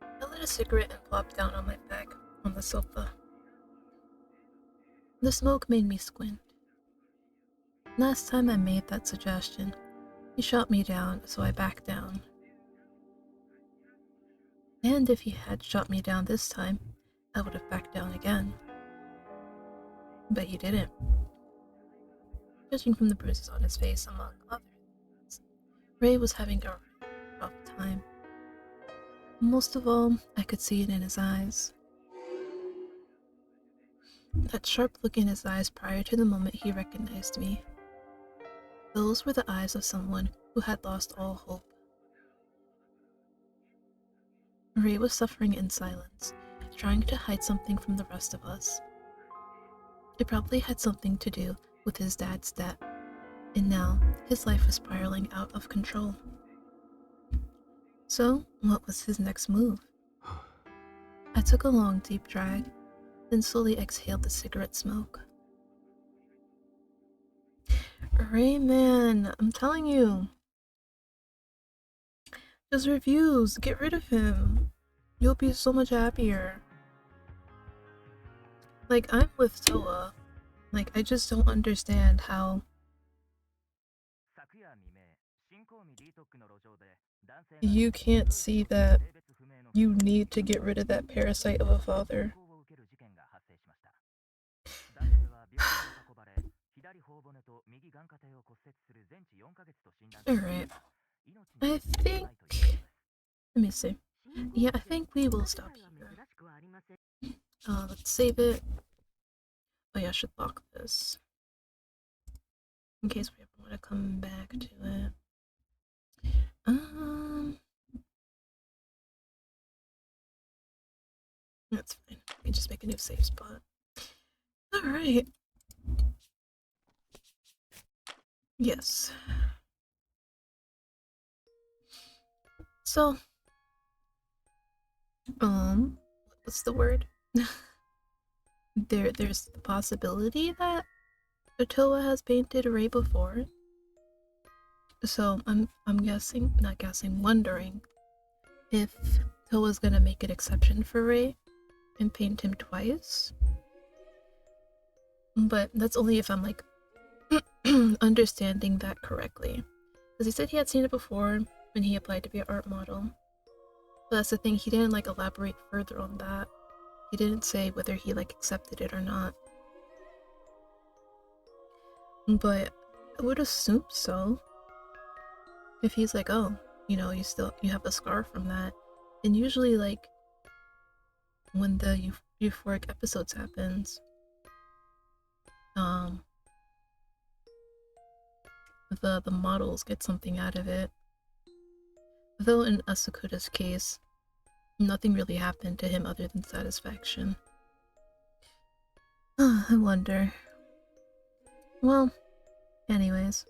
Speaker 1: I lit a cigarette and plopped down on my back on the sofa. The smoke made me squint. Last time I made that suggestion, he shot me down, so I backed down. And if he had shot me down this time, I would have backed down again. But he didn't. Judging from the bruises on his face, among other things, Ray was having a rough time. Most of all, I could see it in his eyes. That sharp look in his eyes prior to the moment he recognized me. Those were the eyes of someone who had lost all hope. Ray was suffering in silence, trying to hide something from the rest of us. It probably had something to do with his dad's death, and now his life was spiraling out of control. So, what was his next move? I took a long, deep drag, then slowly exhaled the cigarette smoke. Rayman, I'm telling you. Just reviews, get rid of him. You'll be so much happier. Like, I'm with Towa. Like, I just don't understand how... You can't see that you need to get rid of that parasite of a father. Alright. I think... Let me see. Yeah, I think we will stop here. Let's save it. Oh yeah, I should lock this. In case we ever want to come back to it. That's fine. We can just make a new save spot. Alright. Yes. So, what's the word? There's the possibility that Towa has painted Rei before. So I'm wondering if Towa's gonna make an exception for Rei and paint him twice. But that's only if I'm like understanding that correctly. Because he said he had seen it before when he applied to be an art model. But that's the thing, he didn't like elaborate further on that. He didn't say whether he like accepted it or not. But I would assume so. If he's like, oh, you know, you have a scar from that. And usually like when the euphoric episodes happens, the models get something out of it. Though in Asakura's case, nothing really happened to him other than satisfaction. I wonder. Well, anyways.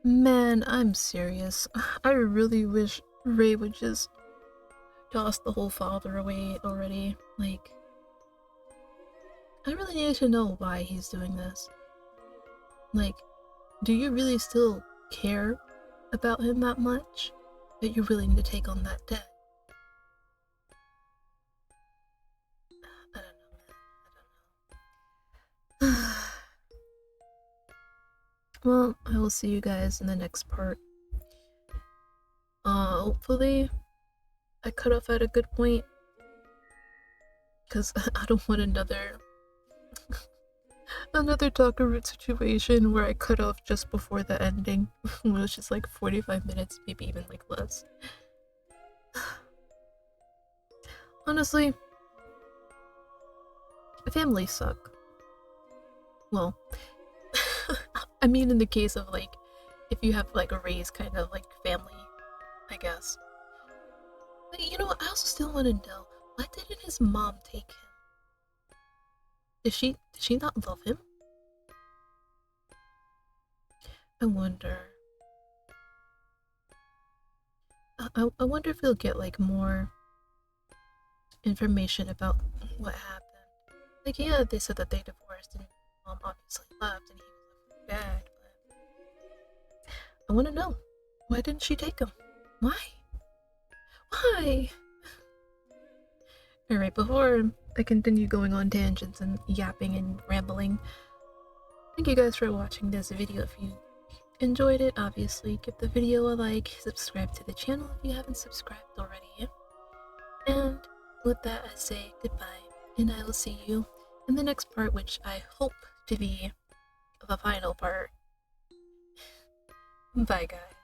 Speaker 1: Man, I'm serious. I really wish Rei would just toss the whole father away already. Like, I really need to know why he's doing this. Like, do you really still care about him that much that you're willing to take on that debt? I don't know, man. I don't know. Well, I will see you guys in the next part. Hopefully I cut off at a good point, because I don't want another Takaroot situation where I cut off just before the ending, which is like 45 minutes, maybe even like less. Honestly, families suck. Well, I mean in the case of like, if you have like a raised kind of like family, I guess. But you know what, I also still want to know, why didn't his mom take him? Did she not love him? I wonder. I wonder if we'll get like more information about what happened. Like, yeah, they said that they divorced and mom obviously left and he was bad, but I want to know, why didn't she take him? Why? Why? Alright, before I continue going on tangents and yapping and rambling, thank you guys for watching this video. If you enjoyed it, obviously give the video a like, subscribe to the channel if you haven't subscribed already. And with that, I say goodbye, and I will see you in the next part, which I hope to be the final part. Bye, guys.